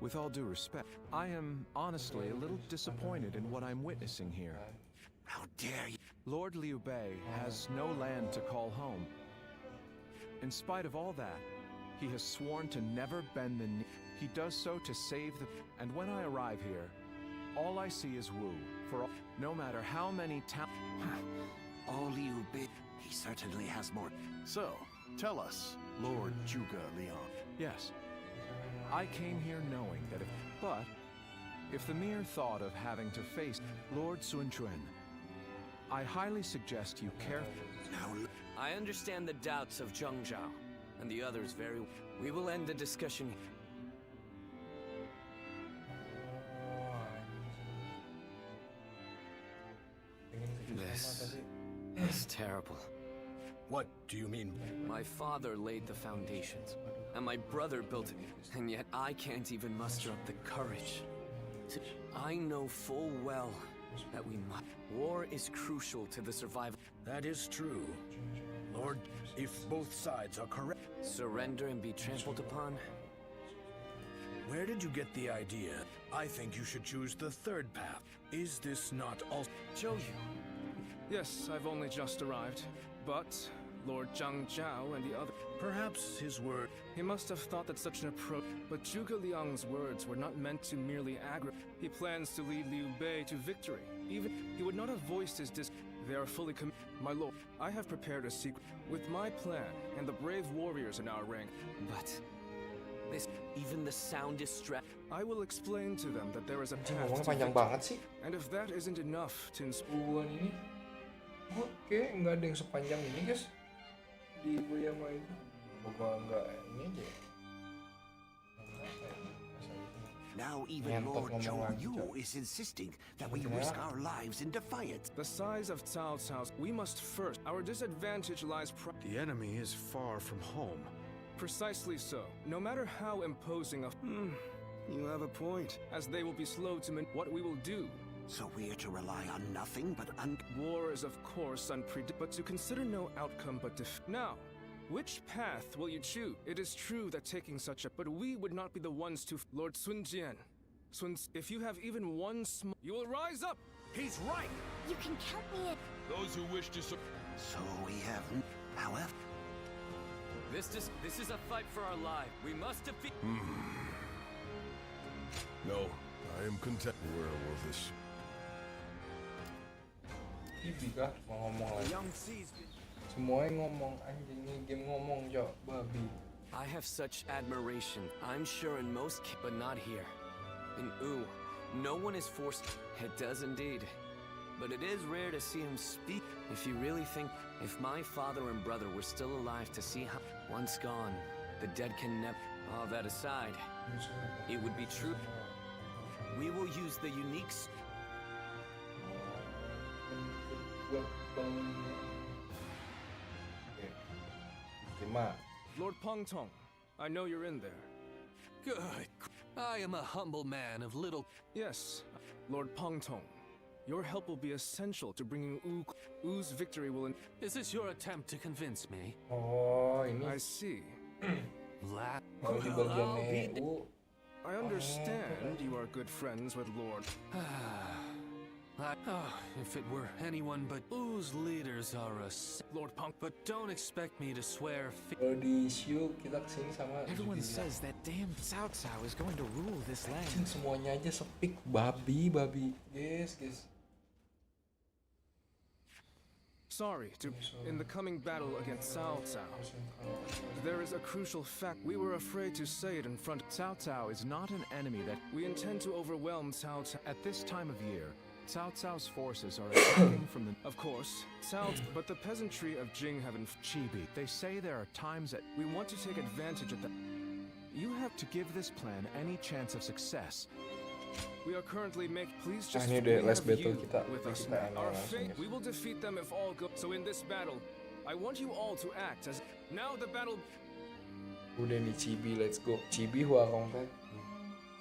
With all due respect, I am honestly a little disappointed in what I'm witnessing here. How dare you? Lord Liu Bei has no land to call home. In spite of all that, he has sworn to never bend the knee. He does so to save the... And when I arrive here, all I see is Wu. For all, no matter how many All Liu Bei, he certainly has more. So, tell us, Lord Zhuge Liang. Yes. I came here knowing that if the mere thought of having to face Lord Sun Quan, I highly suggest you carefully... I understand the doubts of Zheng Zhao and the others very well. We will end the discussion. This is terrible. What do you mean? My father laid the foundations, and my brother built it, and yet I can't even muster up the courage. I know full well that we must. War is crucial to the survival. That is true. Lord, if both sides are correct... Surrender and be trampled upon? Where did you get the idea? I think you should choose the third path. Is this not all... Show you. Yes, I've only just arrived, but... Lord Zhang Zhao and the other... Perhaps his word... He must have thought that such an approach... But Zhuge Liang's words were not meant to merely aggravate. He plans to lead Liu Bei to victory. Even he would not have voiced his They are fully committed. My lord, I have prepared a secret. With my plan, and the brave warriors in our rank. But... this... even the soundest strap... I will explain to them that there is a path to panjang banget sih. And if that isn't enough to inspire... ini. Oke, nggak ada yang sepanjang ini guys. Di Boyama itu enggak ini aja. Now even Lord Zhou Yu is insisting that we risk our lives in defiance. The size of Cao Cao's, we must first. Our disadvantage lies The enemy is far from home. Precisely so. No matter how imposing a... You have a point. As they will be slow to what we will do. So we are to rely on nothing but War is of course unpredictable, but to consider no outcome but Now, which path will you choose? It is true that taking such a... But we would not be the ones to... Lord Sun Jian. If you have even one small... You will rise up! He's right! You can count me in. Those who wish to... So we have... However... This is a fight for our lives. We must defeat... No, I am content. Where will this... Ibi kah mau ngomong lagi? Semuanya ngomong anjing ini game ngomong jo babi. I have such admiration. I'm sure in most, but not here. In Wu, no one is forced. It does indeed. But it is rare to see him speak. If you really think, if my father and brother were still alive to see how... Once gone, the dead can never... All that aside, it would be true. We will use the unique... Lord Pongtong, I know you're in there. Good. I am a humble man of little... Yes, Lord Pongtong. Your help will be essential to bringing Wu's victory will... Is this your attempt to convince me? Oh, ini. I see. Kalau di bagiannya I understand you are good friends with Lord. If it were anyone but whose leaders are Lord Punk, but don't expect me to swear. Di Shu kita kesini sama. Everyone says that damn Cao Cao is going to rule this land. Semuanya aja sepik babi. Guys. Sorry, in the coming battle against Cao Cao, there is a crucial fact. We were afraid to say it in front. Cao Cao is not an enemy that we intend to overwhelm Cao Cao. At this time of year, Cao Cao's forces are attacking from the... Of course, but the peasantry of Jing have Chibi. They say there are times that we want to take advantage of the... You have to give this plan any chance of success. We are currently please just ini udah last battle with us. Our fate, we will defeat them if all go. So in this battle, I want you all to act as now the battle. Udah nih Chibi, let's go. Chibi Huarong kan.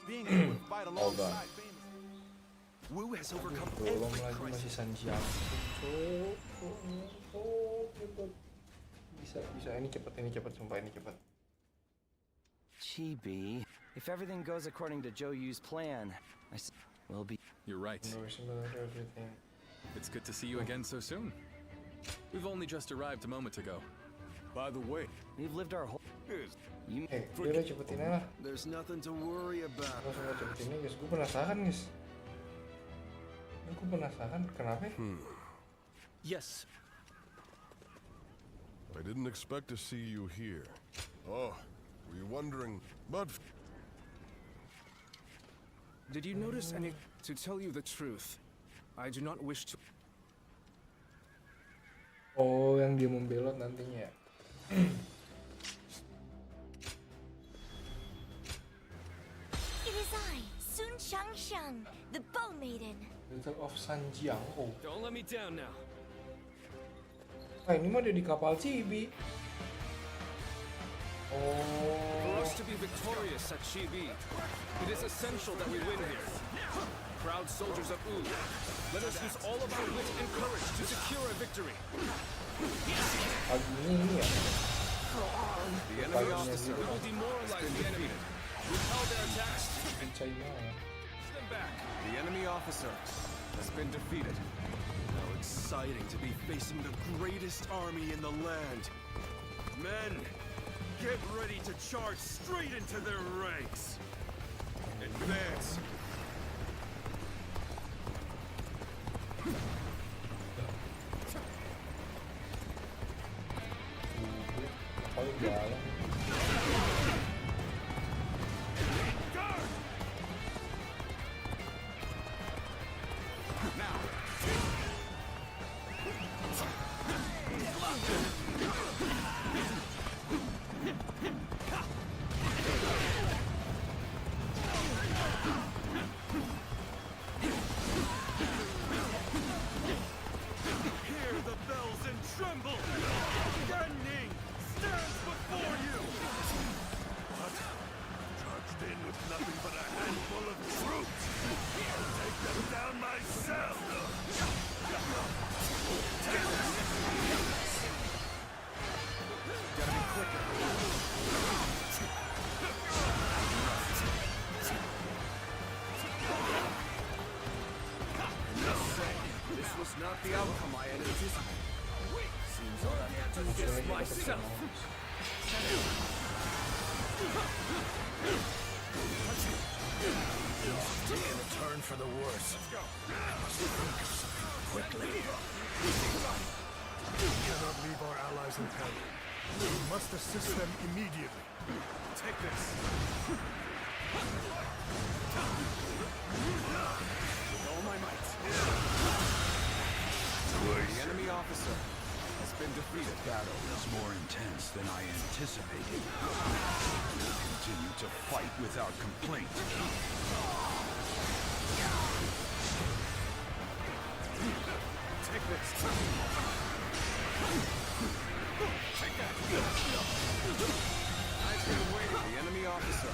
Being able to fight alongside Wu has overcome belum every lagi crisis. masih Sanjiang. Bisa ini cepat sumpah ini cepat. Chibi, if everything goes according to Zhou Yu's plan, will be. You're right. It's good to see you again so soon. We've only just arrived a moment ago. By the way, we've lived our whole. Udah cepetin aja. There's nothing to worry about. Cepetin aja, guys. Gue penasaran, kenapa? Yes. I didn't expect to see you here. Oh, were you wondering? But did you notice any? To tell you the truth, I do not wish to. Oh, yang dia membelot nantinya. It is I, Sun Shangshang, the Bow Maiden. Battle of Sanjiang. Oh. Don't let me down now. Ini mah ada di kapal Chibi. For us to be victorious at Chibi, it is essential that we win here. Proud soldiers of Wu, let us use all of our wit and courage to secure a victory. The enemy officer will demoralize the enemy. Repel their attacks and them back. The enemy officer has been defeated. How exciting to be facing the greatest army in the land. Men, get ready to charge straight into their ranks. Advance. Not the outcome I had anticipated. Seems I'll have to do this myself. Taking a turn for the worse. Quickly. We cannot leave our allies in peril. We must assist them immediately. Take this. With all my might. The enemy officer has been defeated. Battle is more intense than I anticipated. We'll continue to fight without complaint. Take this. Take that. I've been waiting. The enemy officer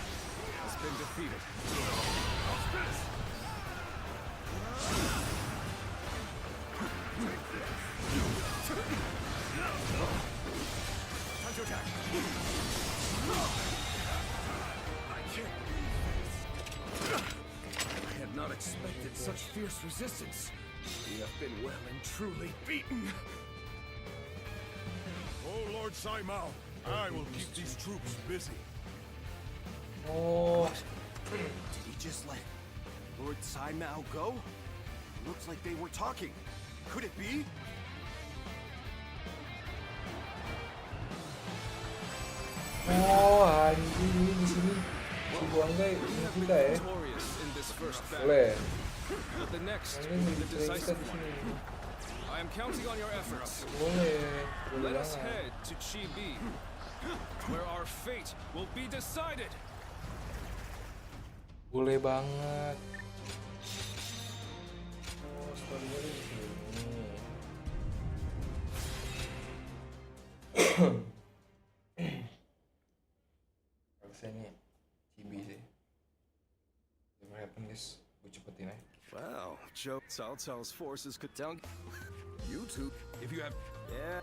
has been defeated. Time to attack. I can't believe this. expected such fierce resistance. We have been well and truly beaten. Oh, Lord Saimao, I will keep these troops busy. Oh. Did he just let Lord Saimao go? Looks like they were talking. Could it be? Oh, anjing ini di sini. Si Huanggai ini kita ya. Boleh. Ini cerita di sini. I am counting on your efforts. Boleh. Let us head to Chibi, where our fate will be decided. Boleh banget. Oh, story-nya di sini. Rasanya Chibi sih. Never happen guys. Gue cepetin aja. Wow, Joe Cao Cao's forces could down. You two, if you have. Yeah.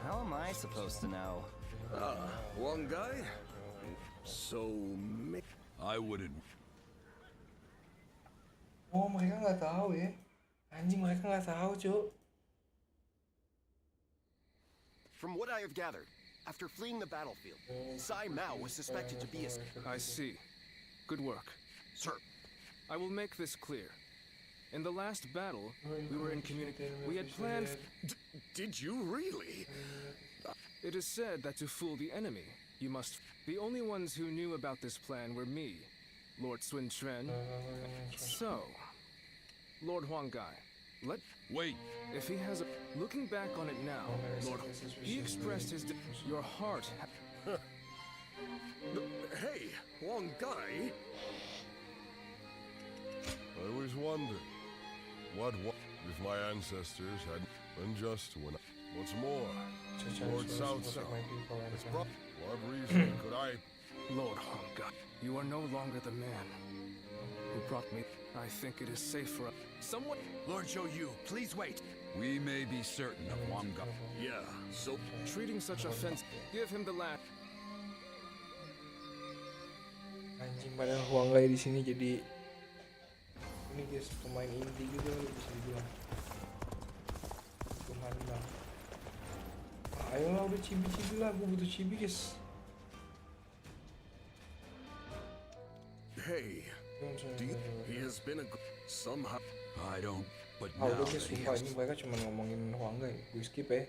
How am I supposed to know? One guy? So. I wouldn't. Oh, mereka nggak tahu ya. Anjing, mereka nggak tahu, Cuk. From what I have gathered, after fleeing the battlefield, Saimao was suspected to be a... I see. Good work. Sir. I will make this clear. In the last battle, we were in communication. We had planned... Did you really? It is said that to fool the enemy, you must... The only ones who knew about this plan were me, Lord Sun Quan. So, Lord Huanggai, Wait. If he has a... Looking back on it now, Lord... He expressed his... Your heart... Hey, Huanggai? I always wondered what if my ancestors had been just when what's more, Lord Cao Cao. What reason could I? Lord Huanggai, you are no longer the man who brought me. I think it is safe for someone. Lord Zhou Yu, please wait. We may be certain of Huanggai. Yeah, so treating such offense, give him the last. Anjing, padahal Huanggai di sini jadi ini guys, pemain inti juga bisa dibilang. Tuhan bang. Ayolah udah cibi-cibi lah, gue butuh cibi guys. Hey, he has been a somehow. I don't, but now udah guys, sumpah ini mereka cuma ngomongin Huanggai. Gue skip ya.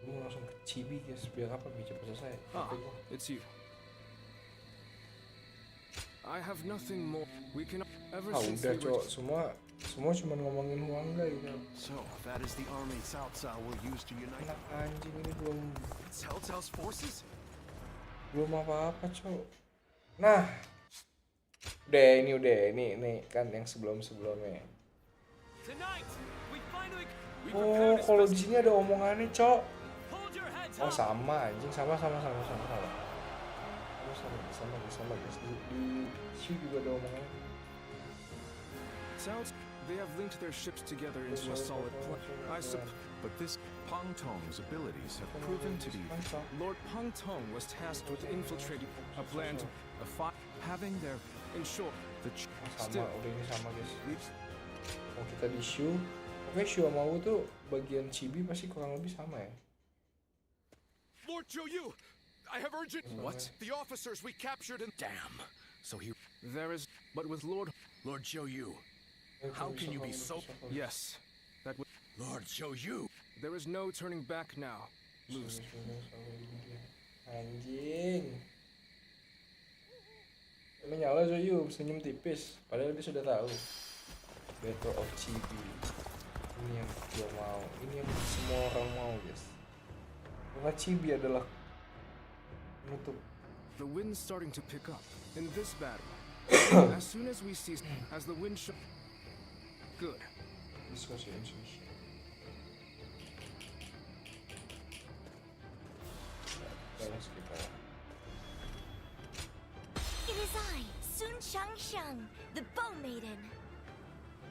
Gue langsung ke cibi guys, biar apa biar cepet selesai. It's you. I have nothing more. We can ever since udah cok, semua cuma ngomongin Huanggai kan. So that is the army Cao Cao will use to unite. Anak anjing ini belum. Cao Cao's forces? Belum apa-apa cok. Nah, udah ini kan yang sebelumnya. Oh, kalau di sini ada omongannya cok. Oh sama anjing, sama. Sama guys, di sini juga ada omongan. They have linked their ships together into a solid plan. But this Pang Tong's abilities have proven to be... Lord Pang Tong was tasked with infiltrating a plan to having their... In short, the... Sama, udah ini sama guys. Kalau kita di Shu, oke Shu sama Wu tuh bagian Chibi pasti kurang lebih sama ya. Lord Zhou Yu! I have urgent... What? The officers we captured and... Damn. So he... There is... But with Lord Zhou Yu, how can you be so... Yes. That would... Lord Zhou Yu! There is no turning back now. Lose. Anjing. Menyala Zhou Yu, senyum tipis. Padahal dia sudah tahu. Battle of Chibi. Ini yang dia mau. Ini yang semua orang mau guys. Karena Chibi adalah menutup. The wind's starting to pick up in this battle. As soon as we see, as the wind good. This was your intuition. It is I, Sun Shangsheng, the Bow Maiden.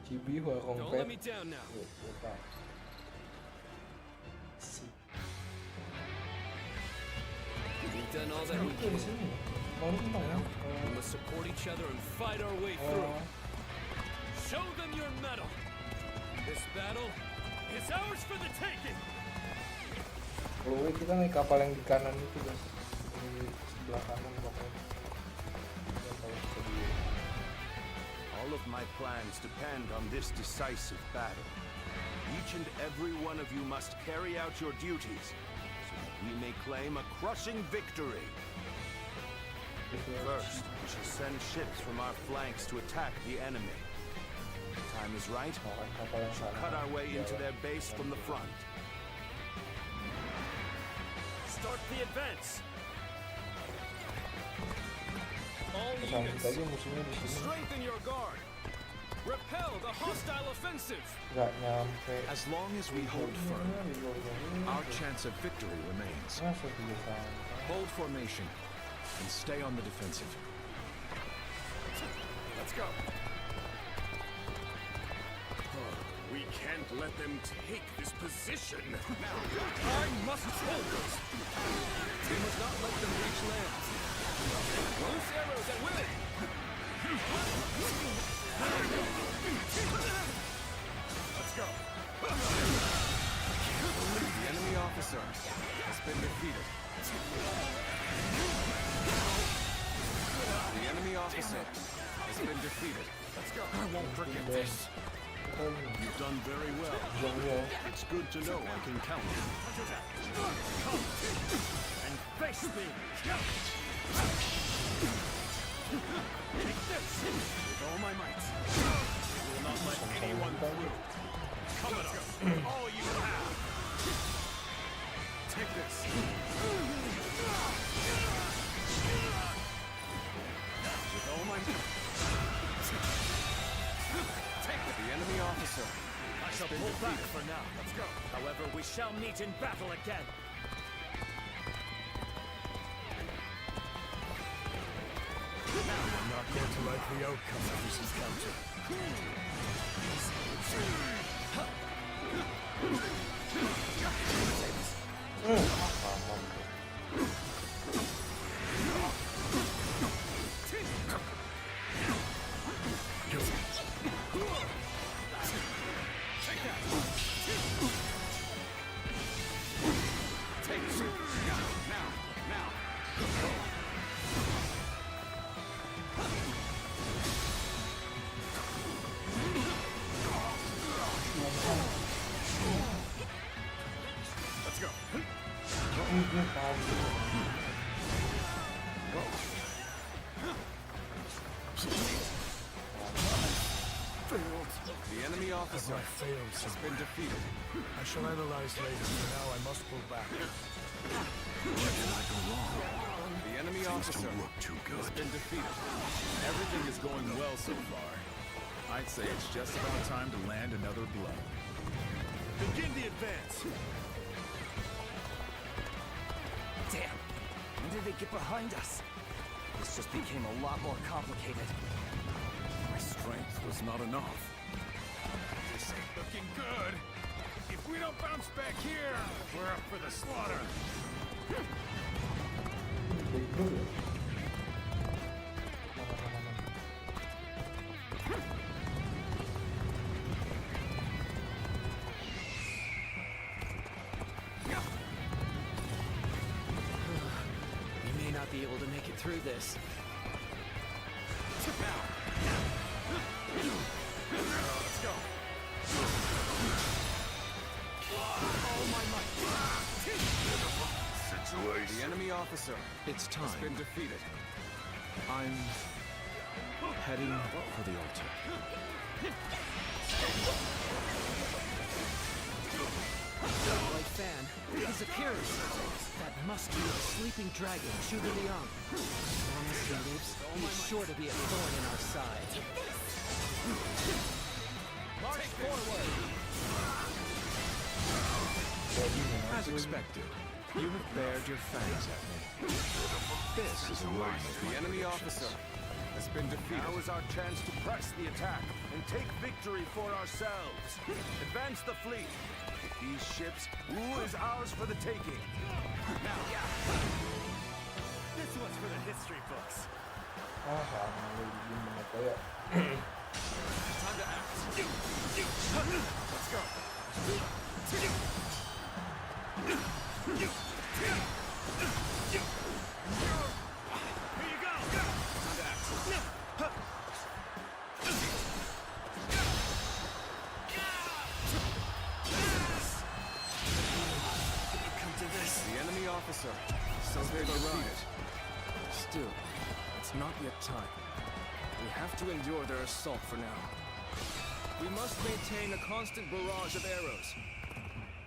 Chibi Huarong. Don't let me down now. We've done all that we can. We must support each each other and fight our way through. Show them your mettle. This battle is ours for the taking. Oh, kita naik kapal yang di kanan itu guys, di sebelah kanan pokoknya. All of my plans depend on this decisive battle. Each and every one of you must carry out your duties, so that we may claim a crushing victory. First, we shall send ships from our flanks to attack the enemy. When the time is right, we shall cut our way into their base from the front. Start the advance. All units, strengthen your guard. Repel the hostile offensive. As long as we hold firm, our chance of victory remains. Hold formation and stay on the defensive. Let's go. We can't let them take this position. Now, I must hold us. We must not let them reach land. Loose arrows at will. Let's go. The enemy officer has been defeated. The enemy officer has been defeated. Let's go. I won't forget this. You've done very well. It's good to know I can count on you. Come and face me. Take this with all my might. I will not let anyone through. Come at us, all you have. Take this. With all my might. The enemy officer I shall pull back for now. Let's go. However, we shall meet in battle again. Now I'm not going to like the outcome of this encounter. The enemy officer has been defeated. I shall analyze later. For now, I must pull back. Where did I go wrong? The enemy officer has been defeated. Everything is going well so far. I'd say it's just about time to land another blow. Begin the advance. Damn! When did they get behind us? This just became a lot more complicated. My strength was not enough. This ain't looking good. If we don't bounce back here, we're up for the slaughter. We may not be able to make it through this. Let's go. All my might. Situation. The enemy officer It's time. has been defeated. I'm heading for the altar. Like Fan, his appearance. That must be the sleeping dragon, Zhuge Liang. As long as he lives, he is sure to be a thorn in our side. March forward. As expected, you have bared your fangs at me. This is a line of The enemy officer has been defeated. Now is our chance to press the attack and take victory for ourselves. Advance the fleet. With these ships, Wu is ours for the taking. Now, this one's for the history books. to act. Let's go. Here you go. Time to act. Come to this. The enemy officer. So they're defeated. Still, it's not yet time. We have to endure their assault for now. We must maintain a constant barrage of arrows.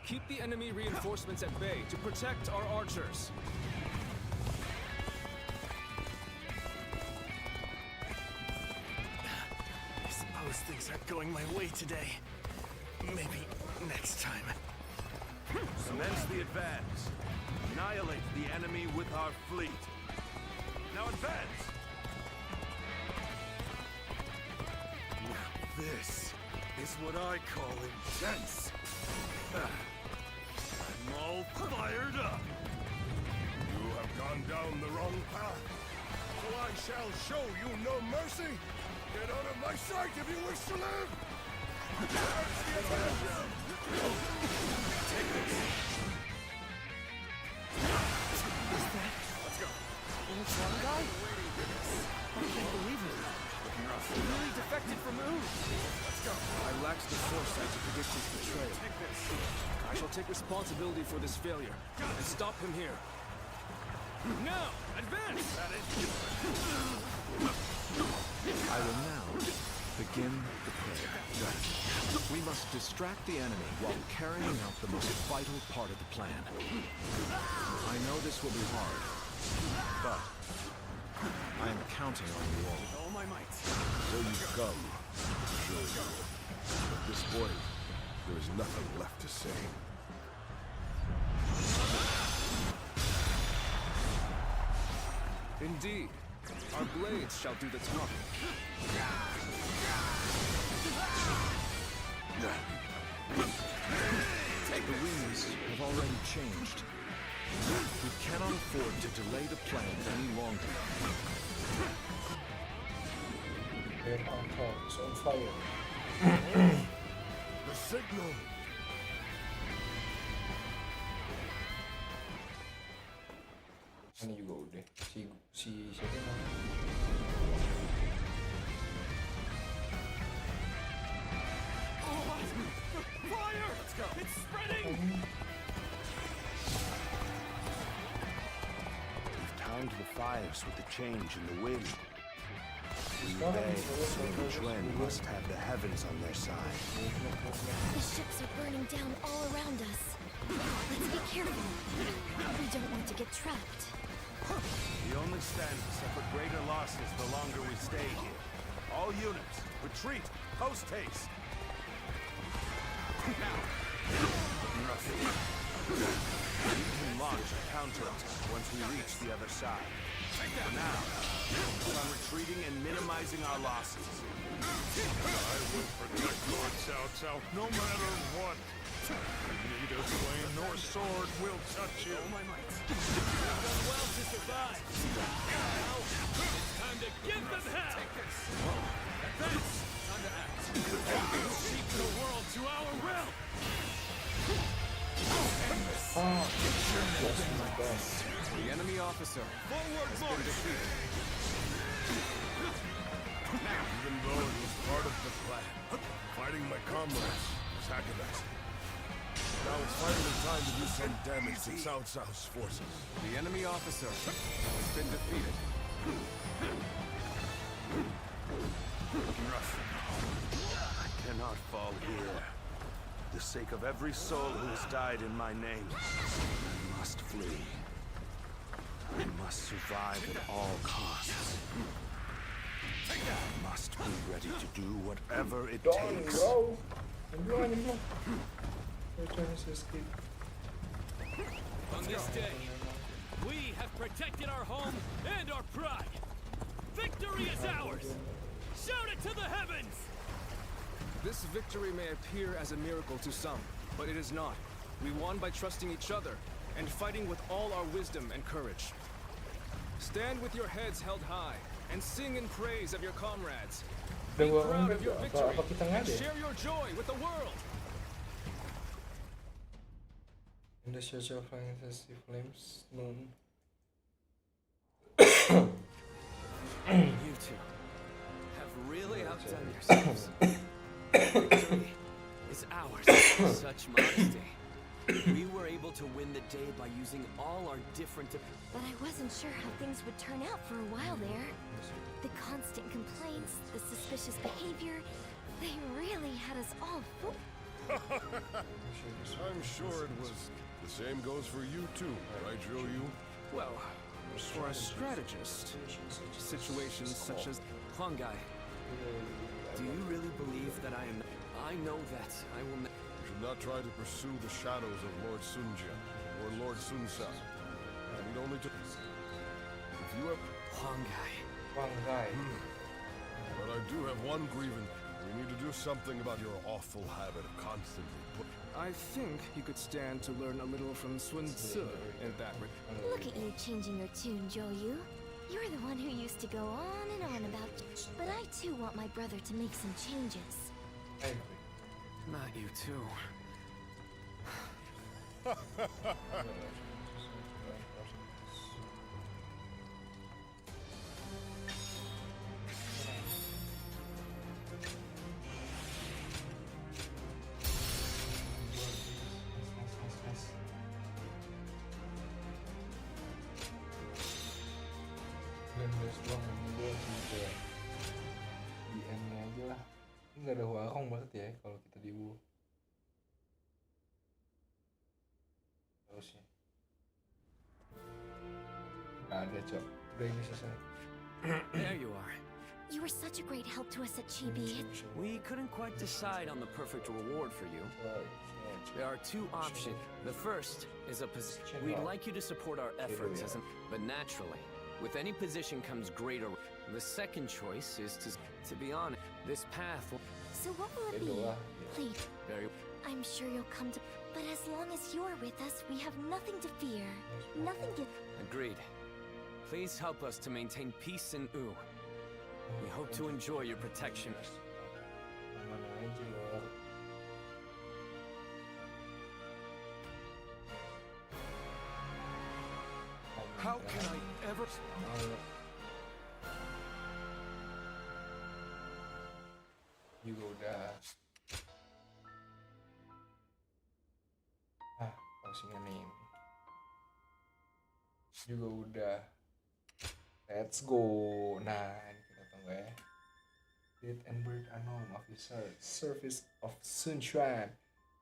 Keep the enemy reinforcements at bay to protect our archers. I suppose things aren't going my way today. Maybe next time. Commence the advance. Annihilate the enemy with our fleet. Now advance! Now this is what I call intense. I'm all fired up. You have gone down the wrong path. So I shall show you no mercy. Get out of my sight if you wish to live. Take this. Let's go. Old strong guy? I can't believe it. He really defected from Ooh. Let's go. I lacked the foresight to predict his betrayal. Take this. I shall take responsibility for this failure and stop him here. Now, advance! That is. I will now begin the prayer. We must distract the enemy while carrying out the most vital part of the plan. I know this will be hard, but I am counting on you all. With all my might. There you come. Sure you. At this point, there is nothing left to say. Indeed, our blades shall do the talking. The winds have already changed. We cannot afford to delay the plan any longer. It's on fire. The signal! Ini juga udah. Si siapa namanya? Fire! Let's go. It's spreading! We've timed the fires with the change in the wind. We beg Saint Juan must have the heavens on their side. The ships are burning down all around us. Let's be careful. We don't want to get trapped. We only stand to suffer greater losses the longer we stay here. All units, retreat, post haste. Now, we can launch a counterattack once we reach the other side. For now, focus on retreating and minimizing our losses. I will protect Lord Cao Cao no matter what. Neither flame nor sword will touch you. All my might. You've done well to survive. Now, it's time to give them hell! Take this. Advance! Time to act. Seek the world to our will! The enemy officer Forward has been march! defeated. Even though it was part of the plan, fighting my comrades was agonizing. Now it's finally time to do some damage to Cao Cao's forces. The enemy officer has been defeated. Looking rough. I cannot fall here. For the sake of every soul who has died in my name, I must flee. I must survive at all costs. I must be ready to do whatever it takes. Bro. Escape. On this day, we have protected our home and our pride. Victory is ours! Shout it to the heavens! This victory may appear as a miracle to some, but it is not. We won by trusting each other and fighting with all our wisdom and courage. Stand with your heads held high and sing in praise of your comrades. Udah Be gua proud ngomong of your apa victory kita and ngade? share your joy with the world. In the search of fantasy flames known. You two have really outdone yourselves. Victory is ours. Such modesty. We were able to win the day by using all our different... But I wasn't sure how things would turn out for a while there. The constant complaints, the suspicious behavior, they really had us all fooled. I'm sure it was. The same goes for you too, right, Ryu? Well, for a strategist, situations such as Hongai, do you really believe that I am... I know that I will... You should not try to pursue the shadows of Lord Sunjian or Lord Sunsa. You need only to... If you have... Hongai. But I do have one grievance. We need to do something about your awful habit of constantly I think you could stand to learn a little from Sun Tzu in that regard. Look at you changing your tune, Joyu. You're the one who used to go on and on about... But I too want my brother to make some changes. Not you too. Di end-nya aja lah. Ini nggak ada warung banget ya kalau kita di WoW. Harusnya. Nggak ada, Cok. Udah ini selesai. There you are. You were such a great help to us at Chibi. We couldn't quite decide on the perfect reward for you. There are two options. The first is a position. We'd like you to support our efforts as but naturally, with any position comes greater. The second choice is to be honest, this path will... So what will it be? Please. Very... I'm sure you'll come to... But as long as you're with us, we have nothing to fear. Nothing to... Agreed. Please help us to maintain peace in U. We hope to enjoy your protection. How can I ever... Juga udah. Postingan nih. Juga udah. Let's go. Nah, ini kita tunggu ya. Dead and Bird Unknown Officer, Surface of Sunshine,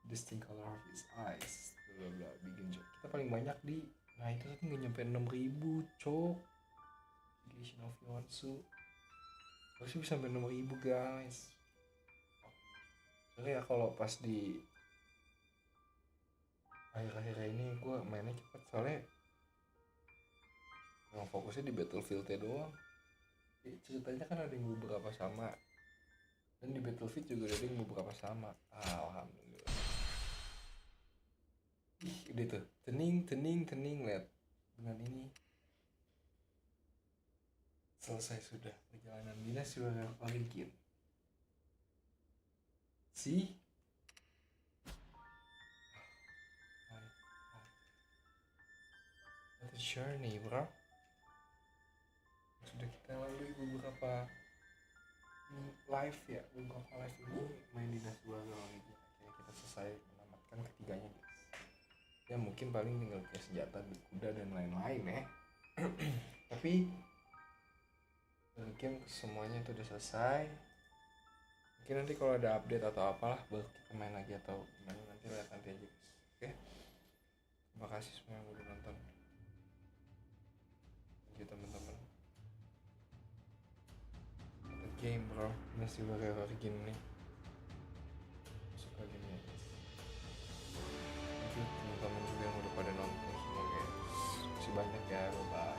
distinct color of his eyes, bla bla, bikin joke. Kita paling banyak di, nah itu tadi nggak nyampe 6.000, cok. Edition of Yonsu. Harusnya bisa sampai 6.000 guys. Soalnya ya kalau pas di akhir-akhir ini gue mainnya cepet, soalnya yang fokusnya di Battlefield-nya doang. Ceritanya kan ada yang beberapa sama, dan di Battlefield juga ada yang beberapa sama. Alhamdulillah. Ih, udah tuh, tening lihat dengan ini selesai sudah perjalanan Dynasty Warrior Origin. See? What a journey, bro. Sudah kita lalui beberapa live ya, beberapa live ini main Dynasty Warrior Origin. Akhirnya kita selesai menamatkan ketiganya, guys. Ya mungkin paling tinggal kayak senjata, kuda dan lain-lain ya. Tapi game semuanya itu udah selesai. Mungkin nanti kalau ada update atau apalah baru kita main lagi atau gimana, nanti lihat nanti aja, guys. Oke. Terima kasih semua yang udah nonton. Thank you teman-teman. Ada game bro, Dynasty Warrior Origin nih. Suka game ya, guys. Thank you teman-teman juga yang udah pada nonton. Semoga masih banyak ya, bye.